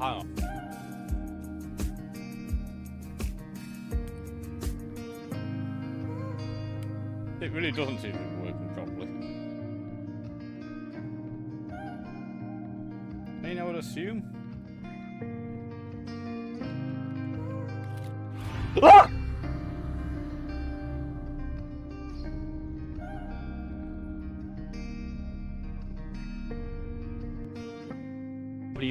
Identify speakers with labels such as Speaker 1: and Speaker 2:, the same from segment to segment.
Speaker 1: hang on. It really doesn't seem to be working properly. I mean, I would assume. Ah!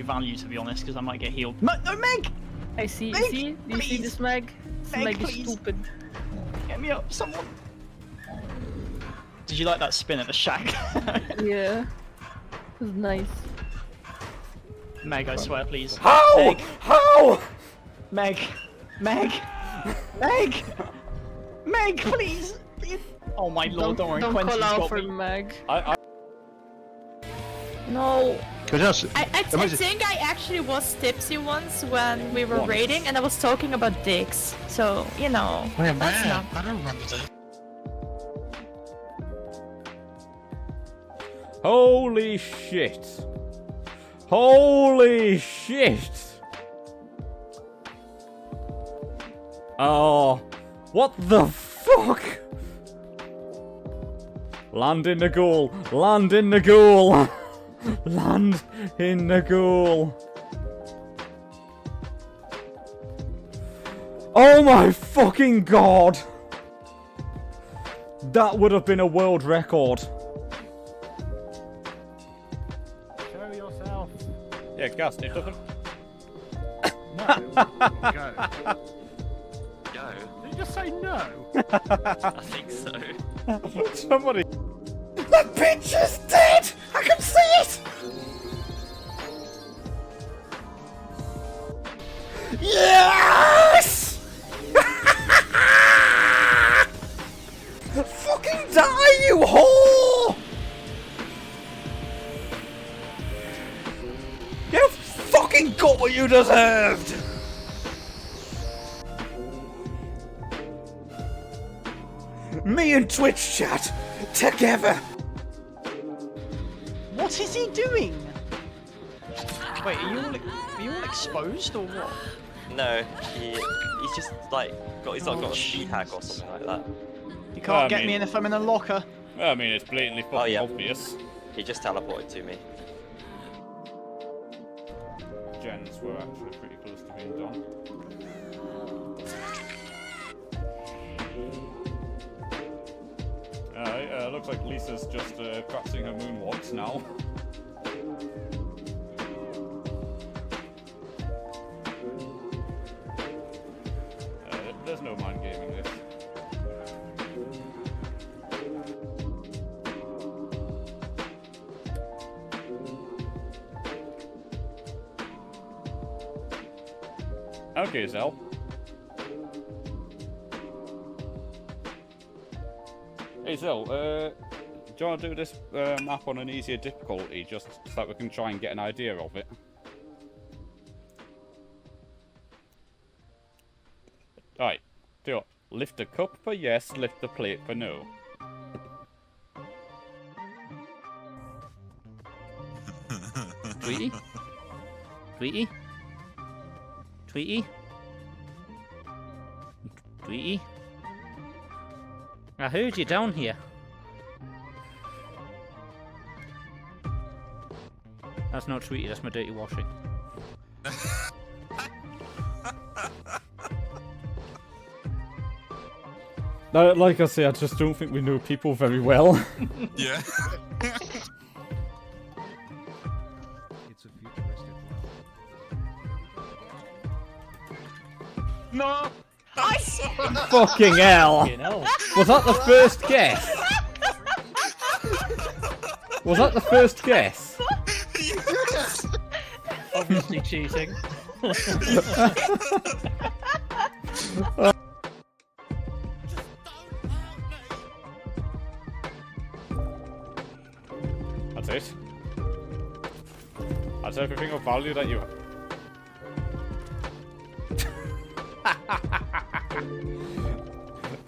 Speaker 2: Value, to be honest, because I might get healed. No, Meg!
Speaker 3: I see.
Speaker 2: Meg,
Speaker 3: See? Do you see this Meg? This Meg is stupid.
Speaker 2: Get me up, someone. Did you like that spin at the shack?
Speaker 3: Yeah. It was nice.
Speaker 2: Meg, I swear, please.
Speaker 1: How?
Speaker 2: Meg.
Speaker 1: How?
Speaker 2: Meg. Meg. Meg. Meg, please. Oh my lord, don't worry.
Speaker 3: Don't
Speaker 2: Quentin's
Speaker 3: call out
Speaker 2: got
Speaker 3: for
Speaker 2: me.
Speaker 3: Meg. No.
Speaker 4: I think I actually was tipsy once when we were raiding and I was talking about dicks. So, you know,
Speaker 5: Wait,
Speaker 4: that's
Speaker 5: man,
Speaker 4: not...
Speaker 5: I don't remember this.
Speaker 1: Holy shit. Holy shit. Oh, what the fuck? Land in the ghoul. Land in the ghoul. Land in the ghoul. Oh my fucking god. That would have been a world record.
Speaker 6: Show yourself.
Speaker 1: Yeah, Gus, it doesn't.
Speaker 6: No. Go.
Speaker 5: Go.
Speaker 6: Did you just say no?
Speaker 5: I think so.
Speaker 1: Somebody. The bitch is dead! I can see it! Yes! Fucking die, you whore! You fucking got what you deserved! Me and Twitch chat together.
Speaker 2: What is he doing? Wait, are you all exposed or what?
Speaker 7: No, he's just like he's not got a sheet hack or something like that.
Speaker 2: You can't get me in if I'm in a locker.
Speaker 1: Well, I mean, it's blatantly fucking obvious.
Speaker 7: He just teleported to me.
Speaker 1: Gens were actually pretty close to being done. Alright, looks like Lisa's just practicing her moonwalks now. There's no mind gaming this. Okay, Zell. Hey Zell, do you want to do this map on an easier difficulty, just so that we can try and get an idea of it? Alright, do it. Lift the cup for yes, lift the plate for no.
Speaker 8: Tweety? Tweety? Tweety? Tweety? I heard you down here. That's not Tweety, that's my dirty washing.
Speaker 1: No, like I say, I just don't think we know people very well.
Speaker 5: Yeah.
Speaker 6: It's a futuristic world.
Speaker 2: No!
Speaker 1: Fucking hell! Was that the first guess? Was that the first guess?
Speaker 2: Obviously cheating.
Speaker 1: That's it. That's everything of value that you...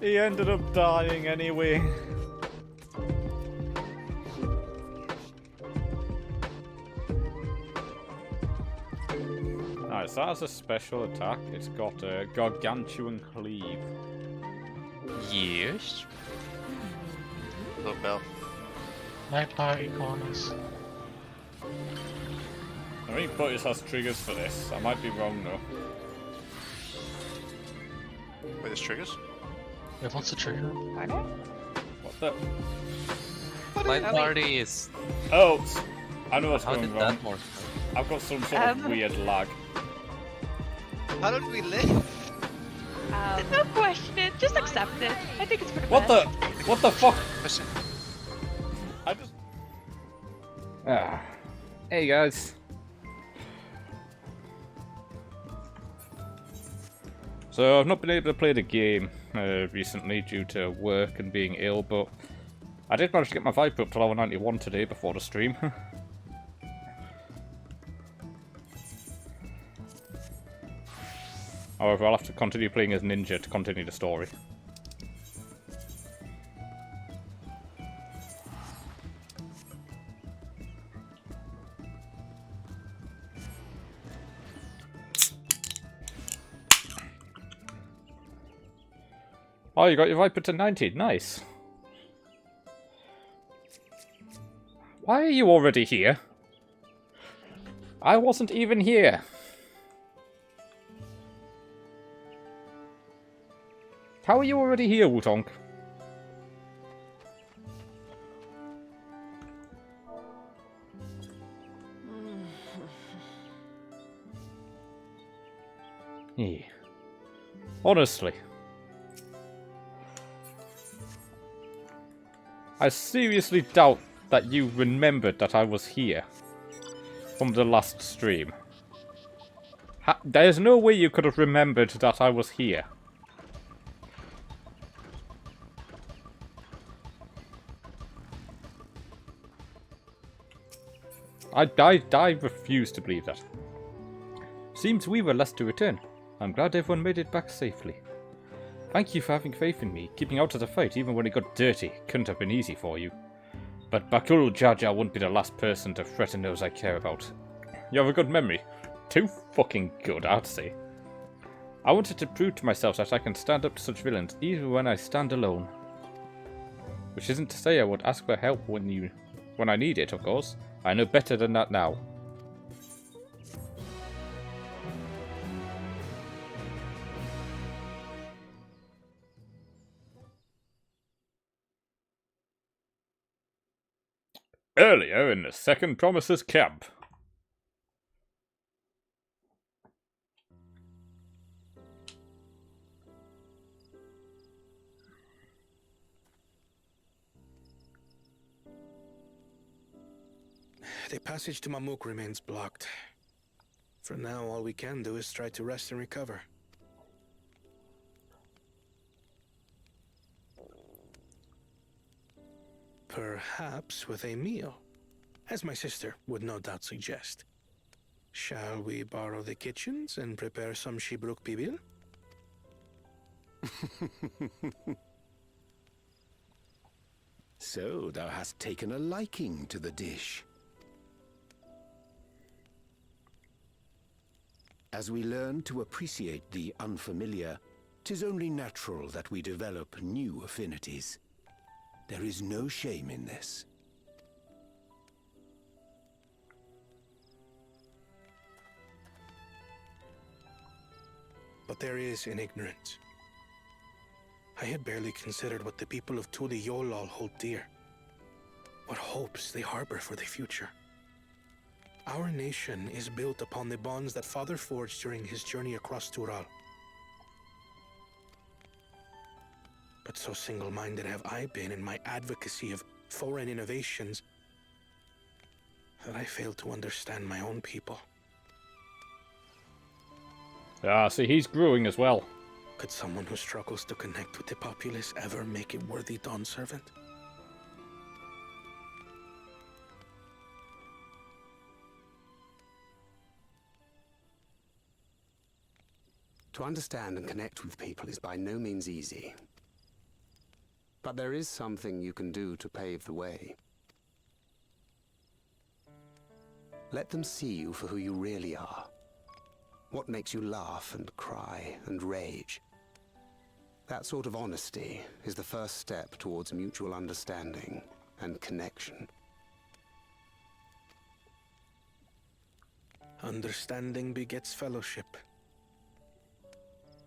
Speaker 1: He ended up dying anyway. Right, so that has a special attack. It's got a gargantuan cleave.
Speaker 5: Yes.
Speaker 7: Look, Bell.
Speaker 8: My party corners.
Speaker 1: I think Butters has triggers for this. I might be wrong though.
Speaker 9: Wait, there's triggers?
Speaker 8: Wait, what's the trigger?
Speaker 1: What the?
Speaker 5: My party is.
Speaker 1: Oh, I know what's
Speaker 5: How
Speaker 1: going
Speaker 5: did
Speaker 1: wrong.
Speaker 5: that work?
Speaker 1: I've got some sort of weird lag.
Speaker 9: How did we live?
Speaker 4: Don't question it, just accept it. I think it's for the
Speaker 1: What the?
Speaker 4: best.
Speaker 1: What the fuck?
Speaker 9: Listen,
Speaker 1: I just. Hey guys. So I've not been able to play the game recently due to work and being ill, but I did manage to get my Viper up to level 91 today before the stream. However, I'll have to continue playing as Ninja to continue the story. Oh, you got your Viper to 90. Nice. Why are you already here? I wasn't even here. How are you already here, Wutong? Yeah. Honestly. I seriously doubt that you remembered that I was here from the last stream. There's no way you could have remembered that I was here. I refuse to believe that. Seems we were last to return. I'm glad everyone made it back safely. Thank you for having faith in me. Keeping out of the fight, even when it got dirty, couldn't have been easy for you. But Bakul Jaja wouldn't be the last person to threaten those I care about. You have a good memory. Too fucking good, I'd say. I wanted to prove to myself that I can stand up to such villains, even when I stand alone. Which isn't to say I would ask for help when I need it, of course. I know better than that now. Earlier in the Second Promises camp.
Speaker 10: The passage to Mamuk remains blocked. For now, all we can do is try to rest and recover. Perhaps with a meal, as my sister would no doubt suggest. Shall we borrow the kitchens and prepare some Shibruk Bibil?
Speaker 11: So thou hast taken a liking to the dish. As we learn to appreciate the unfamiliar, 'tis only natural that we develop new affinities. There is no shame in this.
Speaker 10: But there is in ignorance. I had barely considered what the people of Tuli Yolal hold dear. What hopes they harbor for the future. Our nation is built upon the bonds that Father forged during his journey across Tural. But so single-minded have I been in my advocacy of foreign innovations that I failed to understand my own people.
Speaker 1: Ah, see, he's growing as well.
Speaker 10: Could someone who struggles to connect with the populace ever make a worthy Dawn servant?
Speaker 11: To understand and connect with people is by no means easy. But there is something you can do to pave the way. Let them see you for who you really are.
Speaker 12: What makes you laugh and cry and rage? That sort of honesty is the first step towards mutual understanding and connection.
Speaker 10: Understanding begets fellowship,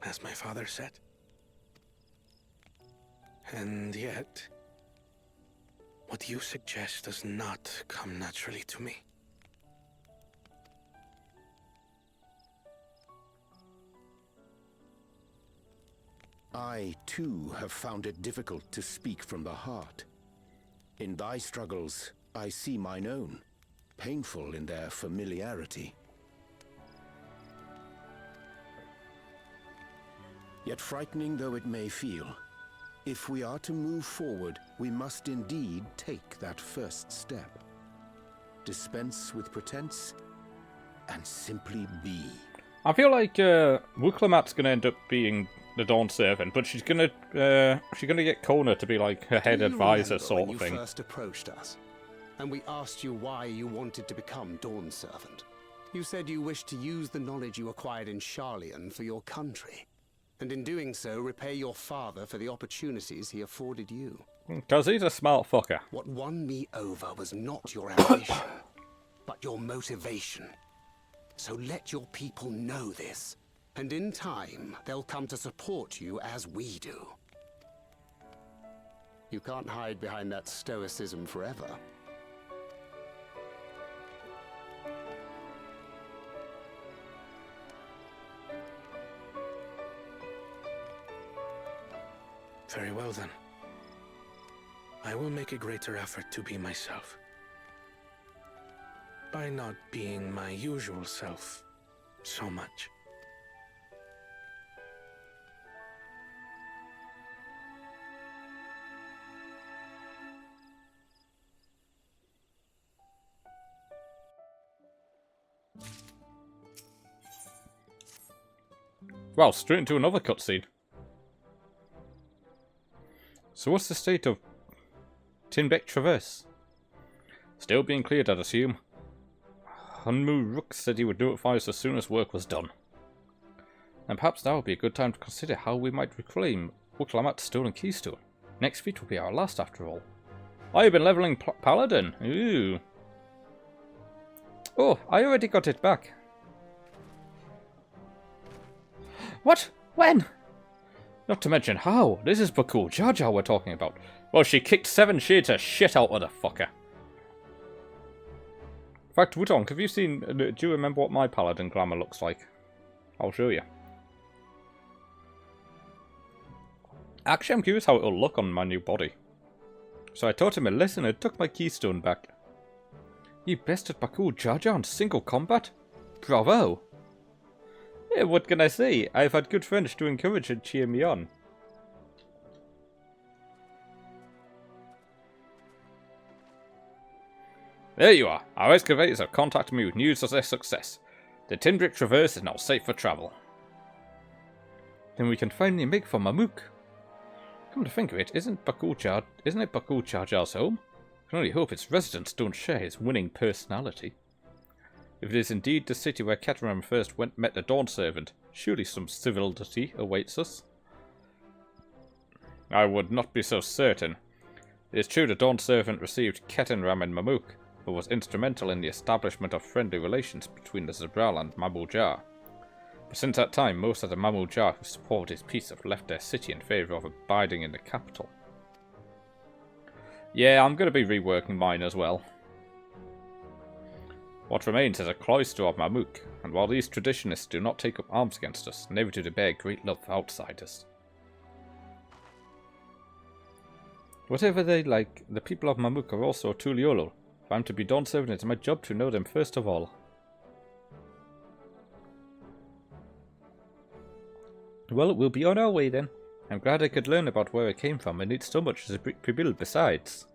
Speaker 10: as my father said. And yet, what you suggest does not come naturally to me.
Speaker 11: I, too, have found it difficult to speak from the heart. In thy struggles, I see mine own, painful in their familiarity. Yet frightening though it may feel, if we are to move forward, we must indeed take that first step. Dispense with pretense, and simply be.
Speaker 1: I feel like Wuklamat's gonna end up being the Dawn Servant, but she's gonna get Kona to be like her head advisor sort of thing.
Speaker 12: You first approached us, and we asked you why you wanted to become Dawn Servant. You said you wished to use the knowledge you acquired in Sharlayan for your country, and in doing so repay your father for the opportunities he afforded you.
Speaker 1: Because he's a smart fucker.
Speaker 12: What won me over was not your ambition, but your motivation. So let your people know this, and in time, they'll come to support you as we do. You can't hide behind that stoicism forever.
Speaker 10: Very well then. I will make a greater effort to be myself. By not being my usual self so much.
Speaker 1: Well, straight into another cutscene. So what's the state of Tinbeck Traverse? Still being cleared, I'd assume. Hunmu Rook said he would notify us as soon as work was done. And perhaps now would be a good time to consider how we might reclaim Wuklamat's stolen keystone. Next feat will be our last after all. Oh, you've been leveling Paladin. Ooh. Oh, I already got it back. What? When? Not to mention how. This is Bakul Jar Jar we're talking about. Well, she kicked 7 shades of shit out of the fucker. In fact, Wutong, have you seen... do you remember what my Paladin glamour looks like? I'll show you. Actually, I'm curious how it'll look on my new body. So I taught him a lesson and took my keystone back. You bested Bakul Jar Jar in single combat? Bravo! Yeah, what can I say? I've had good friends to encourage and cheer me on. There you are. Our excavators have contacted me with news of their success. The Tinbrick Traverse is now safe for travel. Then we can finally make for Mamook. Come to think of it, isn't it Bakul Jar Jar's home? I can only hope its residents don't share his winning personality. If it is indeed the city where Catamaran first met the Dawn Servant, surely some civility awaits us. I would not be so certain. It is true the Dawn Servant received Ketanram and Mamook, but was instrumental in the establishment of friendly relations between the Zabral and Mamul Jar. But since that time, most of the Mamul Jar who supported his peace have left their city in favour of abiding in the capital. Yeah, I'm going to be reworking mine as well. What remains is a cloister of Mamook, and while these traditionists do not take up arms against us, never do they bear great love for outsiders. Whatever they like, the people of Mamook are also Tuliolo. If I'm to be Dawn Servant, it's my job to know them first of all. Well, we'll be on our way then. I'm glad I could learn about where I came from and eat so much as a pre-build besides.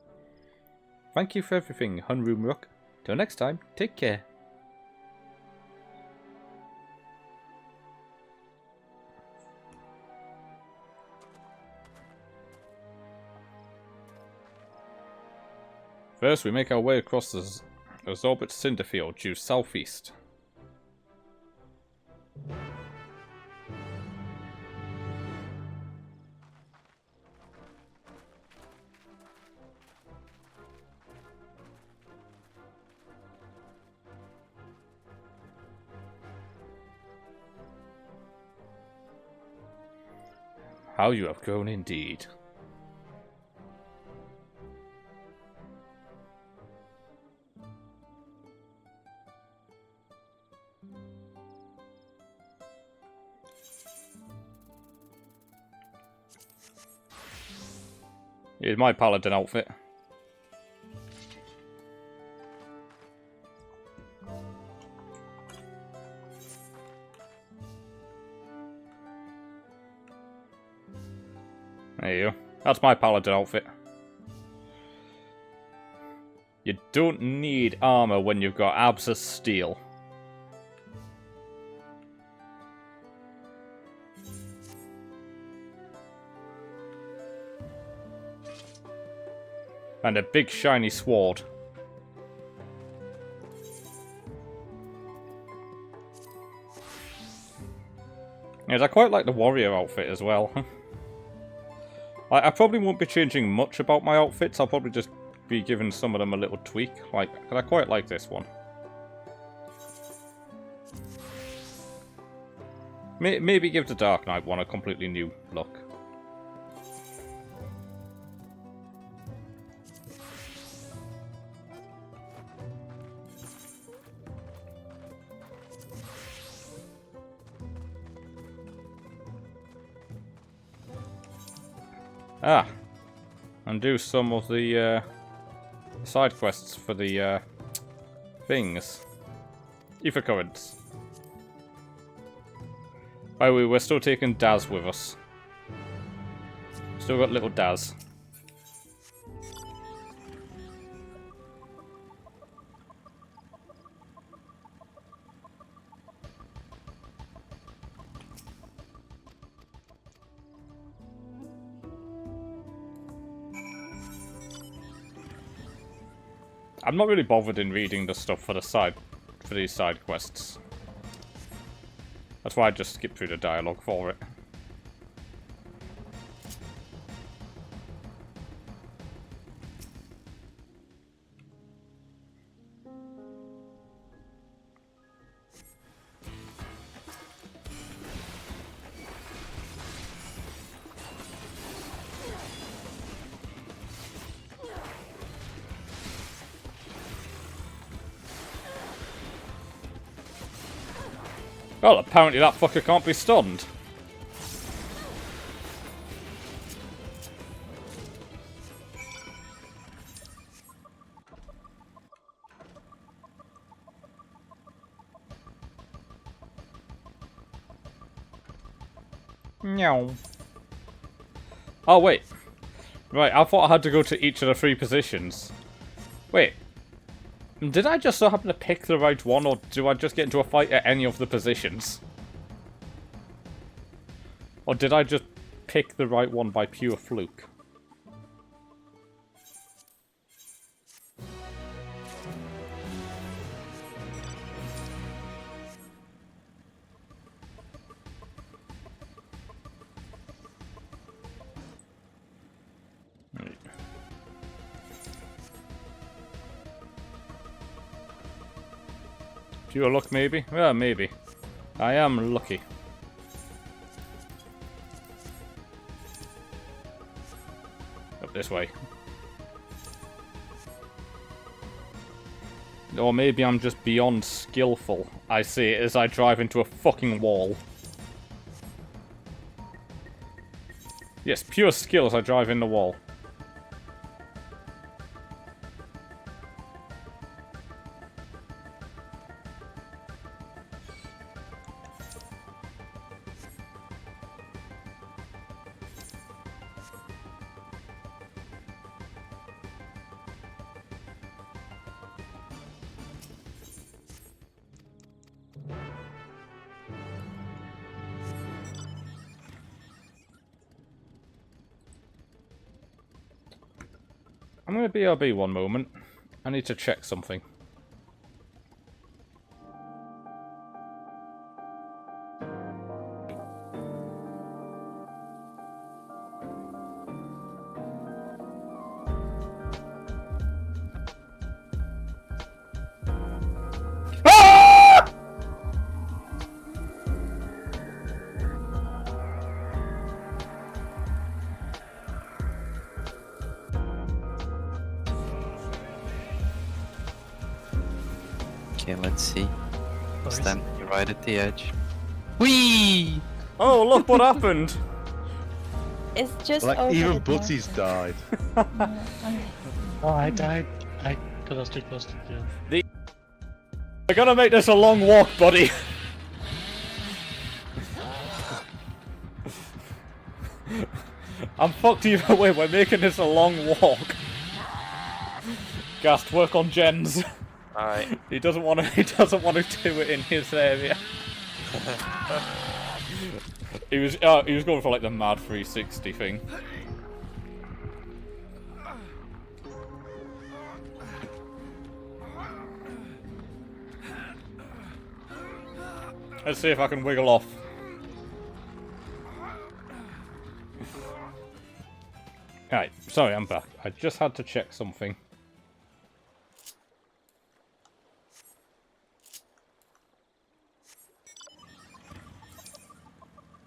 Speaker 1: Thank you for everything, Hunroom Rook. Till next time, take care. First, we make our way across the Zorbit Cinderfield due southeast. How you have grown indeed. Here's my paladin outfit. There you go. That's my paladin outfit. You don't need armor when you've got abs of steel. And a big shiny sword. Yes, I quite like the warrior outfit as well. I probably won't be changing much about my outfits. I'll probably just be giving some of them a little tweak. Like, cause I quite like this one. Maybe give the Dark Knight one a completely new look. Ah, and do some of the side quests for the things. Ether currents. By the way, we're still taking Daz with us. Still got little Daz. I'm not really bothered in reading the stuff for these side quests. That's why I just skip through the dialogue for it. Well, apparently that fucker can't be stunned. Meow. Oh, wait. Right, I thought I had to go to each of the 3 positions. Wait. Did I just so happen to pick the right one, or do I just get into a fight at any of the positions? Or did I just pick the right one by pure fluke? Pure luck, maybe? Well, maybe. I am lucky. Up this way. Or maybe I'm just beyond skillful. I see it as I drive into a fucking wall. Yes, pure skill as I drive in the wall. I'm going to BRB one moment. I need to check something.
Speaker 5: Okay, let's see. Stand right at the edge. Whee!
Speaker 1: Oh, look what happened!
Speaker 4: It's just
Speaker 8: Like,
Speaker 4: over
Speaker 8: even
Speaker 4: the top.
Speaker 8: Butsy's died.
Speaker 6: Oh, I died. Because I was too close to the...
Speaker 1: I gotta make this a long walk, buddy. I'm fucked either way. We're making this a long walk. Gast, work on gens.
Speaker 7: Alright.
Speaker 1: He doesn't want to. He doesn't want to do it in his area. He was going for like the mad 360 thing. Let's see if I can wiggle off. Right, sorry, I'm back. I just had to check something.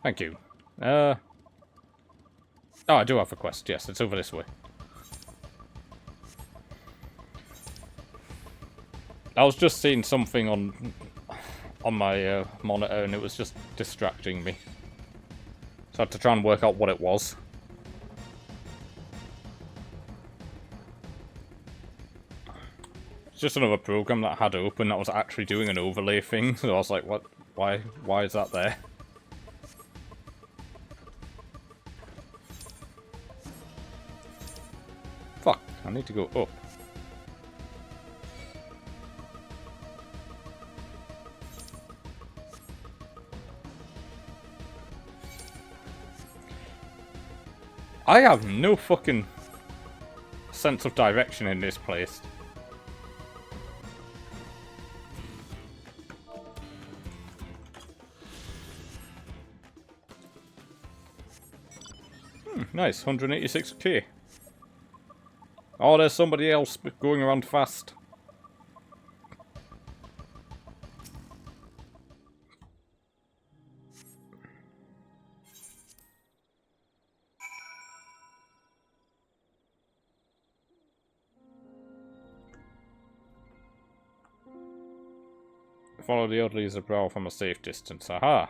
Speaker 1: Thank you. Oh, I do have a quest. Yes, it's over this way. I was just seeing something on my monitor, and it was just distracting me. So I had to try and work out what it was. It's just another program that I had open that was actually doing an overlay thing. So I was like, what? Why is that there? Fuck, I need to go up. I have no fucking sense of direction in this place. Nice, 186k. Oh, there's somebody else going around fast. Follow the orderly's brow from a safe distance. Aha!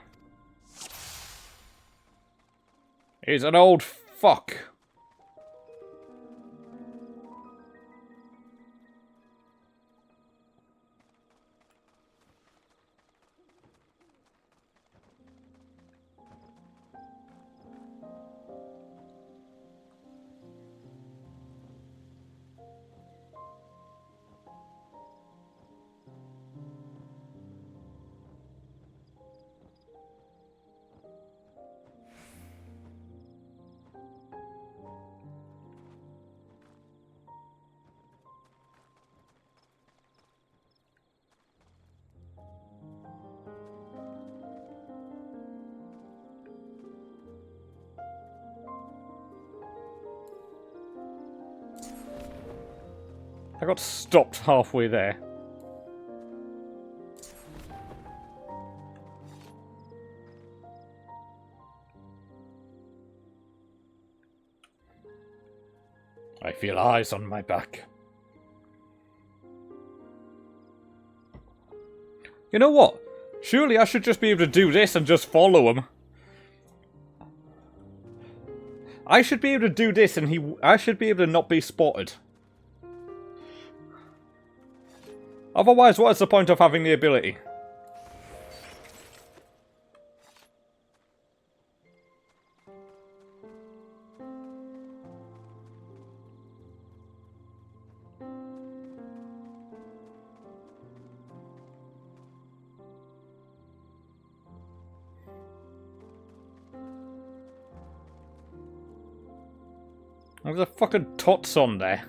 Speaker 1: He's an old fuck. I got stopped halfway there. I feel eyes on my back. You know what? Surely I should just be able to do this and just follow him. I should be able to do this and I should be able to not be spotted. Otherwise, what is the point of having the ability? There's a fucking tots on there.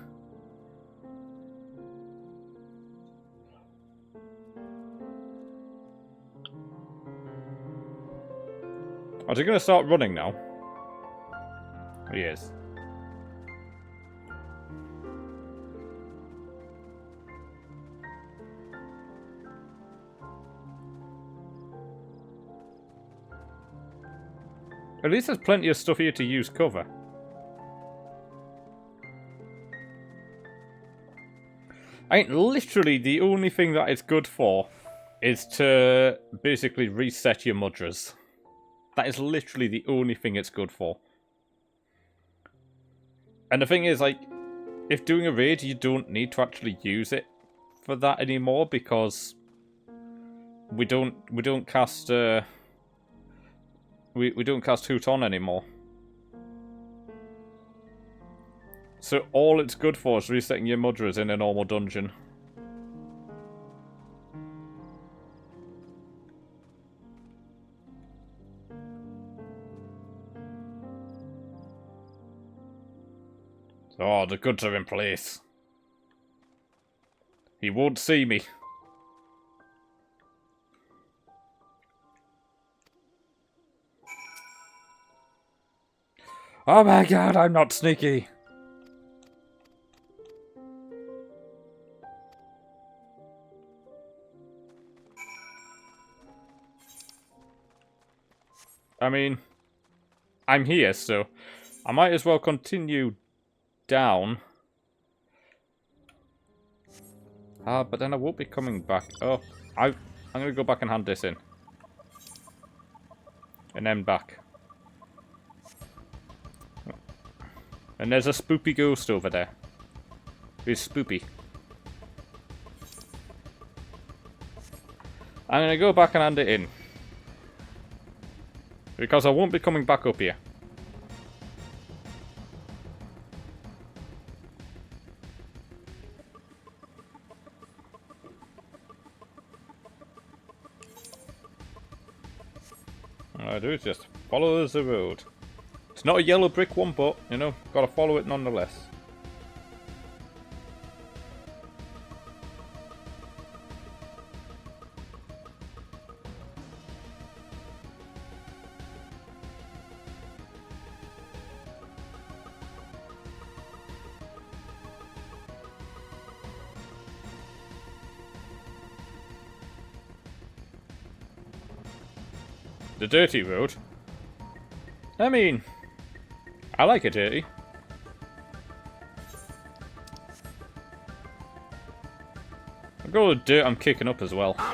Speaker 1: Is he going to start running now? He is. At least there's plenty of stuff here to use cover. I think literally the only thing that it's good for is to basically reset your mudras. That is literally the only thing it's good for. And the thing is, like, if doing a raid, you don't need to actually use it for that anymore because we don't cast we don't cast Hoot on anymore. So all it's good for is resetting your mudras in a normal dungeon. Oh, the goods are in place. He won't see me. Oh my god, I'm not sneaky. I mean, I'm here, so I might as well continue down. But then I won't be coming back. Oh, I'm going to go back and hand this in. And then back. And there's a spoopy ghost over there. Who's spoopy. I'm going to go back and hand it in. Because I won't be coming back up here. All I do is just follow the road. It's not a yellow brick one, but, you know, gotta follow it nonetheless. The dirty road? I mean, I like it dirty. I've got all the dirt I'm kicking up as well. I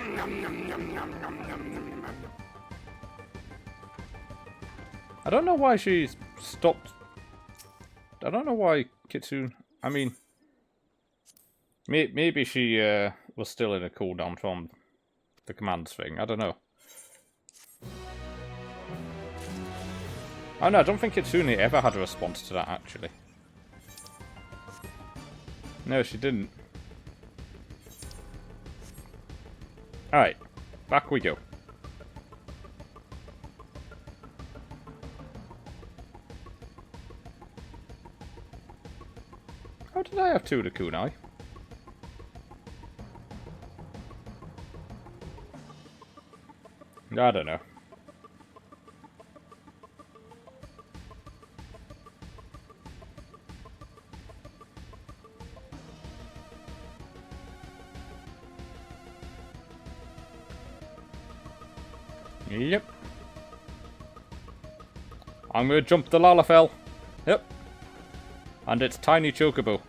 Speaker 1: don't know why she's stopped. I don't know why Kitsune. I mean, maybe she was still in a cooldown from the commands thing. I don't know. Oh no, I don't think Kitsune ever had a response to that, actually. No, she didn't. Alright, back we go. How did I have two of the kunai? I don't know. Yep. I'm gonna jump the Lalafell. Yep. And it's tiny chocobo.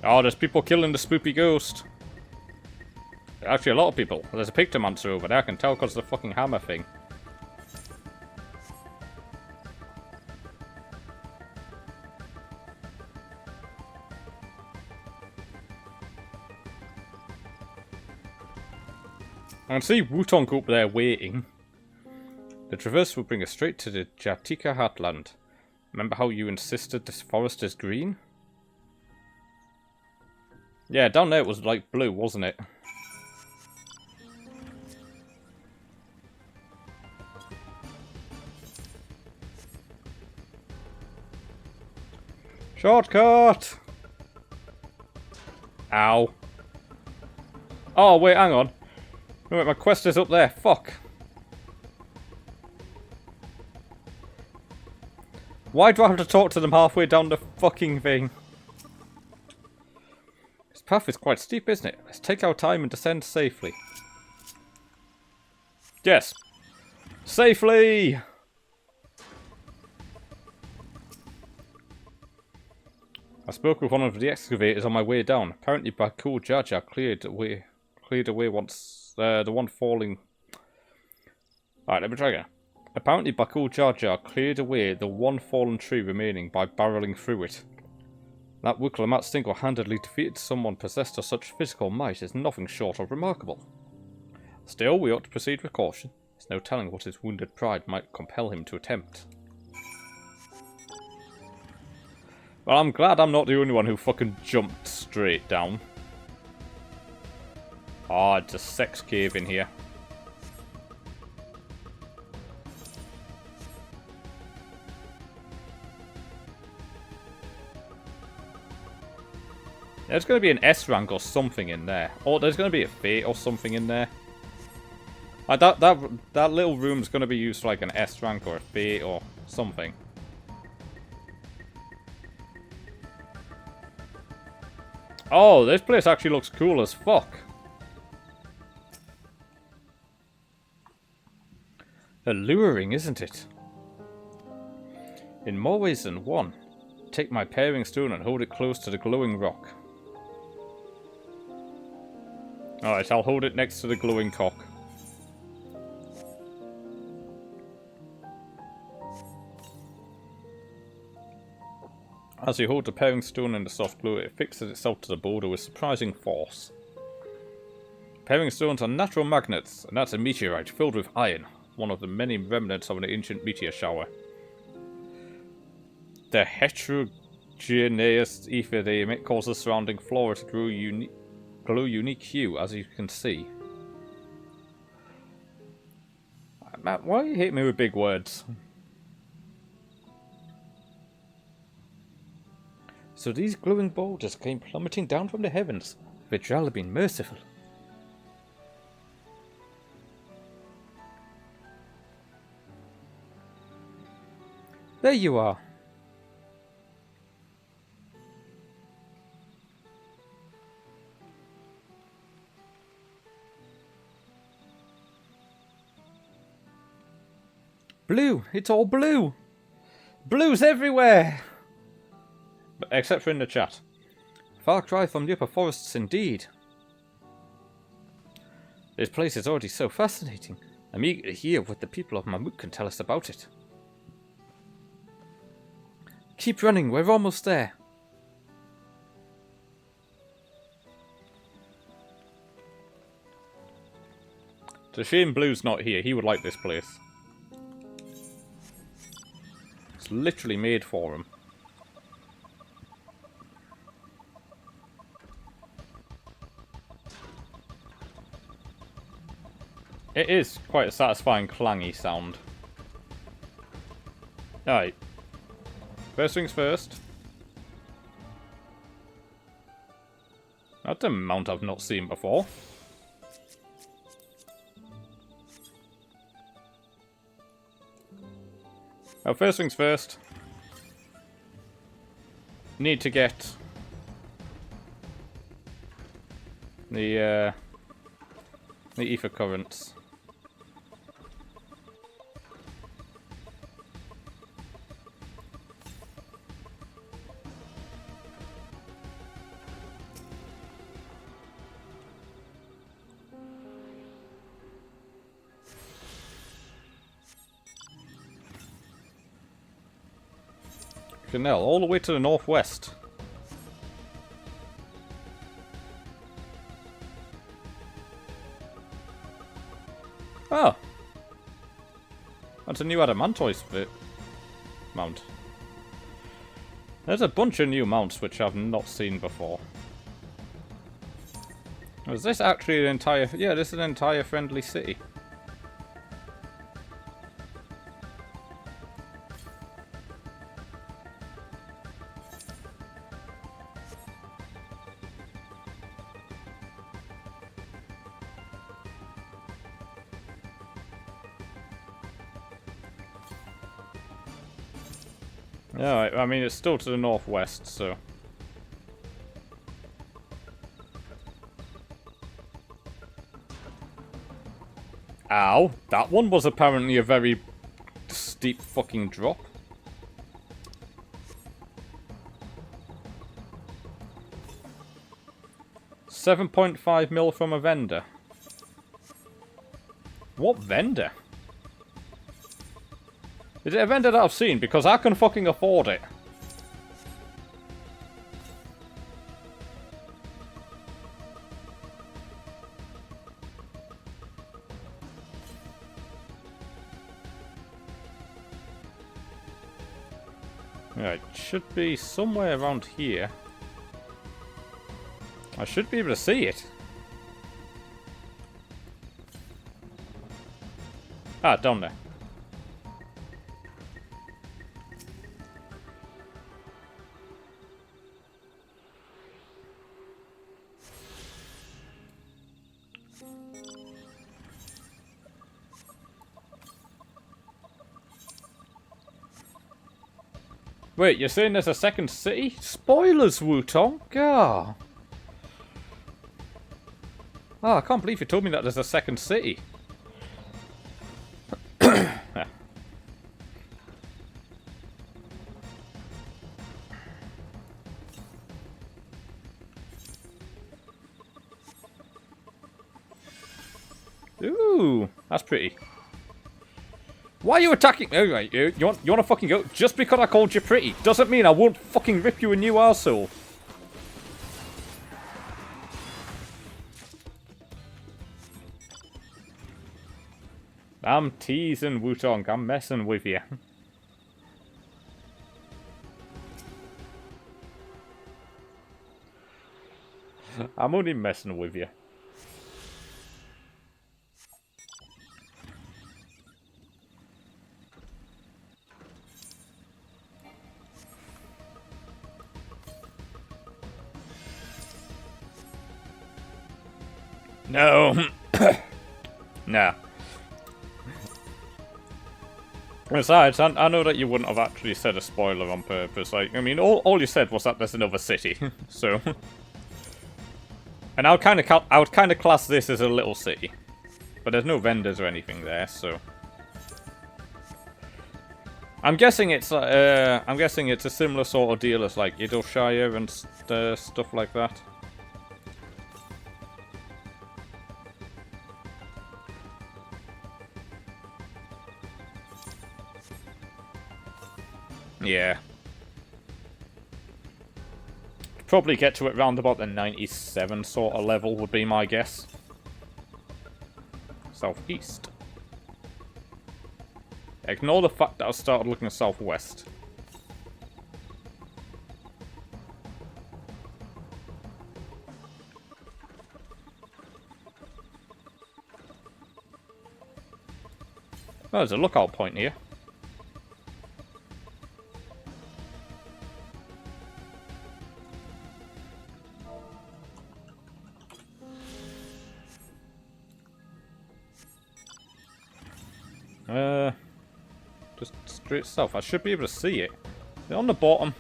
Speaker 1: Oh, there's people killing the spoopy ghost. Actually, a lot of people. There's a Pictomancer over there. I can tell because of the fucking hammer thing. I can see Wutonk up there waiting. The traverse will bring us straight to the Jatika Heartland. Remember how you insisted this forest is green? Yeah, down there it was like blue, wasn't it? Shortcut! Ow. Oh, wait, hang on. No, wait, my quest is up there. Fuck. Why do I have to talk to them halfway down the fucking thing? This path is quite steep, isn't it? Let's take our time and descend safely. Yes. Safely! I spoke with one of the excavators on my way down. Apparently Baku Jar Jar cleared away once the one falling. Alright, let me try again. Apparently Baku Jar Jar cleared away the one fallen tree remaining by barreling through it. That Wiklamat single-handedly defeated someone possessed of such physical might is nothing short of remarkable. Still, we ought to proceed with caution. There's no telling what his wounded pride might compel him to attempt. Well, I'm glad I'm not the only one who fucking jumped straight down. Ah, it's a sex cave in here. There's going to be an S rank or something in there. Or there's going to be a fate or something in there. That little room's going to be used for like an S rank or a fate or something. Oh, this place actually looks cool as fuck. Alluring, isn't it? In more ways than one. Take my pairing stone and hold it close to the glowing rock. Alright, I'll hold it next to the glowing cock. As you hold the pairing stone in the soft glow, it fixes itself to the boulder with surprising force. Pairing stones are natural magnets, and that's a meteorite filled with iron, one of the many remnants of an ancient meteor shower. The heterogeneous ether they emit causes surrounding flora to glow unique hue, as you can see. Matt, why you hit me with big words? So these glowing boulders came plummeting down from the heavens. Vijral had been merciful. There you are. Blue! It's all blue! Blue's everywhere! Except for in the chat. Far cry from the upper forests indeed. This place is already so fascinating. I'm eager to hear what the people of Mammoth can tell us about it. Keep running, we're almost there. It's a shame Blue's not here, he would like this place. It's literally made for him. It is quite a satisfying clangy sound. Alright. First things first. That's a mount I've not seen before. Well, first things first. Need to get the ether currents. Chanel, all the way to the northwest. Oh. That's a new Adamantoise mount. There's a bunch of new mounts which I've not seen before. Is this actually an entire... Yeah, this is an entire friendly city. Yeah, I mean, it's still to the northwest, so... Ow. That one was apparently a very steep fucking drop. $7.5 mil from a vendor. What vendor? Is it a vendor that I've seen? Because I can fucking afford it. Right, should be somewhere around here. I should be able to see it. Ah, down there. Wait, you're saying there's a second city? Spoilers, Wutong! Ah. Oh, I can't believe you told me that there's a second city. Ooh, that's pretty. Why are you attacking? Oh, right, you want to fucking go? Just because I called you pretty doesn't mean I won't fucking rip you a new arsehole. I'm teasing, Wutong. I'm messing with you. I'm only messing with you. No. Nah. Besides, I know that you wouldn't have actually said a spoiler on purpose. Like, I mean, all you said was that there's another city. So, and I would kind of class this as a little city, but there's no vendors or anything there. So, I'm guessing it's a similar sort of deal as like Idleshire and stuff like that. Yeah. Probably get to it round about the 97 sort of level would be my guess. Southeast. Ignore the fact that I started looking southwest. Oh, there's a lookout point here. Just straight south. I should be able to see it. They're on the bottom.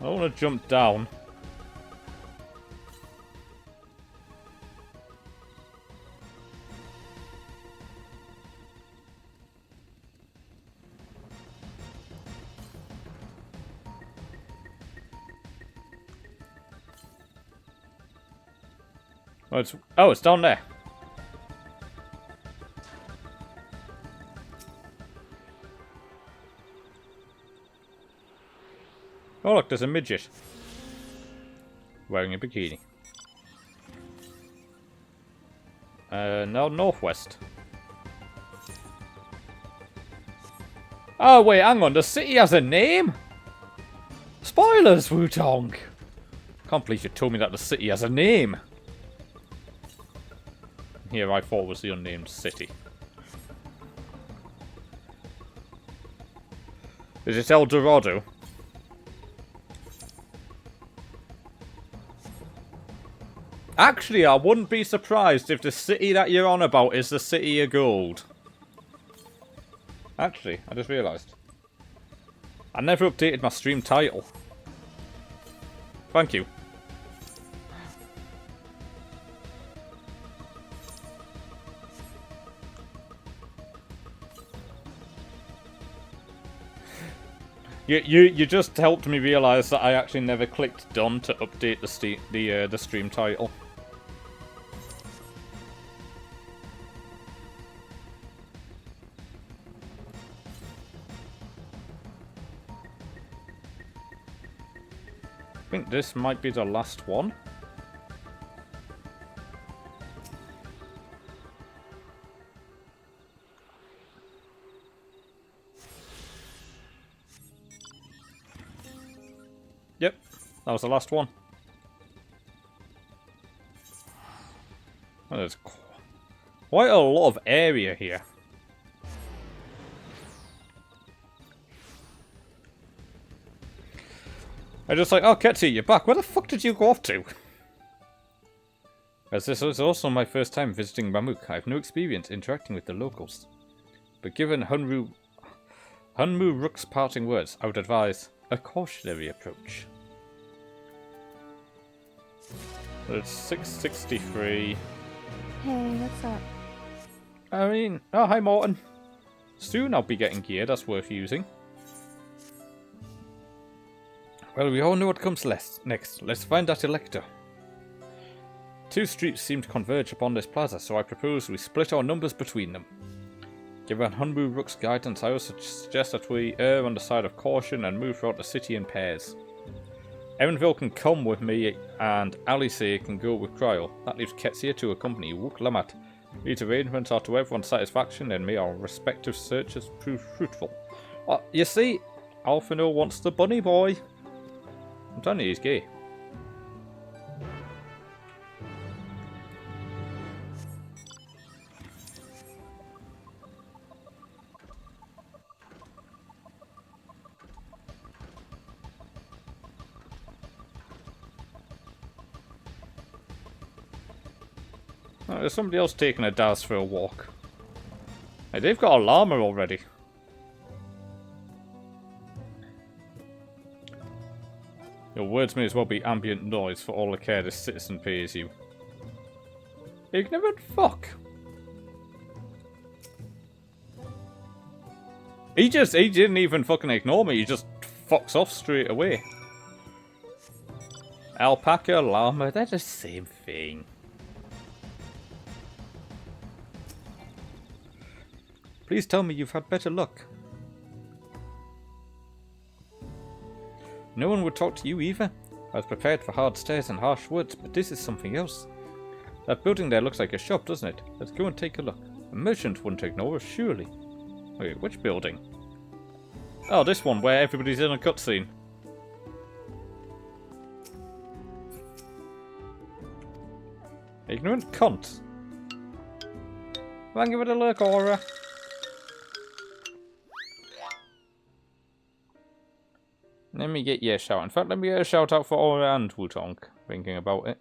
Speaker 1: I don't want to jump down. Oh, it's down there. Oh look, there's a midget. Wearing a bikini. No, northwest. Oh wait, hang on, the city has a name? Spoilers, Wutong! Can't believe you told me that the city has a name. Here I thought was the unnamed city. Is it El Dorado? Actually, I wouldn't be surprised if the city that you're on about is the City of Gold. Actually, I just realised. I never updated my stream title. Thank you. You just helped me realise that I actually never clicked done to update the stream title. I think this might be the last one. Yep, that was the last one. Oh, there's quite a lot of area here. I just like, oh, Ketty, you're back. Where the fuck did you go off to? As this is also my first time visiting Mamuk, I have no experience interacting with the locals. But given Hunmu Rook's parting words, I would advise a cautionary approach. So it's 663.
Speaker 4: Hey, what's up?
Speaker 1: I mean, oh, hi Morton. Soon I'll be getting gear that's worth using. Well, we all know what comes next. Let's find that Elector. 2 streets seem to converge upon this plaza, so I propose we split our numbers between them. Given Hunmu Rook's guidance, I also suggest that we err on the side of caution and move throughout the city in pairs. Erenville can come with me, and Alice can go with Cryle. That leaves Ketsia to accompany Wook Lamat. These arrangements are to everyone's satisfaction, and may our respective searches prove fruitful. You see, Alphino wants the bunny boy. I'm telling you, he's gay. Oh, there's somebody else taking a Daz for a walk. Hey, they've got a llama already. Your words may as well be ambient noise for all the care this citizen pays you. Ignorant fuck. He didn't even fucking ignore me, he just fucks off straight away. Alpaca, llama, they're the same thing. Please tell me you've had better luck. No one would talk to you either. I was prepared for hard stares and harsh words, but this is something else. That building there looks like a shop, doesn't it? Let's go and take a look. A merchant wouldn't ignore us, surely. Wait, which building? Oh, this one, where everybody's in a cutscene. Ignorant cunt. Come on, give it a look, Aura. Let me get you a shout. In fact, let me get a shout out for Aura and Wutong, thinking about it.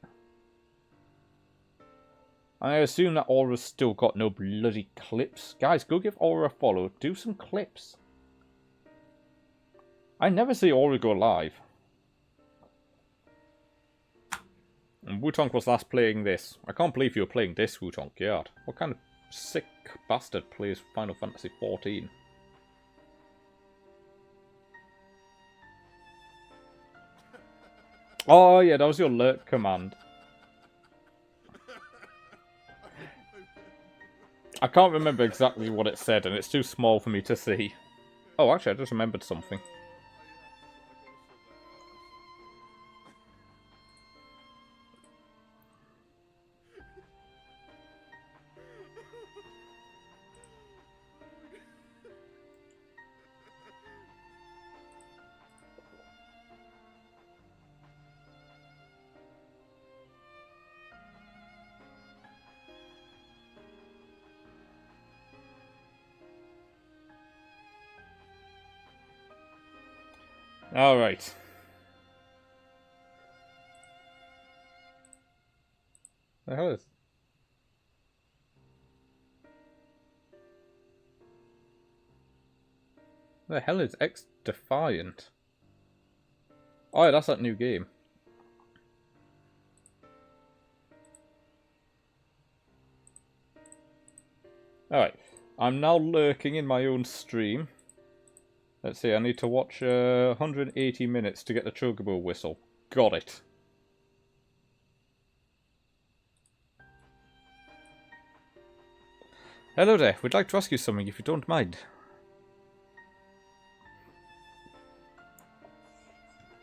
Speaker 1: I assume that Aura's still got no bloody clips. Guys, go give Aura a follow. Do some clips. I never see Aura go live. And Wutong was last playing this. I can't believe you were playing this, Wutong. God, what kind of sick bastard plays Final Fantasy 14? Oh yeah, that was your alert command. I can't remember exactly what it said, and it's too small for me to see. Oh, actually, I just remembered something. Alright. The hell is... The hell is X Defiant? Oh, yeah, that's that new game. Alright. I'm now lurking in my own stream. Let's see, I need to watch 180 minutes to get the Chocobo whistle. Got it. Hello there, we'd like to ask you something if you don't mind.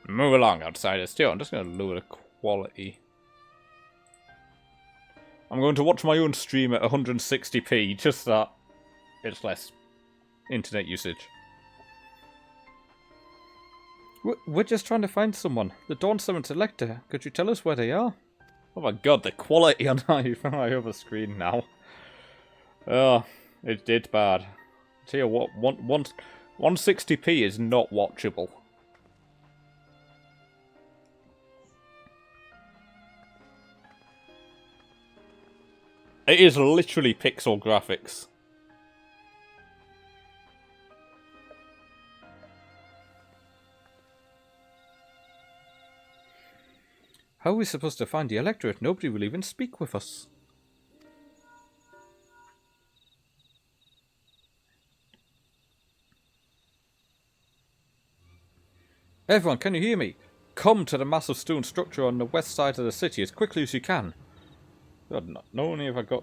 Speaker 1: Move along, outsider. Still, I'm just going to lower the quality. I'm going to watch my own stream at 160p, just that it's less internet usage. We're just trying to find someone. The Dawn Summon Selector. Could you tell us where they are? Oh my god, the quality on my other screen now. Oh, it's bad. Tell you what, 160p is not watchable. It is literally pixel graphics. How are we supposed to find the Electorate? Nobody will even speak with us. Everyone, can you hear me? Come to the massive stone structure on the west side of the city as quickly as you can. God, not only have I got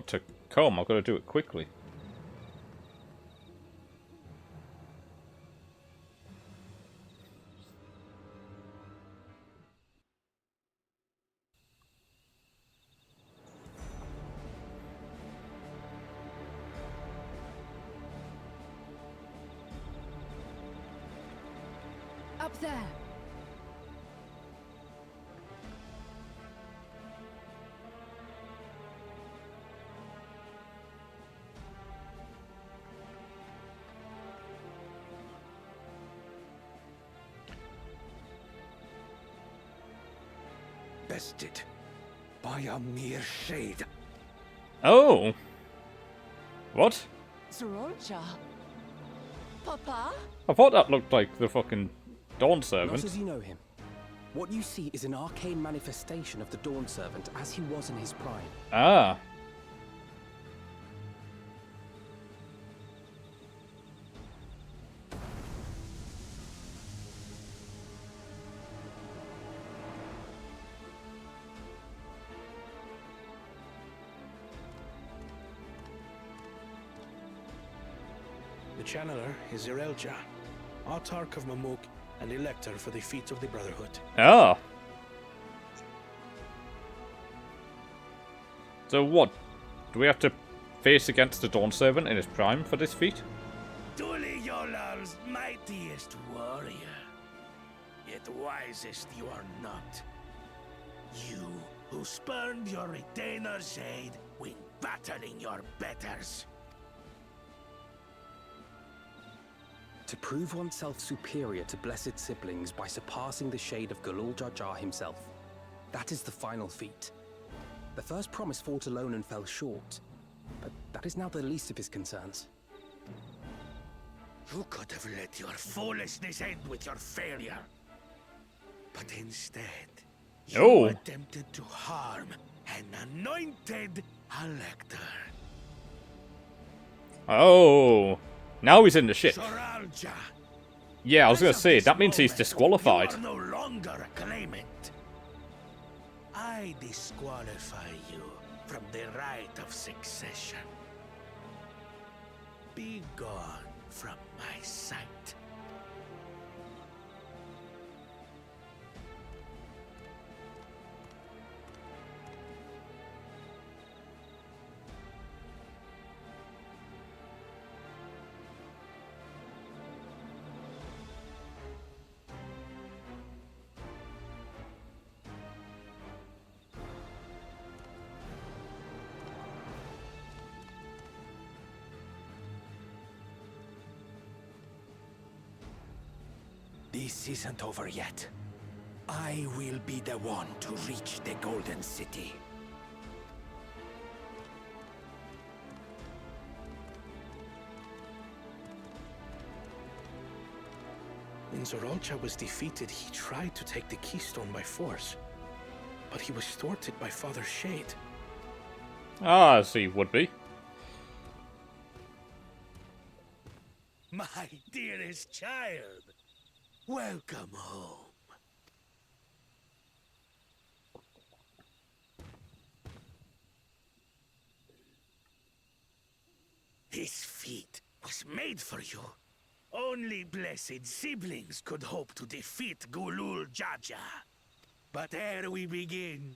Speaker 1: to come, I've got to do it quickly.
Speaker 13: Up there.
Speaker 11: Bested by a mere shade.
Speaker 1: Oh. What?
Speaker 13: Sorolcha. Papa?
Speaker 1: I thought that looked like the fucking Dawn Servant.
Speaker 14: Not as you know him. What you see is an arcane manifestation of the Dawn Servant as he was in his prime.
Speaker 1: Ah.
Speaker 10: The Channeler is Irelja, Autarch of Mamuk and Elector for the feet of the Brotherhood.
Speaker 1: Ah. So what? Do we have to face against the Dawn Servant in his prime for this feat?
Speaker 15: Tuli Yolal's mightiest warrior, yet wisest you are not. You, who spurned your retainer's aid when battling your betters.
Speaker 14: To prove oneself superior to blessed siblings by surpassing the shade of Galul Jar Jar himself. That is the final feat. The first promise fought alone and fell short, but that is now the least of his concerns.
Speaker 15: You could have let your foolishness end with your failure. But instead, you attempted to harm an anointed Elector.
Speaker 1: Oh. Now he's in the ship.
Speaker 15: Soralja.
Speaker 1: Yeah, I was going to say, that means he's disqualified.
Speaker 15: You are no longer a claimant. I disqualify you from the right of succession. Be gone from my sight. This isn't over yet. I will be the one to reach the Golden City.
Speaker 10: When Sorolcha was defeated, he tried to take the Keystone by force, but he was thwarted by Father Shade.
Speaker 1: Ah, so he would be.
Speaker 15: My dearest child, welcome home. This feat was made for you. Only blessed siblings could hope to defeat Gulul Jaja. But ere we begin,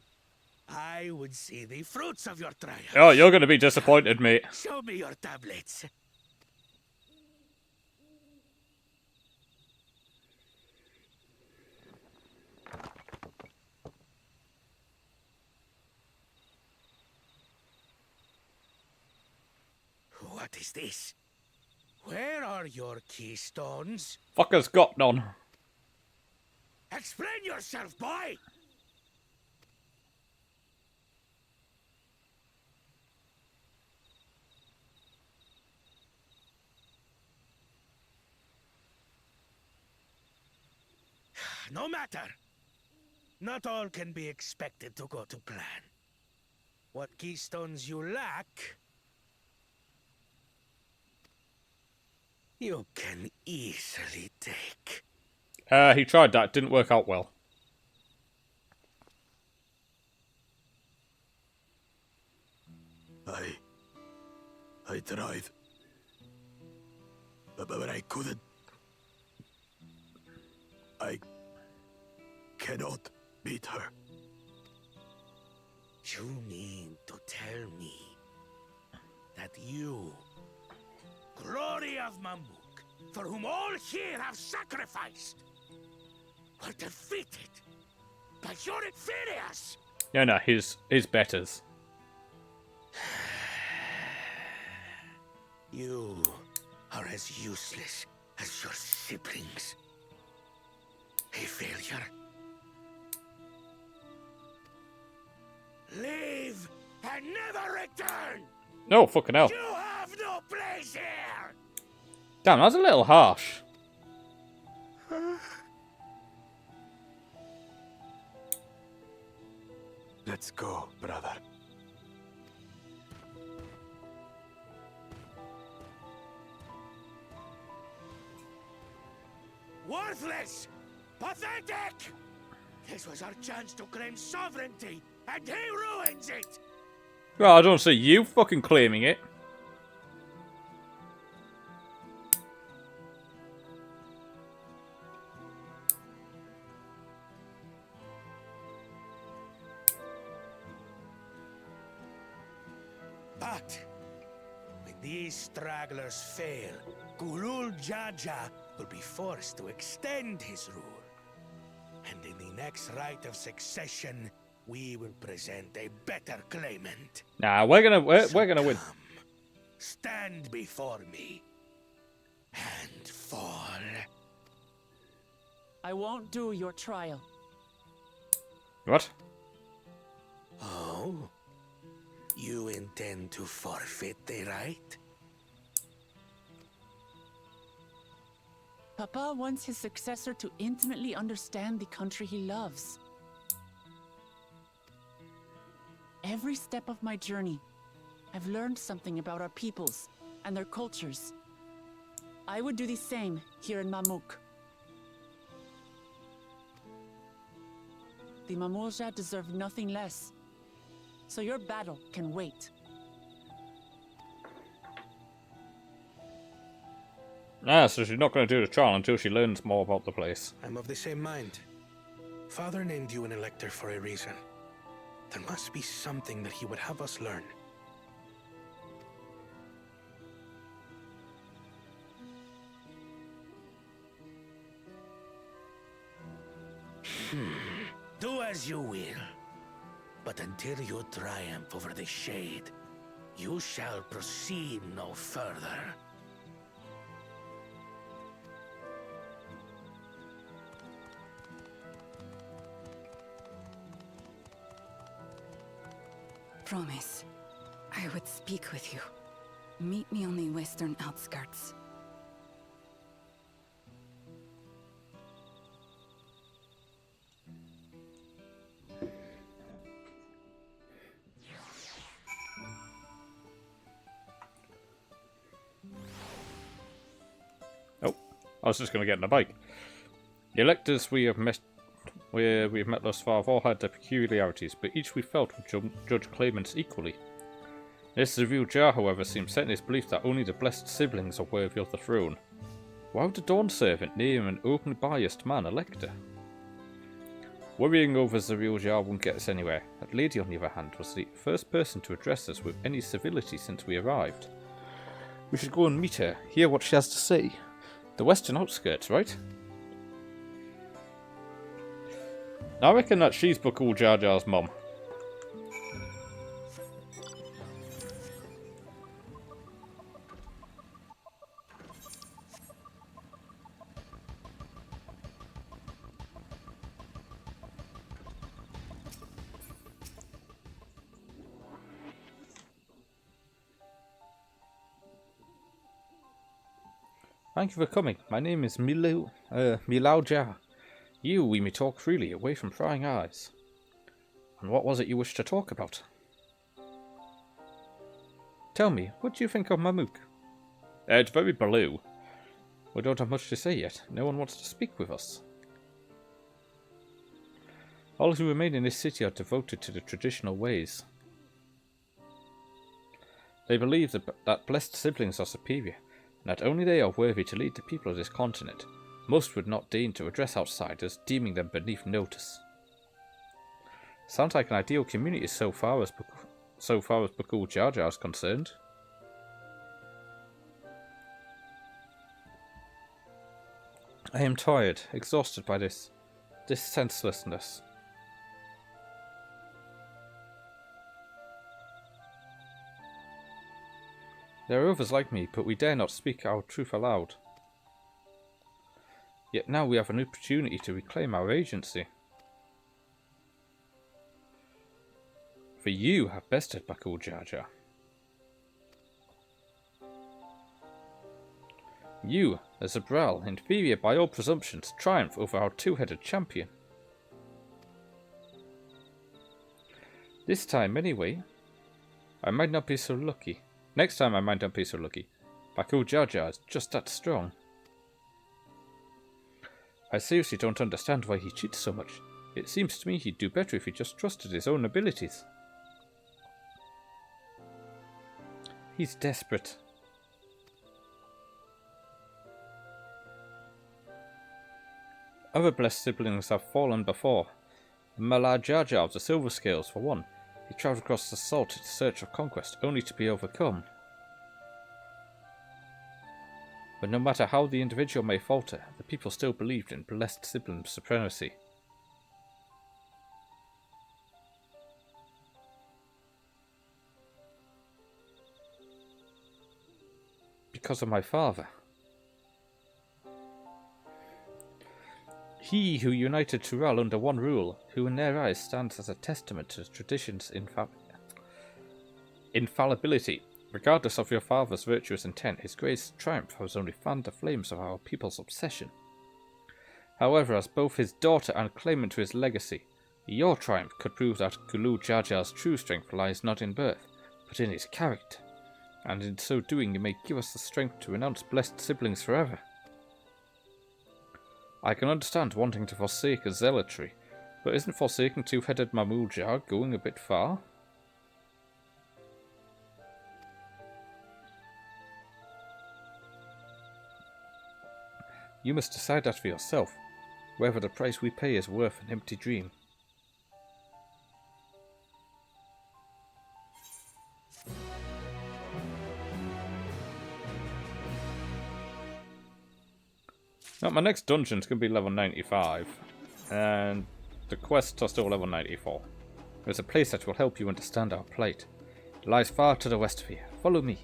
Speaker 15: I would see the fruits of your triumph.
Speaker 1: Oh, you're gonna be disappointed, mate.
Speaker 15: Show me your tablets. What is this? Where are your keystones?
Speaker 1: Fucker's got none.
Speaker 15: Explain yourself, boy! No matter. Not all can be expected to go to plan. What keystones you lack, you can easily take.
Speaker 1: He tried that. Didn't work out well.
Speaker 15: I tried. But I couldn't. I cannot beat her. You mean to tell me that you, glory of Mamuk, for whom all here have sacrificed, were defeated by your inferiors?
Speaker 1: No, his betters.
Speaker 15: You are as useless as your siblings. A failure. Leave and never return!
Speaker 1: No, fucking hell.
Speaker 15: You have no place here!
Speaker 1: Damn, that's a little harsh.
Speaker 15: Let's go, brother. Worthless! Pathetic! This was our chance to claim sovereignty, and he ruins it!
Speaker 1: Well, I don't see you fucking claiming it.
Speaker 15: But when these stragglers fail, Gulul Jaja will be forced to extend his rule. And in the next rite of succession, we will present a better claimant.
Speaker 1: Nah, we're gonna win.
Speaker 15: Stand before me and fall.
Speaker 16: I won't do your trial.
Speaker 1: What?
Speaker 15: Oh? You intend to forfeit the right?
Speaker 16: Papa wants his successor to intimately understand the country he loves. Every step of my journey, I've learned something about our peoples and their cultures. I would do the same here in Mamuk. The Mamorja deserve nothing less, so your battle can wait.
Speaker 1: Ah, so she's not going to do the trial until she learns more about the place.
Speaker 10: I'm of the same mind. Father named you an elector for a reason. There must be something that he would have us learn.
Speaker 15: Do as you will. But until you triumph over the Shade, you shall proceed no further.
Speaker 13: Promise, I would speak with you. Meet me on the western outskirts.
Speaker 1: I was just going to get on a bike. The electors we have met thus far have all had their peculiarities, but each we felt would judge claimants equally. This revealed Jar, however, seems set in his belief that only the blessed siblings are worthy of the throne. Why would the Dawn Servant name an openly biased man elector? Worrying over Zariel Jar won't get us anywhere. That lady, on the other hand, was the first person to address us with any civility since we arrived. We should go and meet her, hear what she has to say. The western outskirts, right? I reckon that she's Bakul Jar Jar's mum. Thank you for coming. My name is Milao Jar. We may talk freely, away from prying eyes. And what was it you wished to talk about? Tell me, what do you think of Mamook? It's very blue. We don't have much to say yet. No one wants to speak with us. All who remain in this city are devoted to the traditional ways. They believe that blessed siblings are superior, and that only they are worthy to lead the people of this continent. Most would not deign to address outsiders, deeming them beneath notice. Sounds like an ideal community so far as Bakul Jar Jar is concerned. I am tired, exhausted by this senselessness. There are others like me, but we dare not speak our truth aloud. Yet now we have an opportunity to reclaim our agency. For you have bested Bakul Jar Jar. You, a Zabral, inferior by all presumptions, triumph over our two-headed champion. This time, anyway, I might not be so lucky. Next time I might not be so lucky. Bakul Jar Jar is just that strong. I seriously don't understand why he cheats so much. It seems to me he'd do better if he just trusted his own abilities. He's desperate. Other blessed siblings have fallen before. Malad Jar Jar of the Silver Scales, for one. He travelled across the salt in search of conquest, only to be overcome. But no matter how the individual may falter, the people still believed in blessed sibling supremacy. Because of my father. He who united Tural under one rule, who in their eyes stands as a testament to the tradition's infallibility. Regardless of your father's virtuous intent, his greatest triumph has only fanned the flames of our people's obsession. However, as both his daughter and claimant to his legacy, your triumph could prove that Gulu Jar Jar's true strength lies not in birth, but in his character, and in so doing you may give us the strength to renounce blessed siblings forever. I can understand wanting to forsake a zealotry, but isn't forsaking two-headed Mamul Jar going a bit far? You must decide that for yourself, whether the price we pay is worth an empty dream. Now, my next dungeon's going to be level 95, and the quests are still level 94. There's a place that will help you understand our plight. It lies far to the west of here. Follow me.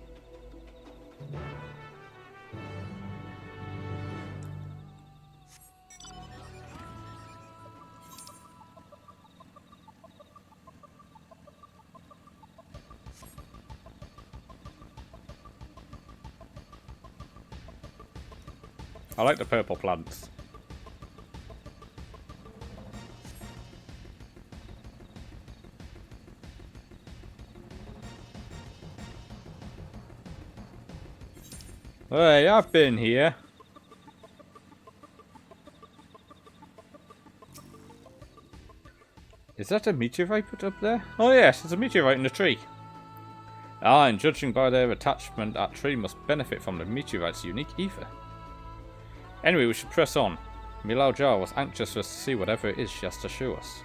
Speaker 1: I like the purple plants. Hey, I've been here. Is that a meteorite put up there? Oh yes, it's a meteorite in a tree. Ah, and judging by their attachment, that tree must benefit from the meteorite's unique ether. Anyway, we should press on. Milao Jar was anxious for us to see whatever it is she has to show us.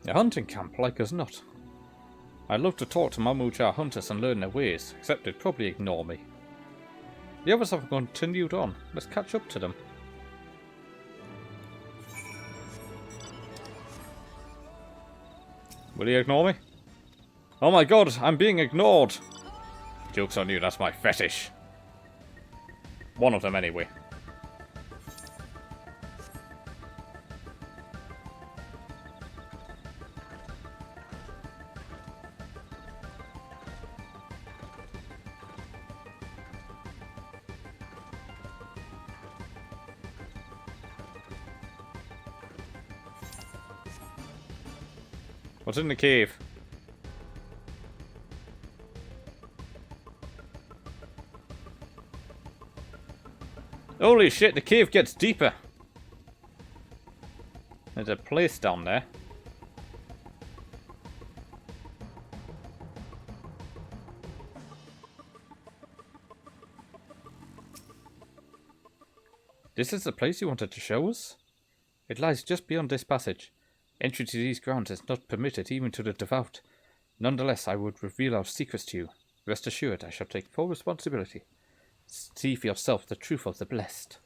Speaker 1: A hunting camp, like as not. I'd love to talk to Mamuja hunters and learn their ways, except they'd probably ignore me. The others have continued on. Let's catch up to them. Will he ignore me? Oh my god, I'm being ignored! Joke's on you, that's my fetish. One of them anyway. What's in the cave? Holy shit, the cave gets deeper. There's a place down there. This is the place you wanted to show us? It lies just beyond this passage. Entry to these grounds is not permitted even to the devout. Nonetheless, I would reveal our secrets to you. Rest assured, I shall take full responsibility. See for yourself the truth of the blessed.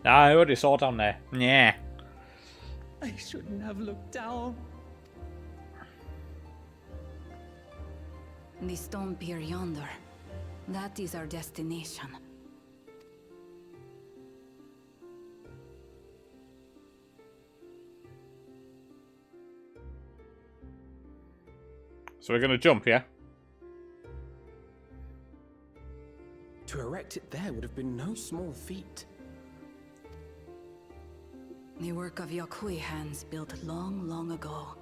Speaker 1: I already saw down there. Yeah.
Speaker 17: I shouldn't have looked down.
Speaker 13: The stone pier yonder. That is our destination.
Speaker 1: So we're gonna jump, yeah?
Speaker 14: To erect it there would have been no small feat.
Speaker 13: The work of Yakui hands built long, long ago.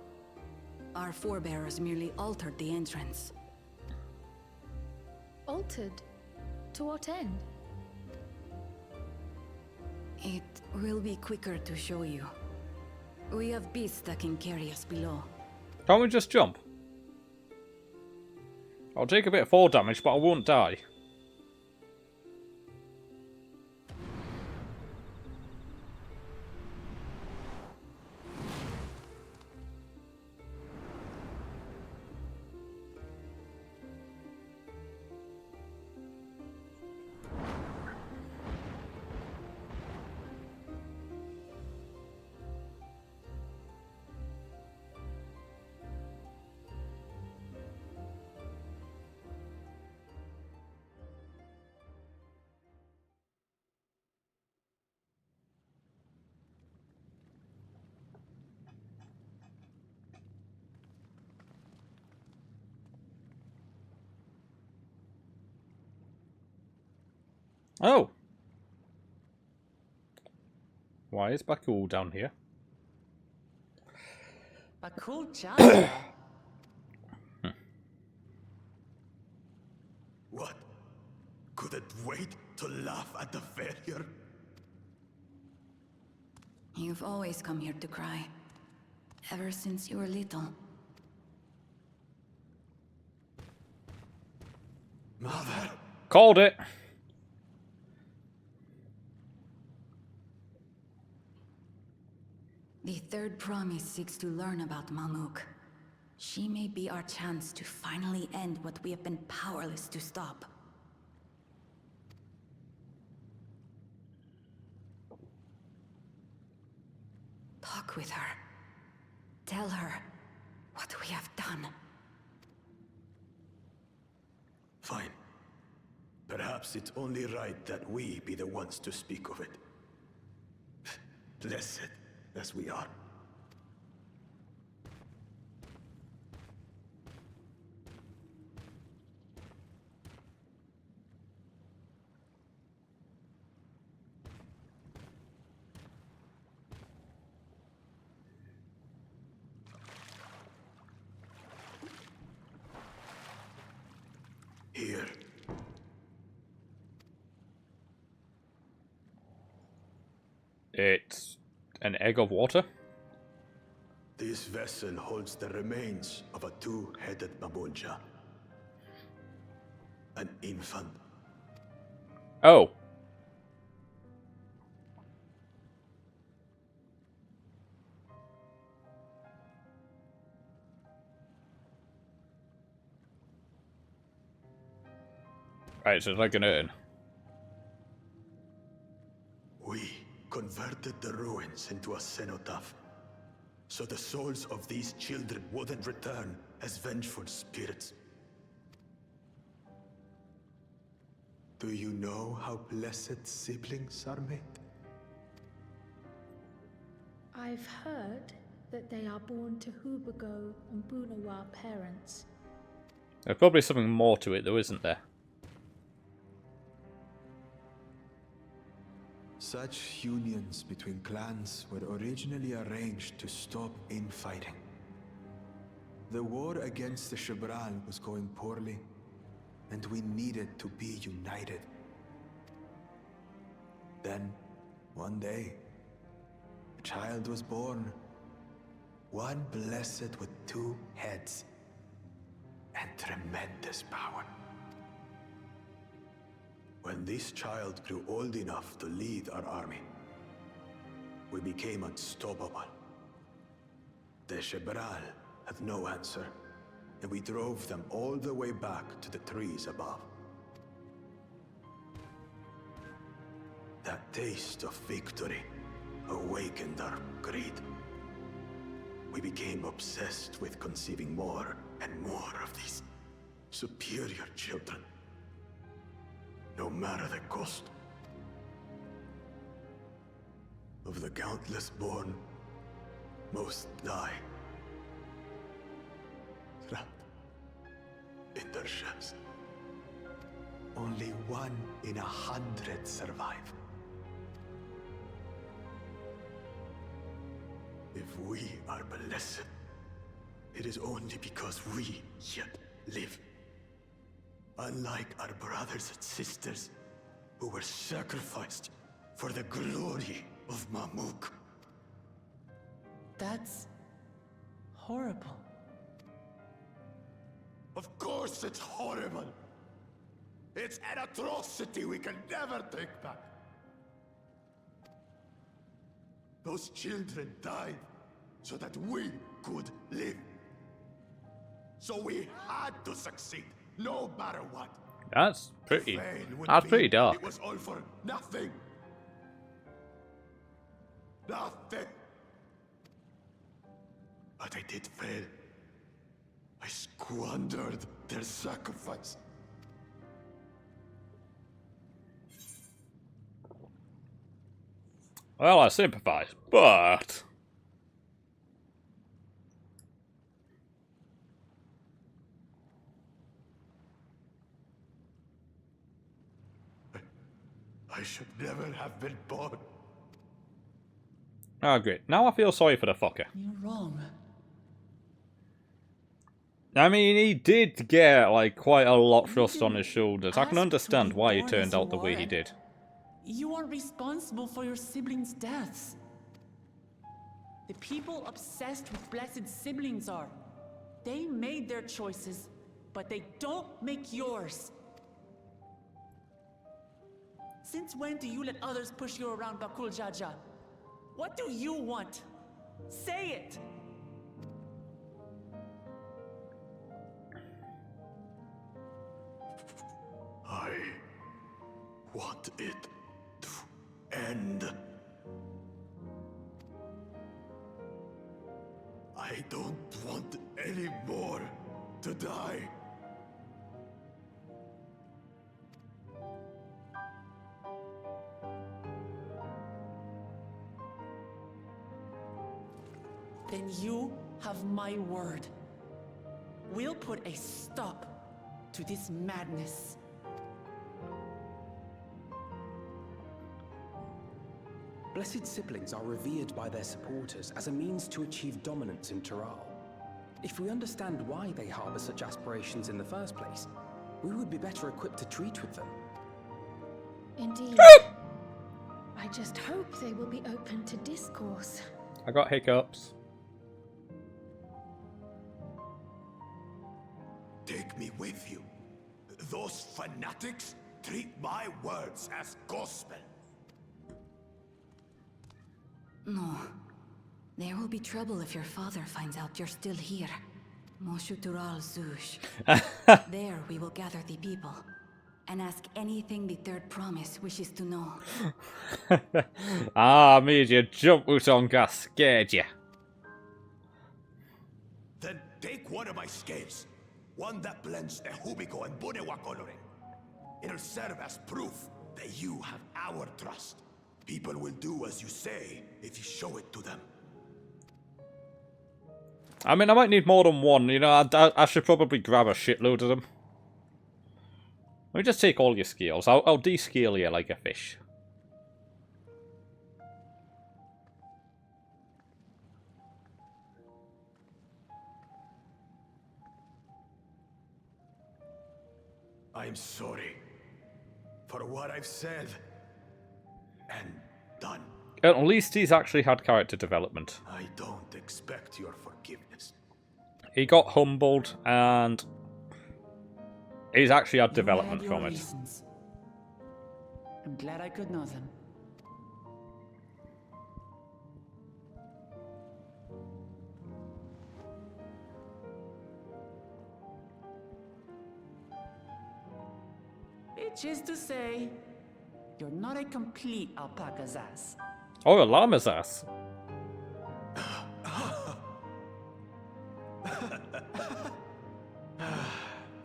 Speaker 13: Our forebears merely altered the entrance.
Speaker 18: Altered? To what end?
Speaker 13: It will be quicker to show you. We have beasts that can carry us below.
Speaker 1: Can't we just jump? I'll take a bit of fall damage, but I won't die. Oh! Why is Bakul down here?
Speaker 16: Bakul Jaja.
Speaker 15: What? Couldn't wait to laugh at the failure?
Speaker 13: You've always come here to cry. Ever since you were little.
Speaker 15: Mother!
Speaker 1: Called it!
Speaker 13: third promise seeks to learn about Mamuk. She may be our chance to finally end what we have been powerless to stop. Talk with her. Tell her what we have done.
Speaker 15: Fine. Perhaps it's only right that we be the ones to speak of it. Blessed as we are. Here.
Speaker 1: It's an egg of water.
Speaker 15: This vessel holds the remains of a two-headed Mabonja. An infant.
Speaker 1: Oh. Right, so it's like an urn.
Speaker 15: We converted the ruins into a cenotaph, so the souls of these children wouldn't return as vengeful spirits. Do you know how blessed siblings are made?
Speaker 18: I've heard that they are born to Hubago and Bunawa parents.
Speaker 1: There's probably something more to it though, isn't there?
Speaker 15: Such unions between clans were originally arranged to stop infighting. The war against the Shibral was going poorly, and we needed to be united. Then, one day, a child was born. One blessed with two heads and tremendous power. When this child grew old enough to lead our army, we became unstoppable. The Shibral had no answer, and we drove them all the way back to the trees above. That taste of victory awakened our greed. We became obsessed with conceiving more and more of these superior children. No matter the cost. Of the countless born, most die. Trapped in their shells. Only 1 in 100 survive. If we are blessed, it is only because we yet live. Unlike our brothers and sisters, who were sacrificed for the glory of Mamuk.
Speaker 16: That's horrible.
Speaker 15: Of course it's horrible. It's an atrocity we can never take back. Those children died so that we could live. So we had to succeed. No matter what.
Speaker 1: That's pretty. That's pretty dark.
Speaker 15: It was all for nothing. Nothing. But I did fail. I squandered their sacrifice.
Speaker 1: Well, I sympathize, but
Speaker 15: I should never have been born.
Speaker 1: oh great. Now I feel sorry for the fucker.
Speaker 16: You're wrong.
Speaker 1: I mean, he did get like quite a lot thrust on his shoulders. I can understand why he turned out the way he did.
Speaker 16: You are responsible for your siblings' deaths. The people obsessed with blessed siblings are. They made their choices, but they don't make yours. Since when do you let others push you around, Bakul Jaja? What do you want? Say it!
Speaker 15: I want it to end. I don't want any more to die.
Speaker 16: Then you have my word. We'll put a stop to this madness.
Speaker 14: Blessed siblings are revered by their supporters as a means to achieve dominance in Tural. If we understand why they harbor such aspirations in the first place, we would be better equipped to treat with them.
Speaker 18: Indeed. I just hope they will be open to discourse.
Speaker 1: I got hiccups.
Speaker 15: Take me with you. Those fanatics treat my words as gospel.
Speaker 13: No. There will be trouble if your father finds out you're still here. Moshutural Zush. There we will gather the people and ask anything the third promise wishes to know.
Speaker 1: Ah, made you jump, Utonga, scared you.
Speaker 15: Then take one of my scales. One that blends the Hubiko and Bunewa coloring. It'll serve as proof that you have our trust. People will do as you say if you show it to them.
Speaker 1: I mean, I might need more than one, you know, I should probably grab a shitload of them. Let me just take all your scales. I'll descale you like a fish.
Speaker 15: I'm sorry for what I've said and done.
Speaker 1: At least he's actually had character development.
Speaker 15: I don't expect your forgiveness.
Speaker 1: He got humbled and he's actually had development
Speaker 16: You had
Speaker 1: from
Speaker 16: your
Speaker 1: it.
Speaker 16: reasons. I'm glad I could know them. Which is to say, you're not a complete alpaca's ass.
Speaker 1: Or a llama's ass.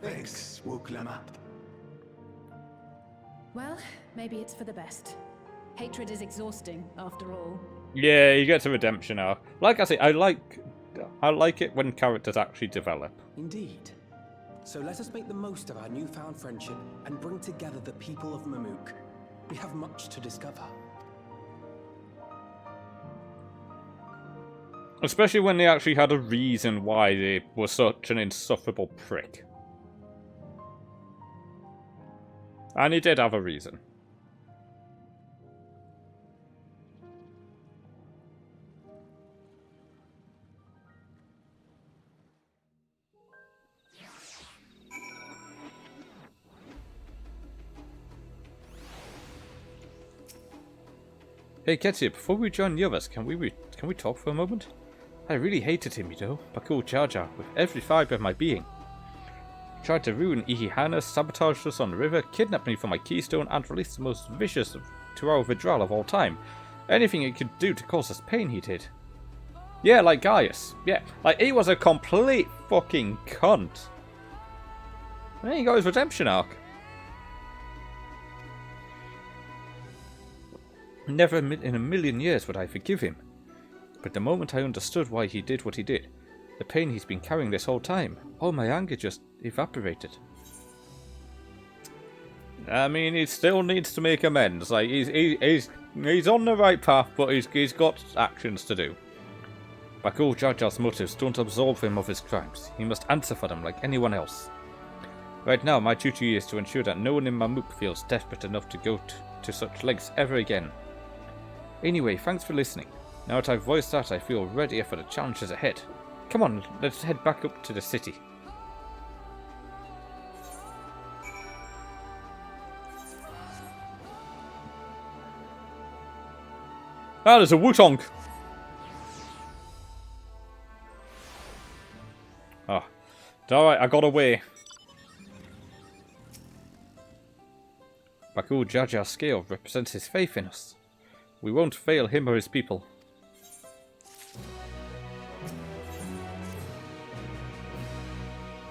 Speaker 15: Thanks, Wuklama.
Speaker 19: Well, maybe it's for the best. Hatred is exhausting, after all.
Speaker 1: Yeah, you get to redemption arc. Like I say, I like it when characters actually develop.
Speaker 14: Indeed. So let us make the most of our newfound friendship and bring together the people of Mamook. We have much to discover.
Speaker 1: Especially when they actually had a reason why they were such an insufferable prick. And he did have a reason. Hey Ketsia, before we join the others, can we talk for a moment? I really hated him, you know, Bakul Jar Jar, with every fibre of my being. He tried to ruin Ihihana, sabotaged us on the river, kidnapped me for my keystone, and released the most vicious Tural Vidral of all time. Anything he could do to cause us pain, he did. Yeah, like Gaius. Yeah, like he was a complete fucking cunt. And then he got his redemption arc. Never in a million years would I forgive him. But the moment I understood why he did what he did, the pain he's been carrying this whole time, all my anger just evaporated. I mean, he still needs to make amends. Like he's on the right path, but he's got actions to do. Bakul Jar Jar's motives don't absolve him of his crimes. He must answer for them like anyone else. Right now, my duty is to ensure that no one in Mamook feels desperate enough to go to such lengths ever again. Anyway, thanks for listening. Now that I've voiced that, I feel readier for the challenges ahead. Come on, let's head back up to the city. Ah, there's a Wutong! Oh. Alright, I got away. Bakul Jaja's scale represents his faith in us. We won't fail him or his people.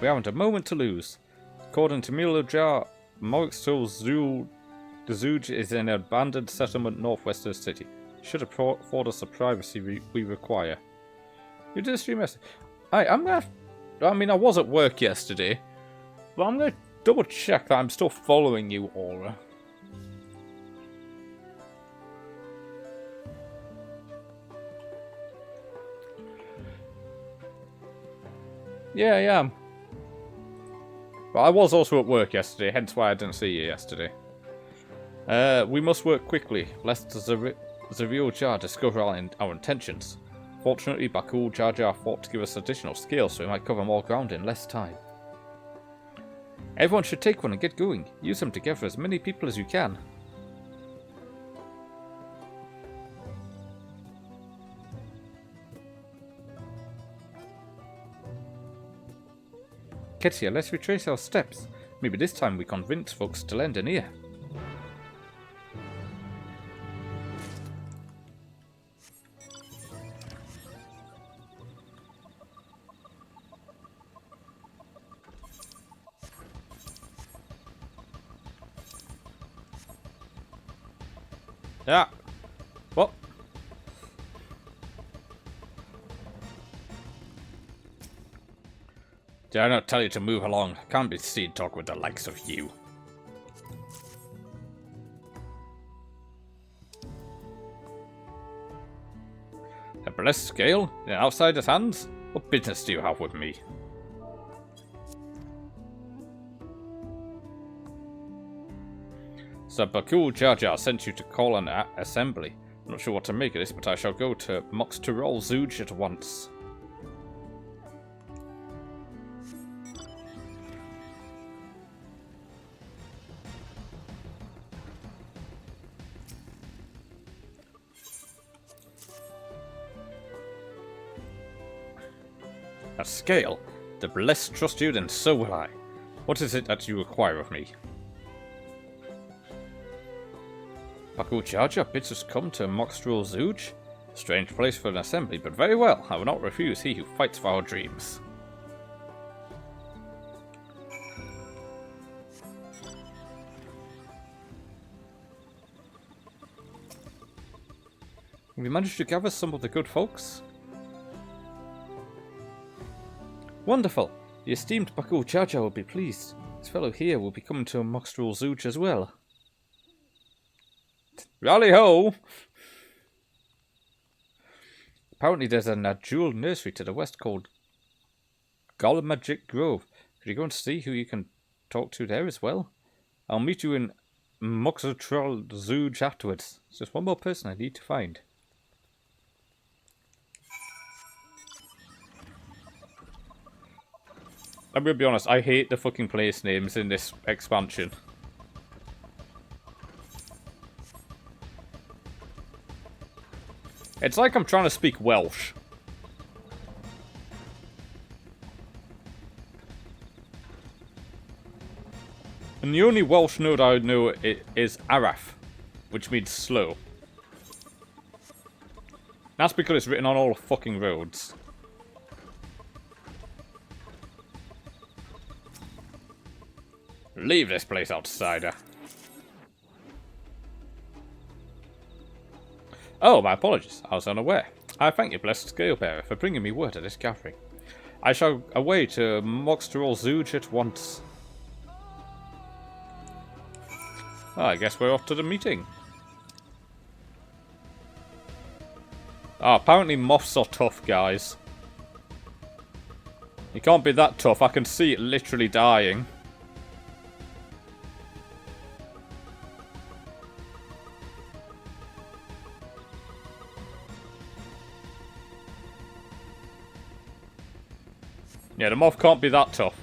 Speaker 1: We haven't a moment to lose. According to Milojar, Morixol the Zuj is an abandoned settlement northwest of the city. Should afford us the privacy we require. You did a stream yesterday. I'm gonna... I mean, I was at work yesterday, but I'm gonna double check that I'm still following you, Aura. Yeah, I am. But I was also at work yesterday, hence why I didn't see you yesterday. We must work quickly, lest the real Jar discover our intentions. Fortunately, Bakul Jar fought to give us additional skills, so we might cover more ground in less time. Everyone should take one and get going. Use them to gather as many people as you can. Ketsia, let's retrace our steps. Maybe this time we convince folks to lend an ear. Yeah. What? Did I not tell you to move along? I can't be seen talk with the likes of you. A blessed scale? In an outsider's hands? What business do you have with me? So Bakul Jar sent you to call an assembly. I'm not sure what to make of this, but I shall go to Moxtirol Zuj at once. A scale? The blessed trust you, then so will I. What is it that you require of me? Bakul Jar bids us come to Moxtirol Zuj? Strange place for an assembly, but very well. I will not refuse he who fights for our dreams. Have you managed to gather some of the good folks? Wonderful! The esteemed Bakul Jar will be pleased. This fellow here will be coming to Moxtirol Zuj as well. Rally-ho! Apparently there's a Najul nursery to the west called Golmagic Grove. Could you go and see who you can talk to there as well? I'll meet you in Moxtirol Zuj afterwards. There's just one more person I need to find. I'm gonna be honest, I hate the fucking place names in this expansion. It's like I'm trying to speak Welsh. And the only Welsh note I know is Araf, which means slow. That's because it's written on all the fucking roads. Leave this place, outsider. Oh, my apologies. I was unaware. I thank you, blessed Scalebearer, for bringing me word of this gathering. I shall away to Moxtirol Zuj at once. Oh, I guess we're off to the meeting. Oh, apparently moths are tough, guys. You can't be that tough. I can see it literally dying. Yeah, the moth can't be that tough.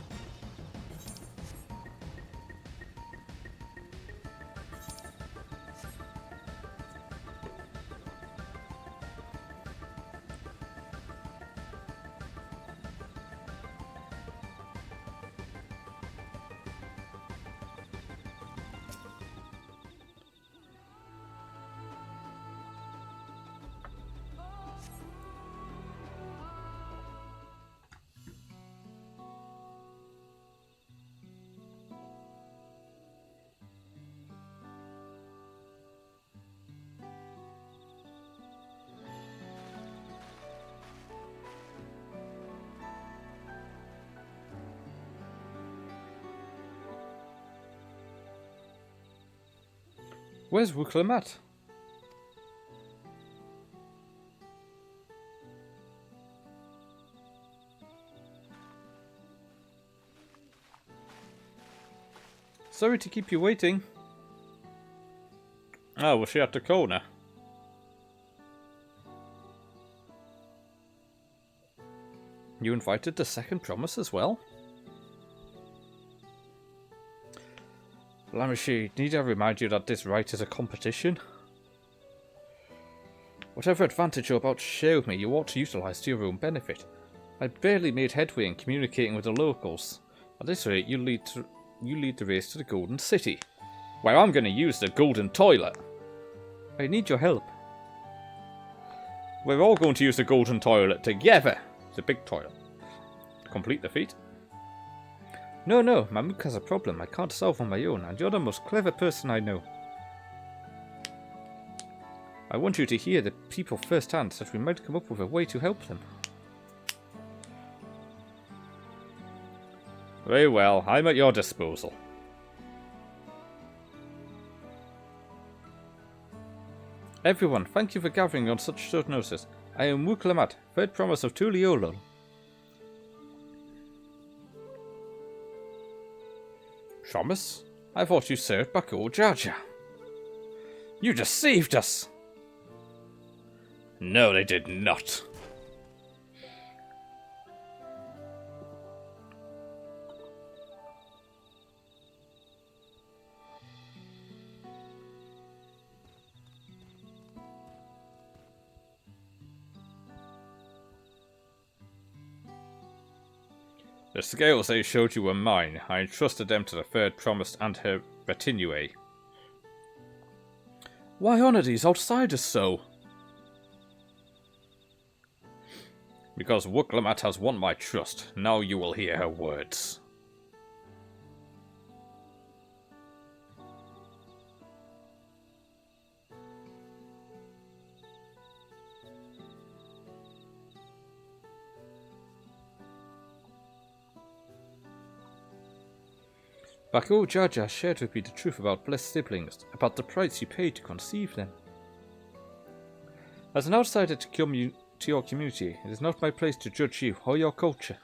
Speaker 1: Where's Wuklam at? Sorry to keep you waiting. Oh, was she at the corner? You invited the second promise as well? Lamishi, need I remind you that this rite is a competition? Whatever advantage you're about to share with me, you ought to utilize to your own benefit. I barely made headway in communicating with the locals. At this rate, you lead the race to the Golden City, where I'm going to use the Golden Toilet. I need your help. We're all going to use the Golden Toilet together. The big toilet. Complete the feat. No, Mamook has a problem I can't solve on my own, and you're the most clever person I know. I want you to hear the people firsthand so that we might come up with a way to help them. Very well, I'm at your disposal. Everyone, thank you for gathering on such short notice. I am Wuklamat, third promise of Tuliolol. Promise? I thought you served Bakul Jaja. You deceived us! No, they did not. The scales they showed you were mine. I entrusted them to the third promise and her retinue. Why honour these outsiders so? Because Wuklamat has won my trust. Now you will hear her words. Bakul Jaja shared with me the truth about blessed siblings, about the price you paid to conceive them. As an outsider to your community, it is not my place to judge you or your culture.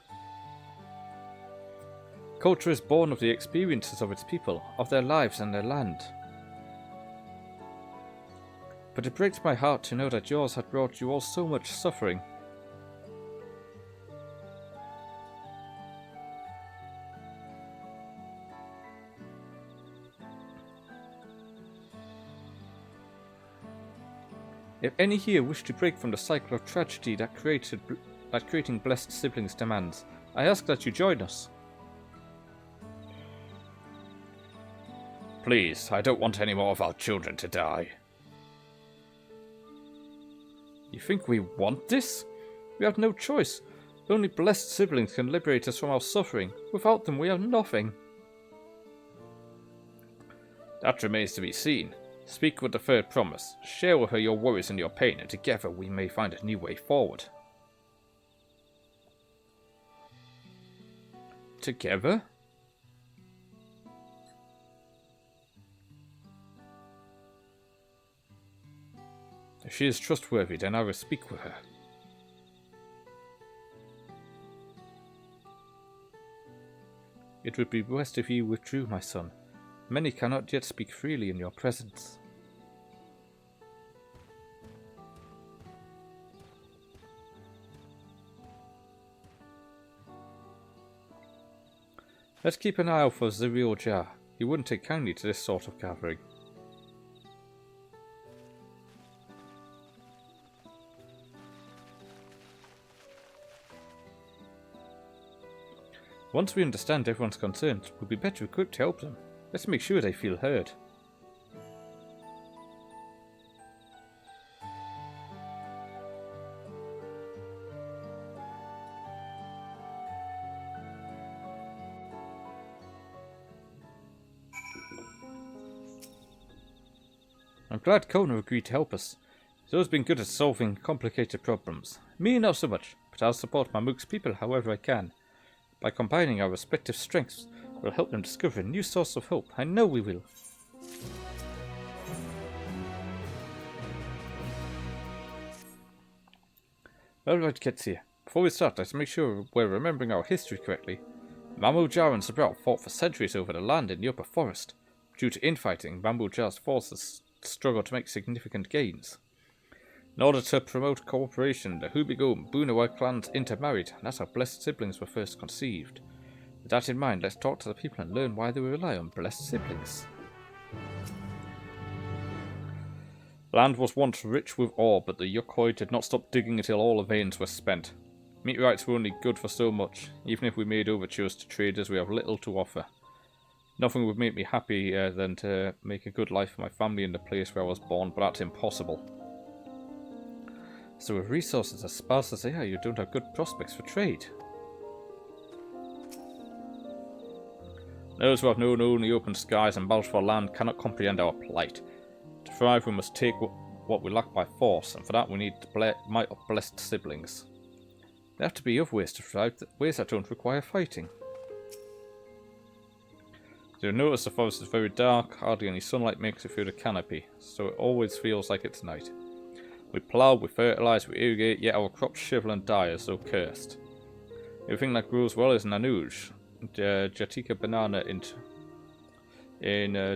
Speaker 1: Culture is born of the experiences of its people, of their lives and their land. But it breaks my heart to know that yours had brought you all so much suffering. If any here wish to break from the cycle of tragedy that creating blessed siblings demands, I ask that you join us. Please, I don't want any more of our children to die. You think we want this? We have no choice. Only blessed siblings can liberate us from our suffering. Without them, we have nothing. That remains to be seen. Speak with the third promise. Share with her your worries and your pain, and together we may find a new way forward. Together? If she is trustworthy, then I will speak with her. It would be best if you withdrew, my son. Many cannot yet speak freely in your presence. Let's keep an eye out for Ziriel Jar. He wouldn't take kindly to this sort of gathering. Once we understand everyone's concerns, we'll be better equipped to help them. Let's make sure they feel heard. I'm glad Kona agreed to help us. He's always been good at solving complicated problems. Me, not so much, but I'll support Mamook's people however I can. By combining our respective strengths, we'll help them discover a new source of hope. I know we will. Alright, kids here. Before we start, let's make sure we're remembering our history correctly. Mamu Jar and Sabral fought for centuries over the land in the upper forest. Due to infighting, Mamu Jar's forces struggled to make significant gains. In order to promote cooperation, the Hubigo and Bunawa clans intermarried, and that's how blessed siblings were first conceived. With that in mind, let's talk to the people and learn why they rely on blessed siblings. Land was once rich with ore, but the Yukoi did not stop digging until all the veins were spent. Meteorites were only good for so much. Even if we made overtures to traders, we have little to offer. Nothing would make me happier than to make a good life for my family in the place where I was born, but that's impossible. So with resources as sparse as they are, you don't have good prospects for trade. Those who have known only open skies and battles for land cannot comprehend our plight. To thrive, we must take what we lack by force, and for that we need the might of blessed siblings. There have to be other ways to thrive, ways that don't require fighting. You'll notice the forest is very dark, hardly any sunlight makes it through the canopy, so it always feels like it's night. We plough, we fertilise, we irrigate, yet our crops shrivel and die as though cursed. Everything that grows well is Nanuj, Jatika banana in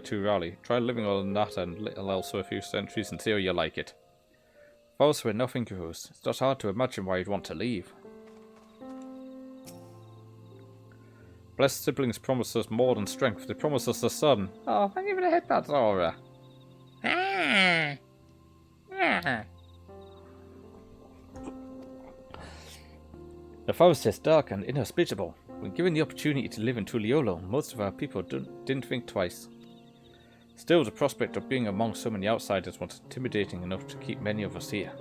Speaker 1: Turali. Try living on that and little else for a few centuries and see how you like it. Forests where nothing grows. It's not hard to imagine why you'd want to leave. Blessed siblings promise us more than strength. They promise us the sun. Oh, thank you for the headbutt, Zora. The forest is dark and inhospitable. When given the opportunity to live in Tuliolo, most of our people didn't think twice. Still, the prospect of being among so many outsiders was intimidating enough to keep many of us here.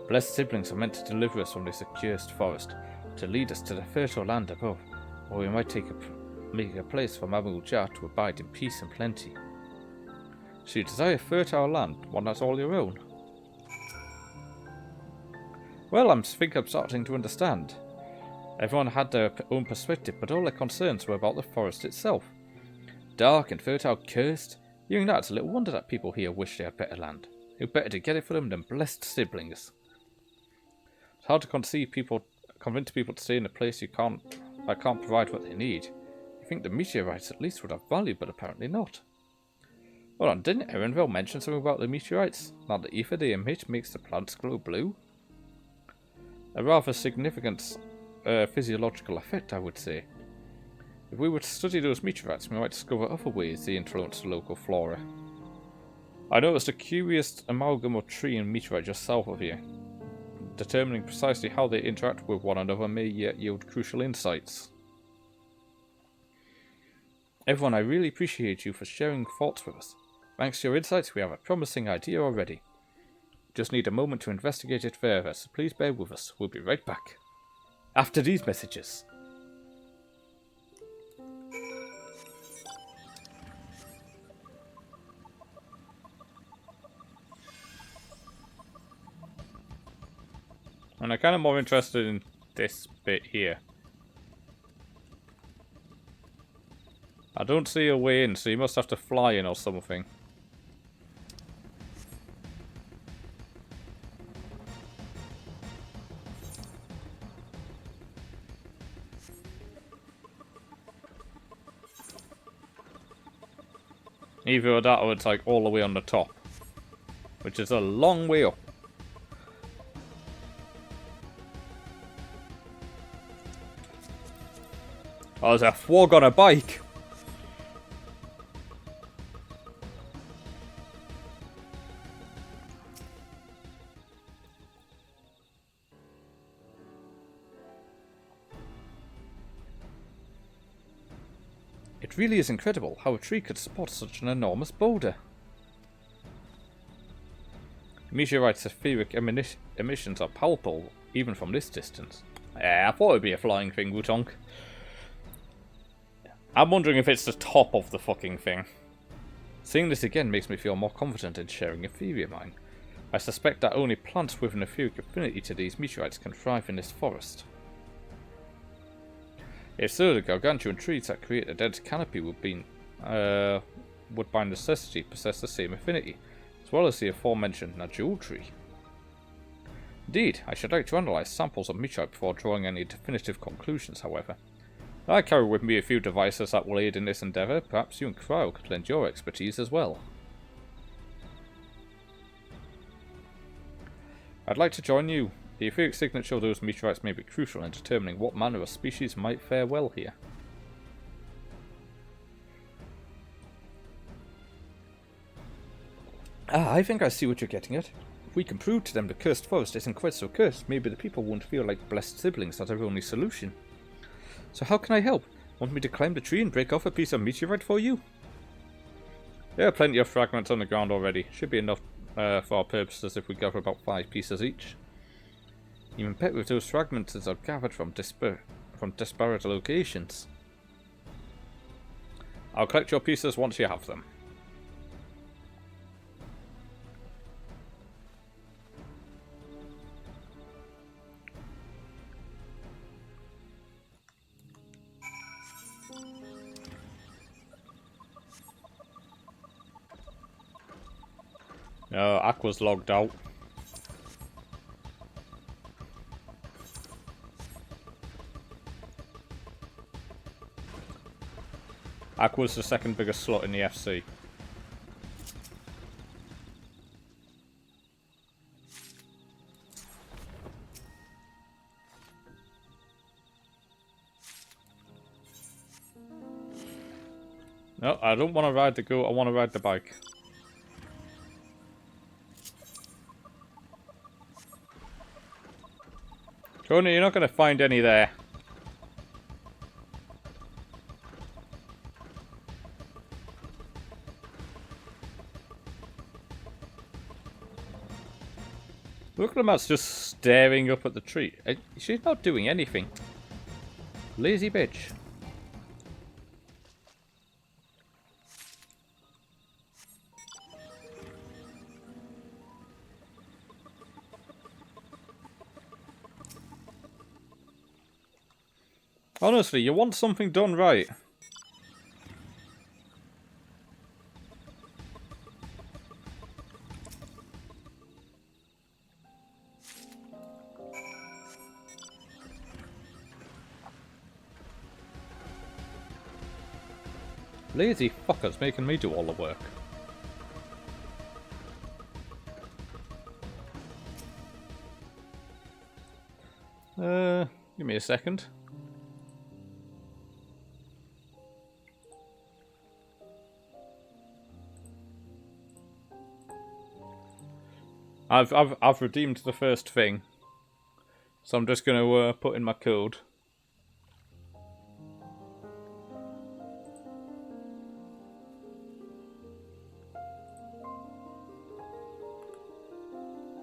Speaker 1: Blessed siblings are meant to deliver us from this accursed forest, to lead us to the fertile land above, where we might make a place for Mamu Jar to abide in peace and plenty. So you desire fertile land, one that's all your own? Well, I think I'm starting to understand. Everyone had their own perspective, but all their concerns were about the forest itself. Dark and fertile, cursed. Hearing that, it's a little wonder that people here wish they had better land. Who better to get it for them than blessed siblings? It's hard to convince people to stay in a place that can't provide what they need. You think the meteorites at least would have value, but apparently not. Hold on, didn't Erenville mention something about the meteorites? That the ether they emit makes the plants glow blue? A rather significant physiological effect, I would say. If we were to study those meteorites, we might discover other ways they influence the local flora. I noticed a curious amalgam of tree and meteorite just south of here. Determining precisely how they interact with one another may yet yield crucial insights. Everyone, I really appreciate you for sharing thoughts with us. Thanks to your insights, we have a promising idea already. Just need a moment to investigate it further, so please bear with us. We'll be right back. After these messages. And I'm kind of more interested in this bit here. I don't see a way in, so you must have to fly in or something. Either that or it's like all the way on the top. Which is a long way up. Oh, there's a frog on a bike. It really is incredible how a tree could support such an enormous boulder. Meteorites' etheric emissions are palpable, even from this distance. I thought it would be a flying thing, Wutong. I'm wondering if it's the top of the fucking thing. Seeing this again makes me feel more confident in sharing Etheria mine. I suspect that only plants with an etheric affinity to these meteorites can thrive in this forest. If so, the gargantuan trees that create a dense canopy would by necessity possess the same affinity, as well as the aforementioned Najul tree. Indeed, I should like to analyze samples of meteorite before drawing any definitive conclusions, however. I carry with me a few devices that will aid in this endeavour. Perhaps you and Cryo could lend your expertise as well. I'd like to join you. The etheric signature of those meteorites may be crucial in determining what manner of species might fare well here. I think I see what you're getting at. If we can prove to them the cursed forest isn't quite so cursed, maybe the people won't feel like blessed siblings are their only solution. So how can I help? Want me to climb the tree and break off a piece of meteorite for you? There are plenty of fragments on the ground already. Should be enough for our purposes if we gather about 5 pieces each. Even better if those fragments are gathered from disparate locations. I'll collect your pieces once you have them. Aqua's logged out. Aqua's the second biggest slot in the FC. No, I don't want to ride the goat, I want to ride the bike. Tony, you're not going to find any there. Look at him, that's just staring up at the tree. She's not doing anything. Lazy bitch. Honestly, you want something done right. Lazy fuckers making me do all the work. Give me a second. I've redeemed the first thing, so I'm just going to put in my code.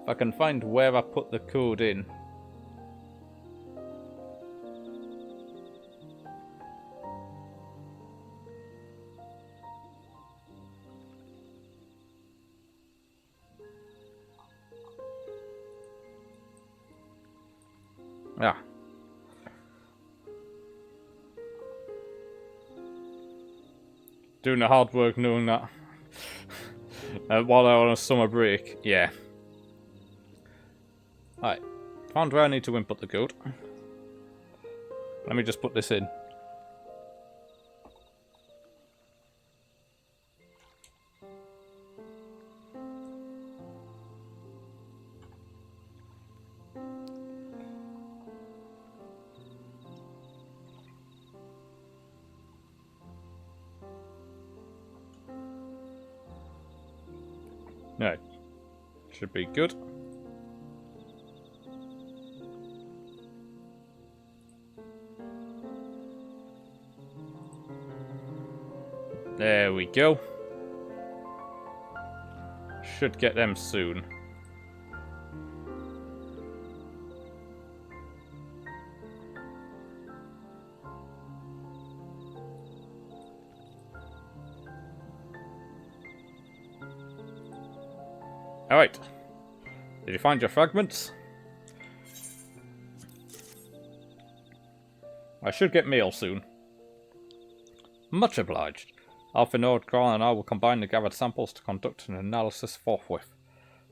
Speaker 1: If I can find where I put the code in. Yeah. Doing the hard work knowing that. While I'm on a summer break. Yeah. Alright. Found where I need to input the code. Let me just put this in. No. Should be good. There we go. Should get them soon. Alright. Did you find your fragments? I should get mail soon. Much obliged. Alpha Nord, Carl and I will combine the gathered samples to conduct an analysis forthwith.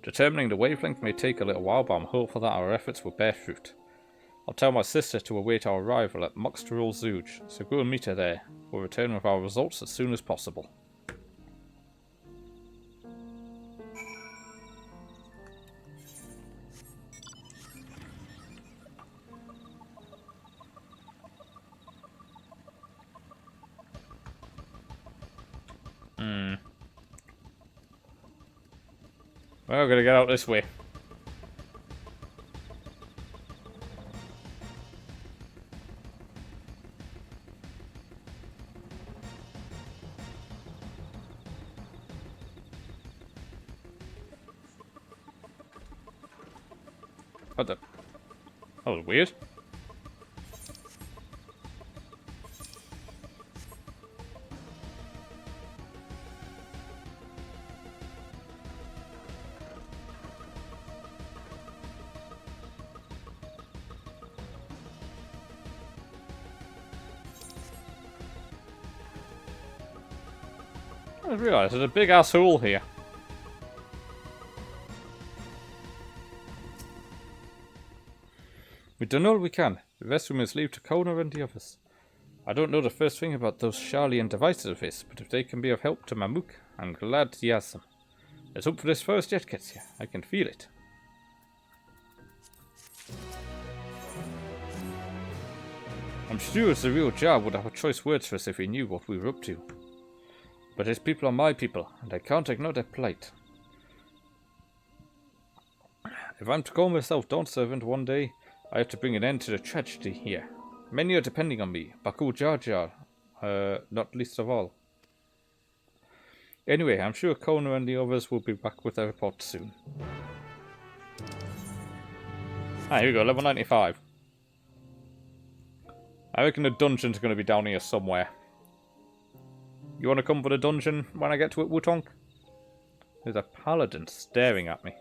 Speaker 1: Determining the wavelength may take a little while, but I'm hopeful that our efforts will bear fruit. I'll tell my sister to await our arrival at Muxterul Zuj, so go and meet her there. We'll return with our results as soon as possible. Well, we're gonna get out this way. What the? That was weird. I just realised there's a big ass hole here. We've done all we can. The rest we must leave to Kona and the others. I don't know the first thing about those Sharlayan devices of his, but if they can be of help to Mamuk, I'm glad he has them. There's hope for this forest yet, gets here. I can feel it. I'm sure the real Jar would have choice words for us if he knew what we were up to. But his people are my people, and I can't ignore their plight. If I'm to call myself Dawn Servant one day, I have to bring an end to the tragedy here. Many are depending on me, Baku Jar Jar, not least of all. Anyway, I'm sure Kona and the others will be back with their report soon. Ah, here we go, level 95. I reckon the dungeon's going to be down here somewhere. You want to come for the dungeon when I get to it, Wutong? There's a paladin staring at me.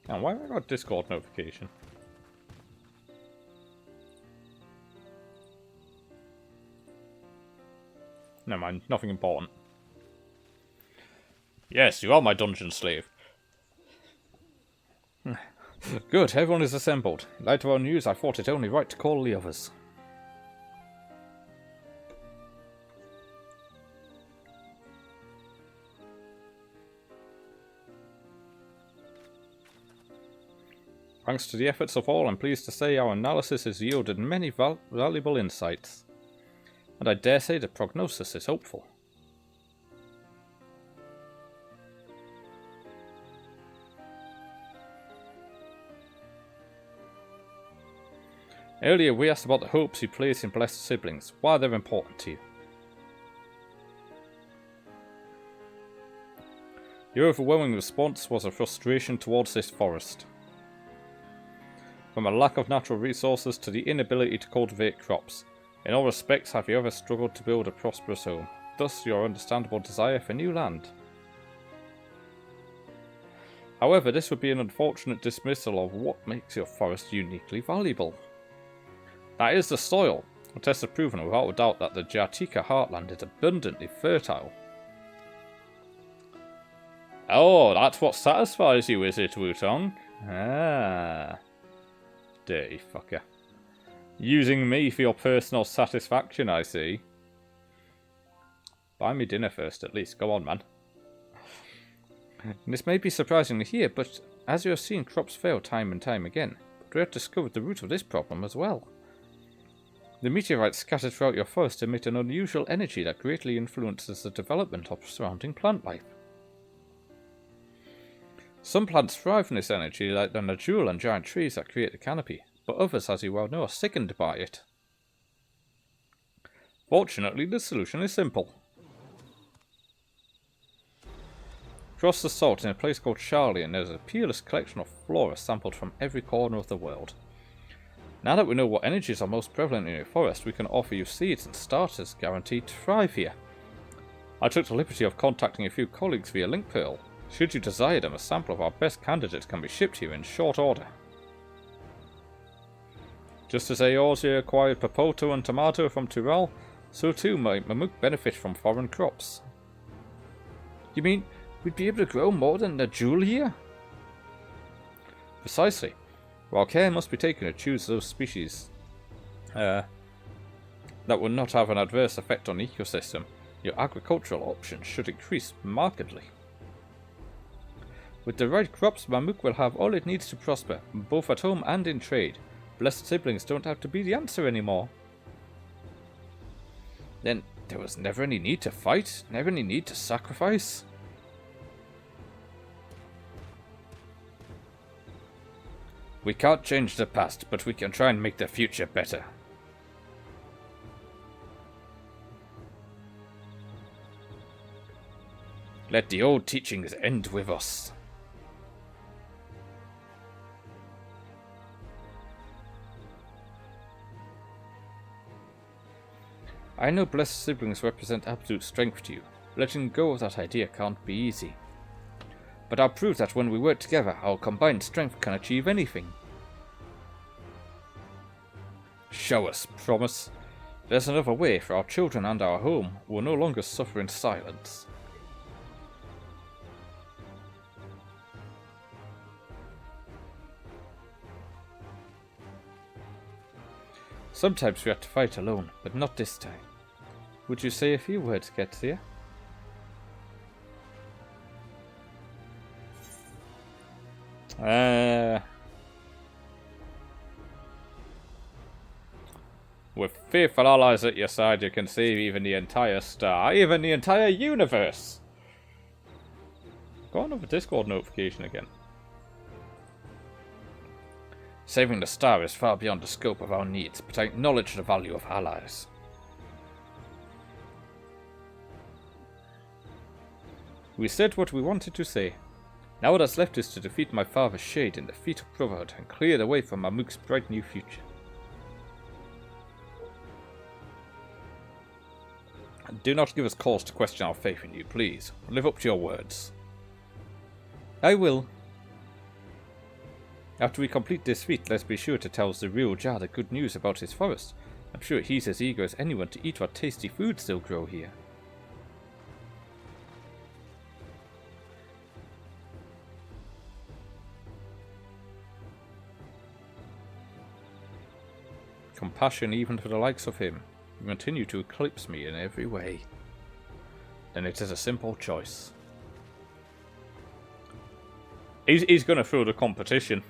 Speaker 1: And why have I got a Discord notification? Never mind, nothing important. Yes, you are my dungeon slave. Good, everyone is assembled. In light of our news, I thought it only right to call the others. Thanks to the efforts of all, I'm pleased to say our analysis has yielded many valuable insights. And I dare say the prognosis is hopeful. Earlier we asked about the hopes you place in blessed siblings, why they're important to you. Your overwhelming response was a frustration towards this forest. From a lack of natural resources to the inability to cultivate crops, in all respects have you ever struggled to build a prosperous home, thus your understandable desire for new land. However, this would be an unfortunate dismissal of what makes your forest uniquely valuable. That is the soil. The tests have proven without a doubt that the Jatika heartland is abundantly fertile. Oh, that's what satisfies you, is it, Wutong? Ah. Dirty fucker. Using me for your personal satisfaction, I see. Buy me dinner first, at least. Go on, man. This may be surprising to hear, but as you have seen, crops fail time and time again. But we have discovered the root of this problem as well. The meteorites scattered throughout your forest emit an unusual energy that greatly influences the development of surrounding plant life. Some plants thrive from this energy, like the Najul and giant trees that create the canopy, but others, as you well know, are sickened by it. Fortunately, the solution is simple. Across the salt, in a place called Sharlayan, there is a peerless collection of flora sampled from every corner of the world. Now that we know what energies are most prevalent in your forest, we can offer you seeds and starters guaranteed to thrive here. I took the liberty of contacting a few colleagues via Link Pearl. Should you desire them, a sample of our best candidates can be shipped here in short order. Just as I also acquired Papoto and Tomato from Tyrell, so too might Mamuk benefit from foreign crops. You mean we'd be able to grow more than a jewel here? Precisely. While care must be taken to choose those species that would not have an adverse effect on the ecosystem, your agricultural options should increase markedly. With the right crops, Mamuk will have all it needs to prosper, both at home and in trade. Blessed siblings don't have to be the answer anymore. Then there was never any need to fight, never any need to sacrifice. We can't change the past, but we can try and make the future better. Let the old teachings end with us. I know blessed siblings represent absolute strength to you. Letting go of that idea can't be easy. But I'll prove that when we work together, our combined strength can achieve anything. Show us, promise. There's another way for our children and our home who will no longer suffer in silence. Sometimes we have to fight alone, but not this time. Would you say a few words, Getsia? With faithful allies at your side, you can save even the entire star, even the entire universe. Got another Discord notification again. Saving the star is far beyond the scope of our needs, but I acknowledge the value of allies. We said what we wanted to say. Now what that's left is to defeat my father's shade in the feet of Brotherhood and clear the way for Mamuk's bright new future. And do not give us cause to question our faith in you, please. Live up to your words. I will. After we complete this feat, let's be sure to tell the real Jar the good news about his forest. I'm sure he's as eager as anyone to eat what tasty foods they'll grow here. Compassion even for the likes of him. You continue to eclipse me in every way. Then it is a simple choice. He's going to throw the competition.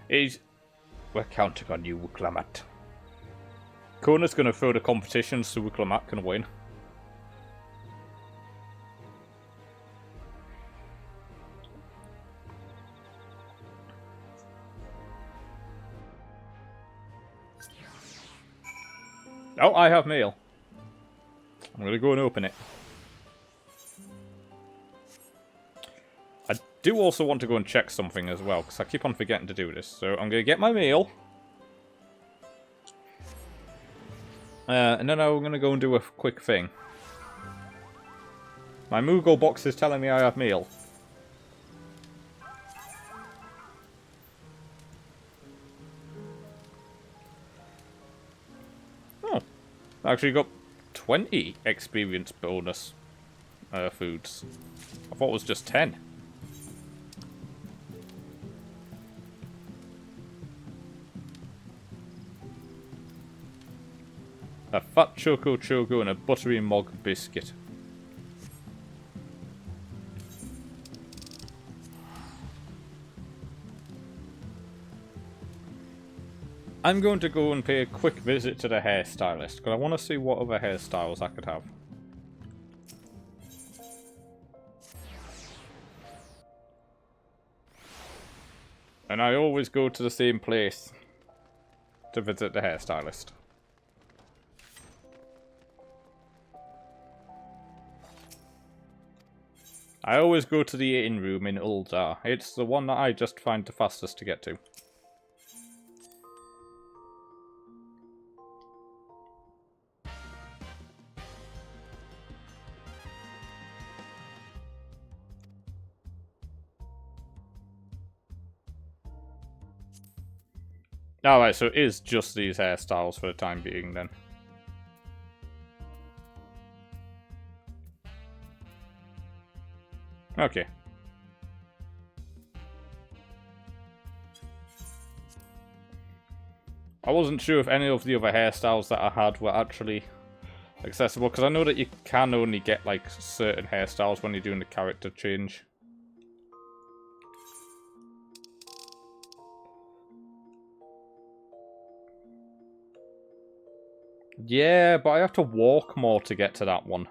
Speaker 1: We're counting on you, Wicklamat. Kona's going to throw the competition so Wicklamat can win. Oh, I have mail. I'm going to go and open it. I do also want to go and check something as well, because I keep on forgetting to do this. So I'm going to get my mail. And then I'm going to go and do a quick thing. My Moogle box is telling me I have mail. Oh. I actually got 20 experience bonus foods. I thought it was just 10. A fat choco choco and a buttery mog biscuit. I'm going to go and pay a quick visit to the hairstylist, because I want to see what other hairstyles I could have. And I always go to the same place to visit the hairstylist. I always go to the inn room in Uldar. It's the one that I just find the fastest to get to. Alright, so it is just these hairstyles for the time being then. Okay. I wasn't sure if any of the other hairstyles that I had were actually accessible, because I know that you can only get like certain hairstyles when you're doing the character change. Yeah, but I have to walk more to get to that one.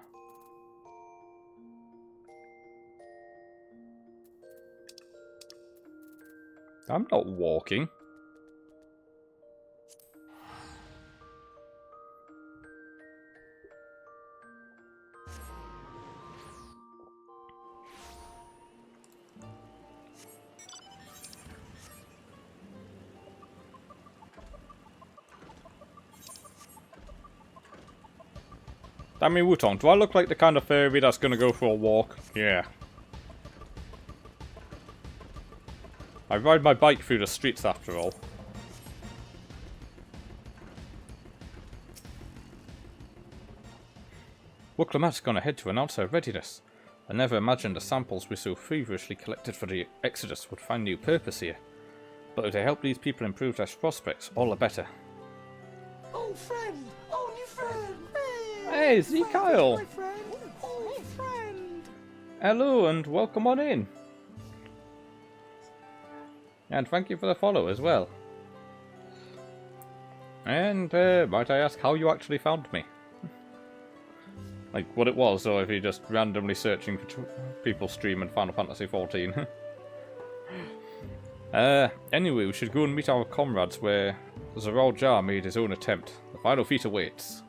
Speaker 1: I'm not walking. Damn me, Wutong, do I look like the kind of fairy that's gonna go for a walk? Yeah. I ride my bike through the streets after all. Wuklamat's gone ahead to announce her readiness. I never imagined the samples we so feverishly collected for the Exodus would find new purpose here. But if they help these people improve their prospects, all the better.
Speaker 15: Oh, friend! Oh, new friend!
Speaker 1: Hey, Z Kyle!
Speaker 15: My friend! Oh, friend!
Speaker 1: Hello and welcome on in. And thank you for the follow as well. And might I ask how you actually found me? Like what it was, or if you're just randomly searching for people streaming Final Fantasy XIV. Anyway, we should go and meet our comrades where Zeral Jar made his own attempt. The final feat awaits.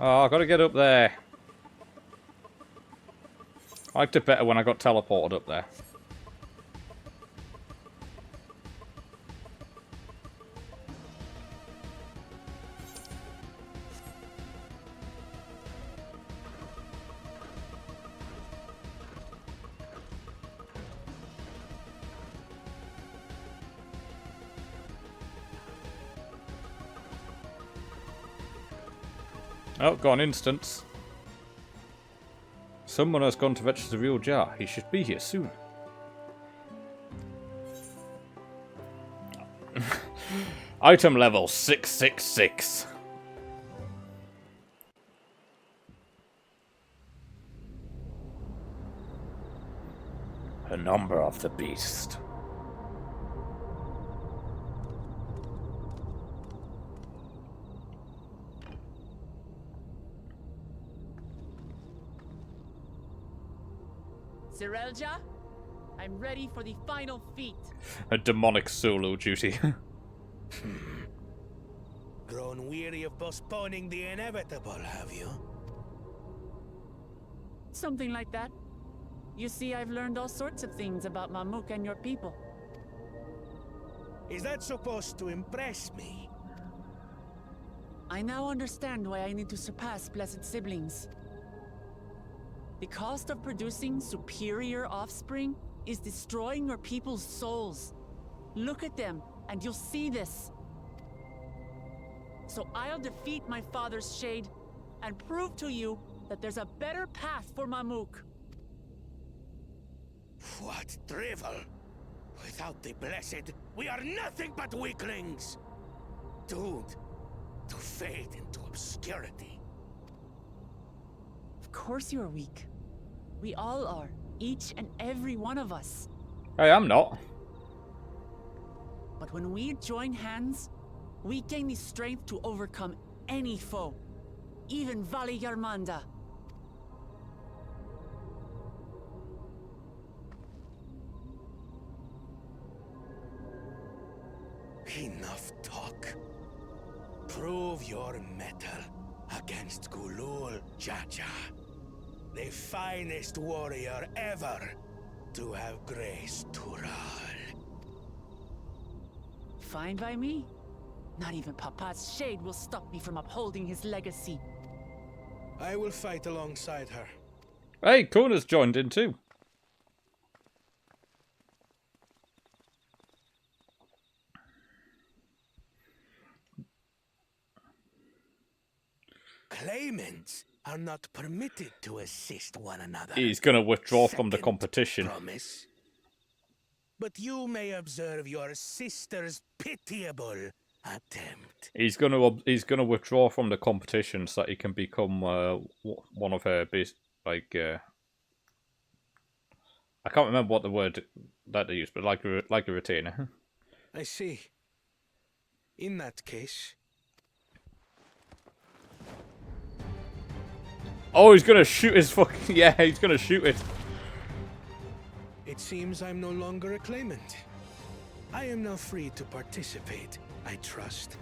Speaker 1: Oh, I gotta get up there. I liked it better when I got teleported up there. Oh, got an instance. Someone has gone to fetch the real jar. He should be here soon. Item level 666. A number of the beast.
Speaker 16: Zerelja, I'm ready for the final feat.
Speaker 1: A demonic solo duty.
Speaker 15: Grown weary of postponing the inevitable, have you?
Speaker 16: Something like that. You see, I've learned all sorts of things about Mamuk and your people.
Speaker 15: Is that supposed to impress me?
Speaker 16: I now understand why I need to surpass blessed siblings. The cost of producing superior offspring is destroying your people's souls. Look at them, and you'll see this. So I'll defeat my father's shade, and prove to you that there's a better path for Mamuk.
Speaker 15: What drivel! Without the blessed, we are nothing but weaklings! Doomed to fade into obscurity.
Speaker 16: Of course you're weak. We all are. Each and every one of us.
Speaker 1: Hey, I'm not.
Speaker 16: But when we join hands, we gain the strength to overcome any foe. Even Vali Yarmanda.
Speaker 15: Enough talk. Prove your mettle against Gulul Jaja. The finest warrior ever to have graced Tural.
Speaker 16: Fine by me. Not even Papa's shade will stop me from upholding his legacy.
Speaker 15: I will fight alongside her.
Speaker 1: Hey, Kona's joined in too.
Speaker 15: Claimants are not permitted to assist one another.
Speaker 1: He's going to withdraw from the competition.
Speaker 15: Promise. But you may observe your sister's pitiable attempt.
Speaker 1: He's going to withdraw from the competition so that he can become one of her I can't remember what the word that they use, but like a retainer.
Speaker 15: I see. In that case.
Speaker 1: Oh, he's gonna shoot his fucking... Yeah, he's gonna shoot it.
Speaker 15: It seems I'm no longer a claimant. I am now free to participate, I trust.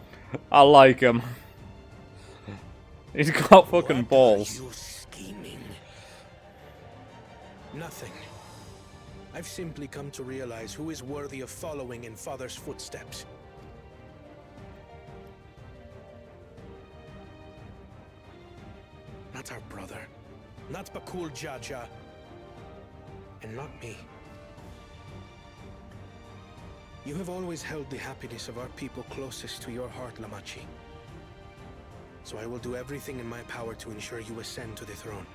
Speaker 1: I like him. He's got fucking balls.
Speaker 15: What are you scheming? Nothing. I've simply come to realize who is worthy of following in Father's footsteps. Not our brother, not Bakul Jaja, and not me. You have always held the happiness of our people closest to your heart, Lamachi. So I will do everything in my power to ensure you ascend to the throne.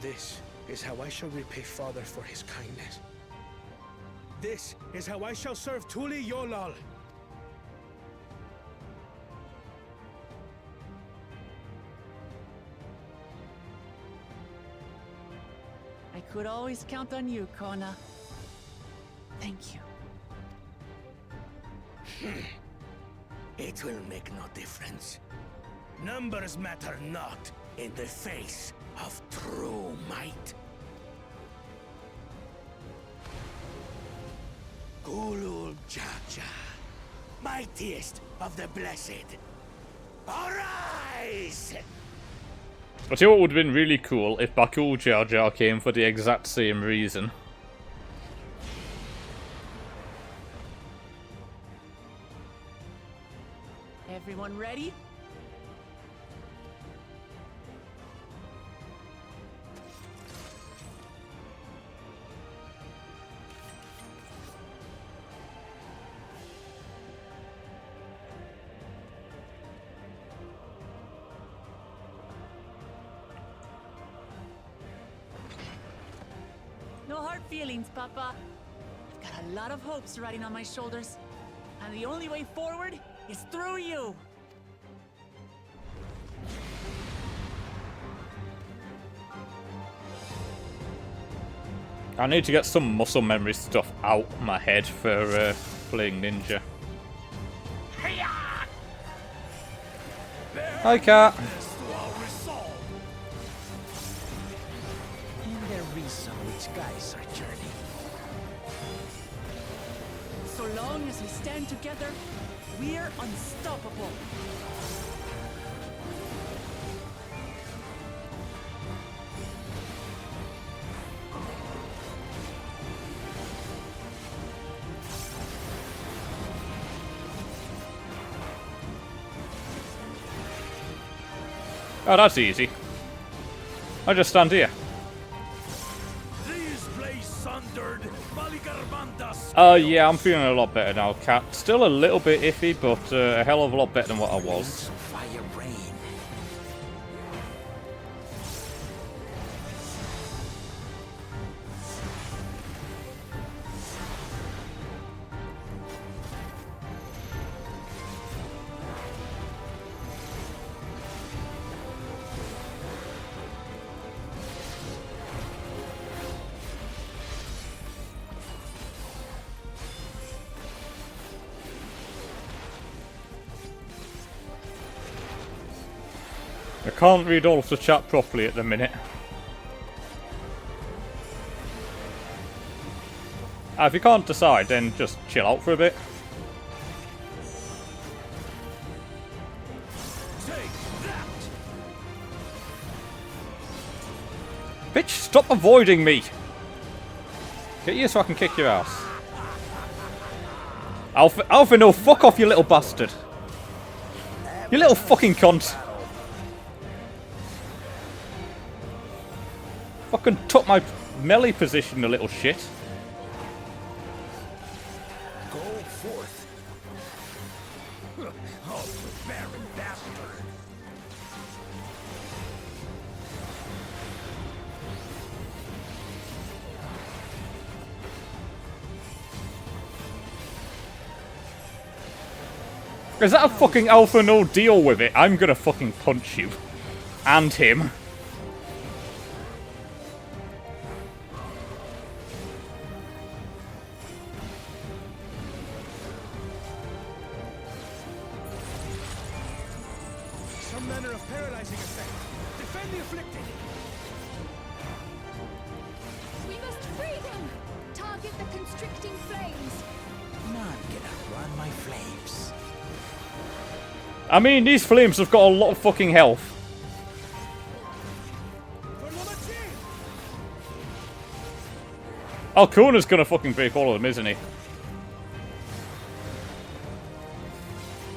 Speaker 15: This is how I shall repay Father for his kindness. This is how I shall serve Tuli Yolal.
Speaker 16: I could always count on you, Kona. Thank you.
Speaker 15: It will make no difference. Numbers matter not in the face of true might. Gulul Jaja, mightiest of the blessed, arise!
Speaker 1: I tell you what would have been really cool if Bakul Jar Jar came for the exact same reason.
Speaker 16: Everyone ready? No hard feelings, Papa. I've got a lot of hopes riding on my shoulders, and the only way forward is through you.
Speaker 1: I need to get some muscle memory stuff out my head for playing Ninja. Hi, Cat.
Speaker 15: In their reason which guides our journey.
Speaker 16: So long as we stand together, we're unstoppable.
Speaker 1: Oh, that's easy. I just stand here. Oh yeah, I'm feeling a lot better now, Cat. Still a little bit iffy, but a hell of a lot better than what I was. I can't read all of the chat properly at the minute. If you can't decide, then just chill out for a bit. Bitch, stop avoiding me! Get here so I can kick your ass. Alpha, no, fuck off, you little bastard. You little fucking cunt. Fucking took my melee position, a little shit.
Speaker 15: Go forth. Oh, barren bastard.
Speaker 1: Is that a fucking alpha? No, deal with it. I'm gonna fucking punch you. And him.
Speaker 15: Some manner of paralyzing effect. Defend the afflicted.
Speaker 13: We must free them! Target the constricting flames!
Speaker 15: None can outrun my flames.
Speaker 1: I mean, these flames have got a lot of fucking health. Alcuna's gonna fucking break all of them, isn't he?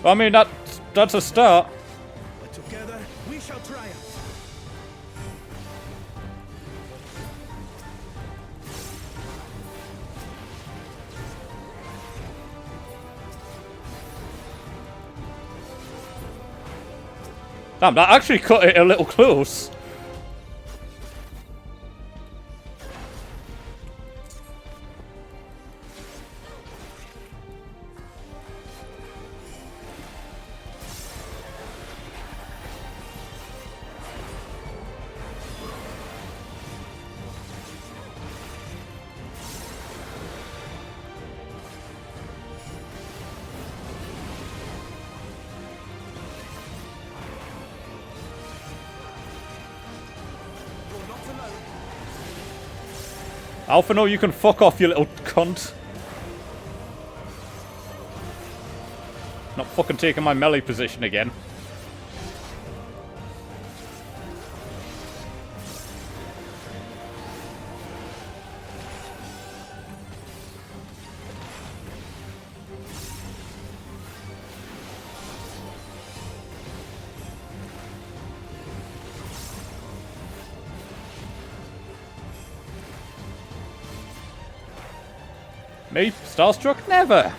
Speaker 1: I mean, that's a start.
Speaker 15: But together, we shall triumph.
Speaker 1: Damn, that actually cut it a little close. Alpha, no, you can fuck off, you little cunt. Not fucking taking my melee position again. Me? Starstruck? Never!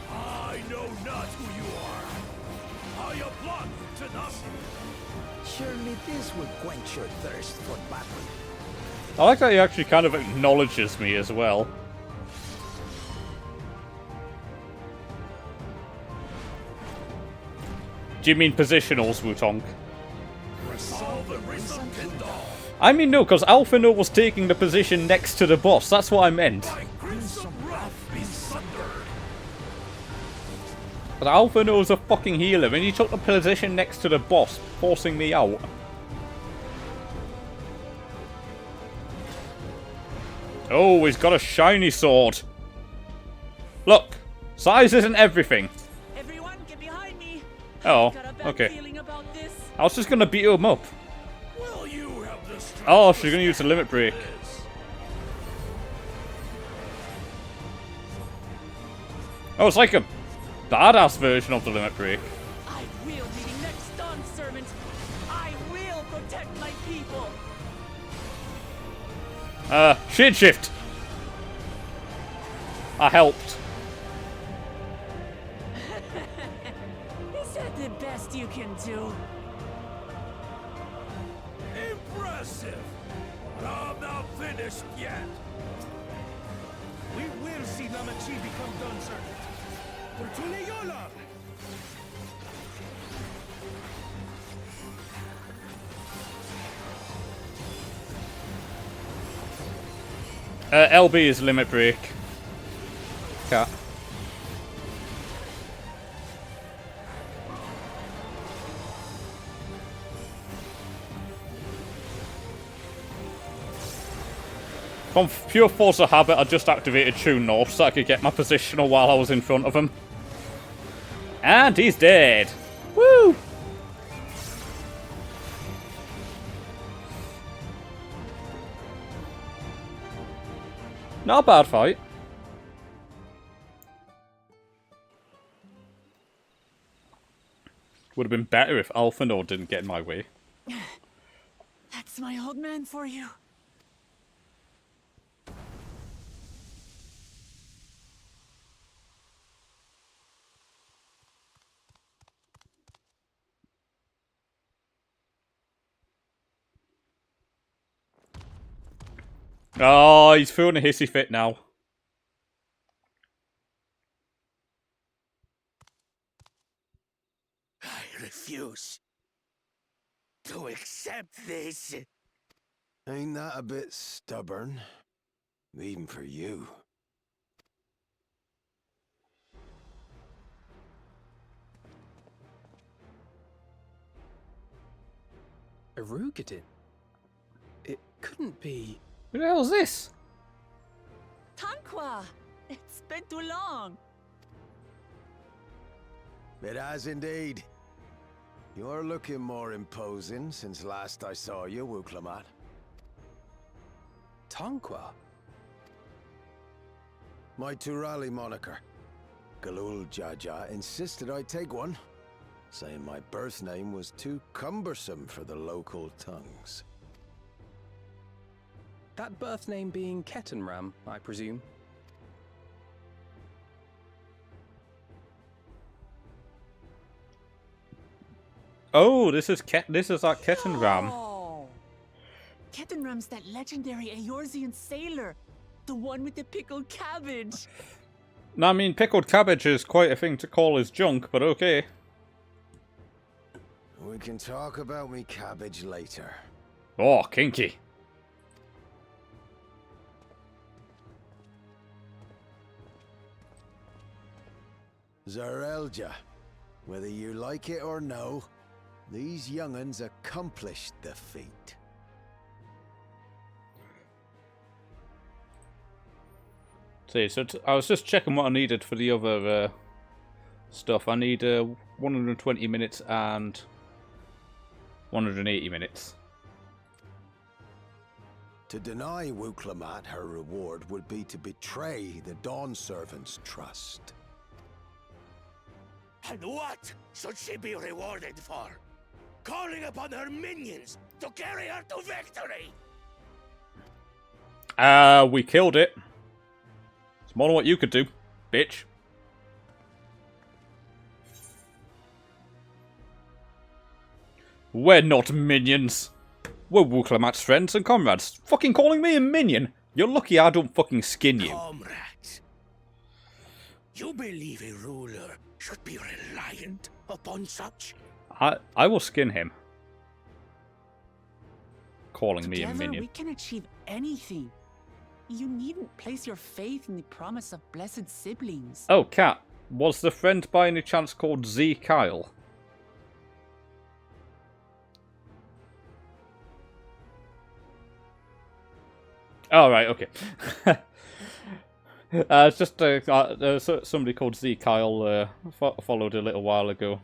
Speaker 15: I know not who you are. How you plot to nothing. Surely this will quench your thirst for battle.
Speaker 1: I like that he actually kind of acknowledges me as well. Do you mean positionals, Wutong? I mean no, because Alpha No was taking the position next to the boss. That's what I meant. But Alpha No's a fucking healer, and he took the position next to the boss, forcing me out. Oh, he's got a shiny sword. Look, size isn't everything.
Speaker 16: Everyone, get behind me.
Speaker 1: Oh, okay. I was just gonna beat him up. Oh, she's gonna use the limit break. Oh, it's like a badass version of the limit break.
Speaker 16: I will be the next Dawn servant. I will protect my people.
Speaker 1: Shade shift. I helped.
Speaker 16: Is that the best you can do?
Speaker 15: Impressive! But I'm not finished yet. We will see Namachi become Dawn servant. For Tuleyola!
Speaker 1: LB is limit break. Cat. From pure force of habit, I just activated True North so I could get my positional while I was in front of him. And he's dead. Woo! Not a bad fight. Would have been better if Alphinaud didn't get in my way.
Speaker 16: That's my old man for you.
Speaker 1: Oh, he's throwing a hissy fit now.
Speaker 15: I refuse to accept this.
Speaker 11: Ain't that a bit stubborn? Even for you.
Speaker 14: Erugadin? It couldn't be...
Speaker 1: Who the hell is this?
Speaker 16: Tanqua! It's been too long.
Speaker 11: It has indeed. You're looking more imposing since last I saw you, Wuklamat.
Speaker 14: Tanqua?
Speaker 11: My Turali moniker. Galul Jaja insisted I take one, saying my birth name was too cumbersome for the local tongues.
Speaker 14: That birth name being Ketenram, I presume?
Speaker 1: Oh, this is our Ketenram.
Speaker 16: Oh, Ketenram's that legendary Eorzean sailor, the one with the pickled cabbage.
Speaker 1: Now, I mean, pickled cabbage is quite a thing to call his junk, but okay.
Speaker 11: We can talk about me cabbage later.
Speaker 1: Oh, kinky.
Speaker 11: Zarelja, whether you like it or no, these young'uns accomplished the feat.
Speaker 1: See, so I was just checking what I needed for the other stuff. I need 120 minutes and 180 minutes.
Speaker 11: To deny Wuklamat her reward would be to betray the Dawn Servant's trust.
Speaker 15: And what should she be rewarded for? Calling upon her minions to carry her to victory!
Speaker 1: We killed it. It's more than what you could do, bitch. We're not minions. We're Wuklamat's friends and comrades. Fucking calling me a minion? You're lucky I don't fucking skin you.
Speaker 15: Comrades, you believe a ruler should be reliant upon such?
Speaker 1: I will skin him. Calling me a
Speaker 16: Together
Speaker 1: minion.
Speaker 16: we can achieve anything. You needn't place your faith in the promise of blessed siblings.
Speaker 1: Oh, Cat, was the friend by any chance called Z Kyle? Oh, right, okay. It's just somebody called Z Kyle followed a little while ago.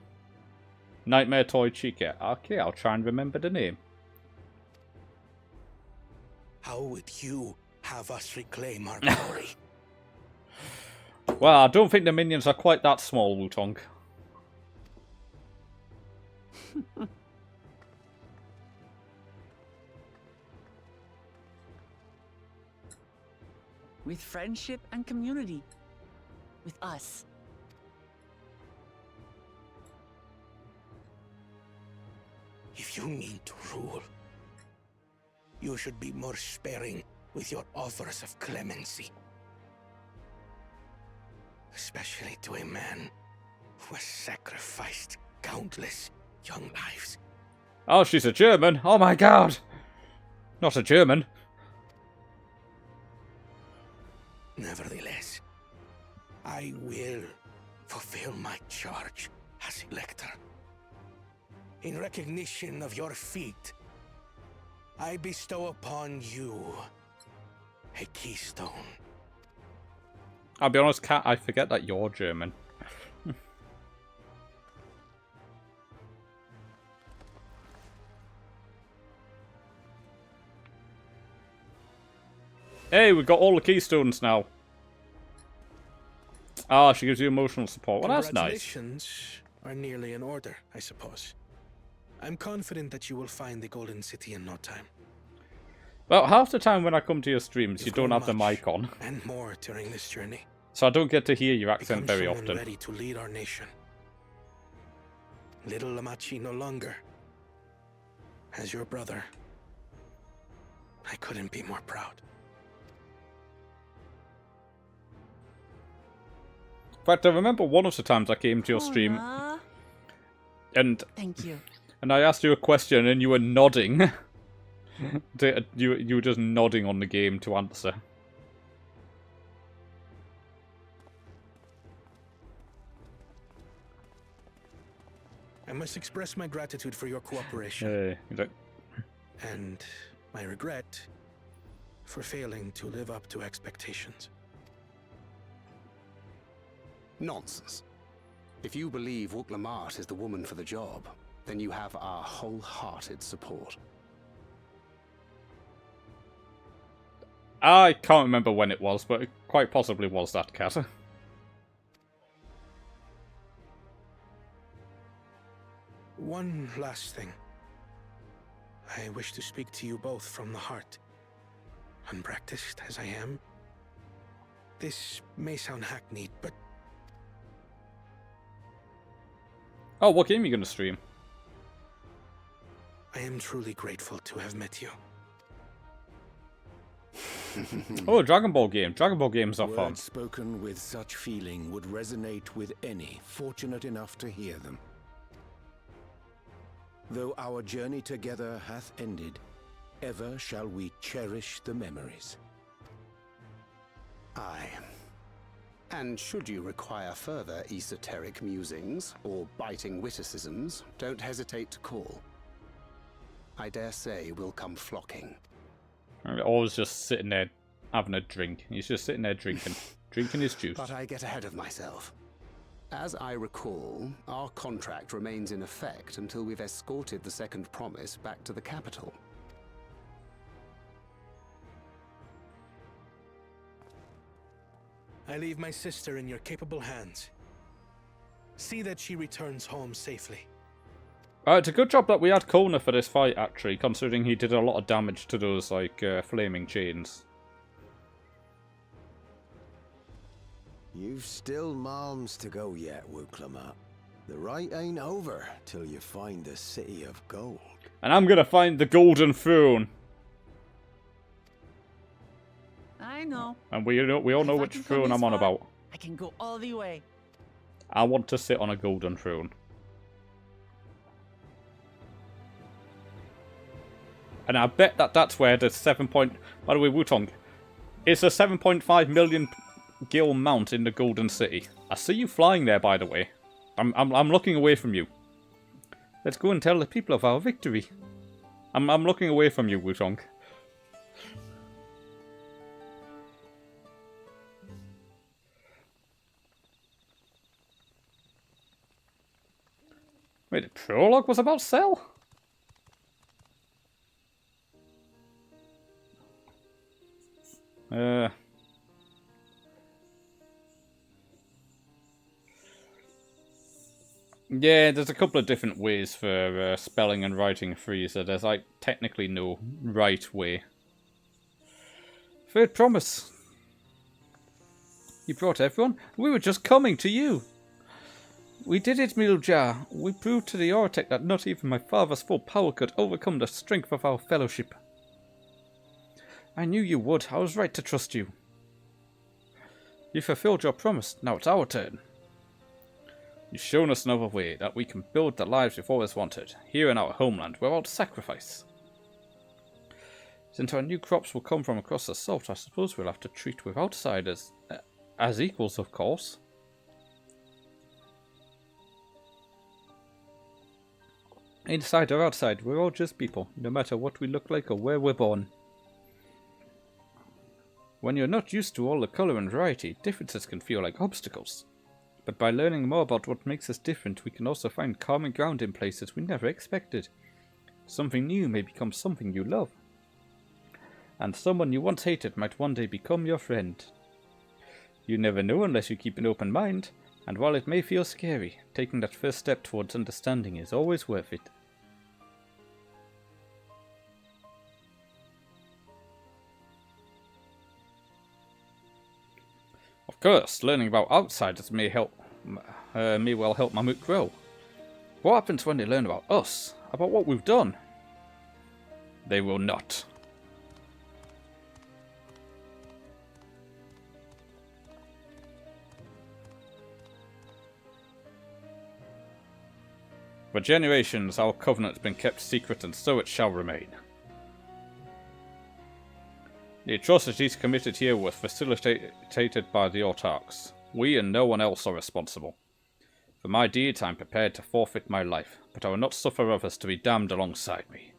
Speaker 1: Nightmare Toy Chica. Okay, I'll try and remember the name.
Speaker 15: How would you have us reclaim our glory?
Speaker 1: Well, I don't think the minions are quite that small, Wutong.
Speaker 16: With friendship and community. With us.
Speaker 15: If you mean to rule, you should be more sparing with your offers of clemency. Especially to a man who has sacrificed countless young lives.
Speaker 1: Oh, she's a German. Oh my god. Not a German.
Speaker 15: Nevertheless, I will fulfill my charge as Elector. In recognition of your feat, I bestow upon you a keystone.
Speaker 1: I'll be honest, Kat, I forget that you're German. Hey, we've got all the keystones now. Ah, she gives you emotional support. Well, that's nice.
Speaker 10: Congratulations are nearly in order, I suppose. I'm confident that you will find the Golden City in no time.
Speaker 1: Well, half the time when I come to your streams, you
Speaker 10: You've
Speaker 1: don't
Speaker 10: grown
Speaker 1: have the mic on.
Speaker 10: And more during this journey.
Speaker 1: So I don't get to hear your accent
Speaker 10: Become
Speaker 1: very
Speaker 10: someone
Speaker 1: often.
Speaker 10: ready to lead our nation. Little Lamachi no longer. As your brother, I couldn't be more proud.
Speaker 1: In fact, I remember one of the times I came to your stream, and
Speaker 16: Thank you.
Speaker 1: And I asked you a question, and you were nodding. you were just nodding on the game to answer.
Speaker 10: I must express my gratitude for your cooperation. And my regret for failing to live up to expectations.
Speaker 12: Nonsense. If you believe Wuk-Lamat is the woman for the job, then you have our wholehearted support.
Speaker 1: I can't remember when it was, but it quite possibly was that cat.
Speaker 10: One last thing. I wish to speak to you both from the heart. Unpracticed as I am, this may sound hackneyed, but...
Speaker 1: Oh, what game are you going to stream?
Speaker 10: I am truly grateful to have met you.
Speaker 1: Oh, a Dragon Ball game. Dragon Ball games are fun.
Speaker 11: Words spoken with such feeling would resonate with any fortunate enough to hear them. Though our journey together hath ended, ever shall we cherish the memories.
Speaker 12: Aye. And should you require further esoteric musings or biting witticisms, don't hesitate to call. I dare say we'll come flocking.
Speaker 1: Always just sitting there having a drink. He's just sitting there drinking his juice.
Speaker 12: But I get ahead of myself. As I recall, our contract remains in effect until we've escorted the second promise back to the capital.
Speaker 10: I leave my sister in your capable hands. See that she returns home safely.
Speaker 1: It's a good job that we had Kona for this fight, actually, considering he did a lot of damage to those, like, flaming chains.
Speaker 11: You've still malms to go yet, Wuk-Lamat. The rite ain't over till you find the City of Gold.
Speaker 1: And I'm gonna find the Golden Throne.
Speaker 16: I know.
Speaker 1: And we all know which throne I'm on about.
Speaker 16: I can go all the way.
Speaker 1: I want to sit on a golden throne. And I bet that that's where the 7 point... By the way, Wutong, it's a 7.5 million gil mount in the Golden City. I see you flying there, by the way. I'm looking away from you. Let's go and tell the people of our victory. I'm looking away from you, Wutong. Wait, the prologue was about Cell? Yeah, there's a couple of different ways for spelling and writing Frieza. There's, like, technically no right way. Third promise. You brought everyone? We were just coming to you. We did it, Milja. We proved to the Oratek that not even my father's full power could overcome the strength of our fellowship. I knew you would. I was right to trust you. You fulfilled your promise. Now it's our turn. You've shown us another way that we can build the lives we've always wanted, here in our homeland, without sacrifice. Since our new crops will come from across the salt, I suppose we'll have to treat with outsiders as equals, of course. Inside or outside, we're all just people, no matter what we look like or where we're born. When you're not used to all the colour and variety, differences can feel like obstacles. But by learning more about what makes us different, we can also find common ground in places we never expected. Something new may become something you love. and someone you once hated might one day become your friend. You never know unless you keep an open mind, and while it may feel scary, taking that first step towards understanding is always worth it. Of course, learning about outsiders may well help my mood grow. What happens when they learn about us, about what we've done? They will not. For generations, our covenant has been kept secret, and so it shall remain. The atrocities committed here were facilitated by the autarchs. We and no one else are responsible. For my deeds, I am prepared to forfeit my life, but I will not suffer others to be damned alongside me.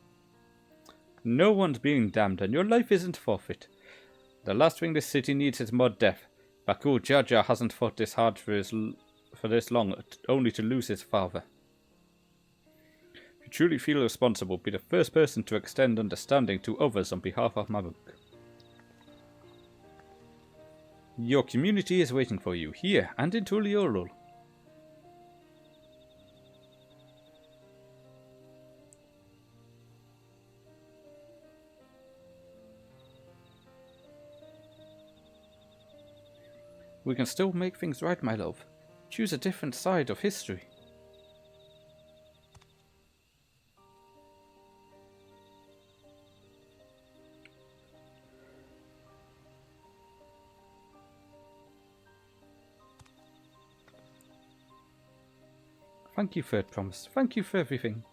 Speaker 1: No one's being damned, and your life isn't forfeit. The last thing this city needs is more death. Bakul Jaja hasn't fought this hard for this long, only to lose his father. If you truly feel responsible, be the first person to extend understanding to others on behalf of Mabuk. Your community is waiting for you, here and in Tuliolul. We can still make things right, my love. Choose a different side of history. Thank you, Third Promise. Thank you for everything.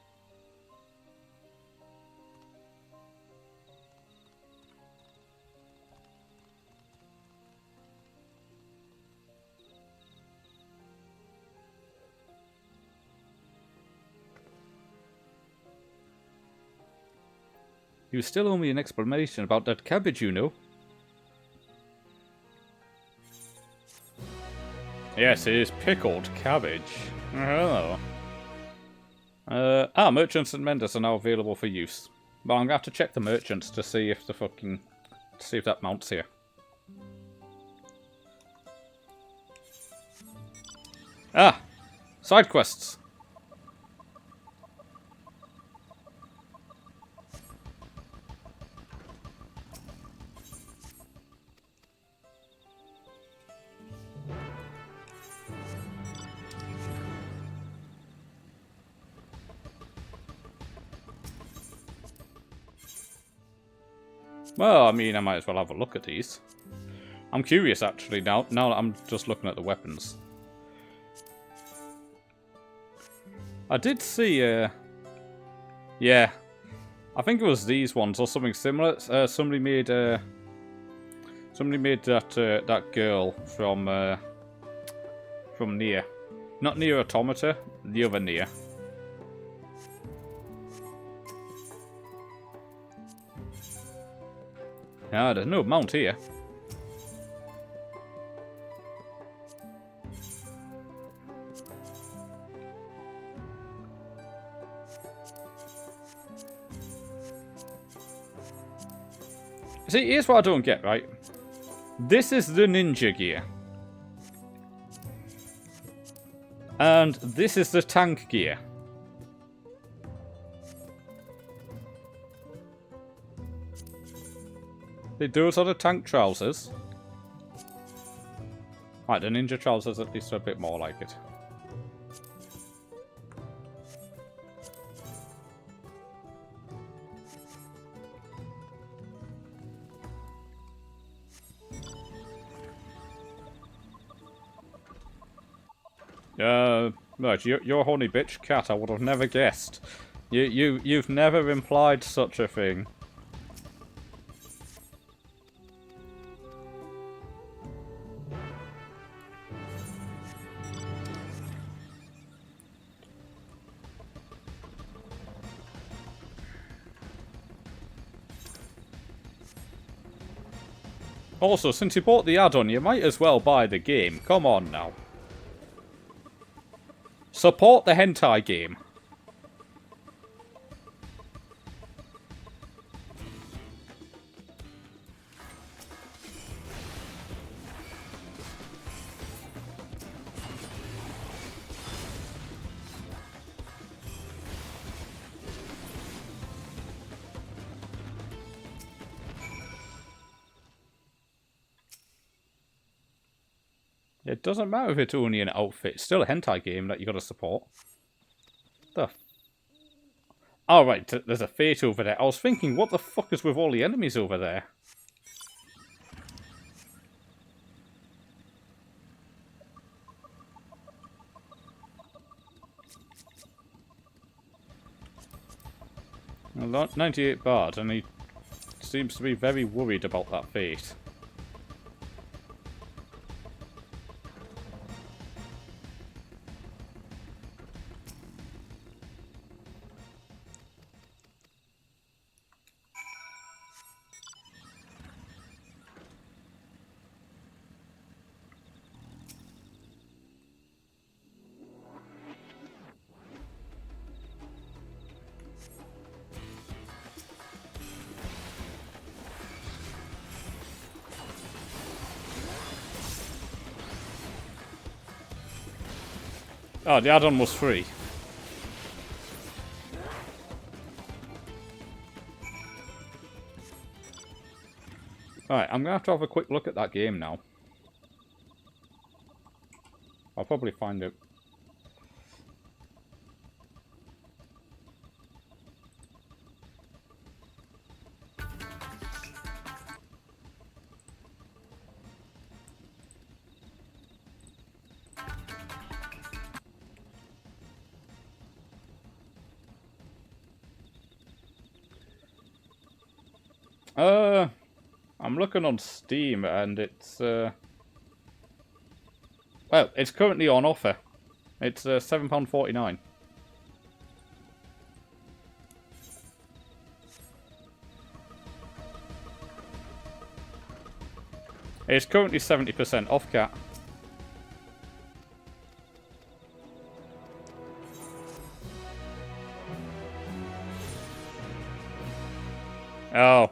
Speaker 1: You still owe me an explanation about that cabbage, you know. Yes, it is pickled cabbage. Oh. Merchants and menders are now available for use. But I'm gonna have to check the merchants to see if that mounts here. Ah! Side quests! Well, I mean, I might as well have a look at these. I'm curious, actually, now that I'm just looking at the weapons. I did see, yeah, I think it was these ones or something similar. Somebody made that girl from Nier. Not Nier Automata, the other Nier. Ah, there's no mount here. See, here's what I don't get, right? This is the ninja gear. And this is the tank gear. Those are the tank trousers. Right, the ninja trousers at least are a bit more like it. Right, you're a horny bitch, Cat. I would have never guessed. You've never implied such a thing. Also, since you bought the add-on, you might as well buy the game. Come on now. Support the hentai game. It doesn't matter if it's only an outfit. It's still a hentai game that you gotta support. Oh, right, there's a fate over there. I was thinking, what the fuck is with all the enemies over there? Well, 98 bard, and he seems to be very worried about that fate. Oh, the add-on was free. Alright, I'm gonna have a quick look at that game now. I'll probably find it. I'm looking on Steam and it's, well, it's currently on offer. It's £7.49. It's currently 70% off, Cat. Oh.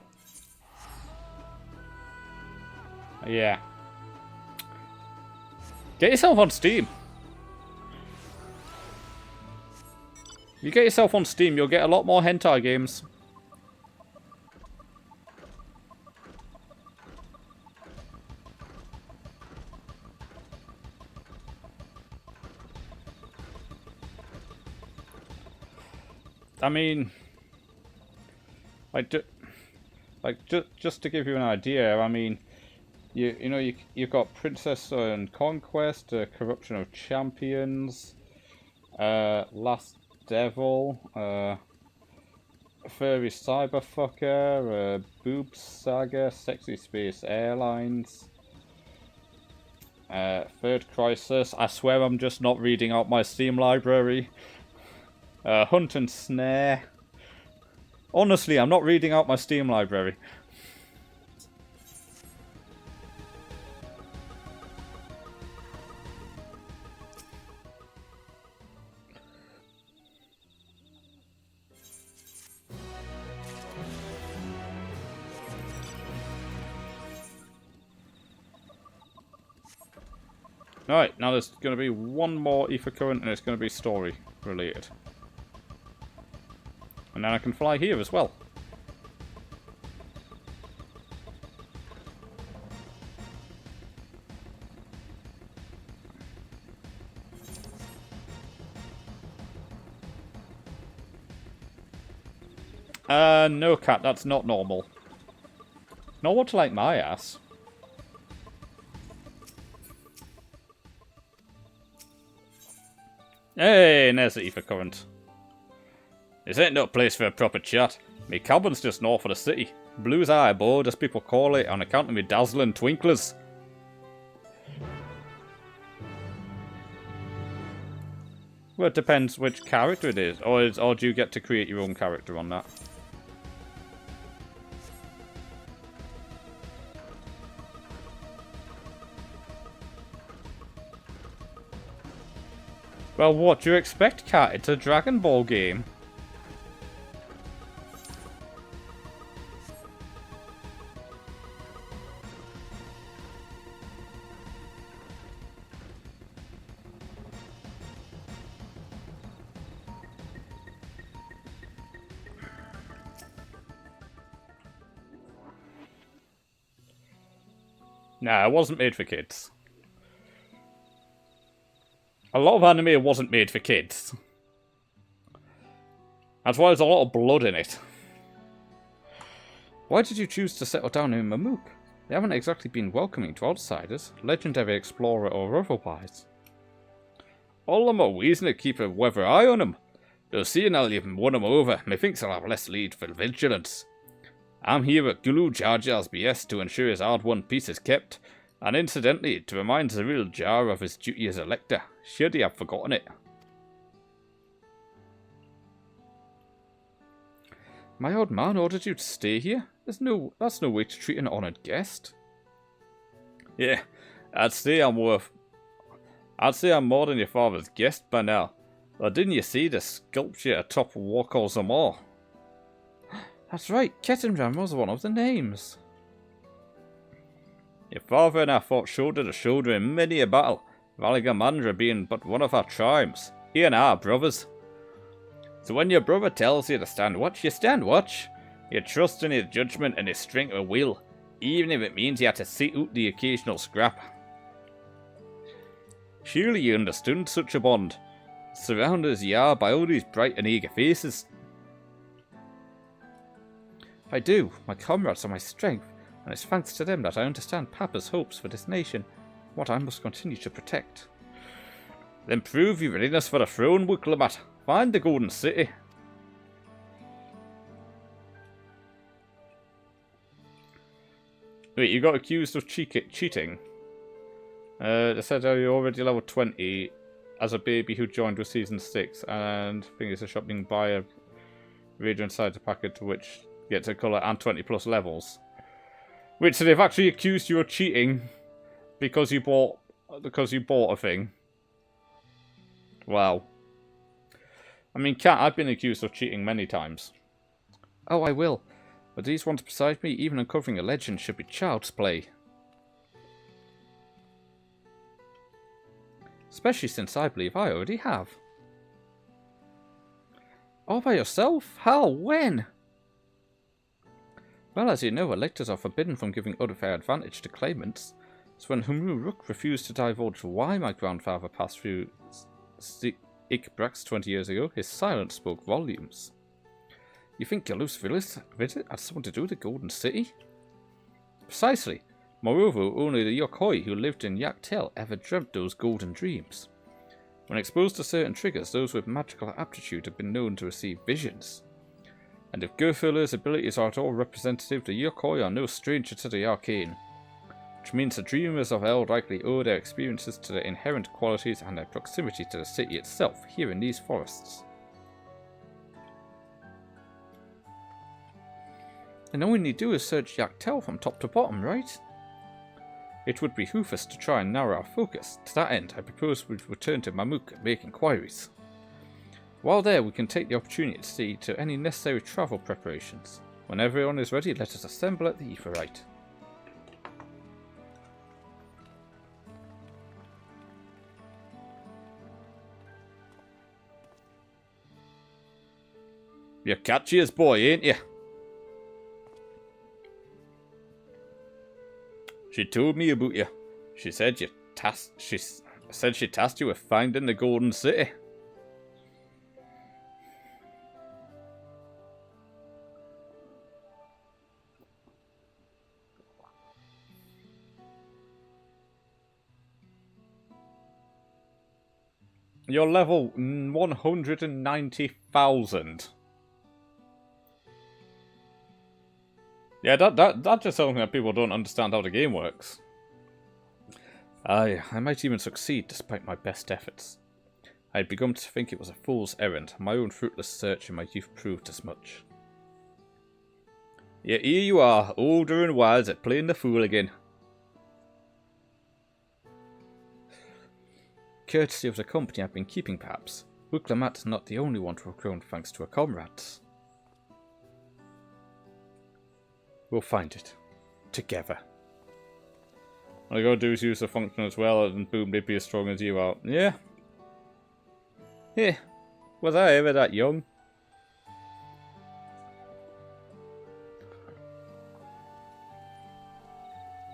Speaker 1: Yeah. Get yourself on Steam. If you get yourself on Steam, you'll get a lot more hentai games. I mean, just to give you an idea, I mean, you've got Princess and Conquest, Corruption of Champions, Last Devil, Furry Cyberfucker, Boob Saga, Sexy Space Airlines, Third Crisis. I swear I'm just not reading out my Steam library. Hunt and Snare. Honestly, I'm not reading out my Steam library. Alright, now there's going to be one more ether current and it's going to be story related. And then I can fly here as well. No, Cat, that's not normal. Normal to like my ass. Hey, and there's the ether current. This ain't no place for a proper chat. Me cabin's just north of the city. Blue's Eye Abode, as people call it, on account of me dazzling twinklers. Well, it depends which character it is, or do you get to create your own character on that? Well, what do you expect, Cat? It's a Dragon Ball game. Nah, it wasn't made for kids. A lot of anime wasn't made for kids. That's why there's a lot of blood in it. Why did you choose to settle down in Mamook? They haven't exactly been welcoming to outsiders, legendary explorer or otherwise. All the more reason to keep a weather eye on them. Though seeing how you've won them over, methinks I'll have less need for vigilance. I'm here at Gulu Jar Jar's behest to ensure his hard-won peace is kept, and incidentally, to remind the real Jar of his duty as Elector, should he have forgotten it. My old man ordered you to stay here? That's no way to treat an honoured guest. Yeah, I'd say I'm more than your father's guest by now. Well, didn't you see the sculpture atop Walkall's Amor? That's right, Kettenram was one of the names. Your father and I fought shoulder to shoulder in many a battle, Valigamandra being but one of our tribes. He and I are brothers. So when your brother tells you to stand watch, you stand watch. You trust in his judgment and his strength of will, even if it means you have to sit out the occasional scrap. Surely you understood such a bond, surrounded as you are by all these bright and eager faces. I do. My comrades are my strength, and it's thanks to them that I understand Papa's hopes for this nation, what I must continue to protect. Then prove your readiness for the throne, Wiklamat. Find the Golden City. Wait, you got accused of cheating? They said you're already level 20 as a baby who joined with Season 6, and I think it's a shopping buy a radio inside the packet which gets a colour and 20 plus levels. Wait, so they've actually accused you of cheating because you bought a thing? Wow. I mean, Cat, I've been accused of cheating many times. Oh, I will. But these ones beside me, even uncovering a legend should be child's play. Especially since I believe I already have. All by yourself? How? When? Well, as you know, electors are forbidden from giving unfair advantage to claimants. So when Humru Rook refused to divulge why my grandfather passed through Ikbrax 20 years ago, his silence spoke volumes. You think Galus visit had something to do with the Golden City? Precisely. Moreover, only the Yokoi who lived in Yaktel ever dreamt those golden dreams. When exposed to certain triggers, those with magical aptitude have been known to receive visions. And if Gerfurler's abilities are at all representative, the Yokoi are no stranger to the arcane. Which means the dreamers of Hell likely owe their experiences to their inherent qualities and their proximity to the city itself, here in these forests. And all we need to do is search Yaktel from top to bottom, right? It would behoove us to try and narrow our focus. To that end, I propose we return to Mamook and make inquiries. While there, we can take the opportunity to see to any necessary travel preparations. When everyone is ready, let us assemble at the Aetheryte. You're catchy as boy, ain't you? She told me about you. She said she tasked you with finding the Golden City. You're level 190,000. Yeah, that's just something that people don't understand how the game works. I might even succeed despite my best efforts. I had begun to think it was a fool's errand. My own fruitless search in my youth proved as much. Yeah, here you are, older and wise at playing the fool again. Courtesy of the company I've been keeping, perhaps. Wuklamat's not the only one to have grown thanks to her comrades. We'll find it. Together. All I gotta do is use the function as well, and boom, they'd be as strong as you are. Yeah. Yeah. Was I ever that young?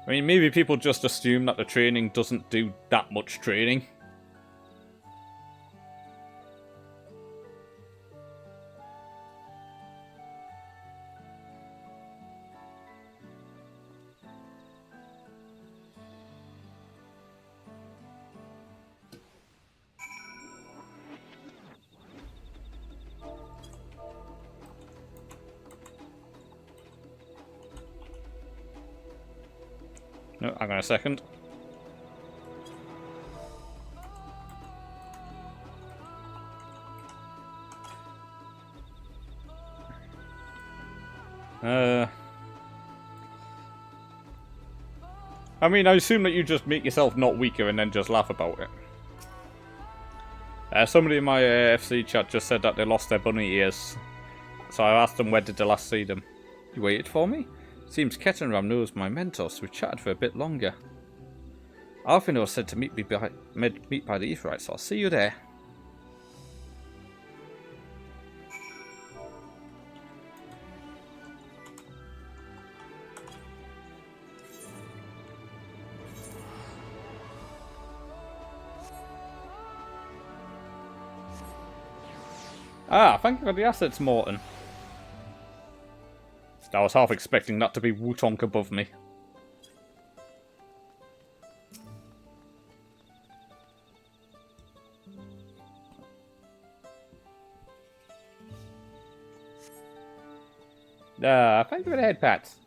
Speaker 1: I mean, maybe people just assume that the training doesn't do that much training. No, hang on a second. I mean, I assume that you just make yourself not weaker and then just laugh about it. Somebody in my FC chat just said that they lost their bunny ears. So I asked them, where did they last see them? You waited for me? Seems Kettenram knows my mentor, so we chatted for a bit longer. Arfinor said to meet by the Aetheryte, so I'll see you there. Ah, thank you for the assets, Morton. I was half expecting that to be Wutonk above me. Thank you for the head pats.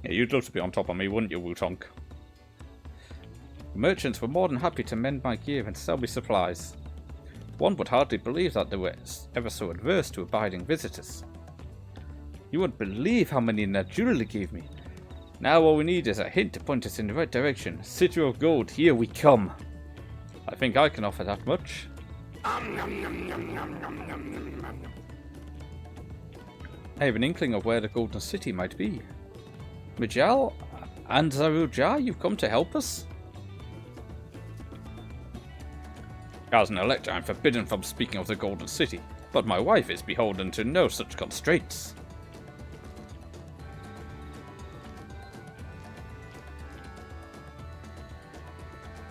Speaker 1: Yeah, you'd love to be on top of me, wouldn't you, Wutonk? The merchants were more than happy to mend my gear and sell me supplies. One would hardly believe that they were ever so adverse to abiding visitors. You wouldn't believe how many Najuli gave me. Now all we need is a hint to point us in the right direction. City of Gold, here we come. I think I can offer that much. I have an inkling of where the Golden City might be. Mijal and Zarujar, you've come to help us? As an elector, I'm forbidden from speaking of the Golden City, but my wife is beholden to no such constraints.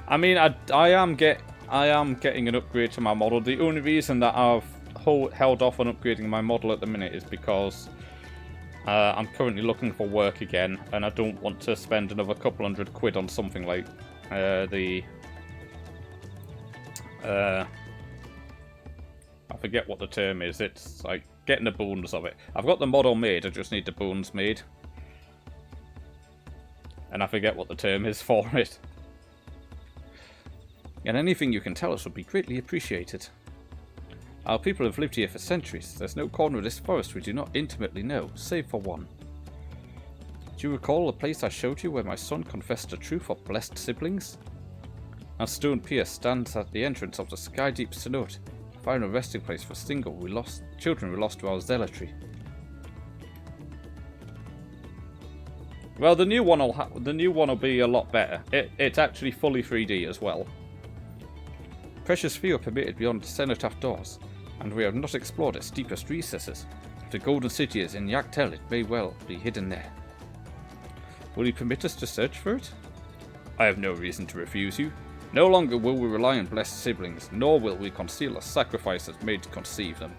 Speaker 1: I mean, I am getting an upgrade to my model. The only reason that I've held off on upgrading my model at the minute is because I'm currently looking for work again, and I don't want to spend another couple £100 on something like I forget what the term is. It's like getting the bones of it. I've got the model made, I just need the bones made. And I forget what the term is for it. And anything you can tell us would be greatly appreciated. Our people have lived here for centuries. There's no corner of this forest we do not intimately know, save for one. Do you recall the place I showed you where my son confessed the truth of blessed siblings? Our stone pier stands at the entrance of the Skydeep Cenote, a final resting place for children we lost to our zealotry. Well, the new one will be a lot better. It's actually fully 3D as well. Precious few are permitted beyond the cenotaph doors, and we have not explored its deepest recesses. If the Golden City is in Yaktel, it may well be hidden there. Will you permit us to search for it? I have no reason to refuse you. No longer will we rely on blessed siblings, nor will we conceal the sacrifices made to conceive them.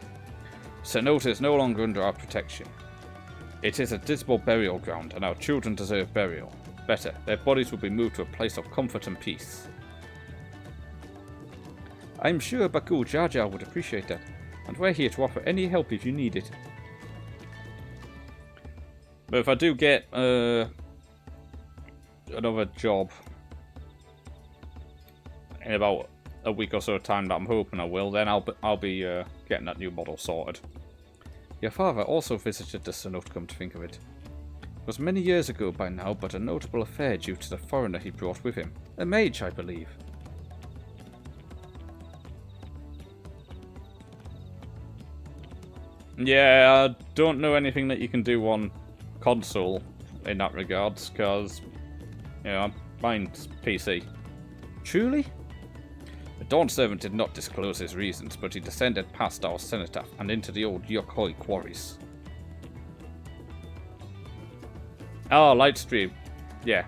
Speaker 1: Cenote is no longer under our protection. It is a dismal burial ground, and our children deserve burial. Better, their bodies will be moved to a place of comfort and peace. I am sure Baku Jar Jar would appreciate that, and we're here to offer any help if you need it. But if I do get another job in about a week or so time that I'm hoping I will, then I'll be getting that new model sorted. Your father also visited the Cenote, come to think of it. It was many years ago by now, but a notable affair due to the foreigner he brought with him. A mage, I believe. Yeah, I don't know anything that you can do on console in that regards, because, you know, mine's PC. Truly? The Dawn Servant did not disclose his reasons, but he descended past our cenotaph and into the old Yokoi quarries. Oh, Lightstream. Yeah.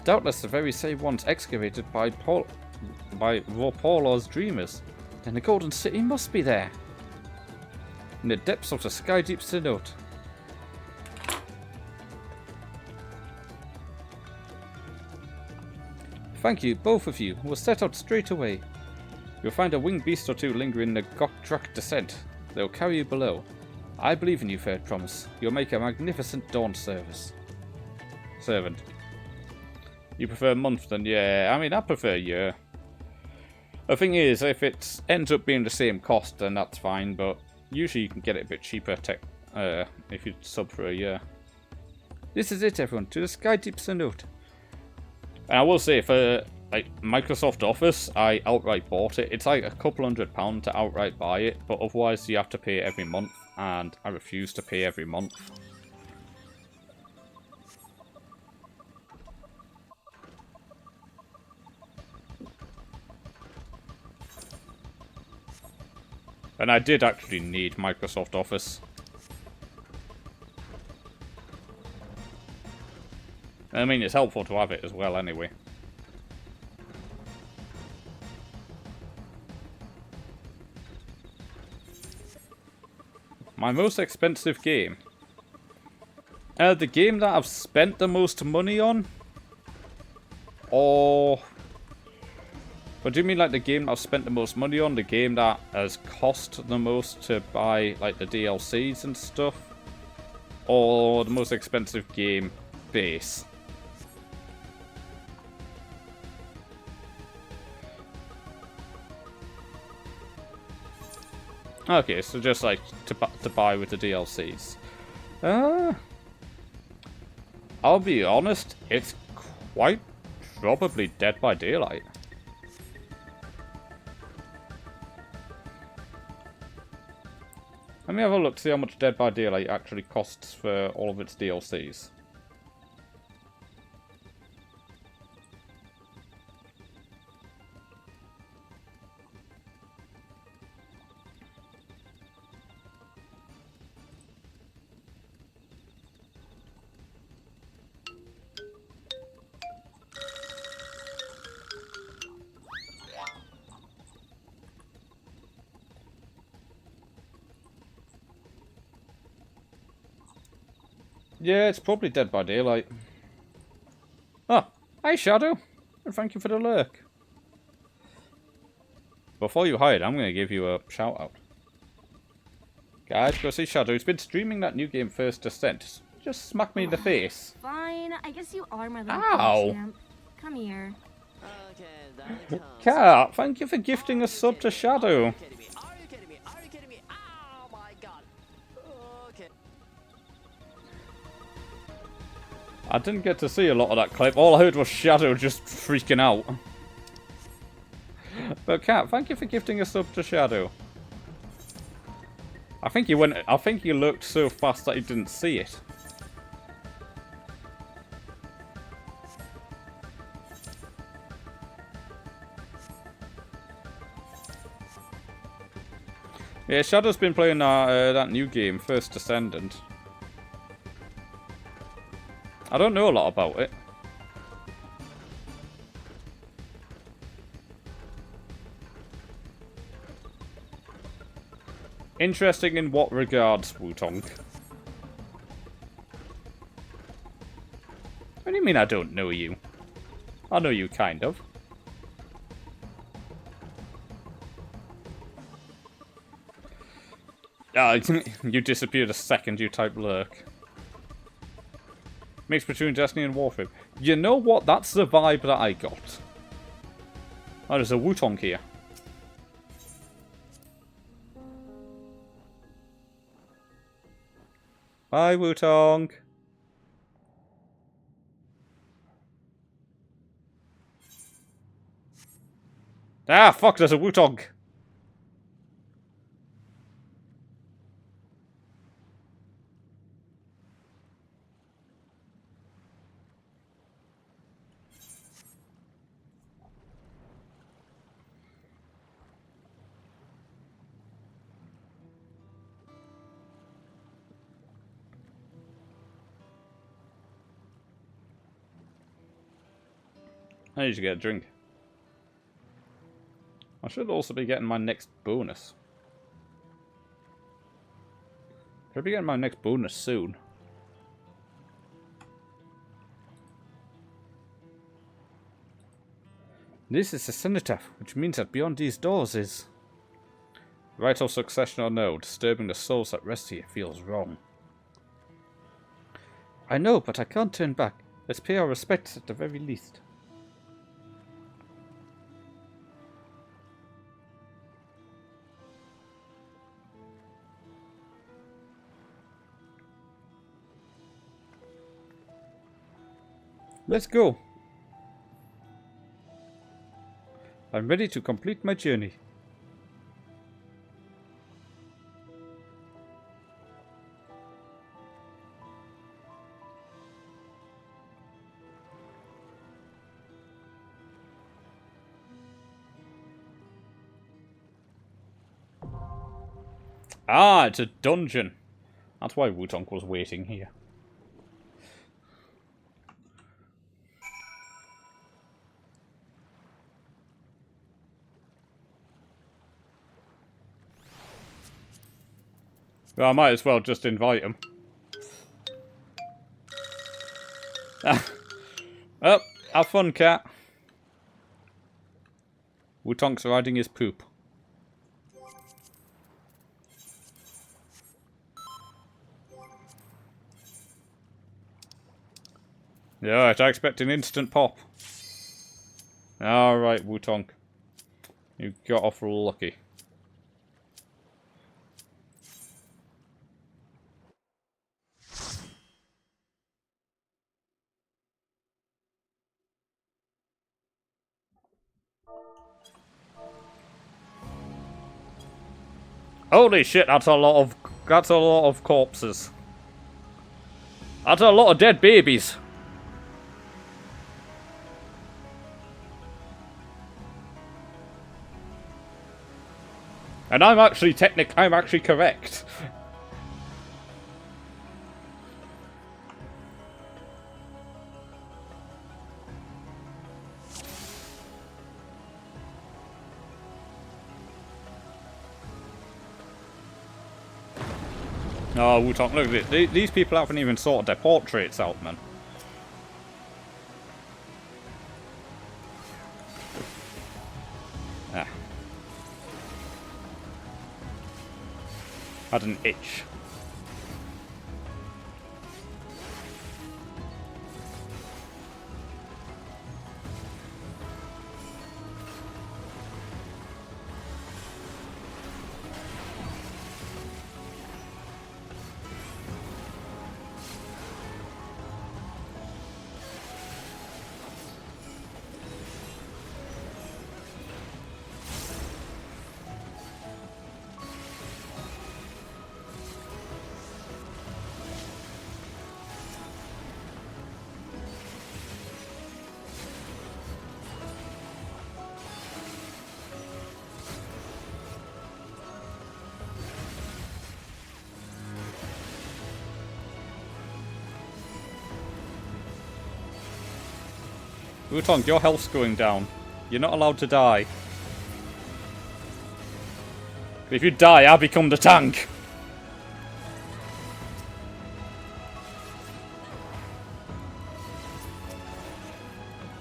Speaker 1: Doubtless the very same ones excavated by Vorpolor's dreamers. Then the Golden City must be there. In the depths of the Skydeep Cenote. Thank you, both of you. We'll set out straight away. You'll find a winged beast or two lingering in the Gokdrak descent. They'll carry you below. I believe in you, Fair Promise. You'll make a magnificent dawn servant. You prefer month then? Yeah, I mean, I prefer year. The thing is, if it ends up being the same cost, then that's fine, but usually you can get it a bit cheaper if you sub for a year. This is it, everyone. To the Sky Deeps a note. And I will say, for like Microsoft Office, I outright bought it. It's like a couple £100 to outright buy it, but otherwise you have to pay it every month, and I refuse to pay every month. And I did actually need Microsoft Office. I mean, it's helpful to have it as well anyway. My most expensive game. The game that I've spent the most money on? Or... But do you mean like the game that I've spent the most money on? The game that has cost the most to buy like the DLCs and stuff? Or the most expensive game base? Okay, so just like to buy with the DLCs. I'll be honest, it's quite probably Dead by Daylight. Let me have a look to see how much Dead by Daylight actually costs for all of its DLCs. Yeah, it's probably Dead by Daylight. Oh, hi Shadow, and thank you for the lurk. Before you hide, I'm going to give you a shout out. Guys, go see Shadow. He's been streaming that new game First Descent. Just smack me in the face.
Speaker 20: Fine, I guess you are my little
Speaker 1: Ow!
Speaker 20: champ. Come here.
Speaker 1: Cat, thank you for gifting a sub to Shadow. I didn't get to see a lot of that clip. All I heard was Shadow just freaking out. But Cat, thank you for gifting a sub to Shadow. I think he looked so fast that he didn't see it. Yeah, Shadow's been playing that new game, First Descendant. I don't know a lot about it. Interesting in what regards, Wutong? What do you mean I don't know you? I know you kind of. You disappeared the second you type lurk. Mix between Destiny and Warframe. You know what? That's the vibe that I got. Oh, there's a Wutong here. Bye, Wutong. Ah, fuck, there's a Wutong. I need to get a drink. I should also be getting my next bonus. Should be getting my next bonus soon. This is a cenotaph, which means that beyond these doors is... Right of succession or no, disturbing the souls that rest here feels wrong. I know, but I can't turn back. Let's pay our respects at the very least. Let's go. I'm ready to complete my journey. Ah, it's a dungeon. That's why Wutong was waiting here. Well, I might as well just invite him. Well, have fun, cat. Wutong's riding his poop. Yeah, I expect an instant pop. Alright, Wutong. You got off lucky. Holy shit, that's a lot of corpses. That's a lot of dead babies. And I'm actually correct. Oh, Wutong, look at this. These people haven't even sorted their portraits out, man. Ah. Had an itch. Wutong, your health's going down. You're not allowed to die. If you die, I become the tank.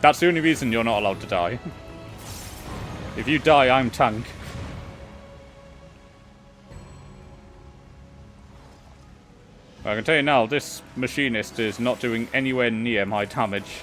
Speaker 1: That's the only reason you're not allowed to die. If you die, I'm tank. I can tell you now, this machinist is not doing anywhere near my damage.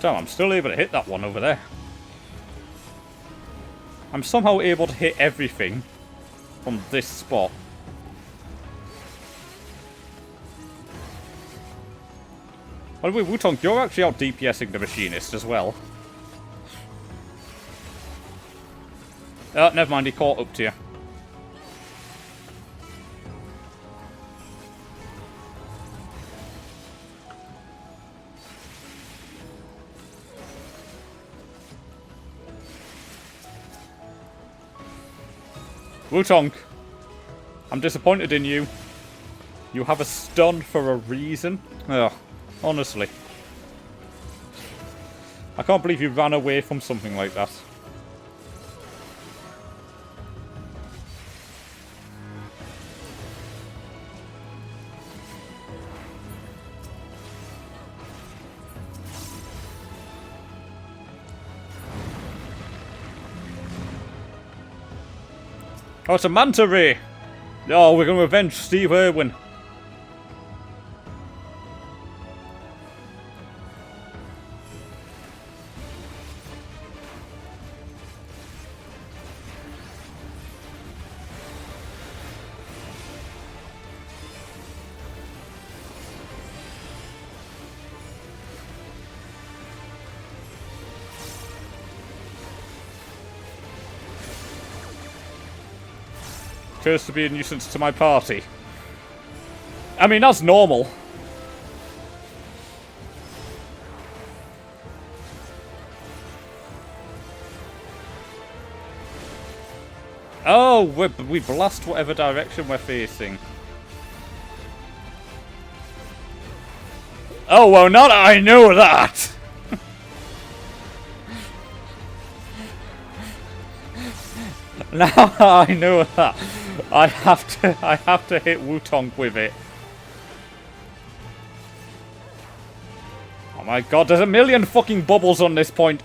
Speaker 1: Damn, I'm still able to hit that one over there. I'm somehow able to hit everything from this spot. By the way, Wutong, you're actually out DPSing the machinist as well. Never mind, he caught up to you. Wutong, I'm disappointed in you. You have a stun for a reason. Ugh, honestly. I can't believe you ran away from something like that. Oh, it's a manta ray! Oh, we're going to avenge Steve Irwin. Cursed to be a nuisance to my party. I mean, that's normal. Oh, we blast whatever direction we're facing. Oh, well, not I know that! Now I know that. I have to hit Wutong with it. Oh my god, there's a million fucking bubbles on this point.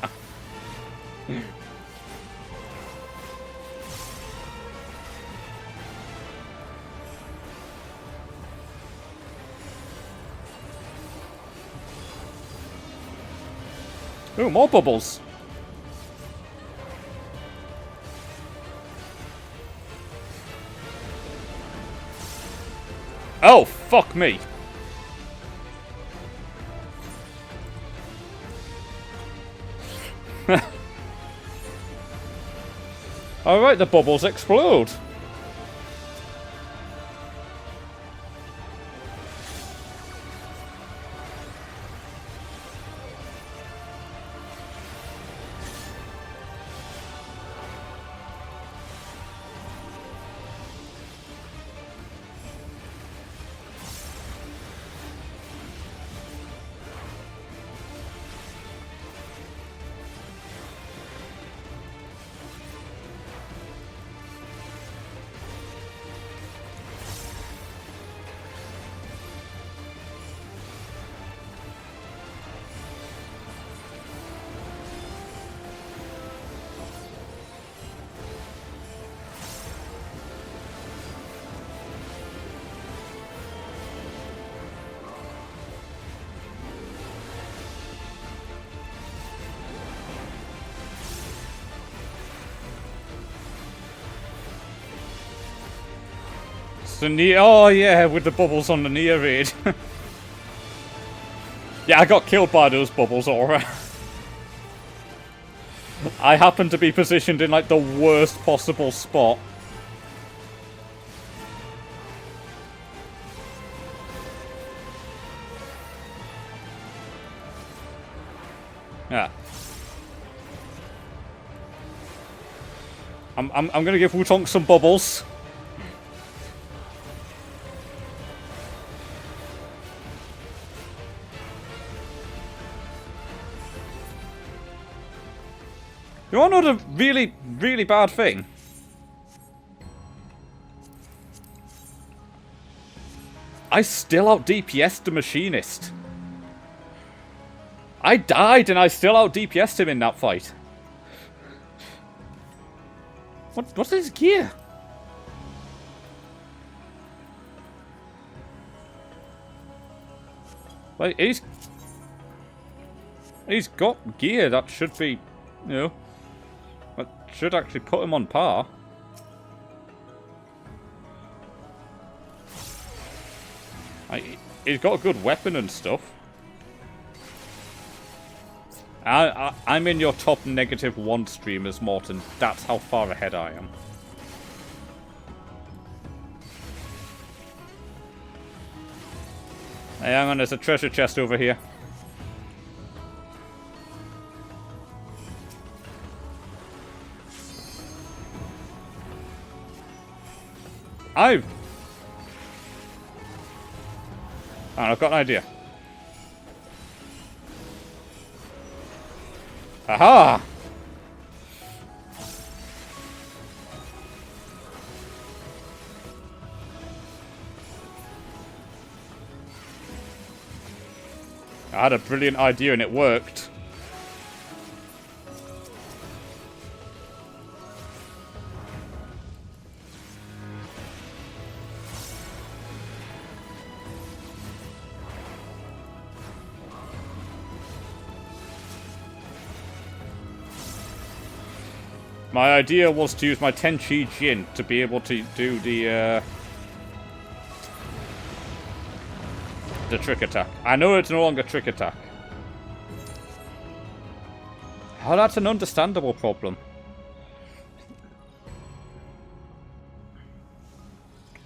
Speaker 1: Ooh, more bubbles. Oh, fuck me. Alright, the bubbles explode. Oh yeah, with the bubbles on the near raid. Yeah, I got killed by those bubbles, alright. I happen to be positioned in like the worst possible spot. Yeah. I'm gonna give Wutong some bubbles. You want to know the really, really bad thing? I still out DPS'd the machinist. I died and I still out DPS'd him in that fight. What's his gear? Like, he's got gear that should be, you know, that should actually put him on par. He's got a good weapon and stuff. I'm in your top -1 streamers, Morton. That's how far ahead I am. Hey, hang on, there's a treasure chest over here. I've got an idea. Aha! I had a brilliant idea and it worked. My idea was to use my Tenchi Jin to be able to do the trick attack. I know it's no longer trick attack. Oh, that's an understandable problem.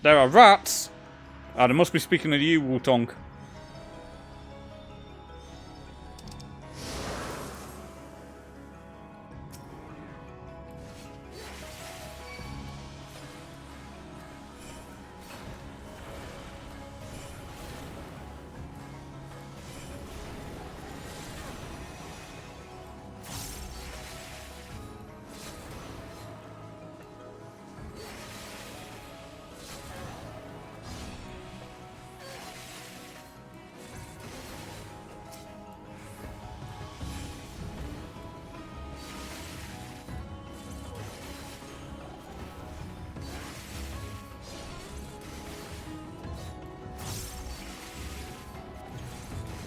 Speaker 1: There are rats! Ah, they must be speaking of you, Wutong.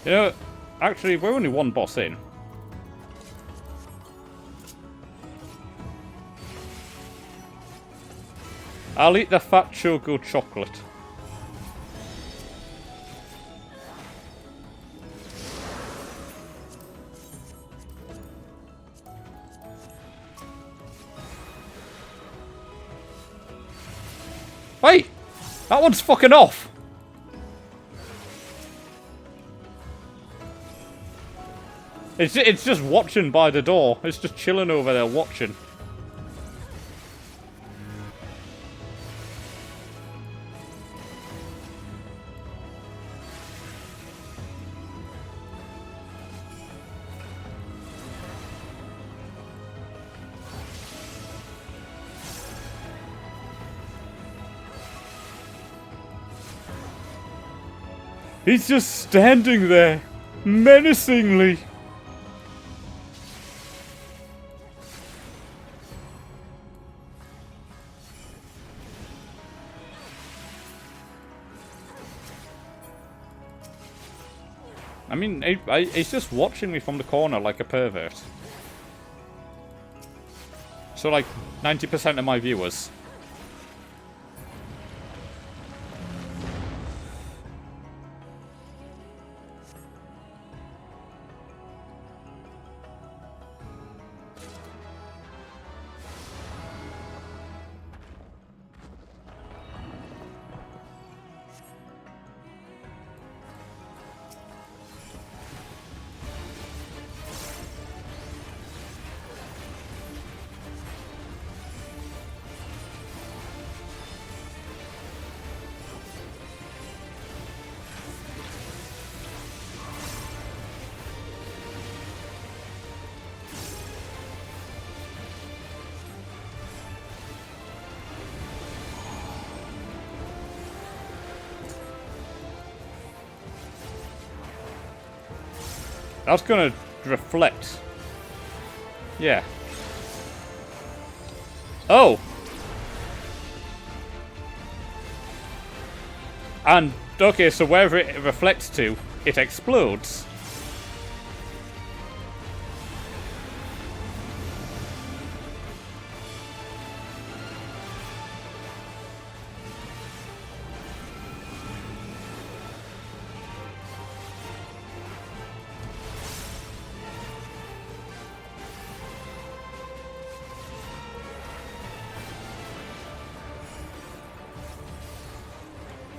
Speaker 1: You know, actually, we're only one boss in. I'll eat the fat choco chocolate. Wait! That one's fucking off! It's just watching by the door. It's just chilling over there watching. He's just standing there, menacingly. I mean, he's just watching me from the corner like a pervert. So like 90% of my viewers. That's gonna reflect. Yeah. Oh! And, okay, so wherever it reflects to, it explodes.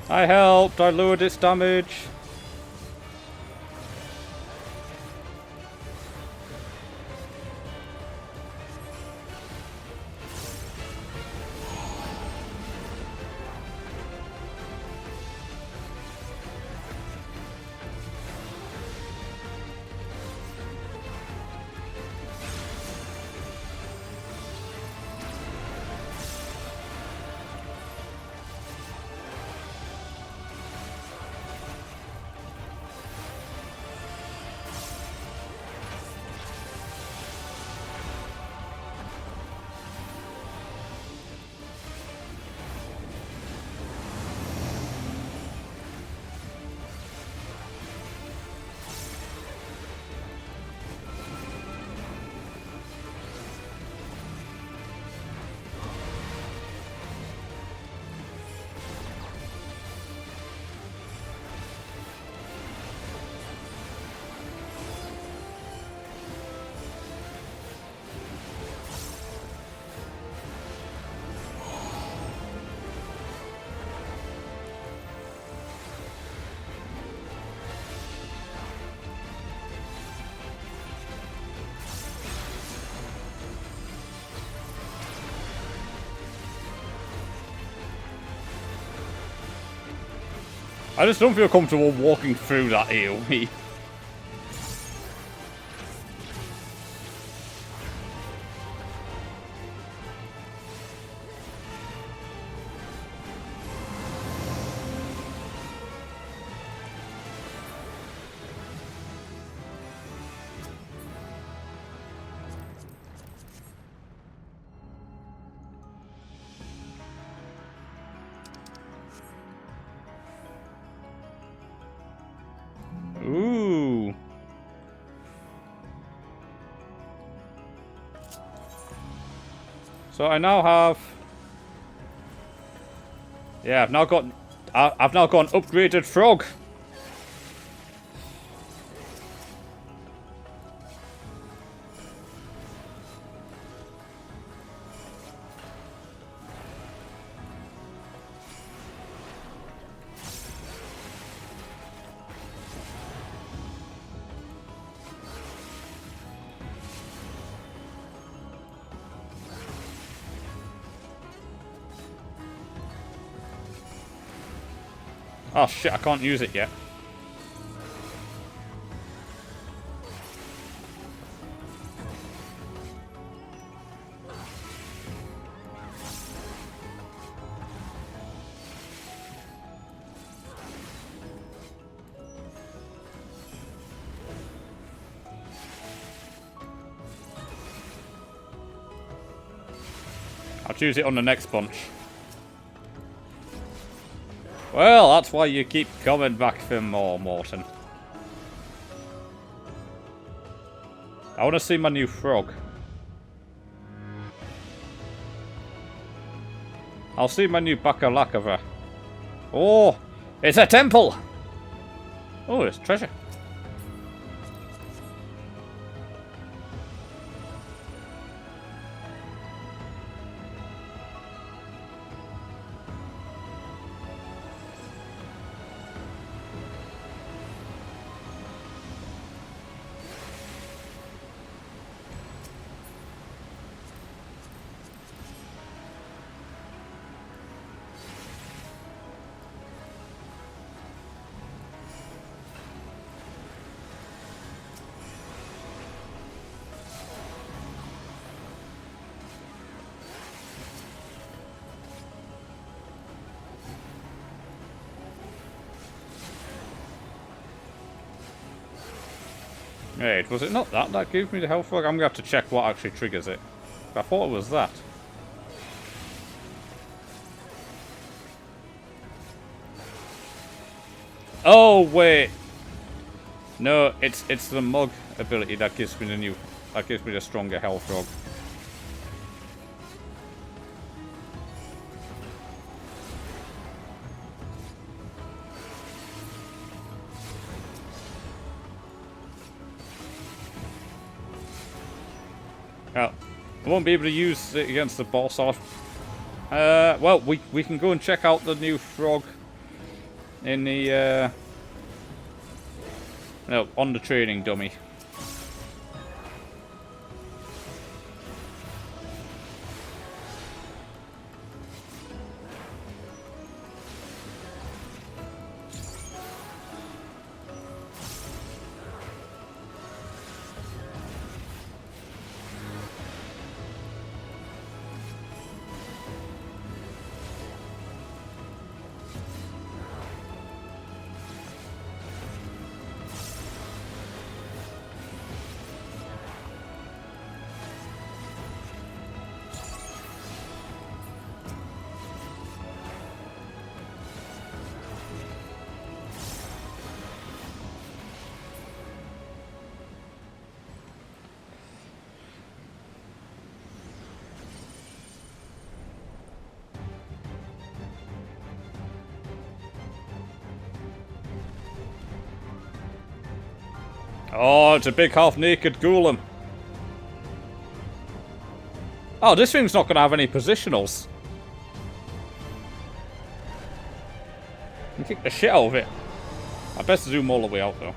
Speaker 1: I helped, I lowered its damage. I just don't feel comfortable walking through that AoE. Ooh. So I now have... Yeah, I've now got an upgraded frog. Oh shit, I can't use it yet. I'll choose it on the next bunch. Well, that's why you keep coming back for more, Morton. I want to see my new frog. I'll see my new Bakalakava. Oh, it's a temple! Oh, it's treasure. Wait, was it not that gave me the health frog? I'm gonna have to check what actually triggers it. I thought it was that. Oh wait. No, it's the mug ability that gives me the stronger health frog. Well, I won't be able to use it against the boss. Well, we can go and check out the new frog in the no, on the training dummy. Oh, it's a big half-naked golem. Oh, this thing's not going to have any positionals. You can kick the shit out of it. I best zoom all the way out, though.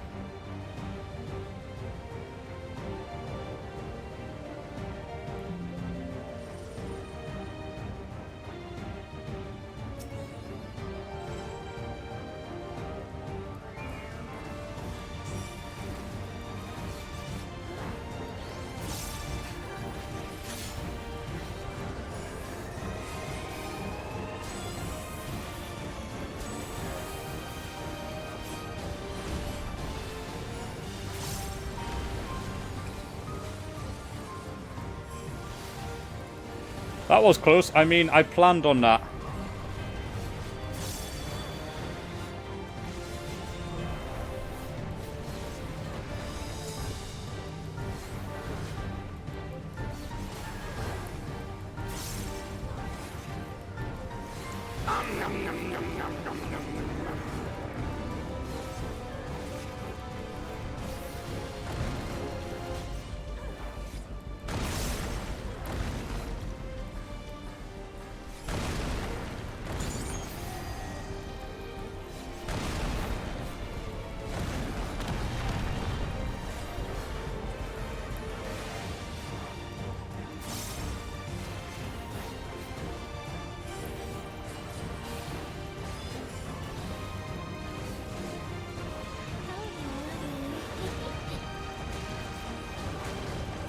Speaker 1: That was close. I mean, I planned on that.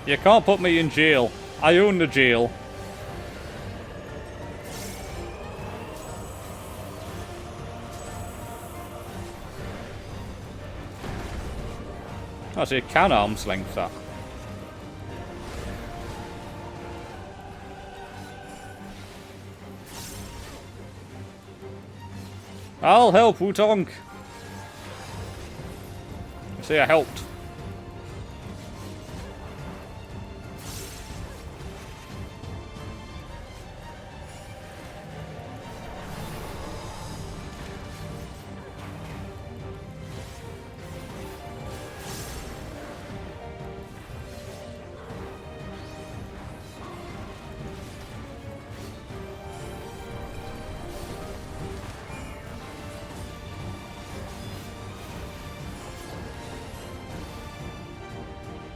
Speaker 1: You can't put me in jail. I own the jail. I see, can arm's length that. I'll help, Wutong. See, I helped.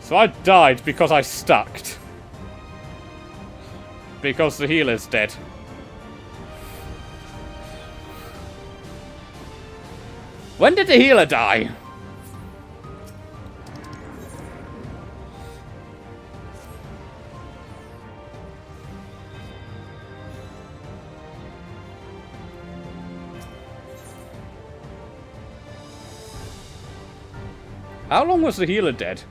Speaker 1: So I died because I stucked. Because the healer's dead. When did the healer die? How long was the healer dead?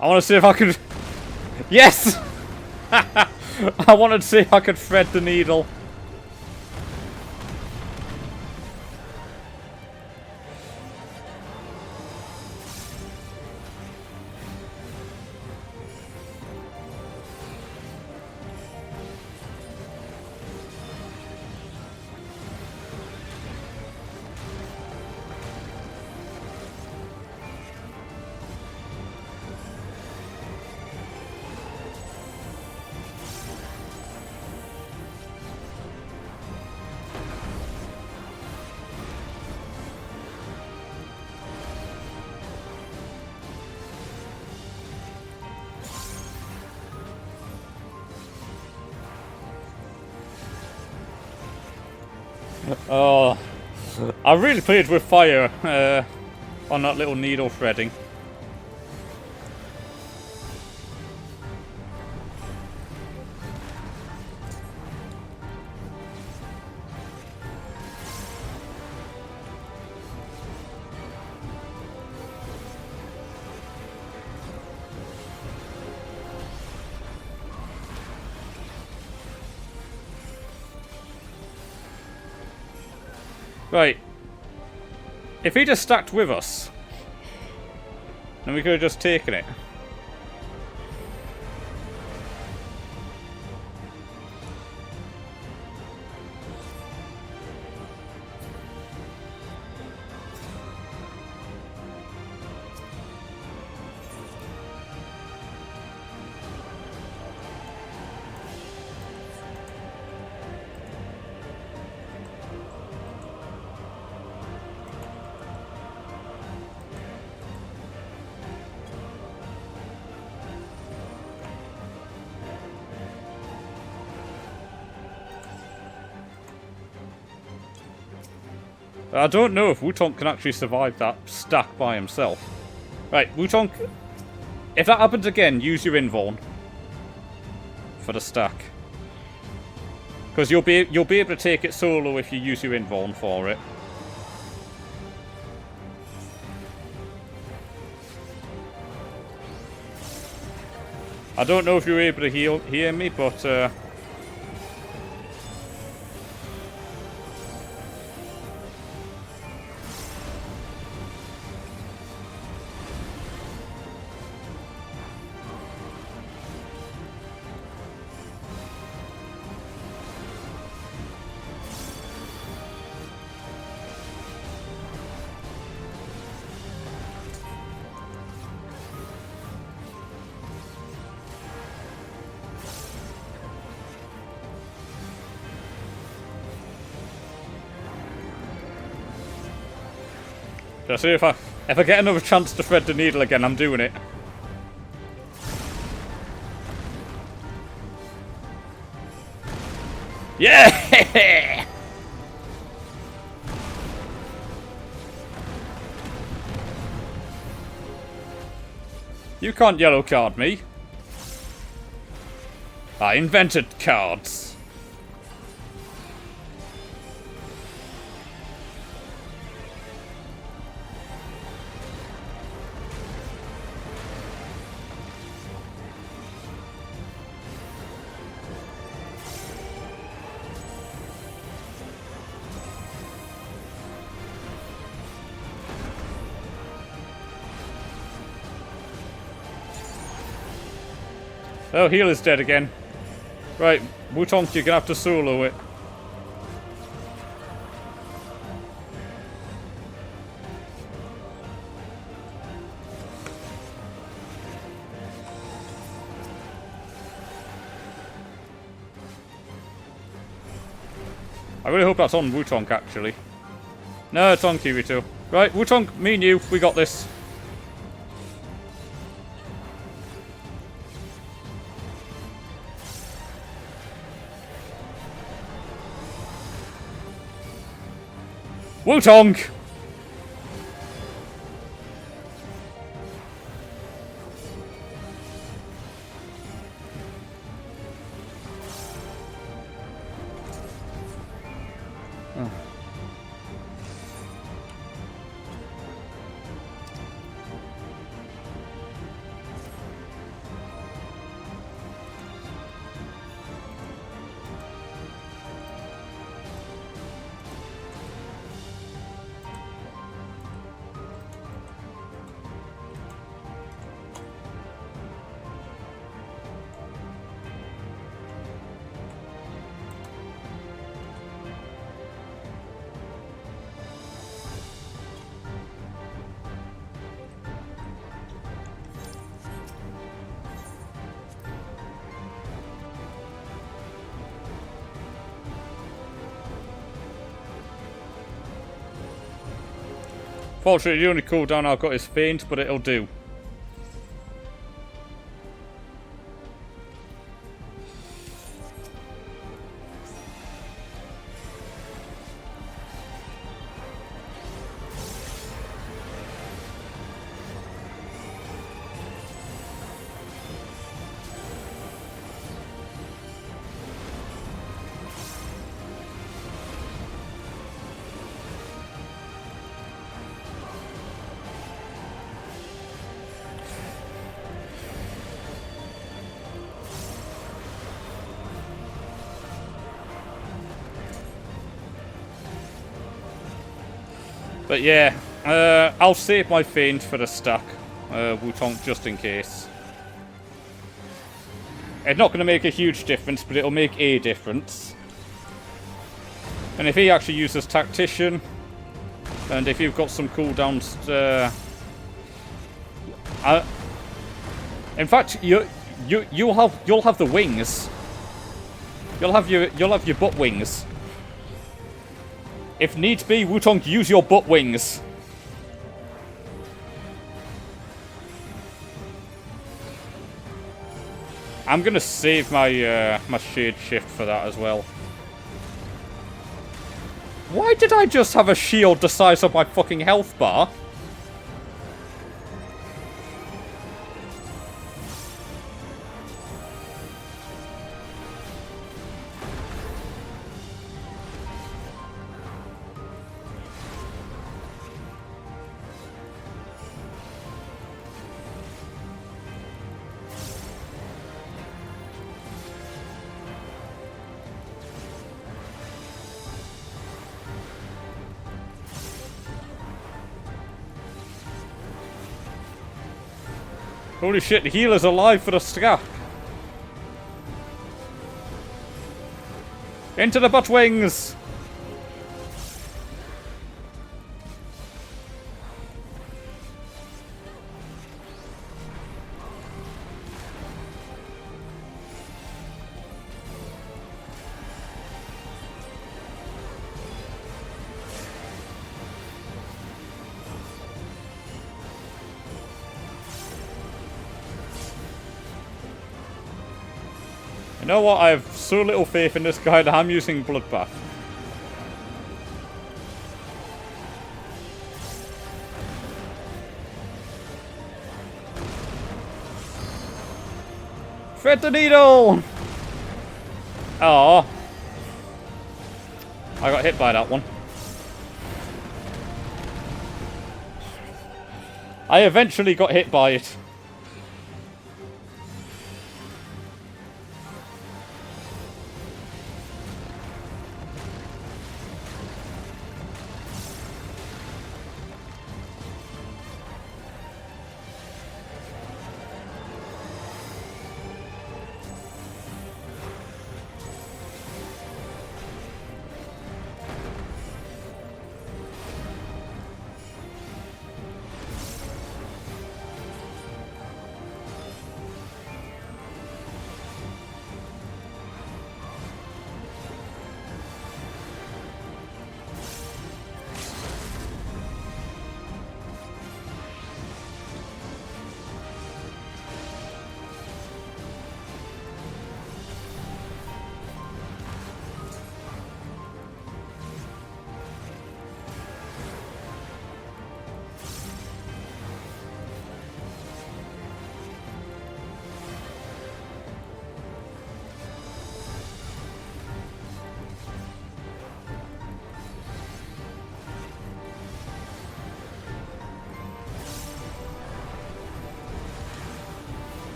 Speaker 1: I want to see if I can... Yes! I wanted to see if I could thread the needle. Oh, I really played with fire on that little needle threading. Right. If he'd have stacked with us, then we could have just taken it. I don't know if Wutonk can actually survive that stack by himself. Right, Wutonk, if that happens again, use your invuln for the stack. Because you'll be able to take it solo if you use your invuln for it. I don't know if you're able to hear me, but I say if I get another chance to thread the needle again, I'm doing it. Yeah! You can't yellow card me. I invented cards. Oh, healer's dead again. Right, Wutonk, you're gonna have to solo it. I really hope that's on Wutonk, actually. No, it's on Kirito. Right, Wutonk, me and you, we got this. Wutonk! Oh. Fortunately, the only cooldown I've got is faint, but it'll do. But yeah, I'll save my feint for the stack, Wutong, just in case. It's not going to make a huge difference, but it'll make a difference. And if he actually uses Tactician, and if you've got some cooldowns, in fact, you'll have the wings. You'll have your butt wings. If needs be, Wutong, use your butt wings. I'm gonna save my my shade shift for that as well. Why did I just have a shield the size of my fucking health bar? Holy shit, the healer's alive for the stack. Into the butt wings! You know what? I have so little faith in this guy that I'm using Bloodbath. Thread the needle! Oh, I got hit by that one. I eventually got hit by it.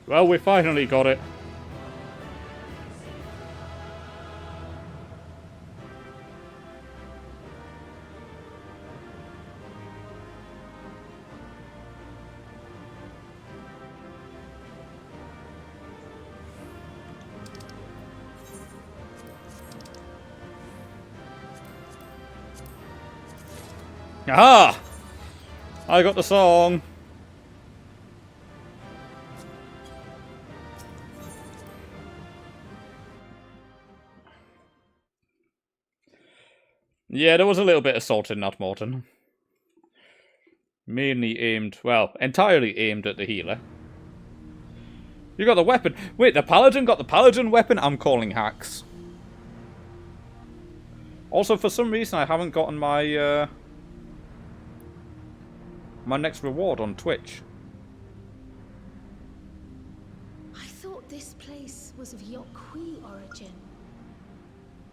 Speaker 1: Well, we finally got it. Aha! I got the song. Yeah, there was a little bit of salt in that, Morton. Mainly aimed, well, entirely aimed at the healer. You got the weapon. Wait, the paladin got the paladin weapon? I'm calling hacks. Also, for some reason, I haven't gotten my, my next reward on Twitch.
Speaker 18: I thought this place was of Yokwi origin.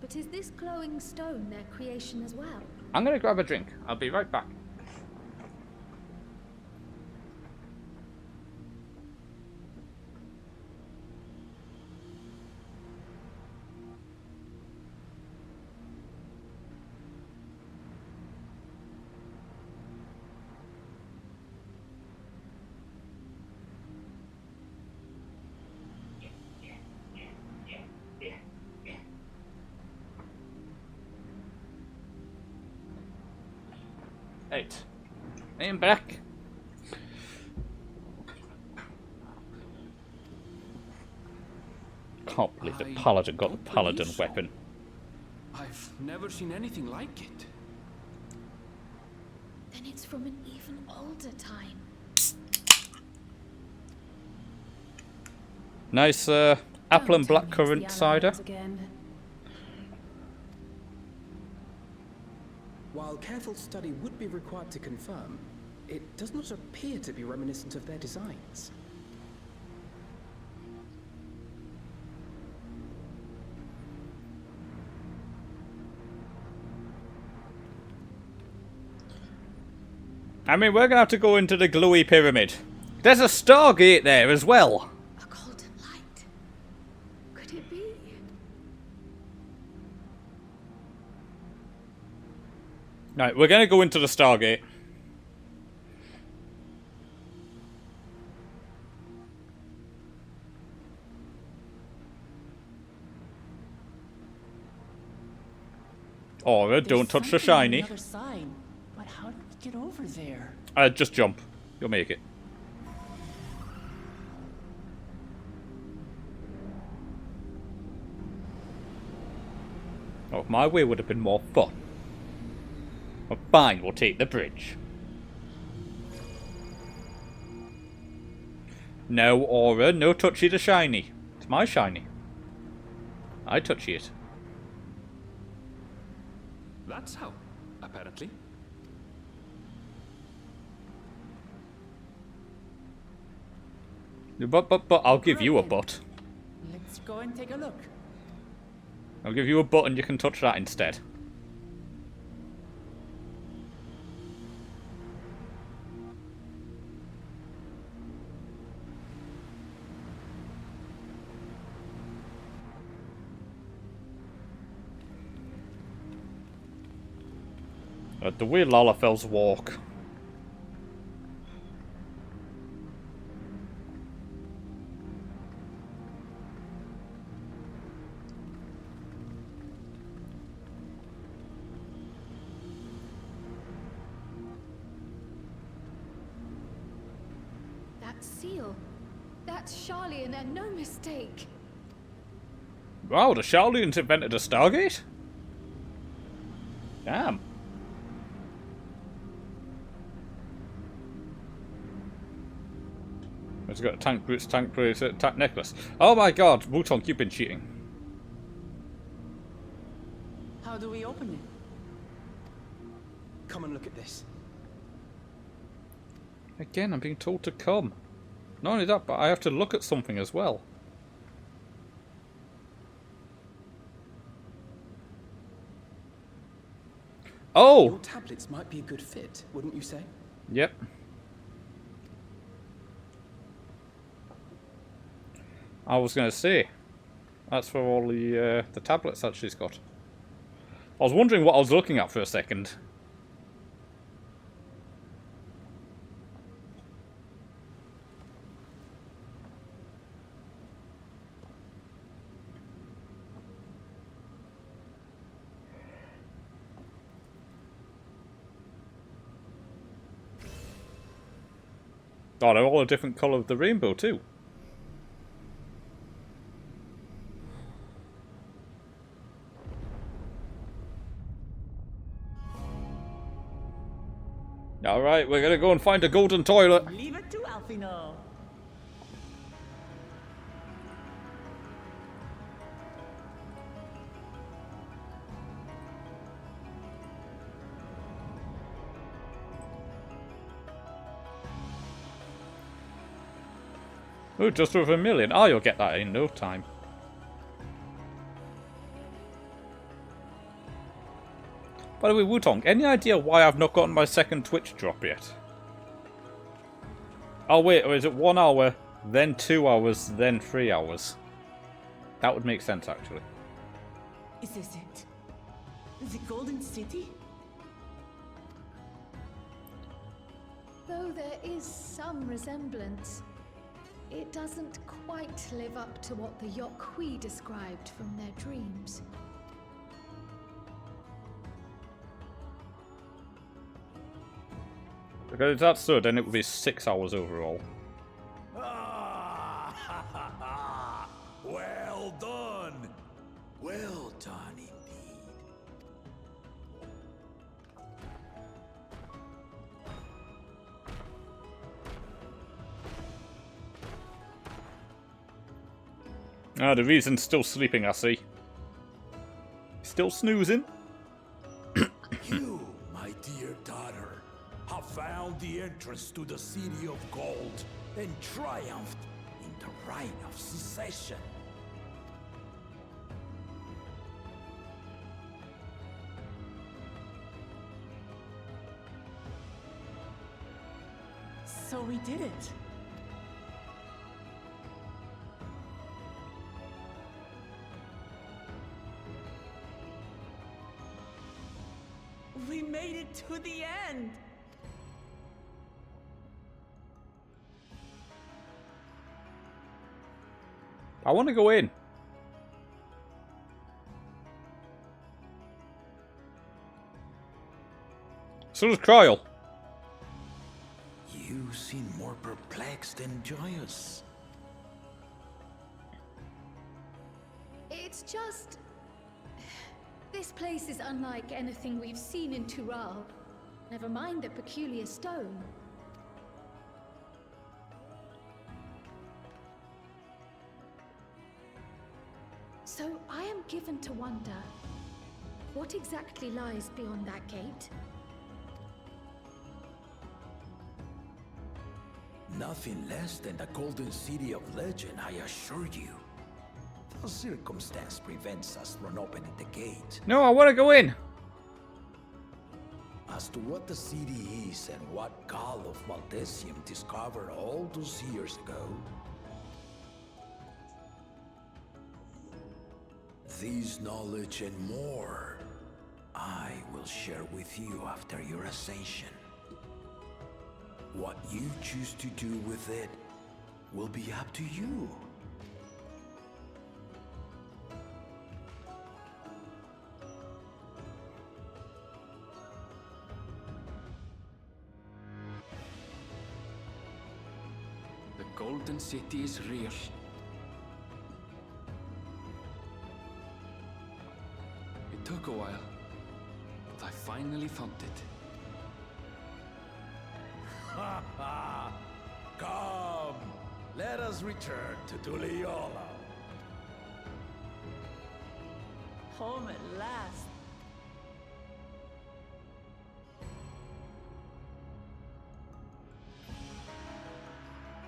Speaker 18: But is this glowing stone their creation as well?
Speaker 1: I'm gonna grab a drink. I'll be right back. Right. I am back. Can't believe the paladin got the paladin weapon.
Speaker 21: I've never seen anything like it.
Speaker 18: Then it's from an even older time.
Speaker 1: Nice apple and blackcurrant cider.
Speaker 14: While careful study would be required to confirm, it does not appear to be reminiscent of their designs.
Speaker 1: I mean, we're gonna have to go into the glowy pyramid. There's a Stargate there as well.
Speaker 18: A golden light. Could it be?
Speaker 1: Right, we're gonna go into the Stargate. Aura, don't touch the shiny.
Speaker 16: Other side, but how do we get over there?
Speaker 1: Just jump. You'll make it. Oh, my way would have been more fun. Well, fine, we'll take the bridge. No, Aura, no touchy the shiny. It's my shiny. I touchy it.
Speaker 21: That's how, apparently.
Speaker 1: But I'll give you a butt.
Speaker 16: Let's go and take a look.
Speaker 1: I'll give you a butt and you can touch that instead. The way Lalafels walk.
Speaker 18: That seal. That's Charlian and no mistake.
Speaker 1: Wow, the Sharlians invented a Stargate? Damn. It's got a tank boots, tank bracelet, tank necklace. Oh my god, Wutong, you've been cheating.
Speaker 16: How do we open it?
Speaker 14: Come and look at this.
Speaker 1: Again, I'm being told to come. Not only that, but I have to look at something as well. Oh!
Speaker 14: Your tablets might be a good fit, wouldn't you say?
Speaker 1: Yep. I was going to say, that's for all the tablets that she's got. I was wondering what I was looking at for a second. Oh, they're all a different colour of the rainbow too. Alright, we're gonna go and find a golden toilet.
Speaker 16: Leave it to Alfino.
Speaker 1: Oh, just over 1 million. Oh, you'll get that in no time. By the way, Wutong, any idea why I've not gotten my second Twitch drop yet? Oh wait, or is it 1 hour, then 2 hours, then 3 hours? That would make sense, actually.
Speaker 16: Is this it? The Golden City?
Speaker 18: Though there is some resemblance, it doesn't quite live up to what the Yokhui described from their dreams.
Speaker 1: Because if that's so, then it would be 6 hours overall.
Speaker 15: Well done! Well done indeed.
Speaker 1: Ah, the reason's still sleeping, I see. Still snoozing?
Speaker 15: You, my dear daughter, have found the entrance to the City of Gold and triumphed in the right of secession.
Speaker 16: So we did it. We made it to the end.
Speaker 1: I want to go in. So does Kryl.
Speaker 15: You seem more perplexed than joyous.
Speaker 18: It's just... This place is unlike anything we've seen in Tural. Never mind the peculiar stone. So I am given to wonder, what exactly lies beyond that gate?
Speaker 15: Nothing less than the Golden City of Legend, I assure you. The circumstance prevents us from opening the gate.
Speaker 1: No, I want to go in.
Speaker 15: As to what the city is and what Gall of Maldesium discovered all those years ago, this knowledge and more, I will share with you after your ascension. What you choose to do with it will be up to you.
Speaker 21: The Golden City is real. It took a while, but I finally found it.
Speaker 15: Ha ha! Come, let us return to Tuliola.
Speaker 16: Home at last.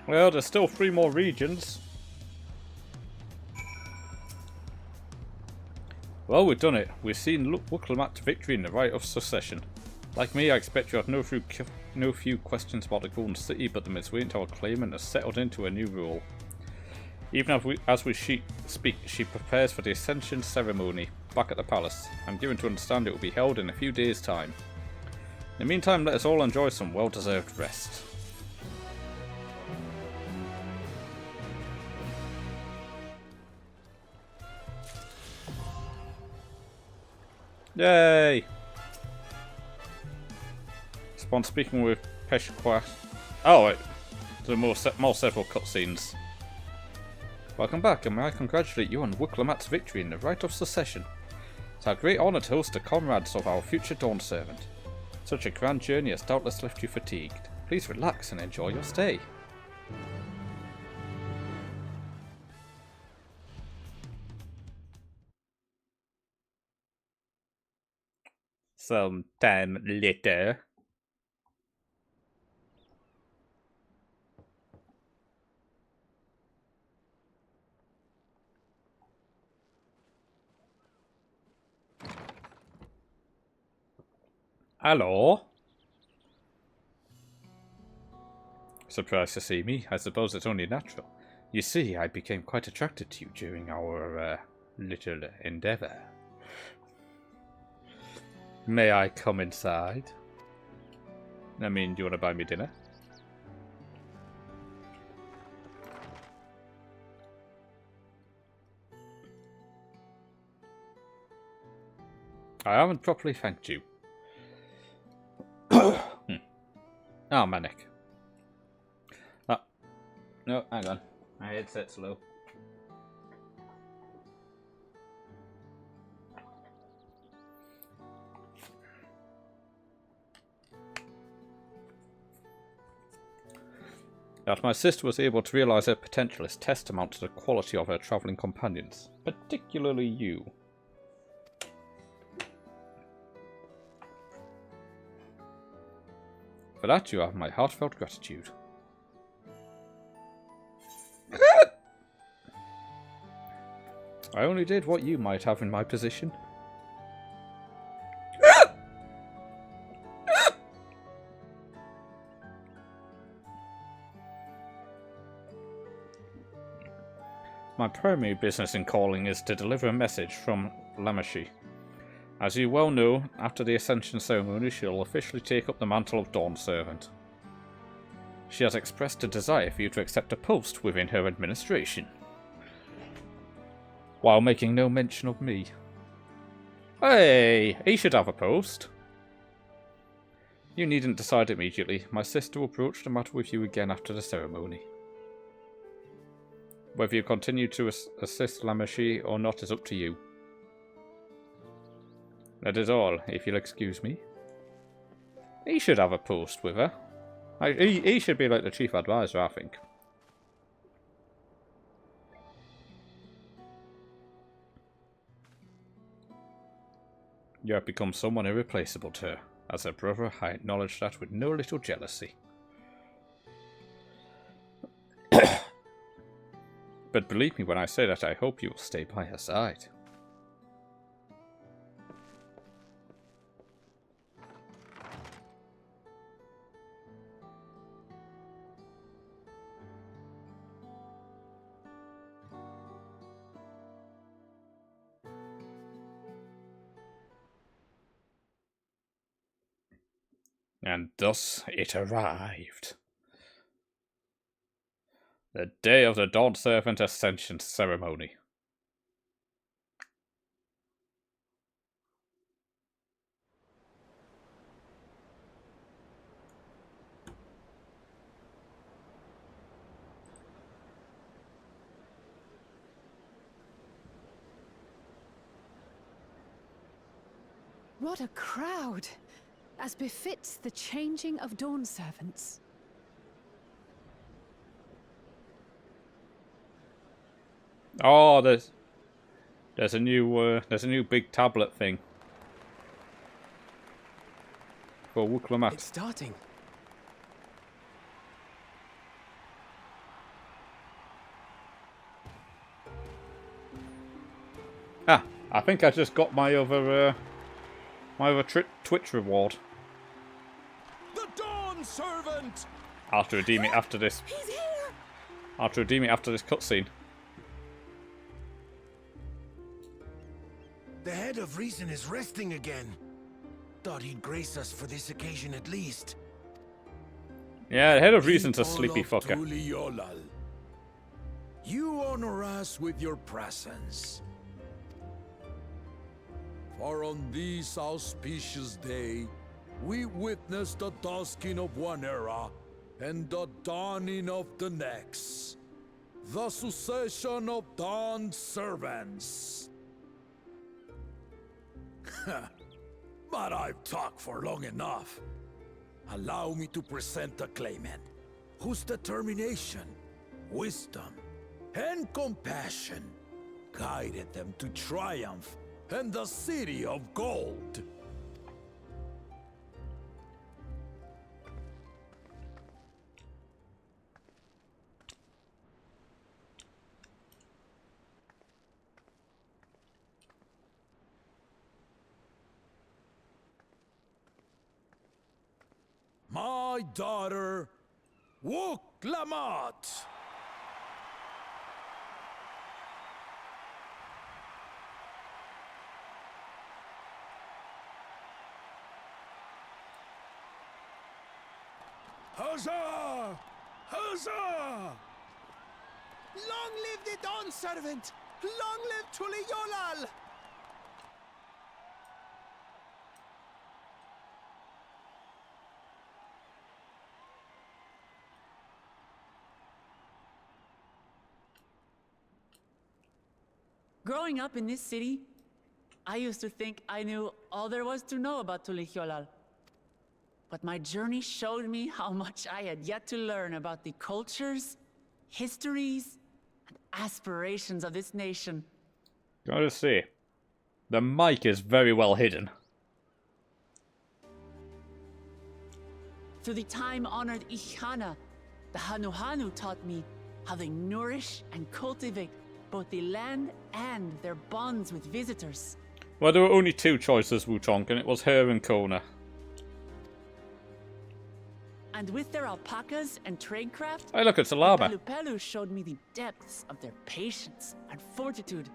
Speaker 1: Well, there's still 3 more regions. Well, we've done it. We've seen Wuklamat's victory in the right of succession. Like me, I expect you have no few questions about the Golden City, but the midway into our claimant has settled into a new rule. Even as we speak, she prepares for the Ascension ceremony back at the palace. I'm given to understand it will be held in a few days' time. In the meantime, let us all enjoy some well-deserved rest. Yay! Upon speaking with Peshqua. Oh, wait. There are more several cutscenes. Welcome back, and may I congratulate you on Wuklamat's victory in the right of secession. It's our great honour to host the comrades of our future Dawn Servant. Such a grand journey has doubtless left you fatigued. Please relax and enjoy your stay. Some time later. Hello. Surprised to see me? I suppose it's only natural. You see, I became quite attracted to you during our little endeavour. May I come inside? I mean, do you want to buy me dinner? I haven't properly thanked you. Oh, Manic. Oh. No, hang on. My headset's low. That my sister was able to realise her potential is testament to the quality of her travelling companions, particularly you. For that you have my heartfelt gratitude. I only did what you might have in my position. My primary business in calling is to deliver a message from Lamashi. As you well know, after the Ascension ceremony she will officially take up the mantle of Dawn Servant. She has expressed a desire for you to accept a post within her administration, while making no mention of me. Hey, he should have a post. You needn't decide immediately. My sister will broach the matter with you again after the ceremony. Whether you continue to assist Lamashi or not is up to you. That is all, if you'll excuse me. He should have a post with her. He should be like the chief advisor, I think. You have become someone irreplaceable to her. As her brother, I acknowledge that with no little jealousy. But believe me when I say that I hope you will stay by her side. And thus it arrived. The day of the Dawn Servant Ascension ceremony.
Speaker 19: What a crowd! As befits the changing of Dawn Servants.
Speaker 1: Oh, there's a new big tablet thing for Wuklamat.
Speaker 12: It's starting.
Speaker 1: Ah, I think I just got my other Twitch reward.
Speaker 15: The Dawn Servant.
Speaker 1: I'll have to redeem it after this.
Speaker 19: He's here.
Speaker 1: I'll have to redeem it after this cutscene.
Speaker 15: The head of reason is resting again. Thought he'd grace us for this occasion at least.
Speaker 1: Yeah, the head of reason's a sleepy fucker.
Speaker 15: Tuliolal. You honor us with your presence. For on this auspicious day, we witness the dusking of one era and the dawning of the next. The succession of Dawn Servants. But I've talked for long enough. Allow me to present the claimant, whose determination, wisdom, and compassion guided them to triumph and the City of Gold. my daughter, Wook Lamont. Huzzah! Huzzah!
Speaker 12: Long live the Dawn Servant! Long live Tuli Yolal!
Speaker 16: Growing up in this city, I used to think I knew all there was to know about Tuli Yolal. But my journey showed me how much I had yet to learn about the cultures, histories, and aspirations of this nation.
Speaker 1: Gotta see. The mic is very well hidden.
Speaker 16: Through the time-honored Ihana, the Hanuhanu taught me how they nourish and cultivate both the land and their bonds with visitors.
Speaker 1: Well, there were only two choices, Wutong, and it was her and Kona.
Speaker 16: And with their alpacas and tradecraft,
Speaker 1: Hey, look, it's a llama.
Speaker 16: the Pelupelu showed me the depths of their patience and fortitude,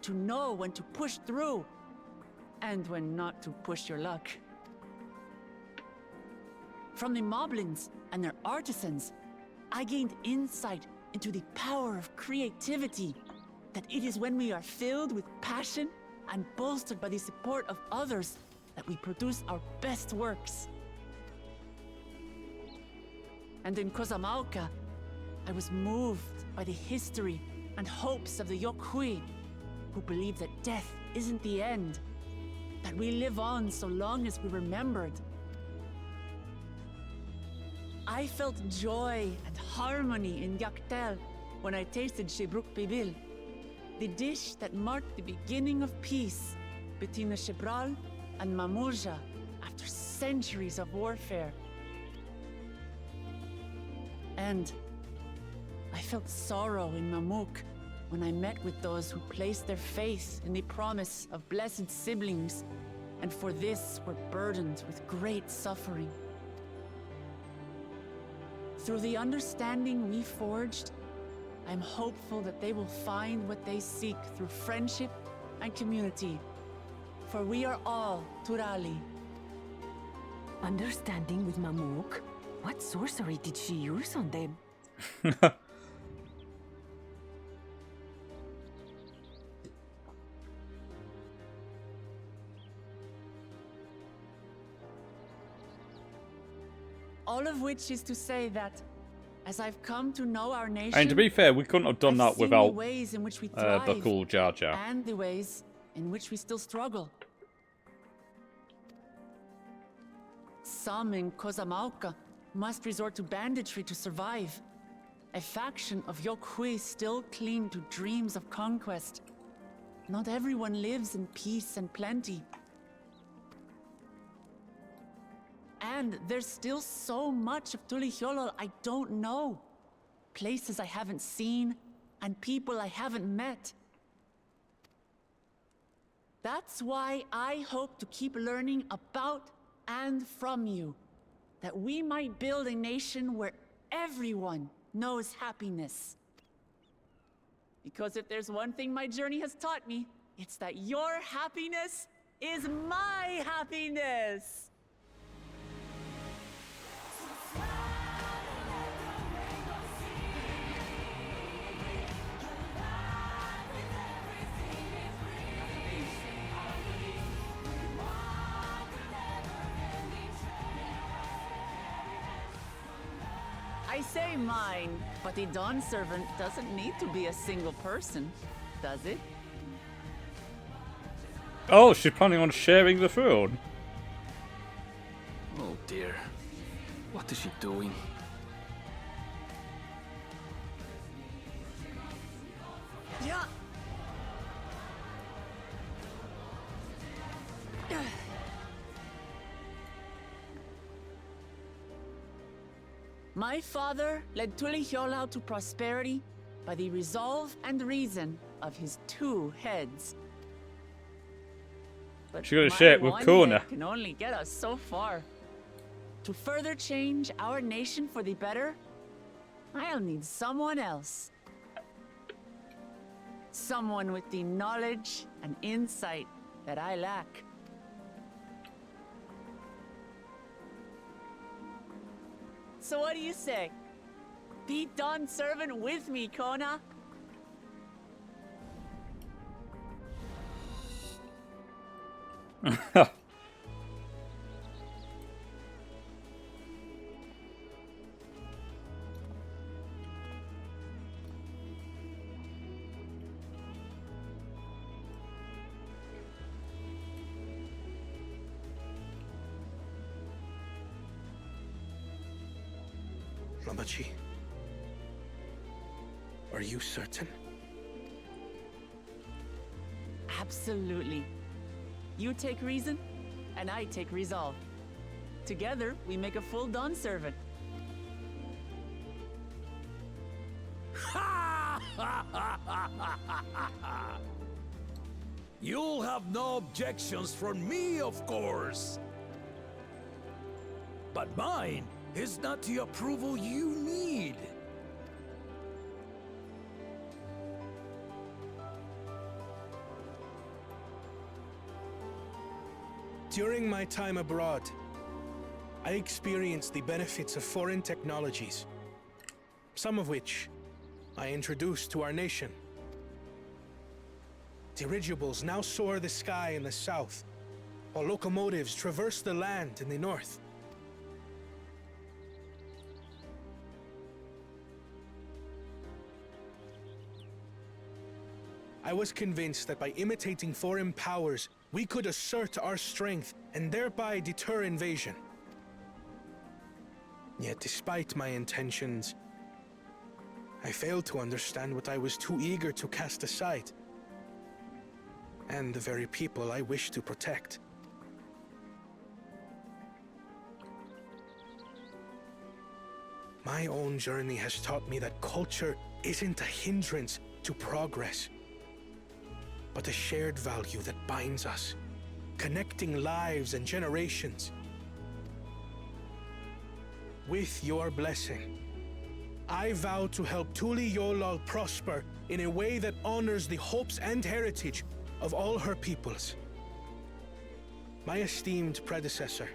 Speaker 16: to know when to push through and when not to push your luck. From the Moblins and their artisans, I gained insight into the power of creativity, that it is when we are filled with passion and bolstered by the support of others that we produce our best works. And in Kozamauka, I was moved by the history and hopes of the Yokhui, who believe that death isn't the end, that we live on so long as we're remembered. I felt joy and harmony in Yaktel when I tasted Shebruk Pibil, the dish that marked the beginning of peace between the Shebral and Mamurja after centuries of warfare. And I felt sorrow in Mamuk when I met with those who placed their faith in the promise of blessed siblings, and for this were burdened with great suffering. Through the understanding we forged, I'm hopeful that they will find what they seek through friendship and community, for we are all Turali.
Speaker 3: Understanding with Mamuk? What sorcery did she use on them?
Speaker 16: All of which is to say that, as I've come to know our nation,
Speaker 1: And to be fair, we couldn't have done
Speaker 16: I've
Speaker 1: that
Speaker 16: seen
Speaker 1: without
Speaker 16: the ways in which we thrive,
Speaker 1: the cool Jar Jar.
Speaker 16: and the ways in which we still struggle. Some in Kozamauka must resort to banditry to survive. A faction of Yokhui still cling to dreams of conquest. Not everyone lives in peace and plenty. And there's still so much of Tulihyolol I don't know. Places I haven't seen, and people I haven't met. That's why I hope to keep learning about and from you, that we might build a nation where everyone knows happiness. Because if there's one thing my journey has taught me, it's that your happiness is my happiness! I say mine, but the Dawn Servant doesn't need to be a single person, does it?
Speaker 1: Oh, she's planning on sharing the throne.
Speaker 21: Oh dear. What is she doing?
Speaker 16: Yeah. My father led Tulihyolal to prosperity by the resolve and reason of his two heads. But
Speaker 1: She's gonna
Speaker 16: my
Speaker 1: share it with
Speaker 16: one
Speaker 1: Kona.
Speaker 16: head can only get us so far. to further change our nation for the better, I'll need someone else. Someone with the knowledge and insight that I lack. So what do you say? Be Dawn Servant with me, Kona?
Speaker 10: Lamachi, are you certain?
Speaker 16: Absolutely. You take reason, and I take resolve. Together, we make a full Dawn Servant.
Speaker 2: You'll have no objections from me, of course. But mine is not the approval you need.
Speaker 10: During my time abroad, I experienced the benefits of foreign technologies, some of which I introduced to our nation. Dirigibles now soar the sky in the south, while locomotives traverse the land in the north. I was convinced that by imitating foreign powers, we could assert our strength and thereby deter invasion. Yet despite my intentions, I failed to understand what I was too eager to cast aside, and the very people I wish to protect. My own journey has taught me that culture isn't a hindrance to progress, but a shared value that binds us, connecting lives and generations. With your blessing, I vow to help Tuli Yolal prosper in a way that honors the hopes and heritage of all her peoples. My esteemed predecessor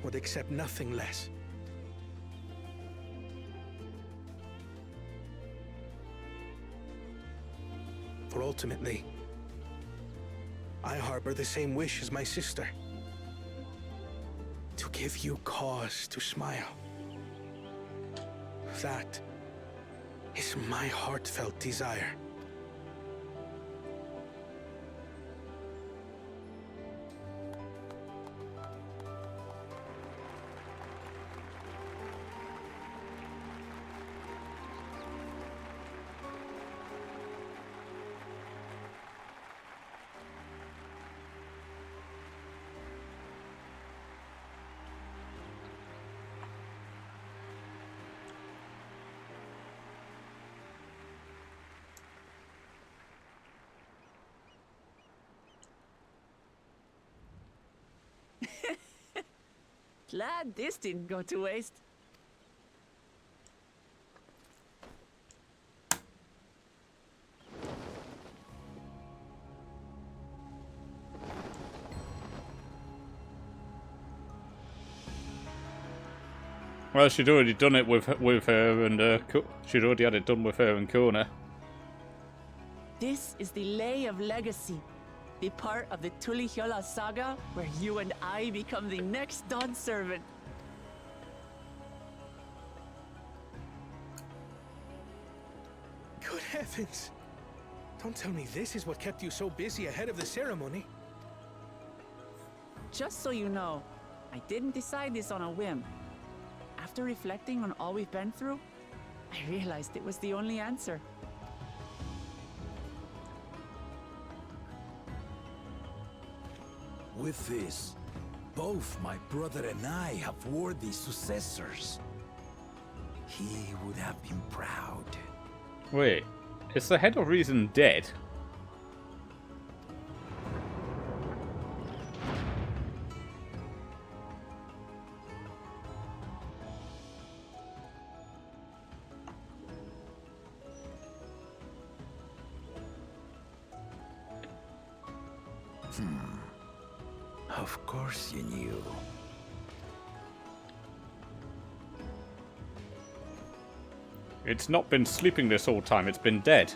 Speaker 10: would accept nothing less. For ultimately, I harbor the same wish as my sister. To give you cause to smile. That is my heartfelt desire.
Speaker 16: Glad this didn't go to waste.
Speaker 1: Well, she'd already done it with her and she'd already had it done with her and Kona.
Speaker 16: This is the Lay of Legacy, the part of the Tuli Hyola saga where you and I become the next Dawn Servant.
Speaker 10: Good heavens! Don't tell me this is what kept you so busy ahead of the ceremony.
Speaker 16: Just so you know, I didn't decide this on a whim. After reflecting on all we've been through, I realized it was the only answer.
Speaker 2: With this, both my brother and I have worthy successors. He would have been proud.
Speaker 1: Wait, is the Head of Reason dead?
Speaker 2: Of course you knew.
Speaker 1: It's not been sleeping this whole time, it's been dead.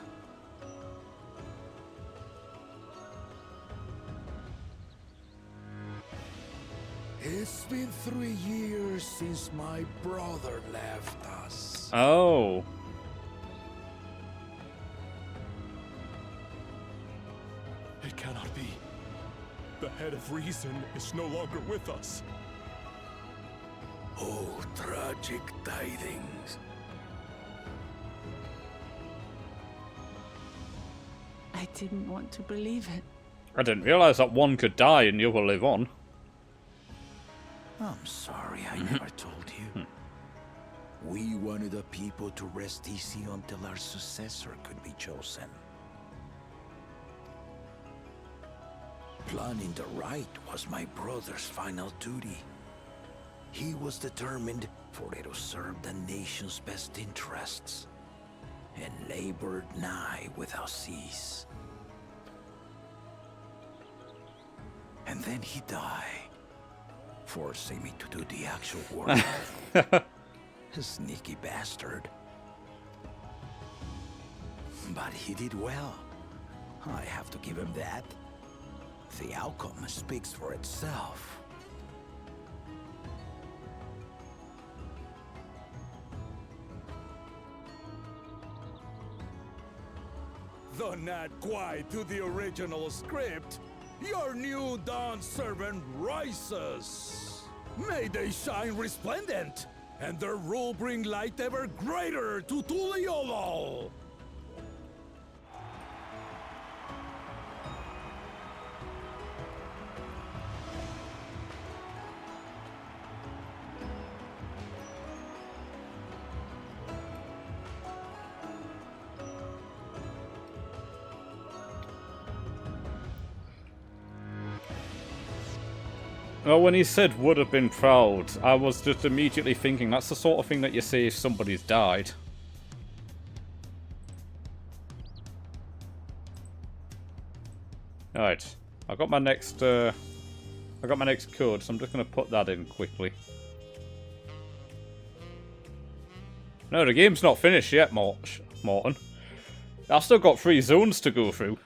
Speaker 2: It's been 3 years since my brother left us.
Speaker 1: Oh.
Speaker 9: It cannot be. The head of reason is no longer with us.
Speaker 2: Oh, tragic tidings.
Speaker 16: I didn't want to believe it.
Speaker 1: I didn't realise that one could die and the other live on.
Speaker 2: I'm sorry I never told you. We wanted the people to rest easy until our successor could be chosen. Planning the right was my brother's final duty. He was determined for it to serve the nation's best interests, and labored nigh without cease. And then he died, forcing me to do the actual work. A sneaky bastard. But he did well. I have to give him that. The outcome speaks for itself.
Speaker 15: Though not quite to the original script, your new Dawn servant rises. May they shine resplendent, and their rule bring light ever greater to Tuliolol.
Speaker 1: Well, when he said would have been proud, I was just immediately thinking that's the sort of thing that you say if somebody's died. Alright, I got my next code, so I'm just gonna put that in quickly. No, the game's not finished yet, Morton. I've still got 3 zones to go through.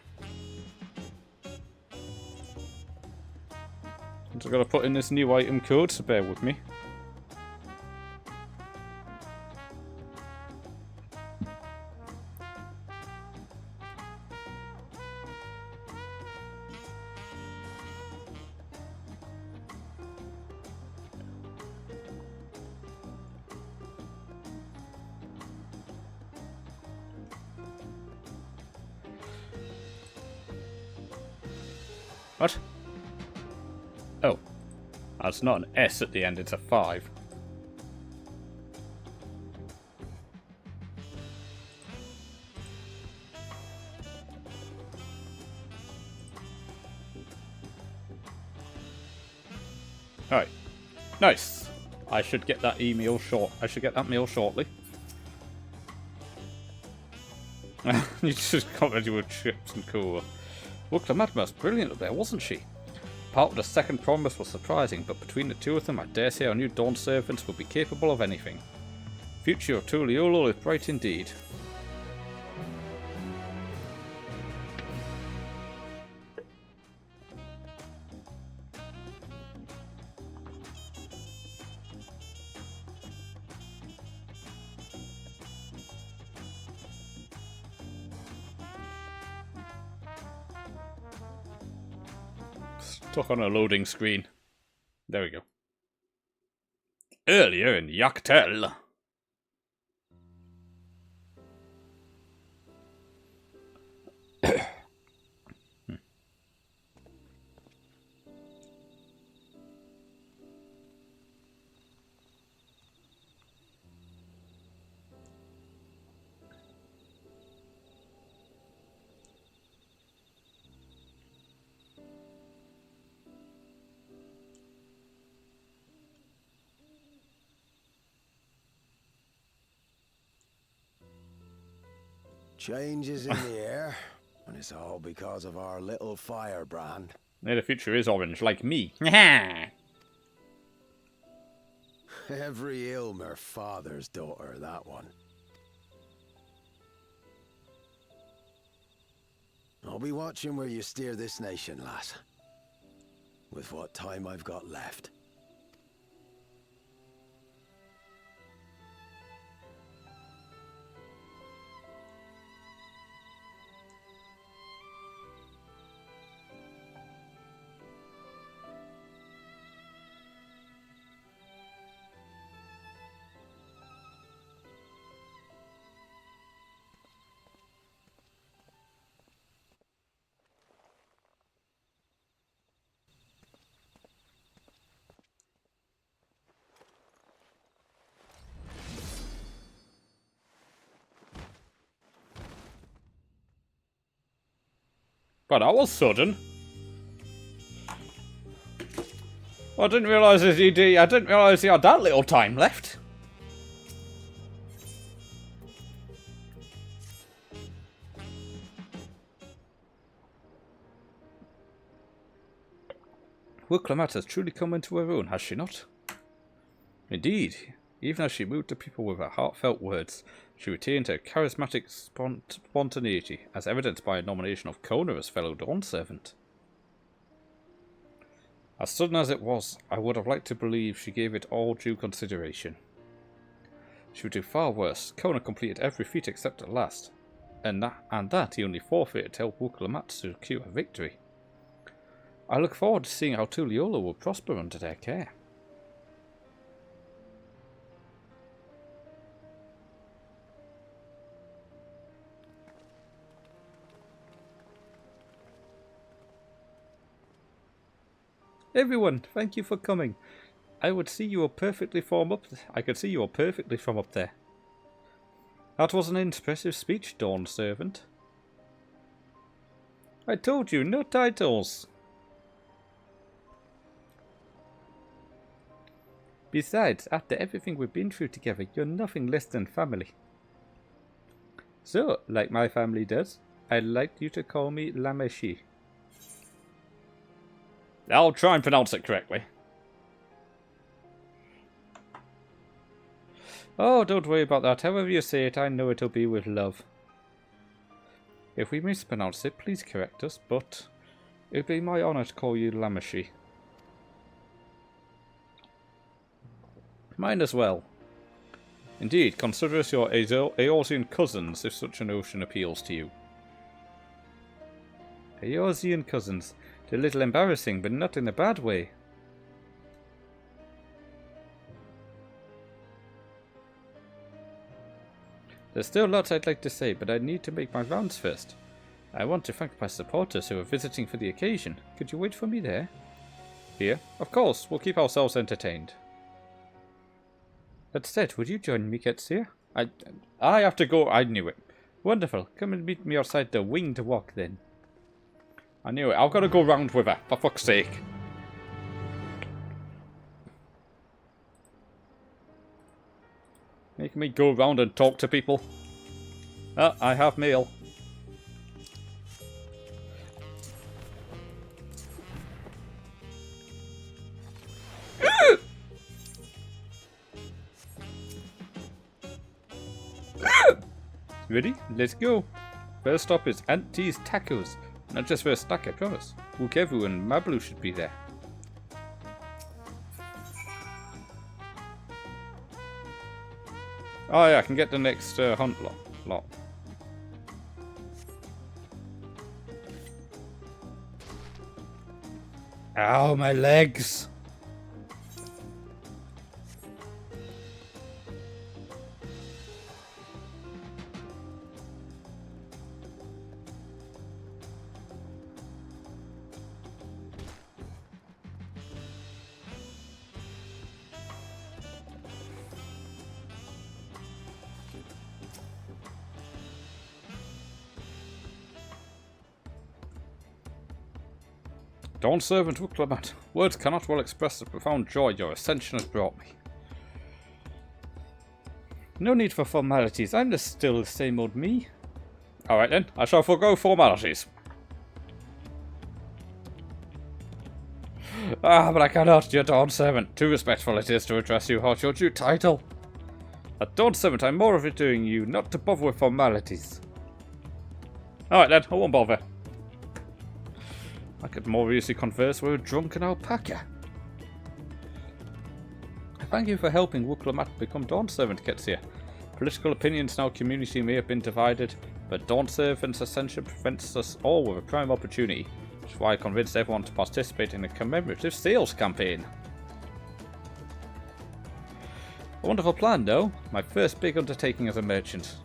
Speaker 1: I've got to put in this new item code, so bear with me. What? Oh. That's not an S at the end, it's a 5. Alright. Nice. I should get that email mail shortly. You just commented with chips and cola. Look, the madam was brilliant up there, wasn't she? Part of the second promise was surprising, but between the two of them, I dare say our new Dawn servants will be capable of anything. Future of Tuliolol is bright indeed. Stuck on a loading screen. There we go. Earlier in Yaktel.
Speaker 11: Changes in the air, and it's all because of our little firebrand.
Speaker 1: Yeah, the future is orange, like me.
Speaker 11: Every Ilmer father's daughter, that one. I'll be watching where you steer this nation, lass. With what time I've got left.
Speaker 1: But that was sudden. I didn't realise he had that little time left. Wilclamette has truly come into her own, has she not? Indeed, even as she moved the people with her heartfelt words, she retained her charismatic spontaneity, as evidenced by a nomination of Kona as fellow Dawn Servant. As sudden as it was, I would have liked to believe she gave it all due consideration. She would do far worse. Kona completed every feat except the last, and that he only forfeited to help Wilclamette secure a victory. I look forward to seeing how Tuliyola will prosper under their care. Everyone, thank you for coming. I could see you were perfectly from up there. That was an impressive speech, Dawn Servant. I told you, no titles. Besides, after everything we've been through together, you're nothing less than family. So, like my family does, I'd like you to call me Lameshi. I'll try and pronounce it correctly. Oh, don't worry about that. However you say it, I know it'll be with love. If we mispronounce it, please correct us, but it'd be my honor to call you Lameshi. Mine as well. Indeed, consider us your Eorzean cousins, if such a notion appeals to you. Eorzean cousins. They're a little embarrassing, but not in a bad way. There's still lots I'd like to say, but I need to make my rounds first. I want to thank my supporters who are visiting for the occasion. Could you wait for me there? Here? Of course, we'll keep ourselves entertained. That said, would you join me, Ketsia? I have to go. I knew it. Wonderful. Come and meet me outside the winged walk then. I knew it. I've got to go round with her, for fuck's sake. Making me go round and talk to people. Ah, I have mail. Ready? Let's go. First stop is Auntie's Tacos. Not just for a snack, I promise. Wukevu and Mablu should be there. Oh yeah, I can get the next hunt lot. Ow, my legs! Dawn Servant Wilclamette, words cannot well express the profound joy your ascension has brought me. No need for formalities, I'm still the same old me. Alright then, I shall forego formalities. Ah, but I cannot, your Dawn Servant. Too respectful it is to address you without your due title. A Dawn Servant, I'm more of it doing you, not to bother with formalities. Alright then, I won't bother. I could more easily converse with a drunken alpaca. Thank you for helping Wuklomat become Dawn Servant, Ketsia. Political opinions in our community may have been divided, but Dawn Servant's ascension prevents us all with a prime opportunity, which is why I convinced everyone to participate in a commemorative sales campaign. A wonderful plan, though. My first big undertaking as a merchant.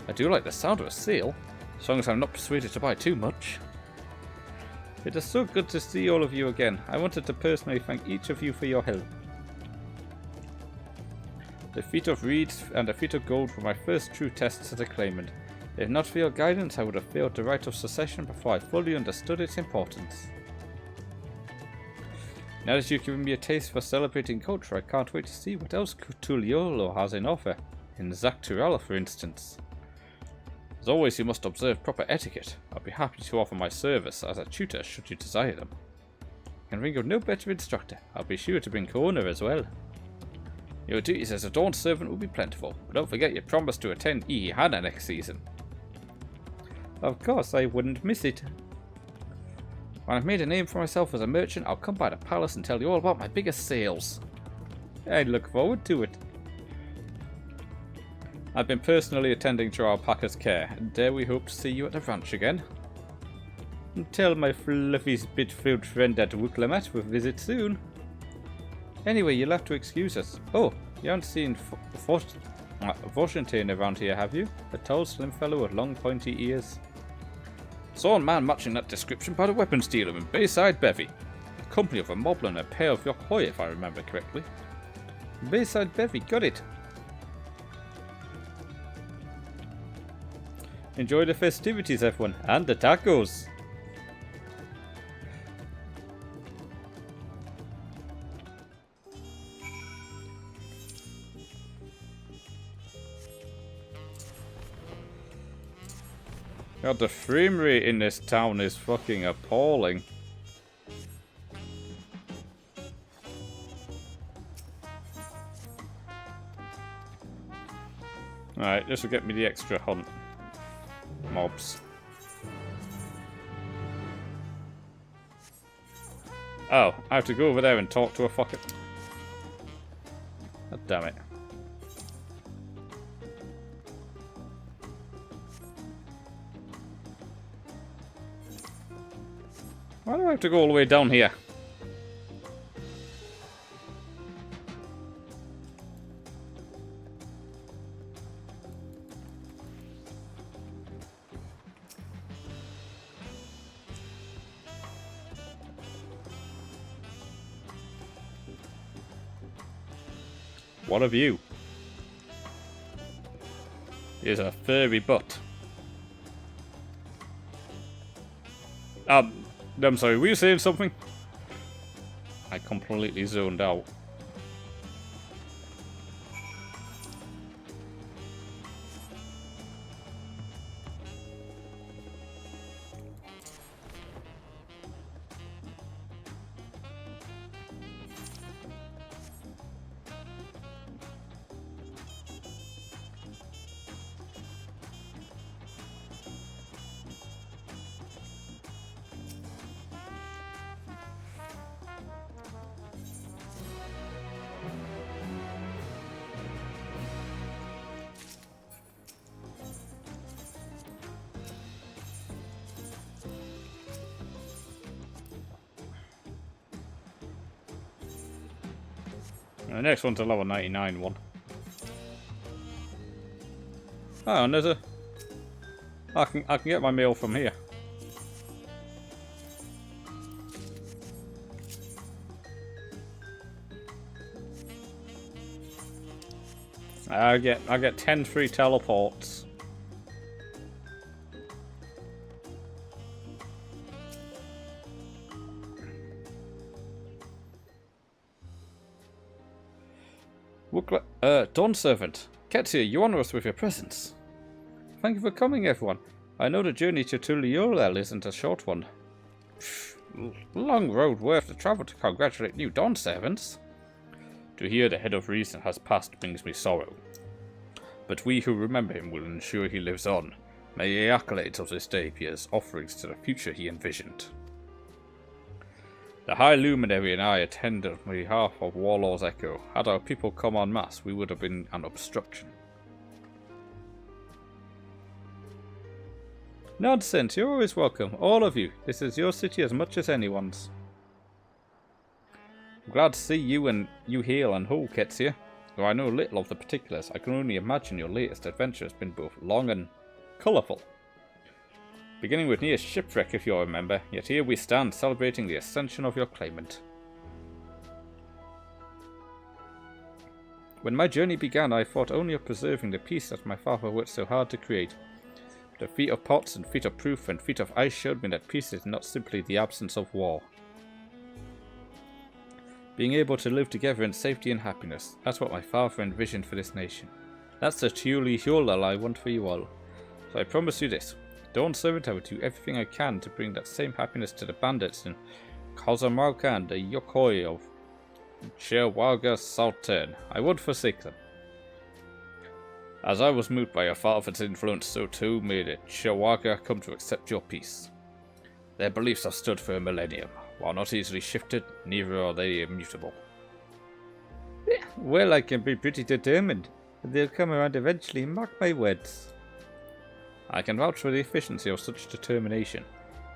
Speaker 1: I do like the sound of a sale, as long as I'm not persuaded to buy too much. It is so good to see all of you again. I wanted to personally thank each of you for your help. The feat of reeds and a feat of gold were my first true tests as a claimant. If not for your guidance, I would have failed the rite of secession before I fully understood its importance. Now that you've given me a taste for celebrating culture, I can't wait to see what else Tuliolo has in offer, in Zakturala for instance. As always, you must observe proper etiquette. I'll be happy to offer my service as a tutor should you desire them. I can think of no better instructor. I'll be sure to bring Kona as well. Your duties as a Dawn Servant will be plentiful, but don't forget your promise to attend Ihana next season. Of course, I wouldn't miss it. When I've made a name for myself as a merchant, I'll come by the palace and tell you all about my biggest sales. I look forward to it. I've been personally attending to our alpaca's care, and dare we hope to see you at the ranch again. And tell my fluffy spit-filled friend at Wuklomat we'll visit soon. Anyway, you'll have to excuse us. Oh, you haven't seen Washington around here, have you? A tall, slim fellow with long, pointy ears. Saw a man matching that description by the weapons dealer in Bayside Bevy. A company of a moblin and a pair of Yokhoi, if I remember correctly. Bayside Bevy, got it. Enjoy the festivities, everyone, and the tacos. God, the frame rate in this town is fucking appalling. Alright, this will get me the extra hunt mobs. Oh, I have to go over there and talk to a fucking... God damn it. Why do I have to go all the way down here? What of you? Here's a furry butt. I'm sorry, were you saying something? I completely zoned out. The next one's a level 99 one. Oh, and there's a... I can get my meal from here. I get 10 free teleports. Dawn Servant, Ketsia, you honor us with your presence. Thank you for coming, everyone. I know the journey to Tuliolel isn't a short one. long road worth to travel to congratulate new Dawn servants. To hear the head of reason has passed brings me sorrow. But we who remember him will ensure he lives on. May the accolades of this day be as offerings to the future he envisioned. The High Luminary and I attended on behalf of Warlord's Echo. Had our people come en masse, we would have been an obstruction. Nonsense, you're always welcome, all of you. This is your city as much as anyone's. I'm glad to see you heal and whole, Ketsia. Though I know little of the particulars, I can only imagine your latest adventure has been both long and colourful. Beginning with near shipwreck, if you'll remember, yet here we stand celebrating the ascension of your claimant. When my journey began, I thought only of preserving the peace that my father worked so hard to create. The feat of pots and feat of proof and feat of ice showed me that peace is not simply the absence of war. Being able to live together in safety and happiness, that's what my father envisioned for this nation. That's the truly Hyolal I want for you all. So I promise you this. Dawn Servant, I will do everything I can to bring that same happiness to the bandits in Kazamarka and the Yokoi of Chewaga Southern. I won't forsake them. As I was moved by your father's influence, so too may the Chewaga come to accept your peace. Their beliefs have stood for a millennium. While not easily shifted, neither are they immutable. Well, I can be pretty determined. They'll come around eventually, mark my words. I can vouch for the efficiency of such determination.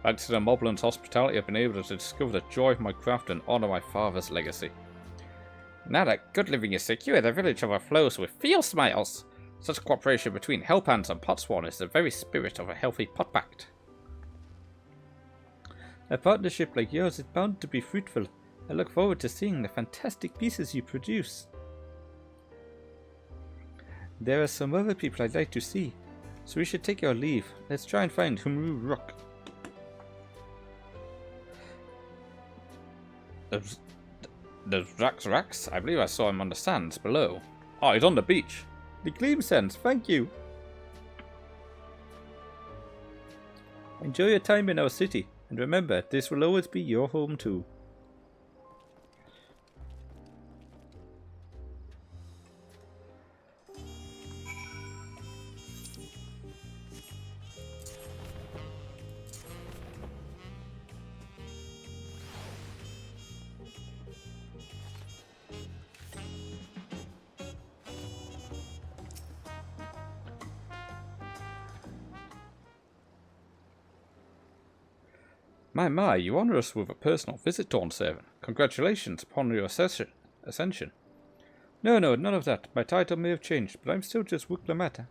Speaker 1: Thanks to the Moblin's hospitality, I've been able to discover the joy of my craft and honour my father's legacy. Now that good living is secure, the village overflows with field smiles. Such cooperation between Hellpans and Potsworn is the very spirit of a healthy potpact. A partnership like yours is bound to be fruitful. I look forward to seeing the fantastic pieces you produce. There are some other people I'd like to see, so we should take your leave. Let's try and find Humru Rock. There's Rax. I believe I saw him on the sands below. Oh, he's on the beach. The Gleam Sands, thank you. Enjoy your time in our city, and remember, this will always be your home too. My, you honour us with a personal visit, Dawn Servant. Congratulations upon your ascension. No, none of that. My title may have changed, but I'm still just Wuklamata.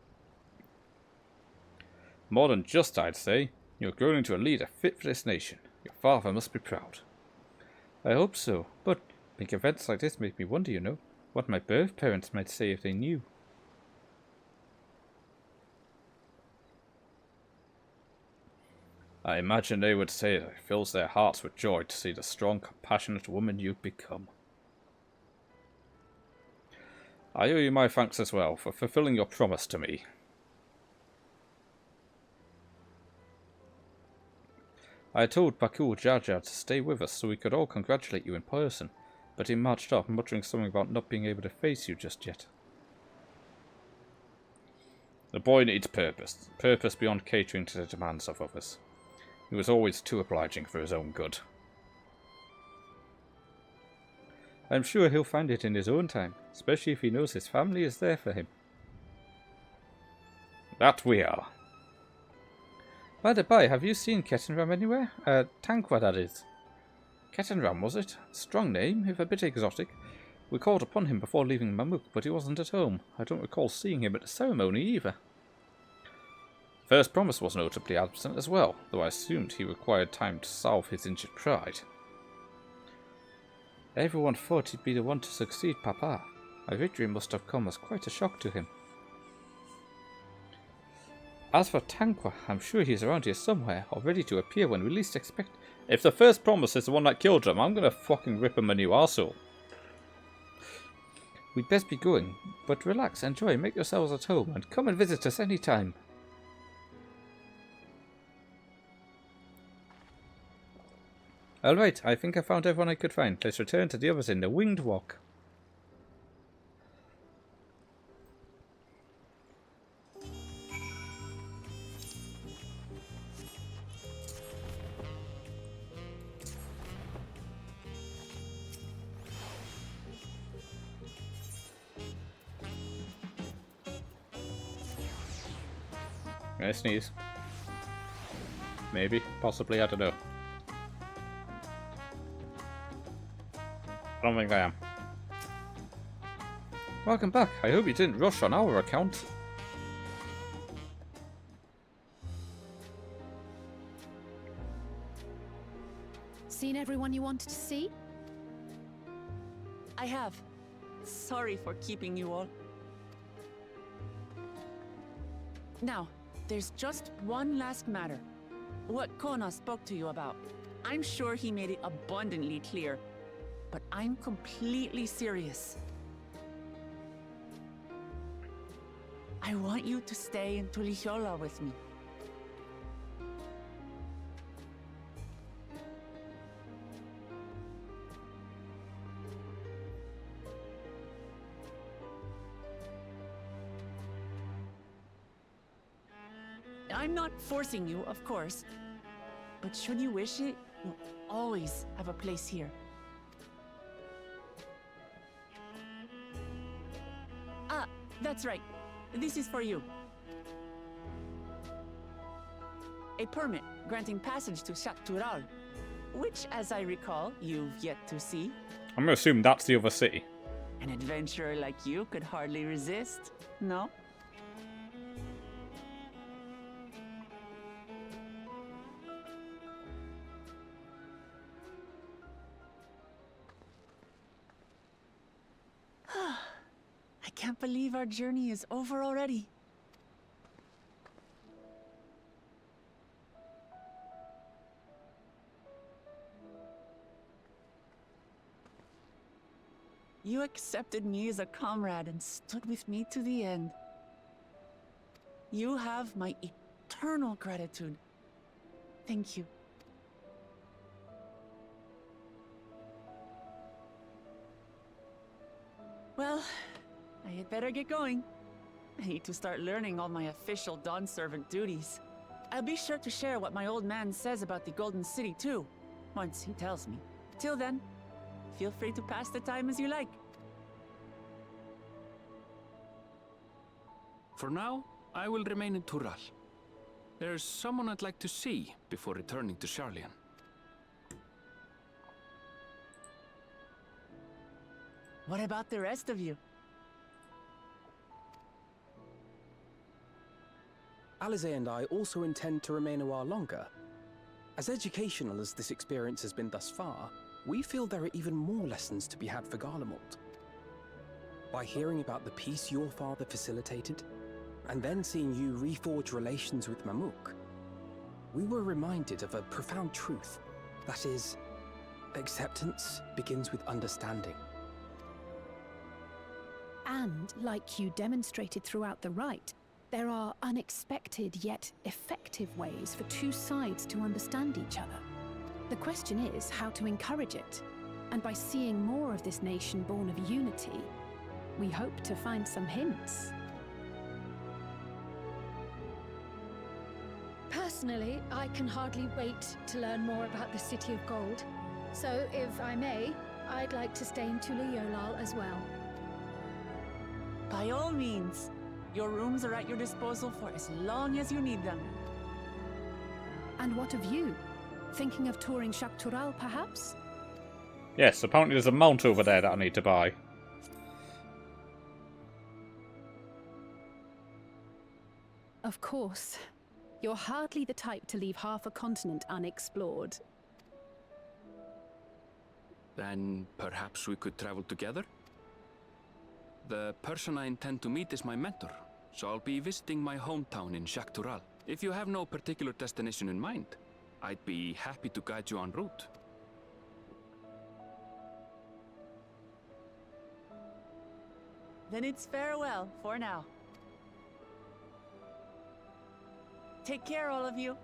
Speaker 1: More than just, I'd say. You're growing into a leader fit for this nation. Your father must be proud. I hope so, but big events like this make me wonder, you know, what my birth parents might say if they knew. I imagine they would say that it fills their hearts with joy to see the strong, compassionate woman you've become. I owe you my thanks as well for fulfilling your promise to me. I told Bakul Jaja to stay with us so we could all congratulate you in person, but he marched off muttering something about not being able to face you just yet. The boy needs purpose. Purpose beyond catering to the demands of others. He was always too obliging for his own good. I'm sure he'll find it in his own time, especially if he knows his family is there for him. That we are. By the by, have you seen Kettenram anywhere? Tanqua, that is. Kettenram, was it? Strong name, if a bit exotic. We called upon him before leaving Mamuk, but he wasn't at home. I don't recall seeing him at the ceremony either. First Promise was notably absent as well, though I assumed he required time to salve his injured pride. Everyone thought he'd be the one to succeed Papa. My victory must have come as quite a shock to him. As for Tanqua, I'm sure he's around here somewhere, or ready to appear when we least expect. If the First Promise is the one that killed him, I'm gonna fucking rip him a new arsehole. We'd best be going, but relax, enjoy, make yourselves at home, and come and visit us any time. Alright, I think I found everyone I could find. Let's return to the others in the Winged Walk. Can I sneeze? Maybe, possibly, I don't know. I don't think I am. Welcome back. I hope you didn't rush on our account.
Speaker 19: Seen everyone you wanted to see?
Speaker 16: I have. Sorry for keeping you all. Now, there's just one last matter. What Kona spoke to you about. I'm sure he made it abundantly clear, but I'm completely serious. I want you to stay in Tulihiola with me. I'm not forcing you, of course, but should you wish it, you'll always have a place here. Ah, that's right. This is for you. A permit granting passage to Shaktural, which, as I recall, you've yet to see.
Speaker 1: I'm gonna assume that's the other city.
Speaker 16: An adventurer like you could hardly resist, no? I can't believe our journey is over already. You accepted me as a comrade and stood with me to the end. You have my eternal gratitude. Thank you. Well, I had better get going. I need to start learning all my official Dawn servant duties. I'll be sure to share what my old man says about the Golden City too, once he tells me. Till then, feel free to pass the time as you like.
Speaker 21: For now, I will remain in Tural. There's someone I'd like to see before returning to Sharlayan.
Speaker 16: What about the rest of you?
Speaker 14: Alize and I also intend to remain a while longer. As educational as this experience has been thus far, we feel there are even more lessons to be had for Garlemald. By hearing about the peace your father facilitated, and then seeing you reforge relations with Mamuk, we were reminded of a profound truth. That is, acceptance begins with understanding.
Speaker 19: And, like you demonstrated throughout the rite, there are unexpected yet effective ways for two sides to understand each other. The question is how to encourage it. And by seeing more of this nation born of unity, we hope to find some hints.
Speaker 18: Personally, I can hardly wait to learn more about the City of Gold. So, if I may, I'd like to stay in Tuliyolal as well.
Speaker 16: By all means. Your rooms are at your disposal for as long as you need them.
Speaker 19: And what of you? Thinking of touring Shaktural, perhaps?
Speaker 1: Yes, apparently there's a mount over there that I need to buy.
Speaker 19: Of course. You're hardly the type to leave half a continent unexplored.
Speaker 21: Then perhaps we could travel together? The person I intend to meet is my mentor, so I'll be visiting my hometown in Shaktural. If you have no particular destination in mind, I'd be happy to guide you en route.
Speaker 16: Then it's farewell for now. Take care, all of you.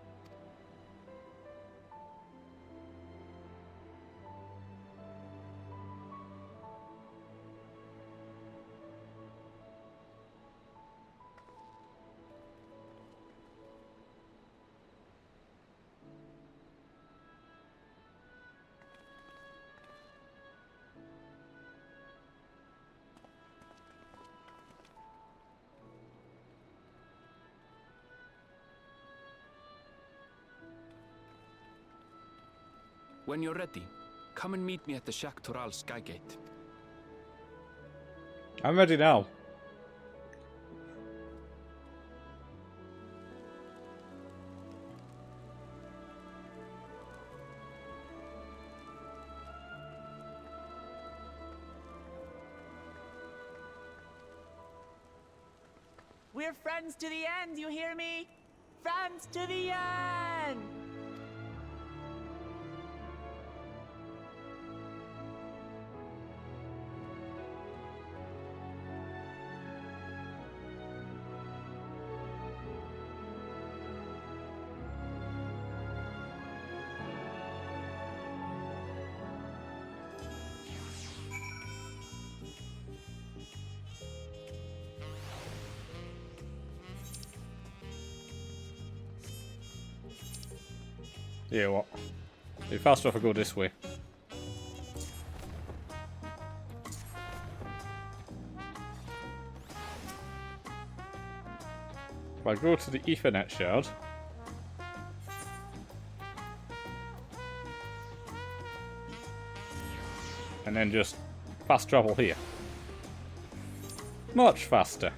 Speaker 21: When you're ready, come and meet me at the Shaktoral Skygate.
Speaker 1: I'm ready now.
Speaker 17: We're friends to the end, you hear me? Friends to the end!
Speaker 1: Yeah, what? Be faster if I go this way. If I go to the Ethernet shard, and then just fast travel here. Much faster.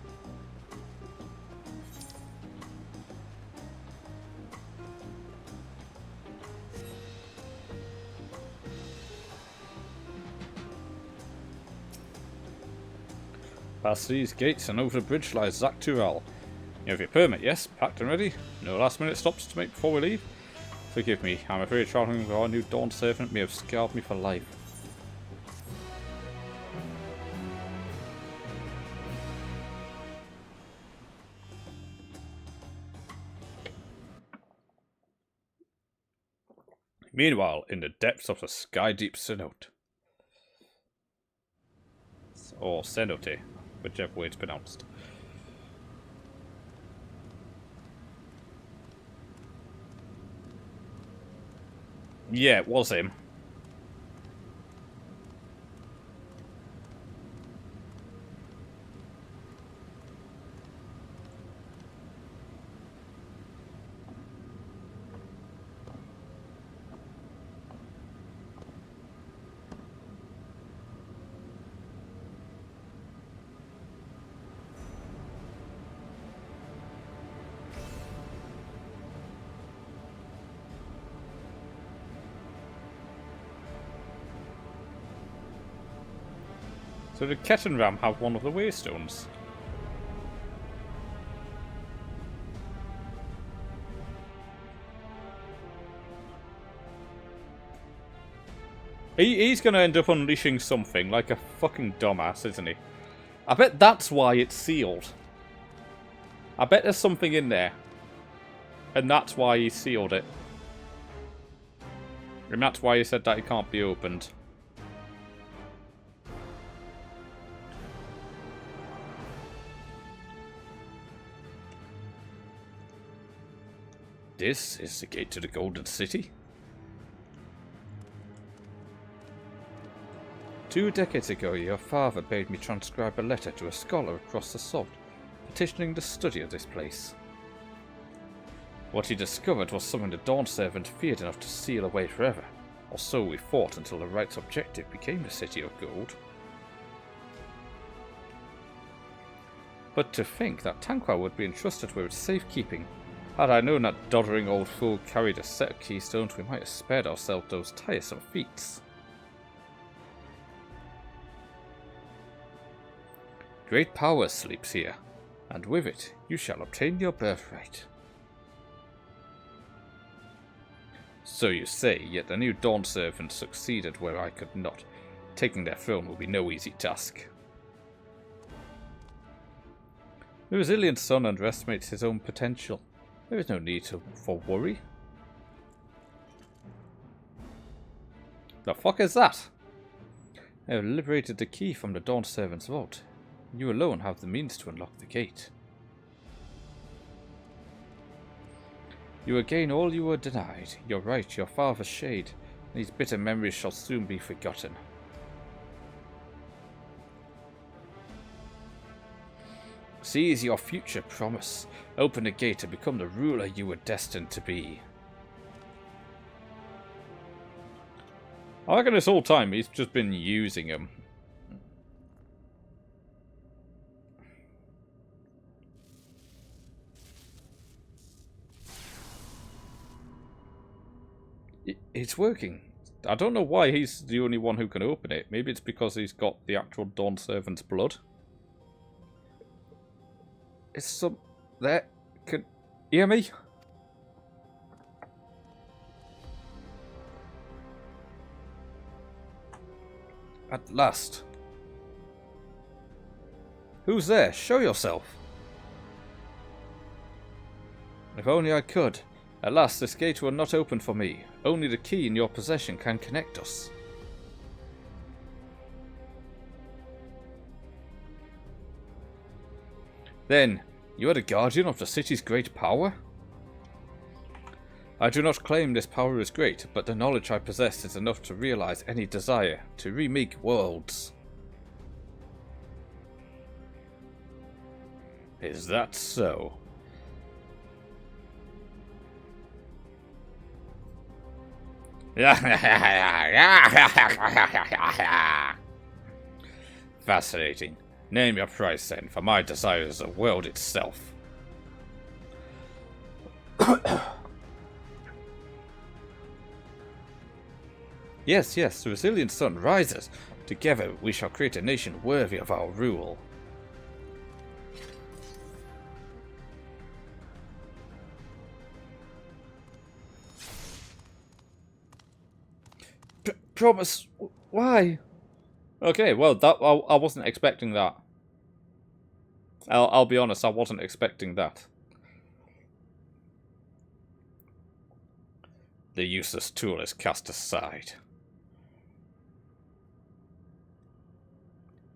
Speaker 1: Past these gates and over the bridge lies Zaktural. You have your permit, yes? Packed and ready? No last minute stops to make before we leave? Forgive me, I'm afraid travelling with our new Dawn servant may have scarred me for life. Meanwhile, in the depths of the sky deep cenote. Or cenote, whichever way it's pronounced. Yeah, it was him. So did Kettenram have one of the waystones? He's gonna end up unleashing something like a fucking dumbass, isn't he? I bet that's why it's sealed. I bet there's something in there. And that's why he sealed it. And that's why he said that it can't be opened. This is the gate to the Golden City. 2 decades ago, your father bade me transcribe a letter to a scholar across the salt, petitioning the study of this place. What he discovered was something the Dawn Servant feared enough to seal away forever, or so we fought until the right's objective became the City of Gold. But to think that Tanqua would be entrusted with its safekeeping. Had I known that doddering old fool carried a set of keystones, we might have spared ourselves those tiresome feats. Great power sleeps here, and with it you shall obtain your birthright. So you say, yet the new Dawn Servant succeeded where I could not. Taking their throne will be no easy task. The resilient son underestimates his own potential. There is no need for worry. The fuck is that? I have liberated the key from the Dawn Servant's vault. You alone have the means to unlock the gate. You will gain all you were denied. You're right, your father's shade. These bitter memories shall soon be forgotten. Seize your future promise. Open the gate and become the ruler you were destined to be. I reckon this whole time he's just been using him. It's working. I don't know why he's the only one who can open it. Maybe it's because he's got the actual Dawn Servant's blood. It's some... There... Can... Hear me? At last. Who's there? Show yourself. If only I could. At last, this gate will not open for me. Only the key in your possession can connect us. Then, you are the guardian of the city's great power? I do not claim this power is great, but the knowledge I possess is enough to realize any desire to remake worlds. Is that so? Fascinating. Name your price then, for my desire is the world itself. Yes, yes, the resilient sun rises. Together we shall create a nation worthy of our rule. Promise. Why? Okay, well, that I wasn't expecting that. I'll be honest, I wasn't expecting that. The useless tool is cast aside.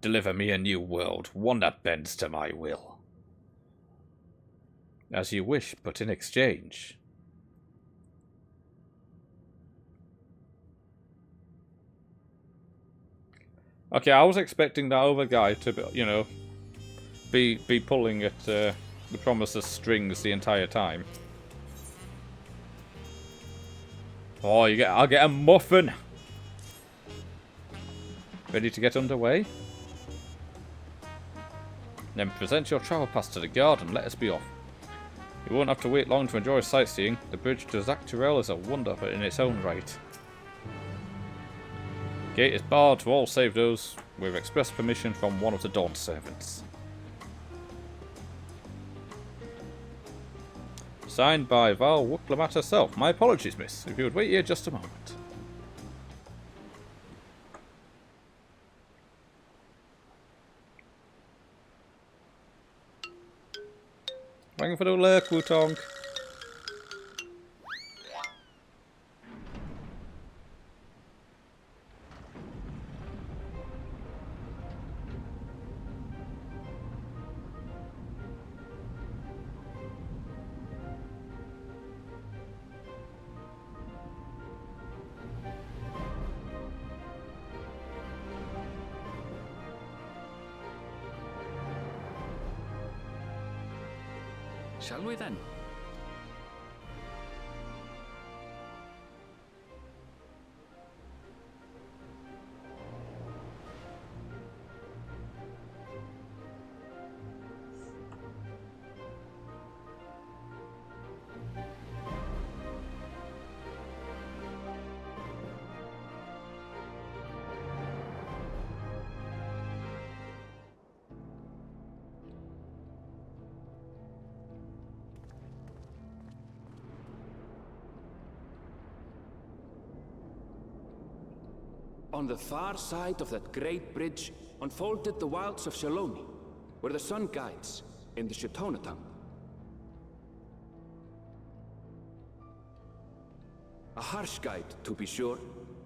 Speaker 1: Deliver me a new world, one that bends to my will. As you wish, but in exchange. Okay, I was expecting that other guy to, you know, be pulling at the Promise's strings the entire time. Oh, I'll get a muffin. Ready to get underway? Then present your travel pass to the guard and let us be off. You won't have to wait long to enjoy sightseeing. The bridge to Zacturel is a wonder in its own right. Gate is barred to all save those with express permission from one of the Dawn Servants. Signed by Val Wuklamat herself. My apologies, miss. If you would wait here just a moment. Waiting for the lurk, Wutong.
Speaker 21: Shall we then? On the far side of that great bridge unfolded the wilds of Shaloni, where the sun guides in the Shitonatam. A harsh guide, to be sure,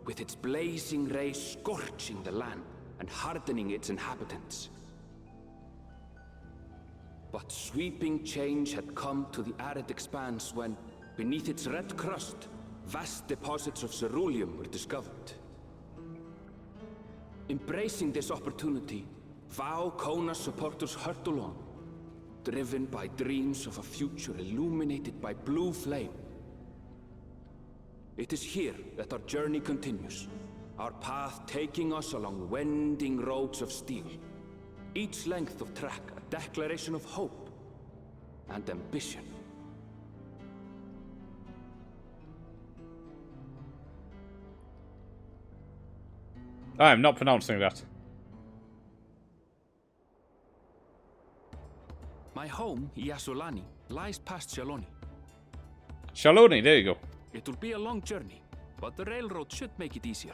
Speaker 21: with its blazing rays scorching the land and hardening its inhabitants. But sweeping change had come to the arid expanse when, beneath its red crust, vast deposits of ceruleum were discovered. Embracing this opportunity, Vau Kona supporters hurtle on, driven by dreams of a future illuminated by blue flame. It is here that our journey continues, Our path taking us along winding roads of steel. Each length of track a declaration of hope and ambition.
Speaker 1: I am not pronouncing that.
Speaker 21: My home, Yasulani, lies past Shaloni.
Speaker 1: Shaloni, there you go.
Speaker 21: It will be a long journey, but the railroad should make it easier.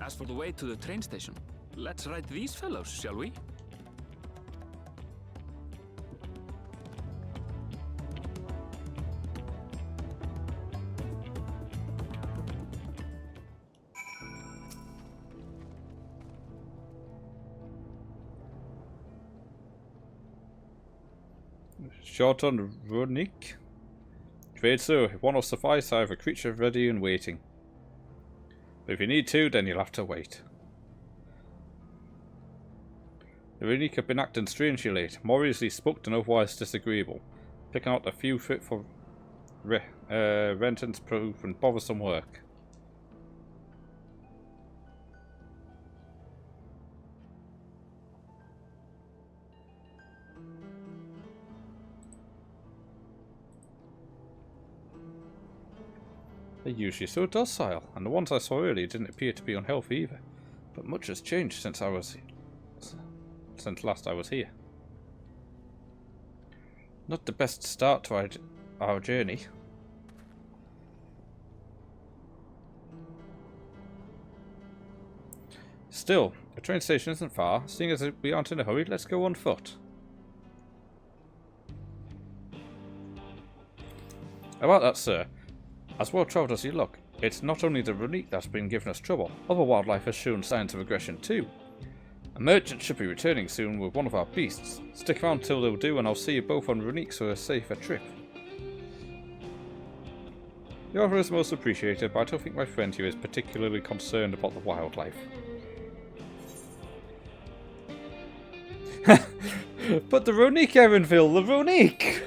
Speaker 21: As for the way to the train station, let's ride these fellows, shall we?
Speaker 1: Short on Runik. Trade so, if one will suffice, I have a creature ready and waiting. But if you need to, then you'll have to wait. The Runik have been acting strangely late, more easily spoke than otherwise disagreeable, picking out a few fit for rentance proof and bothersome work. They're usually so docile, and the ones I saw earlier didn't appear to be unhealthy either. But much has changed since last I was here. Not the best start to our journey. Still, the train station isn't far. Seeing as we aren't in a hurry, let's go on foot. About that, sir. As well travelled as you look, it's not only the Runik that's been giving us trouble, other wildlife has shown signs of aggression too. A merchant should be returning soon with one of our beasts. Stick around till they'll do and I'll see you both on Runik for a safer trip. The offer is most appreciated, but I don't think my friend here is particularly concerned about the wildlife. But the Runik, Erenville, the Runik!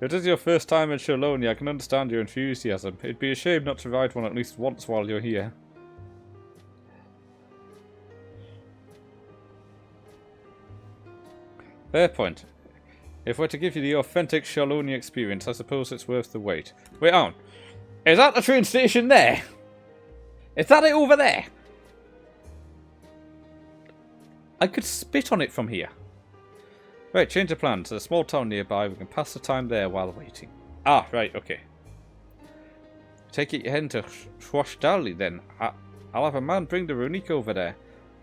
Speaker 1: If it is your first time in Shaloni, I can understand your enthusiasm. It'd be a shame not to ride one at least once while you're here. Fair point. If we're to give you the authentic Shaloni experience, I suppose it's worth the wait. Wait on. Is that the train station there? Is that it over there? I could spit on it from here. Right, change of plans. There's a small town nearby. We can pass the time there while waiting. Ah, right, okay. Take it you're heading to Shwashdali then. I'll have a man bring the Runik over there.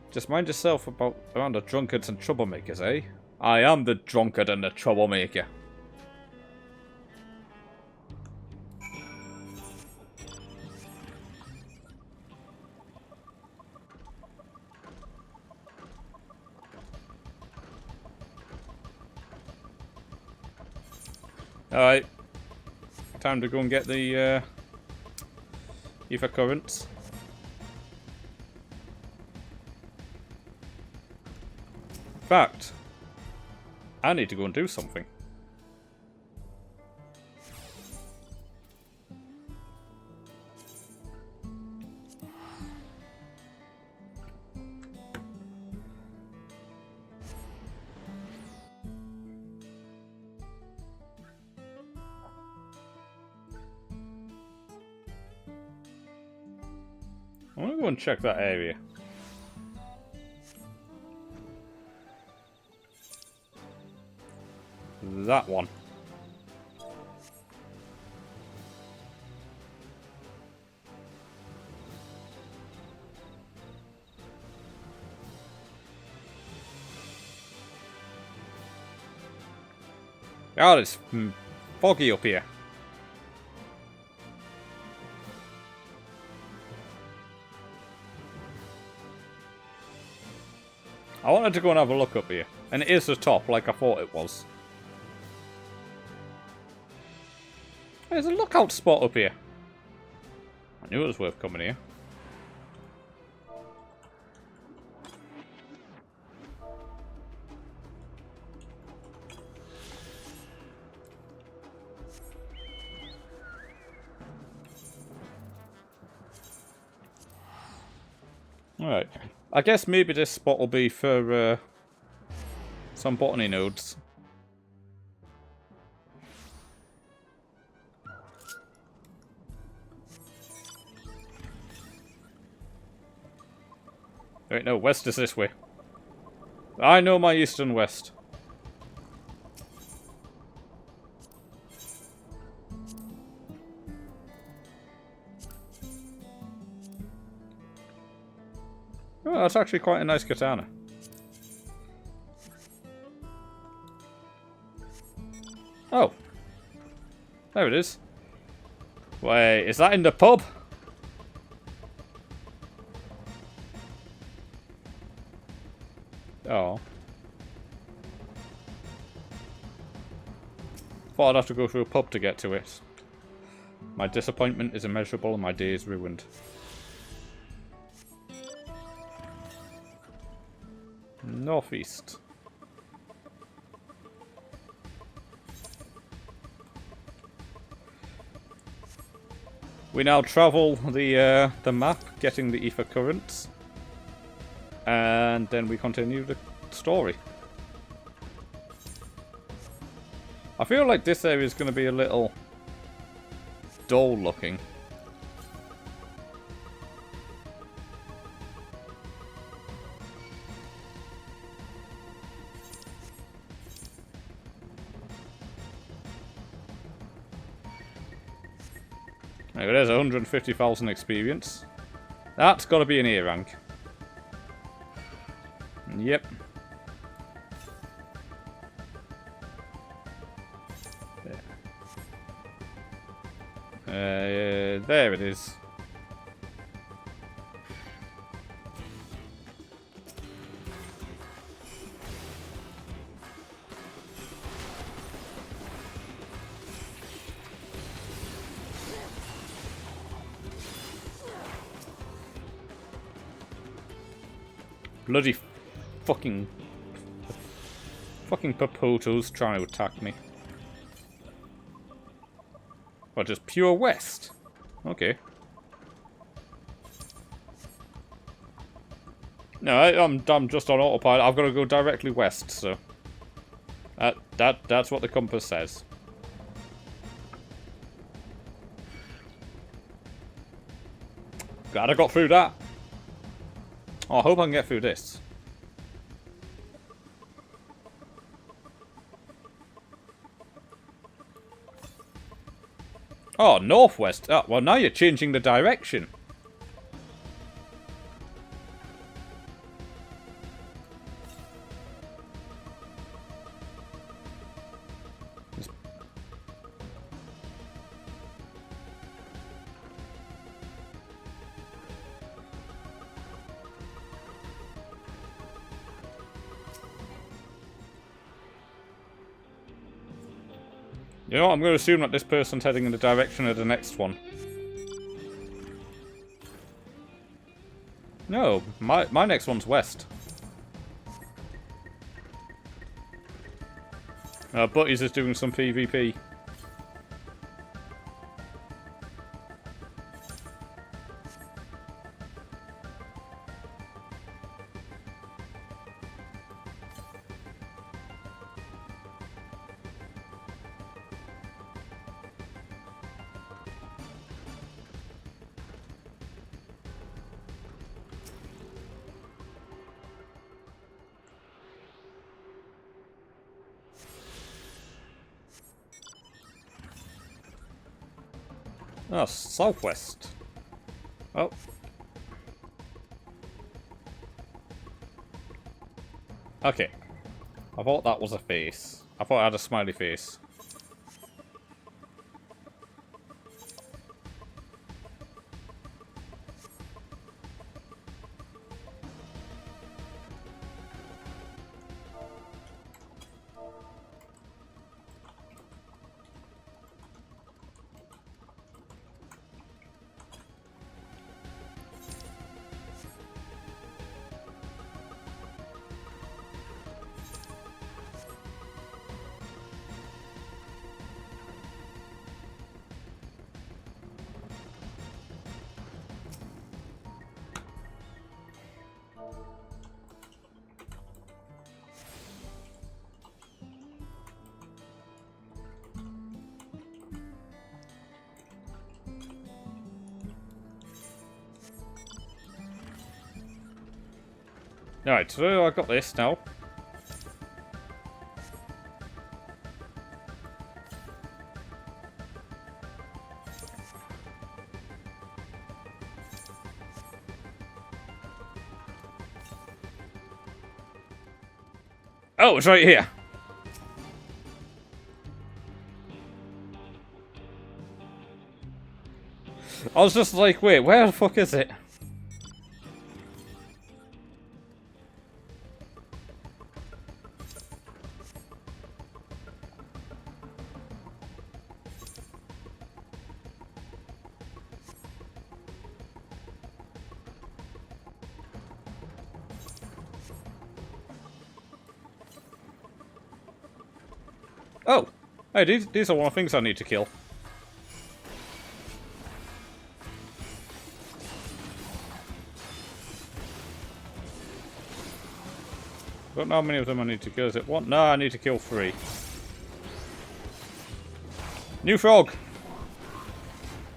Speaker 1: Just mind yourself around the drunkards and troublemakers, eh? I am the drunkard and the troublemaker. Alright. Time to go and get the ether currents. In fact, I need to go and do something. I'm gonna go and check that area. That one. God, it's foggy up here. I wanted to go and have a look up here. And it is the top, like I thought it was. There's a lookout spot up here. I knew it was worth coming here. Alright. I guess maybe this spot will be for some botany nodes. Wait, no, west is this way. I know my east and west. Oh, that's actually quite a nice katana. Oh. There it is. Wait, is that in the pub? Oh. Thought I'd have to go through a pub to get to it. My disappointment is immeasurable and my day is ruined. Northeast. We now travel the map, getting the ether currents. And then we continue the story. I feel like this area is going to be a little dull looking. There's 150,000 experience. That's got to be an A rank. Yep. There it is. Bloody fucking Papoto's trying to attack me. What, just pure west? Okay. No, I'm just on autopilot. I've got to go directly west, so that's what the compass says. Glad I got through that. Oh, I hope I can get through this. Oh, northwest. Oh, well, now you're changing the direction. You know what, I'm going to assume that this person's heading in the direction of the next one. No, my next one's west. Buddy's is doing some PvP. Oh, southwest. Oh. Okay. I thought that was a face. I thought I had a smiley face. Alright, so I got this now. Oh, it's right here. I was just like, wait, where the fuck is it? Oh, hey, these are one of the things I need to kill. Don't know how many of them I need to kill. Is it one? No, I need to kill 3. New frog!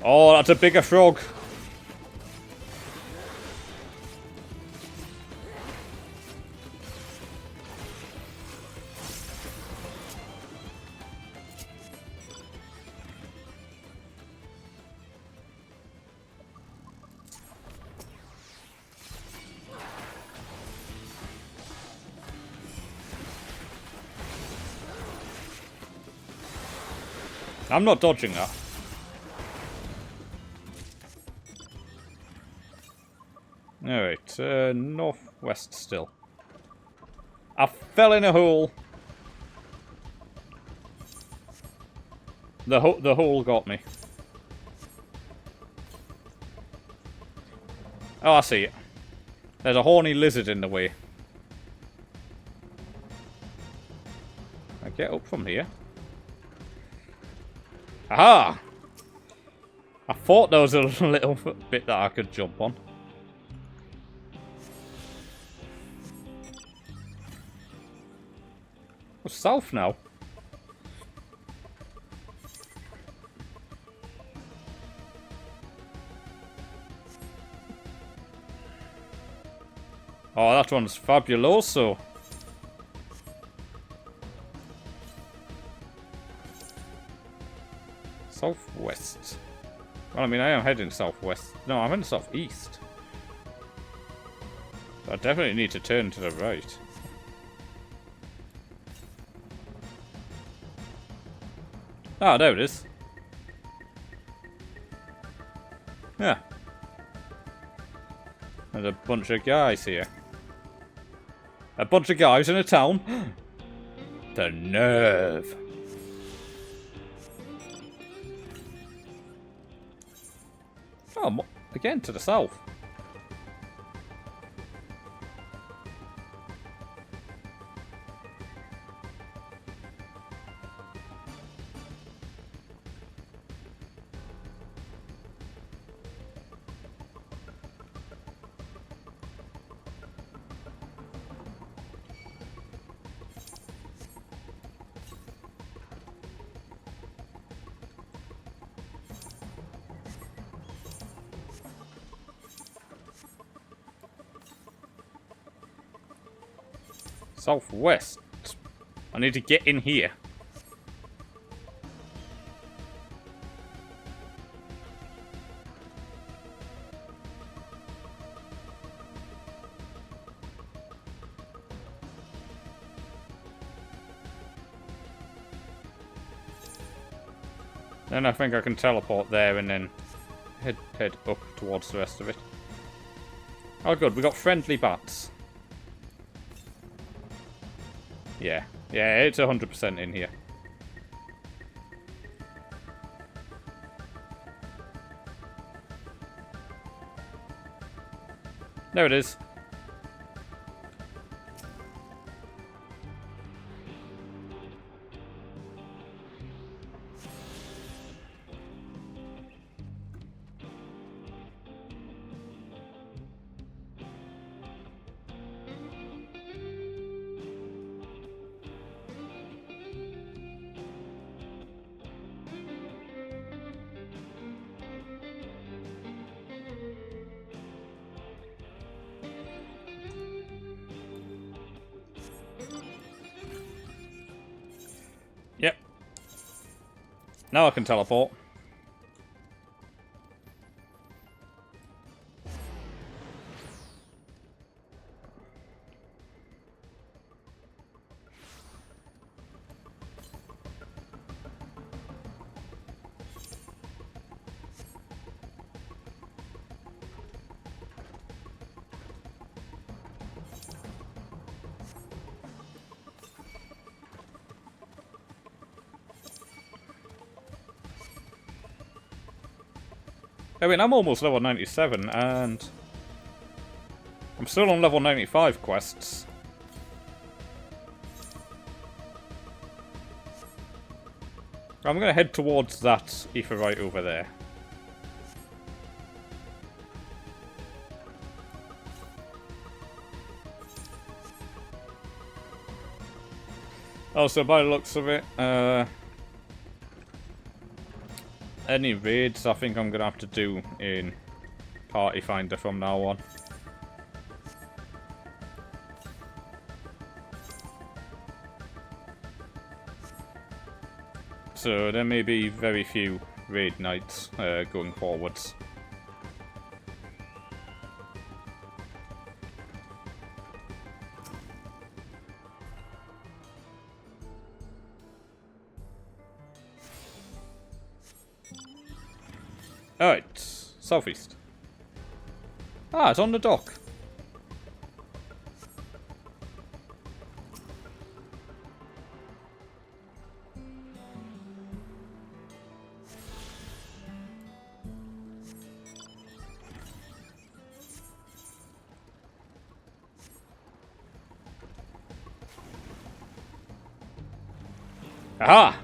Speaker 1: Oh, that's a bigger frog. I'm not dodging that. Alright, northwest still. I fell in a hole. The hole got me. Oh, I see it. There's a horny lizard in the way. I get up from here. Aha! I thought there was a little bit that I could jump on. We're south now. Oh, that one's fabuloso. Southwest. Well, I mean, I am heading southwest. No, I'm heading southeast. I definitely need to turn to the right. Ah, there it is. Yeah. There's a bunch of guys here. A bunch of guys in a town. The nerve. Oh, again to the south. Southwest. I need to get in here. Then I think I can teleport there and then head up towards the rest of it. Oh good, we got friendly bats. Yeah, it's 100% in here. There it is. Now I can teleport. I mean, I'm almost level 97, and I'm still on level 95 quests. I'm gonna head towards that aetheryte over there. Also, by the looks of it, any raids I think I'm gonna have to do in Party Finder from now on. So there may be very few raid nights going forwards. Alright, southeast. Ah, it's on the dock. Aha!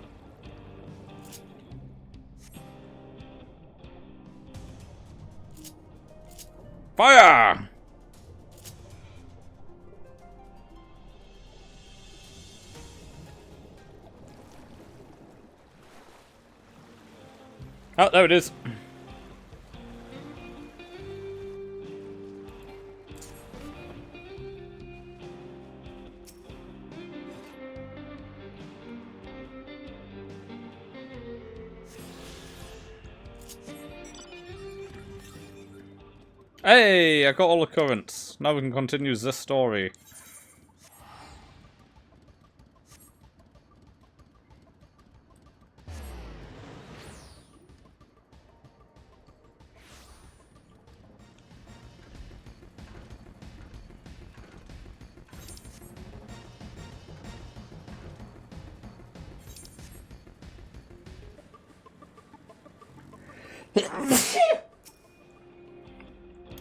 Speaker 1: Fire! Oh, there it is. Hey, I got all the currents. Now we can continue this story.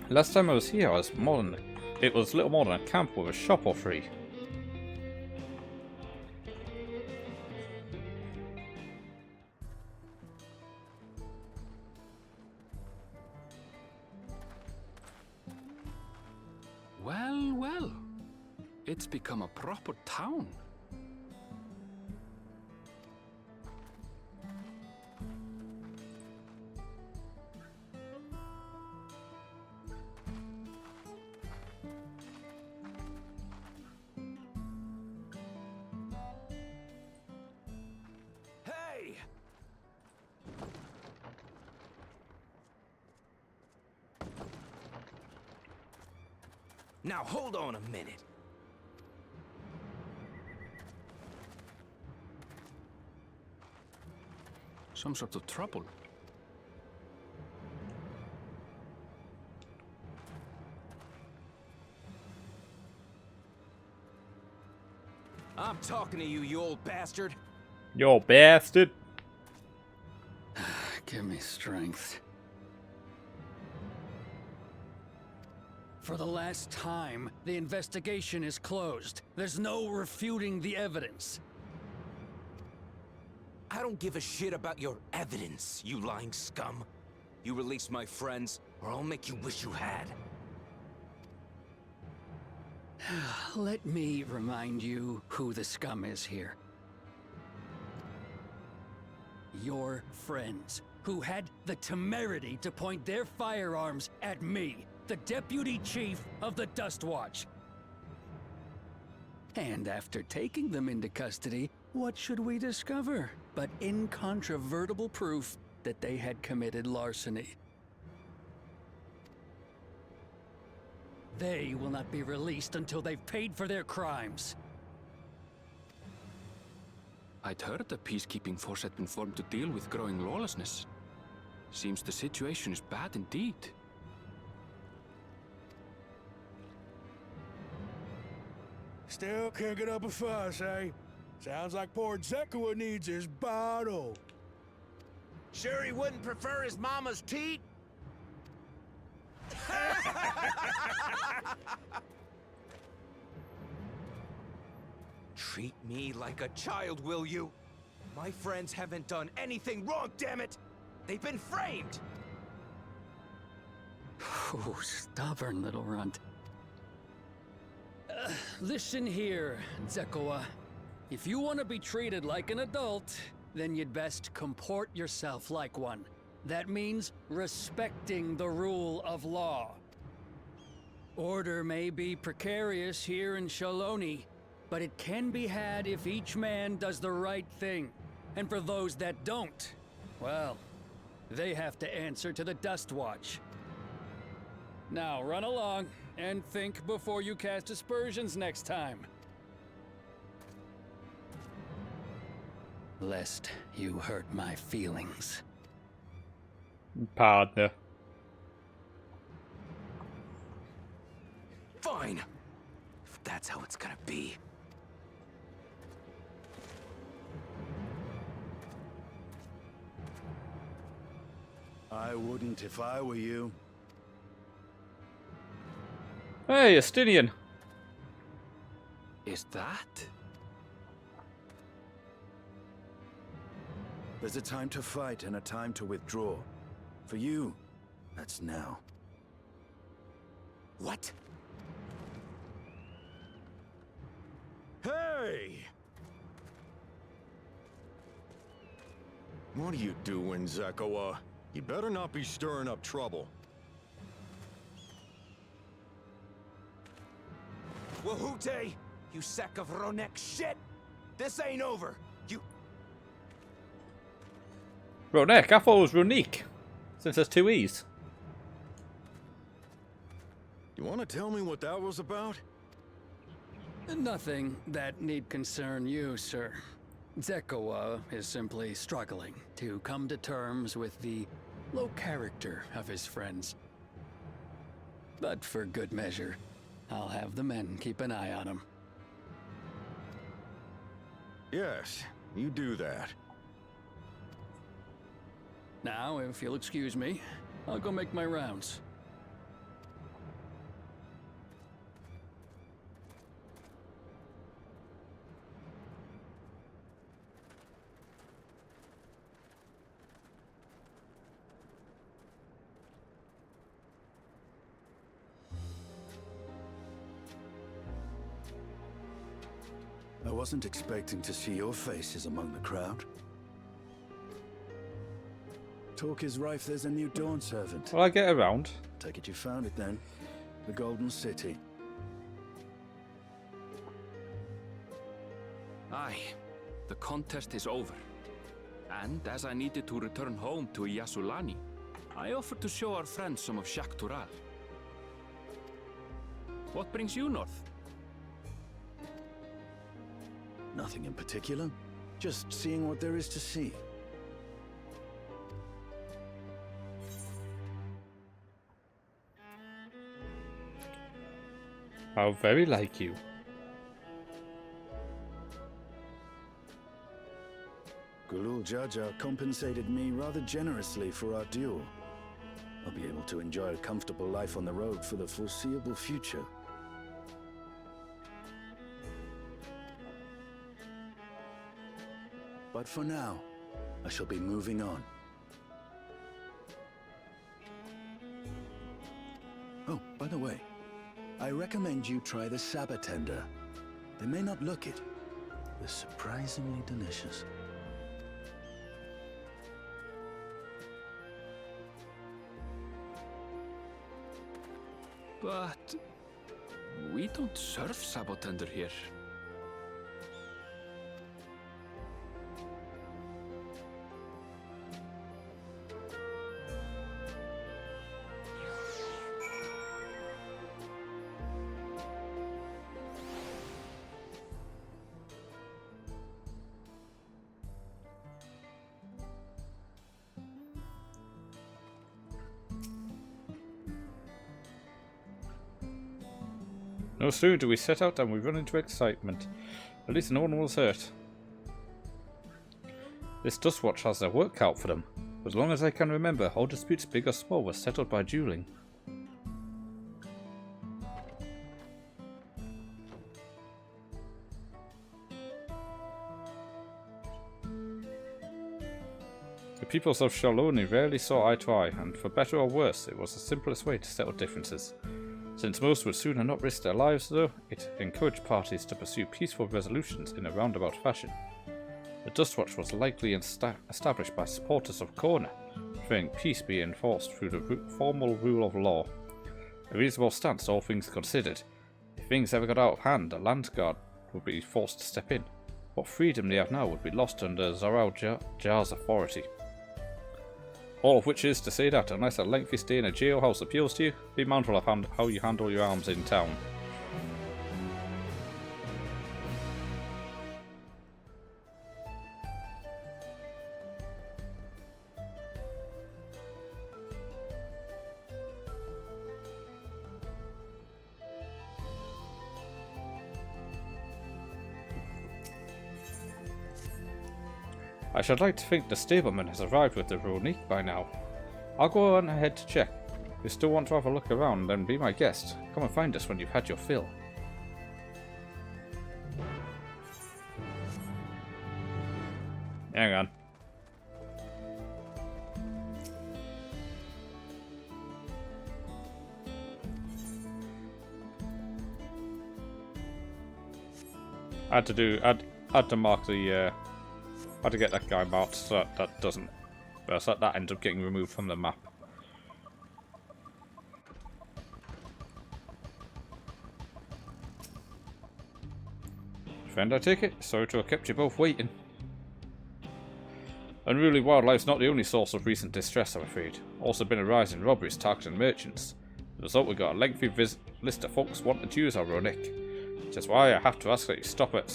Speaker 1: Last time I was here, it was little more than a camp with a shop or three.
Speaker 21: Well, well. It's become a proper town.
Speaker 2: Now hold on a minute.
Speaker 21: Some sort of trouble.
Speaker 2: I'm talking to you, you old bastard.
Speaker 1: You old bastard.
Speaker 5: Give me strength. For the last time, the investigation is closed. There's no refuting the evidence.
Speaker 2: I don't give a shit about your evidence, you lying scum. You release my friends, or I'll make you wish you had.
Speaker 5: Let me remind you who the scum is here. Your friends, who had the temerity to point their firearms at me, the Deputy Chief of the Dust Watch. And after taking them into custody, what should we discover? but incontrovertible proof that they had committed larceny. They will not be released until they've paid for their crimes.
Speaker 21: I'd heard the peacekeeping force had been formed to deal with growing lawlessness. Seems the situation is bad indeed.
Speaker 15: Still can't get up a fuss, eh? Sounds like poor Zekua needs his bottle.
Speaker 2: Sure he wouldn't prefer his mama's teat? Treat me like a child, will you? My friends haven't done anything wrong, damn it! They've been framed!
Speaker 5: Oh, stubborn little runt. Listen here, Zekua. If you want to be treated like an adult, then you'd best comport yourself like one. That means respecting the rule of law. Order may be precarious here in Shaloni, but it can be had if each man does the right thing. And for those that don't, well, they have to answer to the Dust Watch. Now run along and think before you cast aspersions next time. Lest you hurt my feelings.
Speaker 1: Partner.
Speaker 2: Fine. If that's how it's gonna be.
Speaker 8: I wouldn't if I were you.
Speaker 1: Hey, Estinian.
Speaker 21: Is that?
Speaker 8: There's a time to fight and a time to withdraw. For you, that's now.
Speaker 2: What?
Speaker 9: Hey! What are you doing, Zekua? You better not be stirring up trouble.
Speaker 2: Wahute! You sack of Ronek shit! This ain't over! You...
Speaker 1: Ronek, I thought it was Ronique. Since there's two E's.
Speaker 9: You want to tell me what that was about?
Speaker 5: Nothing that need concern you, sir. Zekua is simply struggling to come to terms with the low character of his friends. But for good measure, I'll have the men keep an eye on him.
Speaker 9: Yes, you do that.
Speaker 5: Now, if you'll excuse me, I'll go make my rounds.
Speaker 8: I wasn't expecting to see your faces among the crowd. Talk is rife, there's a new Dawn servant.
Speaker 1: Will I get around?
Speaker 8: Take it you found it then. The Golden City.
Speaker 21: Aye, the contest is over. And as I needed to return home to Yasulani, I offered to show our friends some of Shaktural. What brings you north?
Speaker 8: Nothing in particular. Just seeing what there is to see.
Speaker 1: How very like you.
Speaker 8: Gulul Jaja compensated me rather generously for our duel. I'll be able to enjoy a comfortable life on the road for the foreseeable future. But for now, I shall be moving on. Oh, by the way, I recommend you try the Sabatender. They may not look it. They're surprisingly delicious.
Speaker 21: But we don't serve Sabotender here.
Speaker 1: No sooner do we set out than we run into excitement. At least no one was hurt. This Dustwatch has their work cut out for them. As long as I can remember, all disputes big or small were settled by dueling. The peoples of Shaloni rarely saw eye to eye, and for better or worse, it was the simplest way to settle differences. Since most would sooner not risk their lives, though, it encouraged parties to pursue peaceful resolutions in a roundabout fashion. The Dustwatch was likely established by supporters of Kona, preferring peace be enforced through the formal rule of law. A reasonable stance, all things considered. If things ever got out of hand, the Land Guard would be forced to step in. What freedom they have now would be lost under Zoral Jar's authority. All of which is to say that, unless a lengthy stay in a jailhouse appeals to you, be mindful of how you handle your arms in town. I should like to think the stableman has arrived with the Ronique by now. I'll go on ahead to check. If you still want to have a look around, then be my guest. Come and find us when you've had your fill. Hang on. I had to mark the had to get that guy marked so that doesn't, so that ends up getting removed from the map. Friend, I take it? Sorry to have kept you both waiting. Unruly wildlife's not the only source of recent distress, I'm afraid. Also been a rise in robberies targeting merchants. As a result, we've got a lengthy list of folks wanting to use our Ronic. Which is why I have to ask that you stop at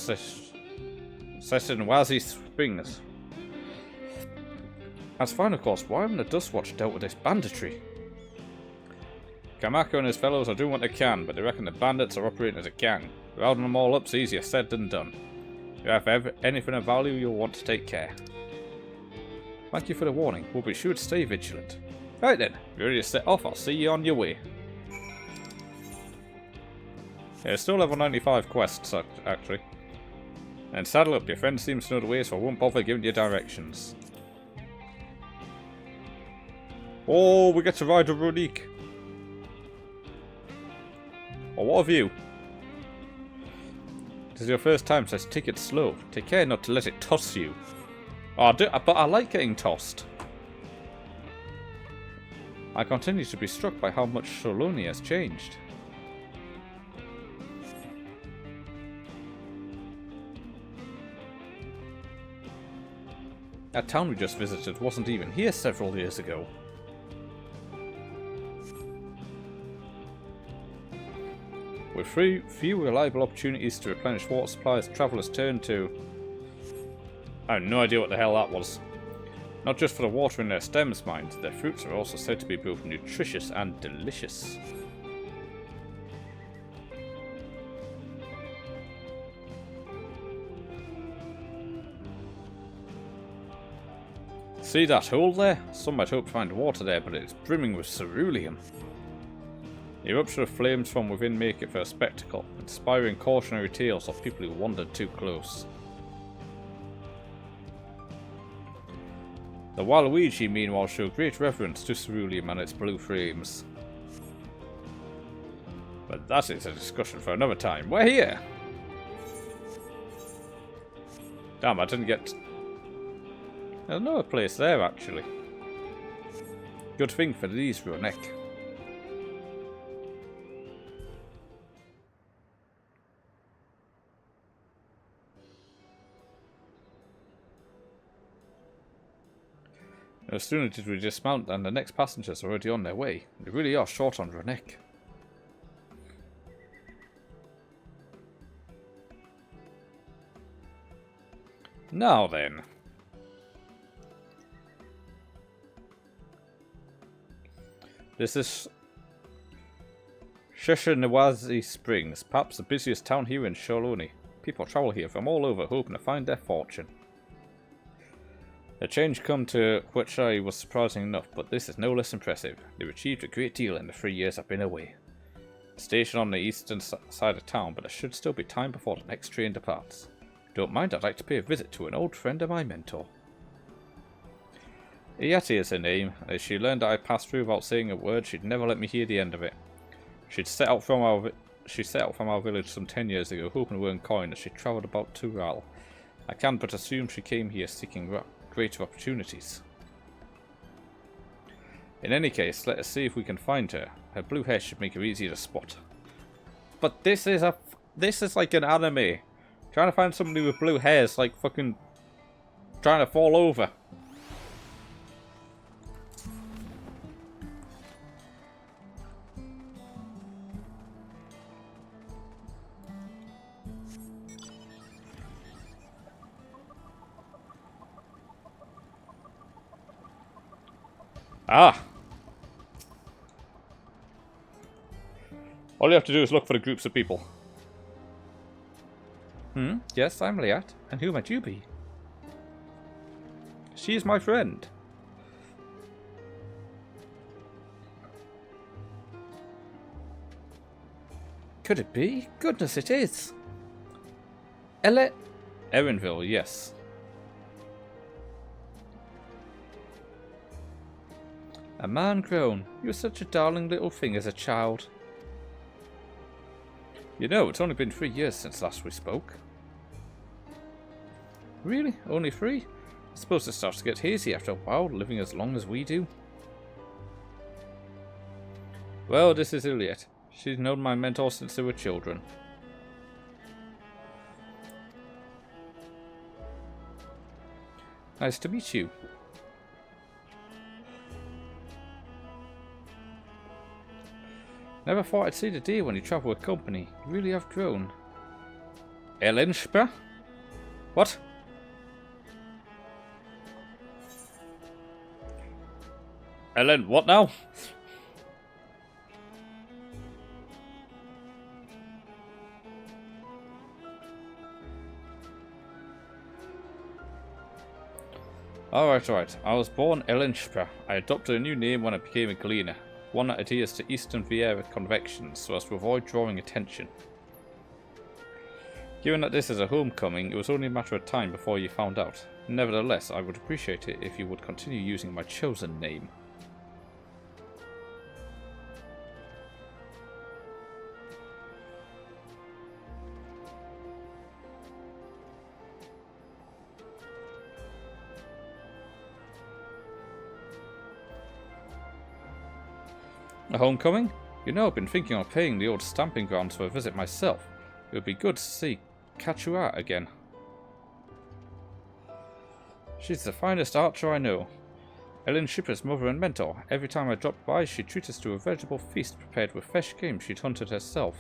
Speaker 1: Wazi Springs. As fine, of course, why haven't the Dustwatch dealt with this banditry? Kamako and his fellows are doing what they can, but they reckon the bandits are operating as a gang. Rounding them all up's easier said than done. If you have anything of value, you'll want to take care. Thank you for the warning. We'll be sure to stay vigilant. Right then, if you're ready to set off, I'll see you on your way. Yeah, still level 95 quests, actually. And saddle up, your friend seems to know the way, so I won't bother giving you directions. Oh, we get to ride a Ronique. Oh, what have you? This is your first time, so take it slow. Take care not to let it toss you. Oh, but I like getting tossed. I continue to be struck by how much Shaloni has changed. That town we just visited wasn't even here several years ago. With few reliable opportunities to replenish water supplies, travellers turn to... I have no idea what the hell that was. Not just for the water in their stems, mind. Their fruits are also said to be both nutritious and delicious. See that hole there? Some might hope to find water there, but it's brimming with ceruleum. The eruption of flames from within make it for a spectacle, inspiring cautionary tales of people who wandered too close. The Waluigi, meanwhile, show great reverence to ceruleum and its blue flames. But that is a discussion for another time. We're here! Damn, I didn't get... There's another place there, actually. Good thing for these, Ronic. No sooner did we dismount than the next passengers are already on their way. They really are short on Ronic. Now then. This is Sheshanawazi Springs, perhaps the busiest town here in Sholoni. People travel here from all over hoping to find their fortune. A change come to which I was surprising enough, but this is no less impressive. They've achieved a great deal in the 3 years I've been away. Station on the eastern side of town, but there should still be time before the next train departs. Don't mind, I'd like to pay a visit to an old friend of my mentor. Iati is her name, and as she learned that I passed through without saying a word, she'd never let me hear the end of it. She set out from our village some 10 years ago, hoping to earn coin as she travelled about Tural. I can but assume she came here seeking greater opportunities. In any case, let us see if we can find her. Her blue hair should make her easier to spot. But this is like an anime. Trying to find somebody with blue hair is like fucking trying to fall over. Ah! All you have to do is look for the groups of people. Yes, I'm Liat. And who might you be? She is my friend. Could it be? Goodness, it is. Erinville, yes. A man grown. You were such a darling little thing as a child. You know, it's only been 3 years since last we spoke. Really? Only 3? I suppose it starts to get hazy after a while, living as long as we do. Well, this is Iliad. She's known my mentor since they were children. Nice to meet you. Never thought I'd see the day when you travel with company. You really have grown. Ellenspur? What? Ellen, what now? Alright. I was born Ellenspur. I adopted a new name when I became a gleaner. One that adheres to Eastern Vieira convections so as to avoid drawing attention. Given that this is a homecoming, it was only a matter of time before you found out. Nevertheless, I would appreciate it if you would continue using my chosen name. A homecoming? You know, I've been thinking of paying the old stamping grounds for a visit myself. It would be good to see Kachua again. She's the finest archer I know. Ellen Shipper's mother and mentor. Every time I dropped by, she'd treat us to a vegetable feast prepared with fresh game she'd hunted herself.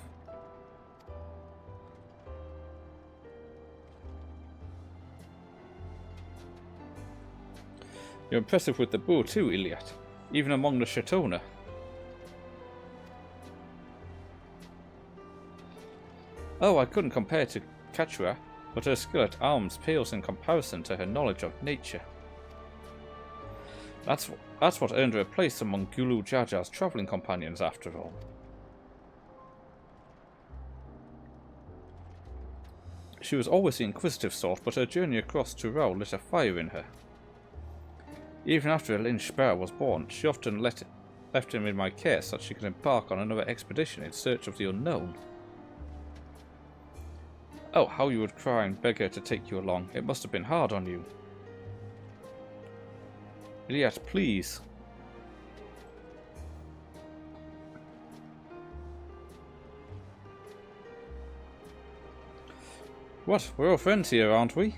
Speaker 1: You're impressive with the bow too, Iliad. Even among the Shatona. Oh, I couldn't compare to Kachua, but her skill at arms pales in comparison to her knowledge of nature. That's what earned her a place among Gulu Jaja's travelling companions, after all. She was always the inquisitive sort, but her journey across Tural lit a fire in her. Even after Elin Spar was born, she often left him in my care so that she could embark on another expedition in search of the unknown. Oh, how you would cry and beg her to take you along. It must have been hard on you. Iliad, please. What? We're all friends here, aren't we?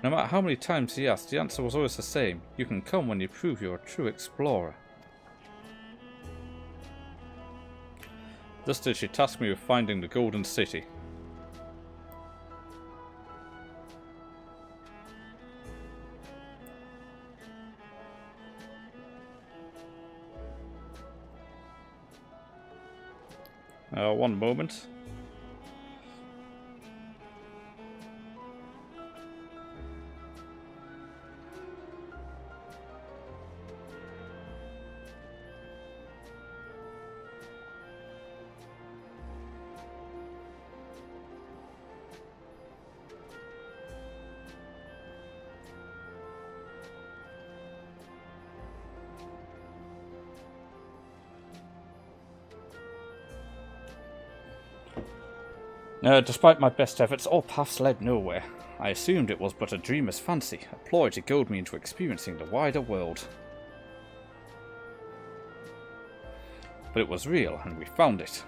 Speaker 1: No matter how many times he asked, the answer was always the same. You can come when you prove you're a true explorer. Thus did she task me with finding the Golden City. One moment. Despite my best efforts, all paths led nowhere. I assumed it was but a dreamer's fancy, a ploy to goad me into experiencing the wider world. But it was real, and we found it.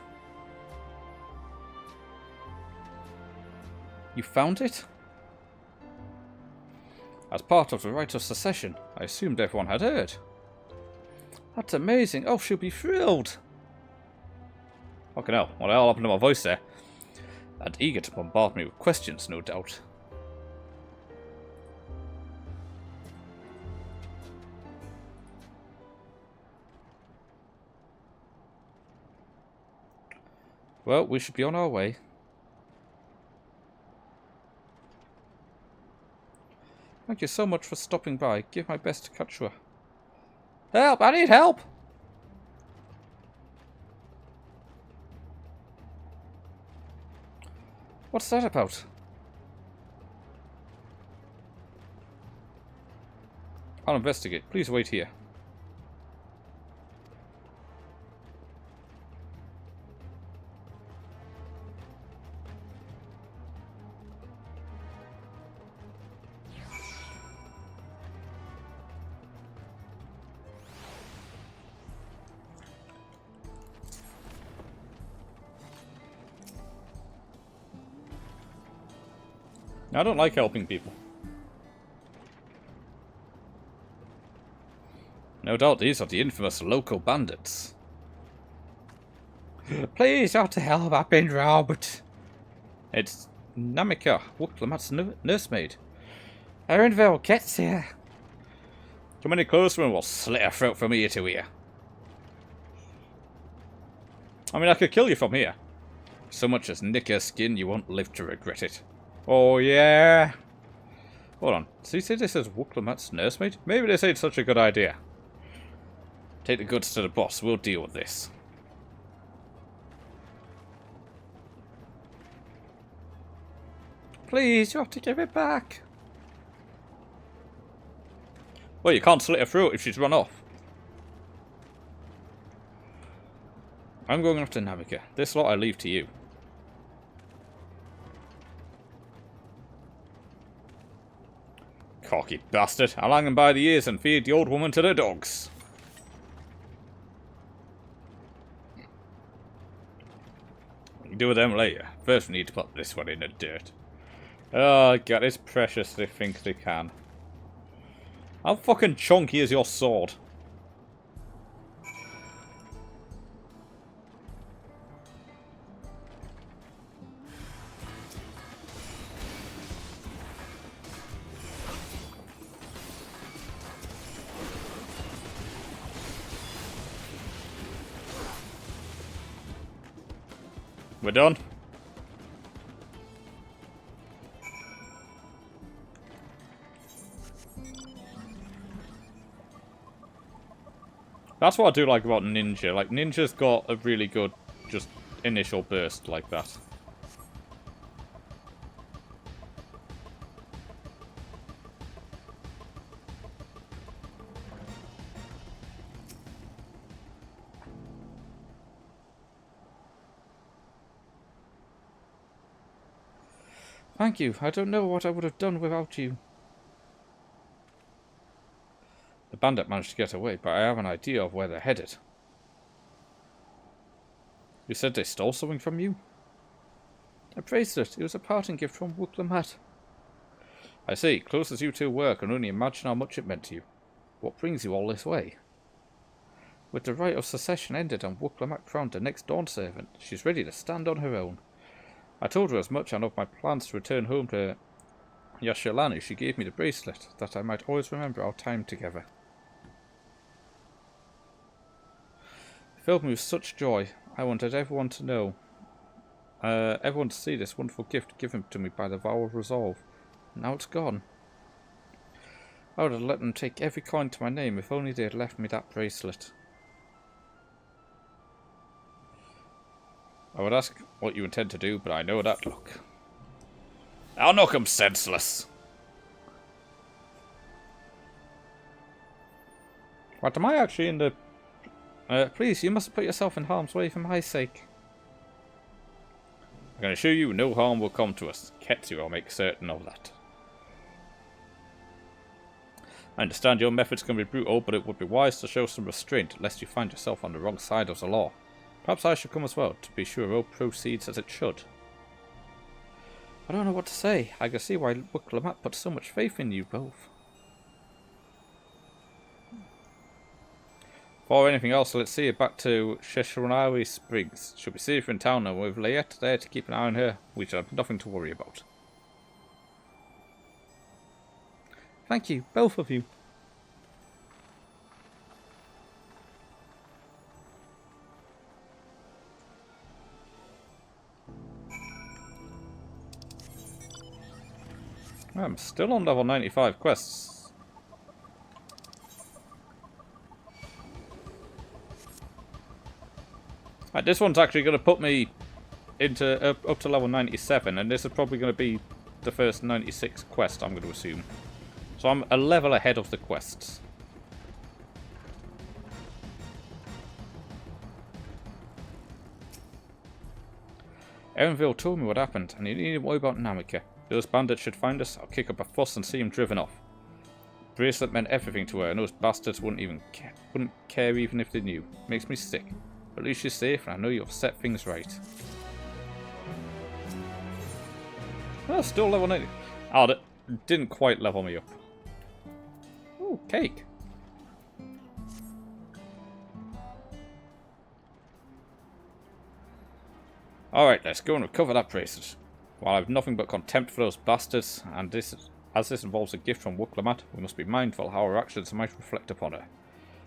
Speaker 1: You found it? As part of the rite of secession, I assumed everyone had heard. That's amazing. Oh, she'll be thrilled. Fucking hell, what the hell happened to my voice there? And eager to bombard me with questions, no doubt. Well, we should be on our way. Thank you so much for stopping by. Give my best to catch you. Help! I need help! What's that about? I'll investigate. Please wait here. I don't like helping people. No doubt these are the infamous local bandits. Please, not to help, I've been robbed. It's Namika, Wooklemat's nursemaid. Erinville, gets here. Come any closer and we'll slit her throat from ear to ear. I mean, I could kill you from here. So much as nick her skin, you won't live to regret it. Oh, yeah. Hold on. So you say this is Wooklemat's nursemaid? Maybe this ain't such a good idea. Take the goods to the boss. We'll deal with this. Please, you have to give it back. Well, you can't slit her throat if she's run off. I'm going after Namika. This lot I leave to you. Cocky bastard. I'll hang him by the ears and feed the old woman to the dogs. We can do with them later. First we need to put this one in the dirt. Oh god, it's precious they think they can. How fucking chunky is your sword? We're done. That's what I do like about Ninja. Like, Ninja's got a really good, just, initial burst like that. Thank you. I don't know what I would have done without you. The bandit managed to get away, but I have an idea of where they're headed. You said they stole something from you? A bracelet. It was a parting gift from Wooklemat. I see. Close as you two were, I can only imagine how much it meant to you. What brings you all this way? With the right of secession ended and Wuklamak crowned the next Dawn Servant, she's ready to stand on her own. I told her as much and of my plans to return home to Yashalani. She gave me the bracelet, that I might always remember our time together. It filled me with such joy. I wanted everyone to know. Everyone to see this wonderful gift given to me by the vow of resolve. Now it's gone. I would have let them take every coin to my name if only they had left me that bracelet. I would ask what you intend to do, but I know that look. I'll knock him senseless. What, am I actually in the... please, you mustn't put yourself in harm's way for my sake. I can assure you no harm will come to us. Ketsu will make certain of that. I understand your methods can be brutal, but it would be wise to show some restraint, lest you find yourself on the wrong side of the law. Perhaps I should come as well, to be sure all proceeds as it should. I don't know what to say. I can see why Wuklamat put so much faith in you both. Before anything else, let's see it back to Shesharanawi Springs. She'll be safer in town, and with Layette there to keep an eye on her, we shall have nothing to worry about. Thank you, both of you. I'm still on level 95 quests. Right, this one's actually going to put me into up to level 97, and this is probably going to be the first 96 quest, I'm going to assume. So I'm a level ahead of the quests. Erenville told me what happened, and he needn't worry about Namika. Those bandits should find us, I'll kick up a fuss and see him driven off. The bracelet meant everything to her, and those bastards wouldn't care even if they knew. Makes me sick. But at least she's safe, and I know you've set things right. Oh, still level 90. Oh, that didn't quite level me up. Ooh, cake. Alright, let's go and recover that bracelet. While I have nothing but contempt for those bastards, and as this involves a gift from Wuklamat, we must be mindful how our actions might reflect upon her.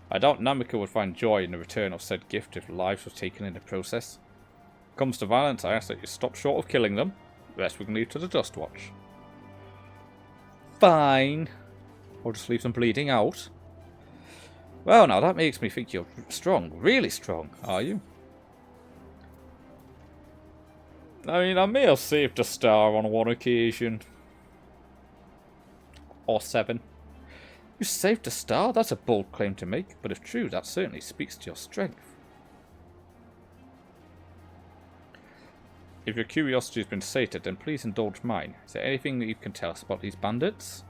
Speaker 1: I doubt Namika would find joy in the return of said gift if lives were taken in the process. If it comes to violence, I ask that you stop short of killing them. The rest we can leave to the Dust Watch. Fine. Or just leave them bleeding out. Well, now that makes me think you're strong. Really strong, are you? I mean, I may have saved a star on one occasion. Or 7. You saved a star? That's a bold claim to make, but if true, that certainly speaks to your strength. If your curiosity has been sated, then please indulge mine. Is there anything that you can tell us about these bandits?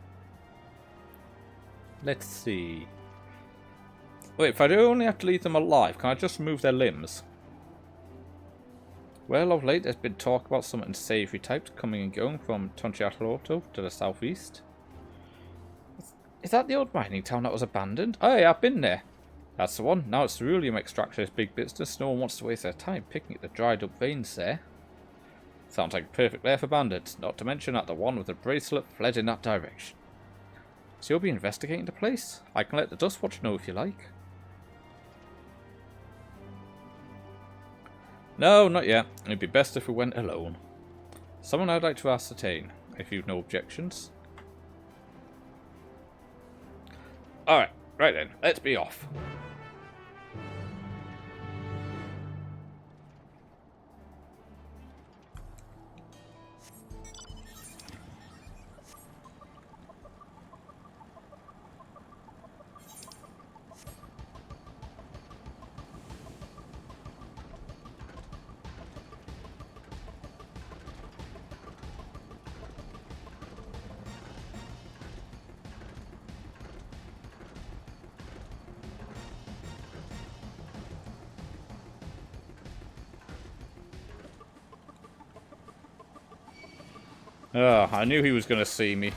Speaker 1: Let's see. Wait, if I do only have to leave them alive, can I just remove their limbs? Well, of late there's been talk about some unsavory types coming and going from Tonchiatoroto to the southeast. Is that the old mining town that was abandoned? Oh yeah, I've been there. That's the one. Now it's the Ceruleum extractor's big business. No one wants to waste their time picking at the dried up veins there. Sounds like a perfect lair for bandits, not to mention that the one with the bracelet fled in that direction. So you'll be investigating the place? I can let the Dust Watch know if you like. No, not yet. It'd be best if we went alone. Someone I'd like to ascertain, if you've no objections. Alright, right then, let's be off. I knew he was going to see me.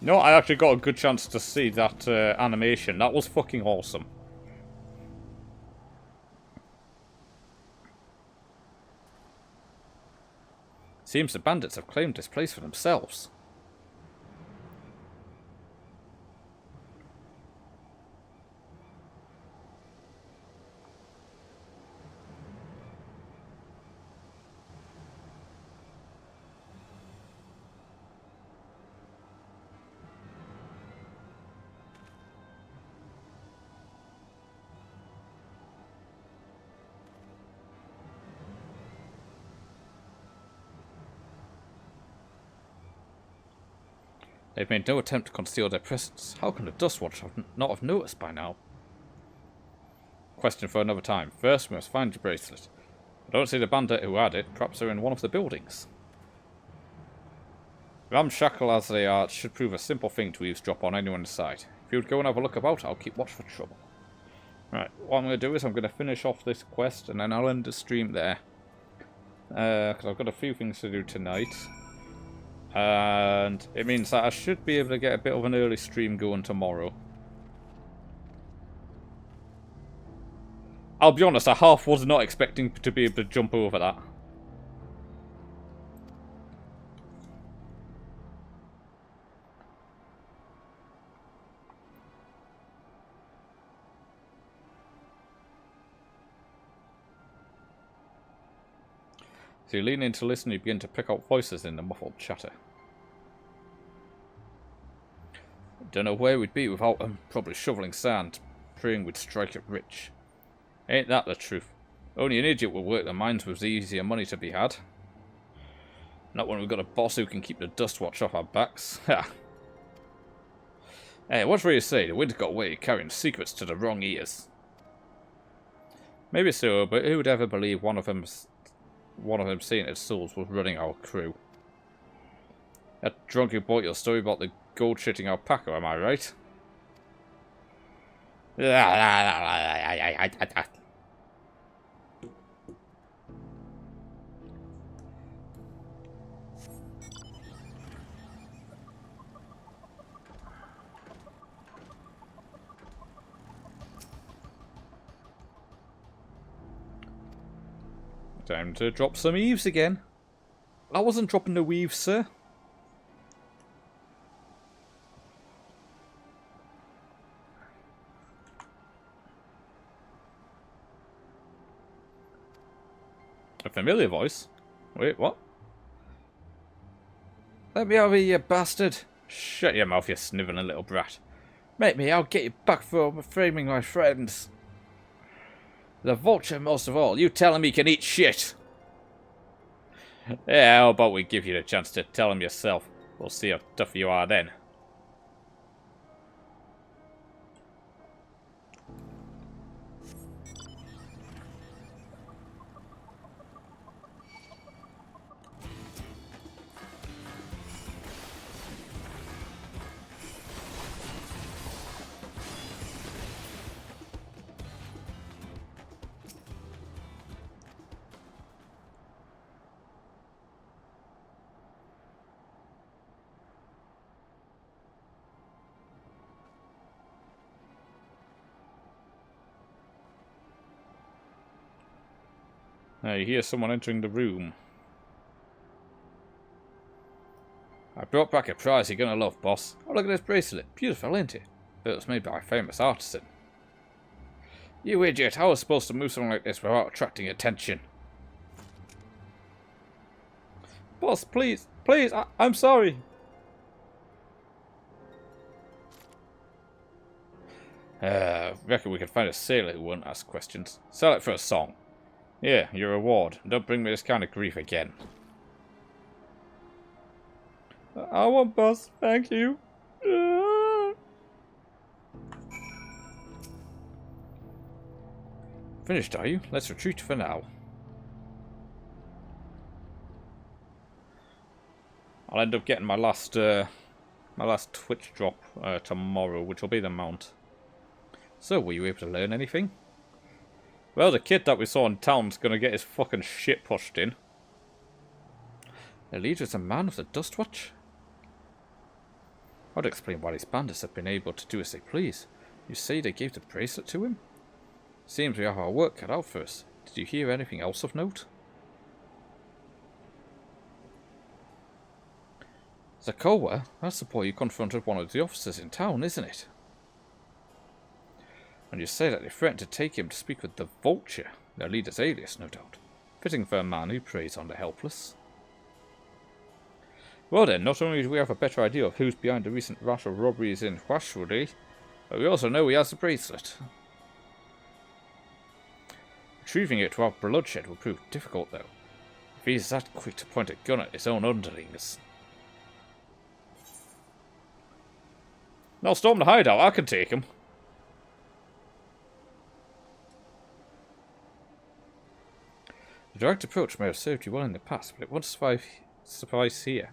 Speaker 1: No, I actually got a good chance to see that animation. That was fucking awesome. Seems the bandits have claimed this place for themselves. They've made no attempt to conceal their presence. How can the Dustwatch not have noticed by now? Question for another time. First, we must find the bracelet. I don't see the bandit who had it. Perhaps they're in one of the buildings. Ramshackle as they are, it should prove a simple thing to eavesdrop on anyone inside. If you would go and have a look about, I'll keep watch for trouble. Right, what I'm going to do is I'm going to finish off this quest and then I'll end the stream there. Because I've got a few things to do tonight. And it means that I should be able to get a bit of an early stream going tomorrow. I'll be honest, I half was not expecting to be able to jump over that. So you lean in to listen, you begin to pick out voices in the muffled chatter. Don't know where we'd be without them. Probably shoveling sand, praying we'd strike it rich. Ain't that the truth? Only an idiot will work the mines with easier money to be had. Not when we've got a boss who can keep the Dustwatch off our backs. Ha! Hey, what's you say? The wind got away, carrying secrets to the wrong ears. Maybe so, but who would ever believe one of them sainted souls was running our crew? That drunk who bought your story about the gold-shitting alpaca, am I right? Time to drop some eaves again. I wasn't dropping no eaves, sir. A familiar voice? Wait, what? Let me over, you bastard. Shut your mouth, you snivelling little brat. Make me, I'll get you back for framing my friends. The vulture most of all. You tell him he can eat shit. Yeah, how about we give you the chance to tell him yourself? We'll see how tough you are then. You hear someone entering the room. I brought back a prize you're gonna love, boss. Oh, look at this bracelet. Beautiful, ain't it? It was made by a famous artisan. You idiot, how was I supposed to move something like this without attracting attention? Boss, please, please, I'm sorry. Reckon we could find a sailor who won't ask questions. Sell it for a song. Yeah, your reward. Don't bring me this kind of grief again. I won't, boss. Thank you. Finished, are you? Let's retreat for now. I'll end up getting my last Twitch drop tomorrow, which will be the mount. So, were you able to learn anything? Well, the kid that we saw in town's gonna get his fucking shit pushed in. The leader is a man of the Dustwatch? I'd explain why these bandits have been able to do as they please. You say they gave the bracelet to him? Seems we have our work cut out for us. Did you hear anything else of note? Zakowa? That's the boy you confronted one of the officers in town, isn't it? And you say that they threatened to take him to speak with the Vulture, their leader's alias, no doubt. Fitting for a man who preys on the helpless. Well then, not only do we have a better idea of who's behind the recent rash of robberies in Huashuri, but we also know he has the bracelet. Retrieving it without bloodshed will prove difficult, though. If he's that quick to point a gun at his own underlings. Now storm the hideout, I can take him. The direct approach may have served you well in the past, but it won't suffice here.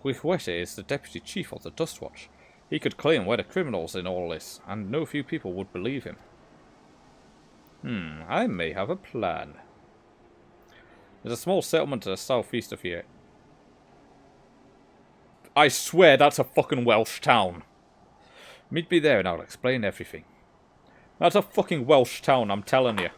Speaker 1: Huihuete is the deputy chief of the Dust Watch. He could claim we're the criminals in all this, and no few people would believe him. I may have a plan. There's a small settlement to the southeast of here. I swear that's a fucking Welsh town. Meet me there and I'll explain everything. That's a fucking Welsh town, I'm telling you.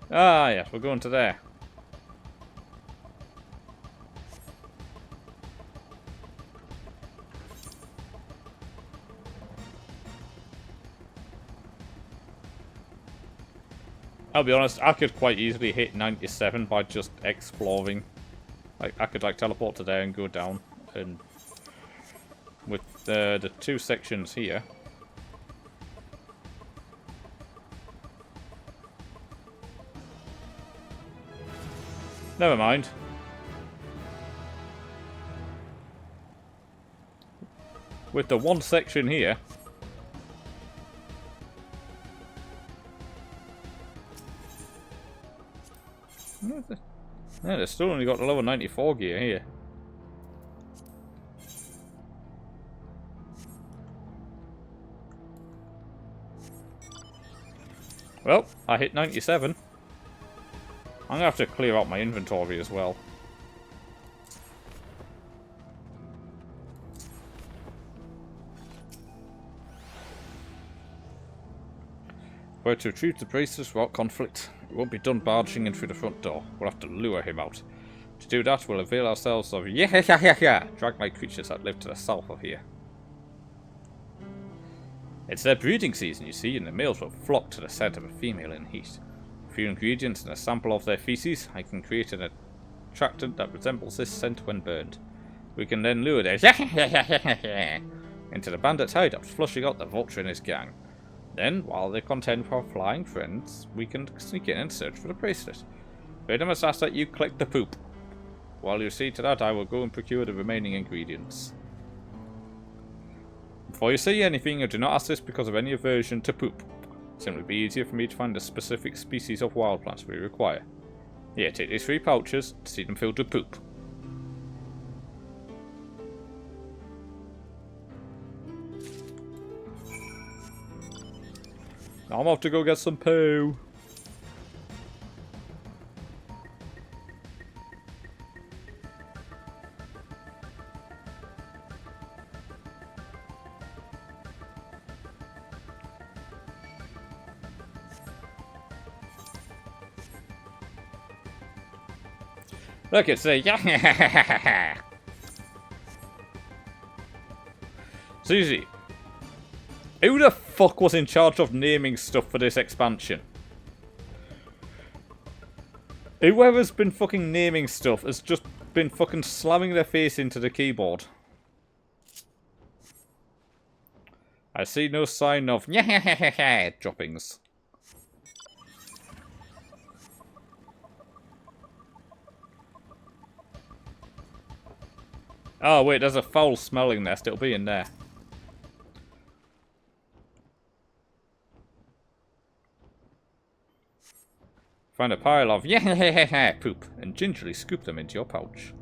Speaker 1: Ah, yes, we're going to there. I'll be honest, I could quite easily hit 97 by just exploring. Like, I could, like, teleport to there and go down. And with the two sections here. Never mind. With the one section here. Yeah, they've still only got the level 94 gear here. Well, I hit 97. I'm going to have to clear out my inventory as well. We're to retrieve the bracelets without conflict. It won't be done barging in through the front door. We'll have to lure him out. To do that, we'll avail ourselves of drag-like creatures that live to the south of here. It's their breeding season, you see, and the males will flock to the scent of a female in heat. A few ingredients and a sample of their feces, I can create an attractant that resembles this scent when burned. We can then lure their into the bandit's hideout, flushing out the vulture and his gang. Then, while they contend with our flying friends, we can sneak in and search for the bracelet. But I must ask that you collect the poop. While you see to that, I will go and procure the remaining ingredients. Before you say anything, do not ask this because of any aversion to poop. It simply be easier for me to find the specific species of wild plants we require. Here, take these 3 pouches, see them filled with poop. Now I'm off to go get some poo. Look, it's a Susie. Who the fuck was in charge of naming stuff for this expansion? Whoever's been fucking naming stuff has just been fucking slamming their face into the keyboard. I see no sign of droppings. Oh wait, there's a foul smelling nest. It'll be in there. Find a pile of poop and gingerly scoop them into your pouch.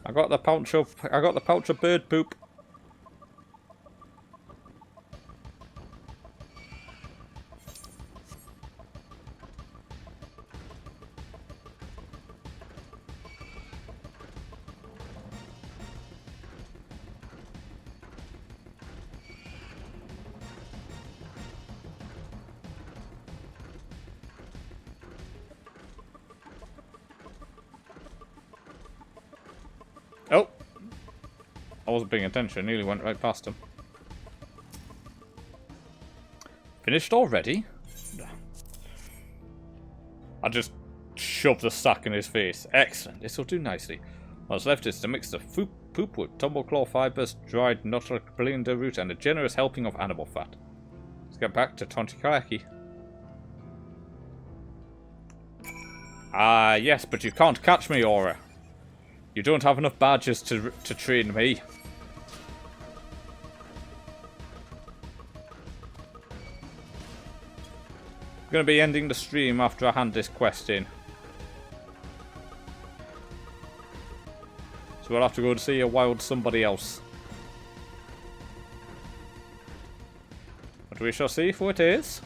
Speaker 1: I got the pouch of bird poop. Oh! I wasn't paying attention, nearly went right past him. Finished already? I just shoved the sack in his face. Excellent, this will do nicely. What's left is to mix the poop with tumbleclaw fibers, dried nutrik, blinder root, and a generous helping of animal fat. Let's get back to Tontikalaki. Ah, yes, but you can't catch me, Aura. You don't have enough badges to train me. I'm going to be ending the stream after I hand this quest in. So we'll have to go to see a wild somebody else. But we shall see who it is.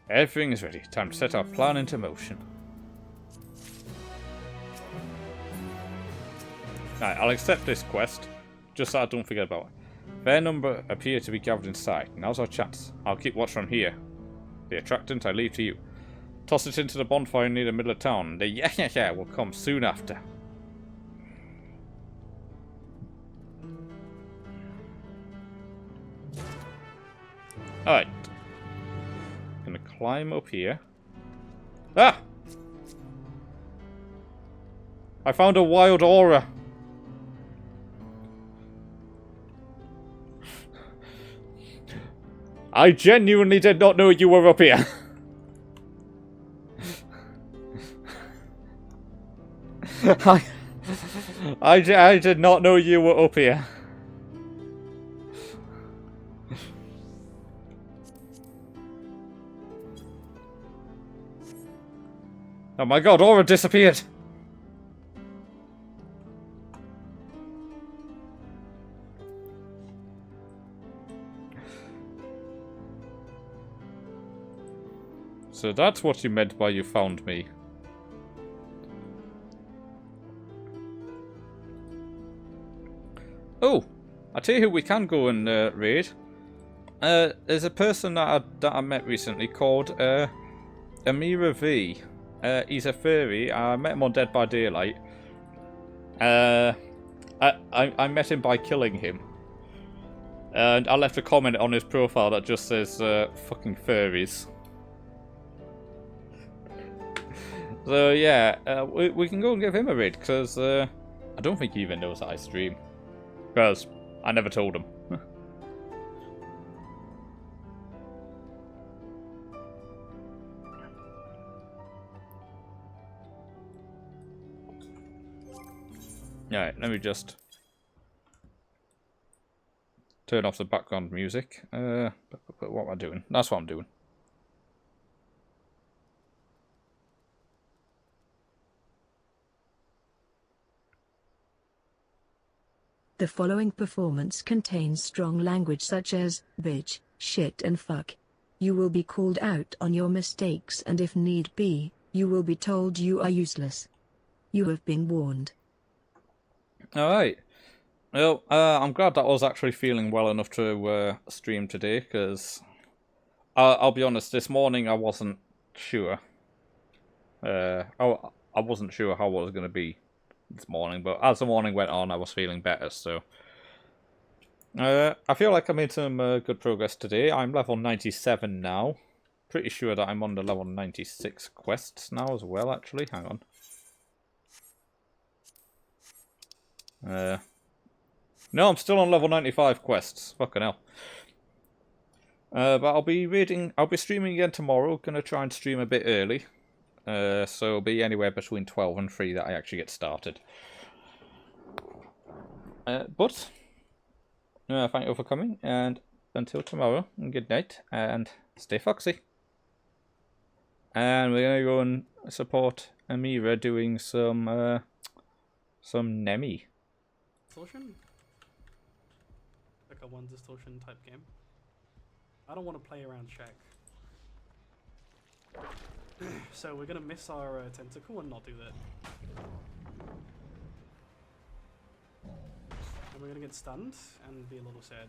Speaker 1: Everything is ready. Time to set our plan into motion. Right, I'll accept this quest, just so I don't forget about it. Fair number appear to be gathered in sight. Now's our chance. I'll keep watch from here. The attractant I leave to you. Toss it into the bonfire near the middle of town. The yeah will come soon after. Alright. Gonna climb up here. Ah! I found a wild aura. I genuinely did not know you were up here. I did not know you were up here. Oh my god, aura disappeared! So that's what you meant by you found me. Oh! I tell you who we can go and raid. There's a person that I met recently called Amira V. He's a furry. I met him on Dead by Daylight. I met him by killing him. And I left a comment on his profile that just says, fucking furries. So yeah, we can go and give him a raid, because I don't think he even knows that I stream. Because I never told him. Alright, let me just turn off the background music. What am I doing? That's what I'm doing.
Speaker 6: The following performance contains strong language such as bitch, shit and fuck. You will be called out on your mistakes, and if need be, you will be told you are useless. You have been warned.
Speaker 1: Alright. Well, I'm glad that I was actually feeling well enough to stream today, because I'll be honest, this morning I wasn't sure. I wasn't sure how I was going to be this morning, but as the morning went on, I was feeling better, so... I feel like I made some good progress today. I'm level 97 now. Pretty sure that I'm on the level 96 quests now as well, actually. Hang on. No, I'm still on level 95 quests. Fucking hell. But I'll be streaming again tomorrow. Gonna try and stream a bit early. So it'll be anywhere between 12 and 3 that I actually get started. But thank you for coming, and until tomorrow, good night, and stay foxy. And we're gonna go and support Amira doing some Nemi.
Speaker 7: Distortion? Like a one distortion type game. I don't want to play around Shaq. So we're gonna miss our tentacle and not do that. And we're gonna get stunned and be a little sad.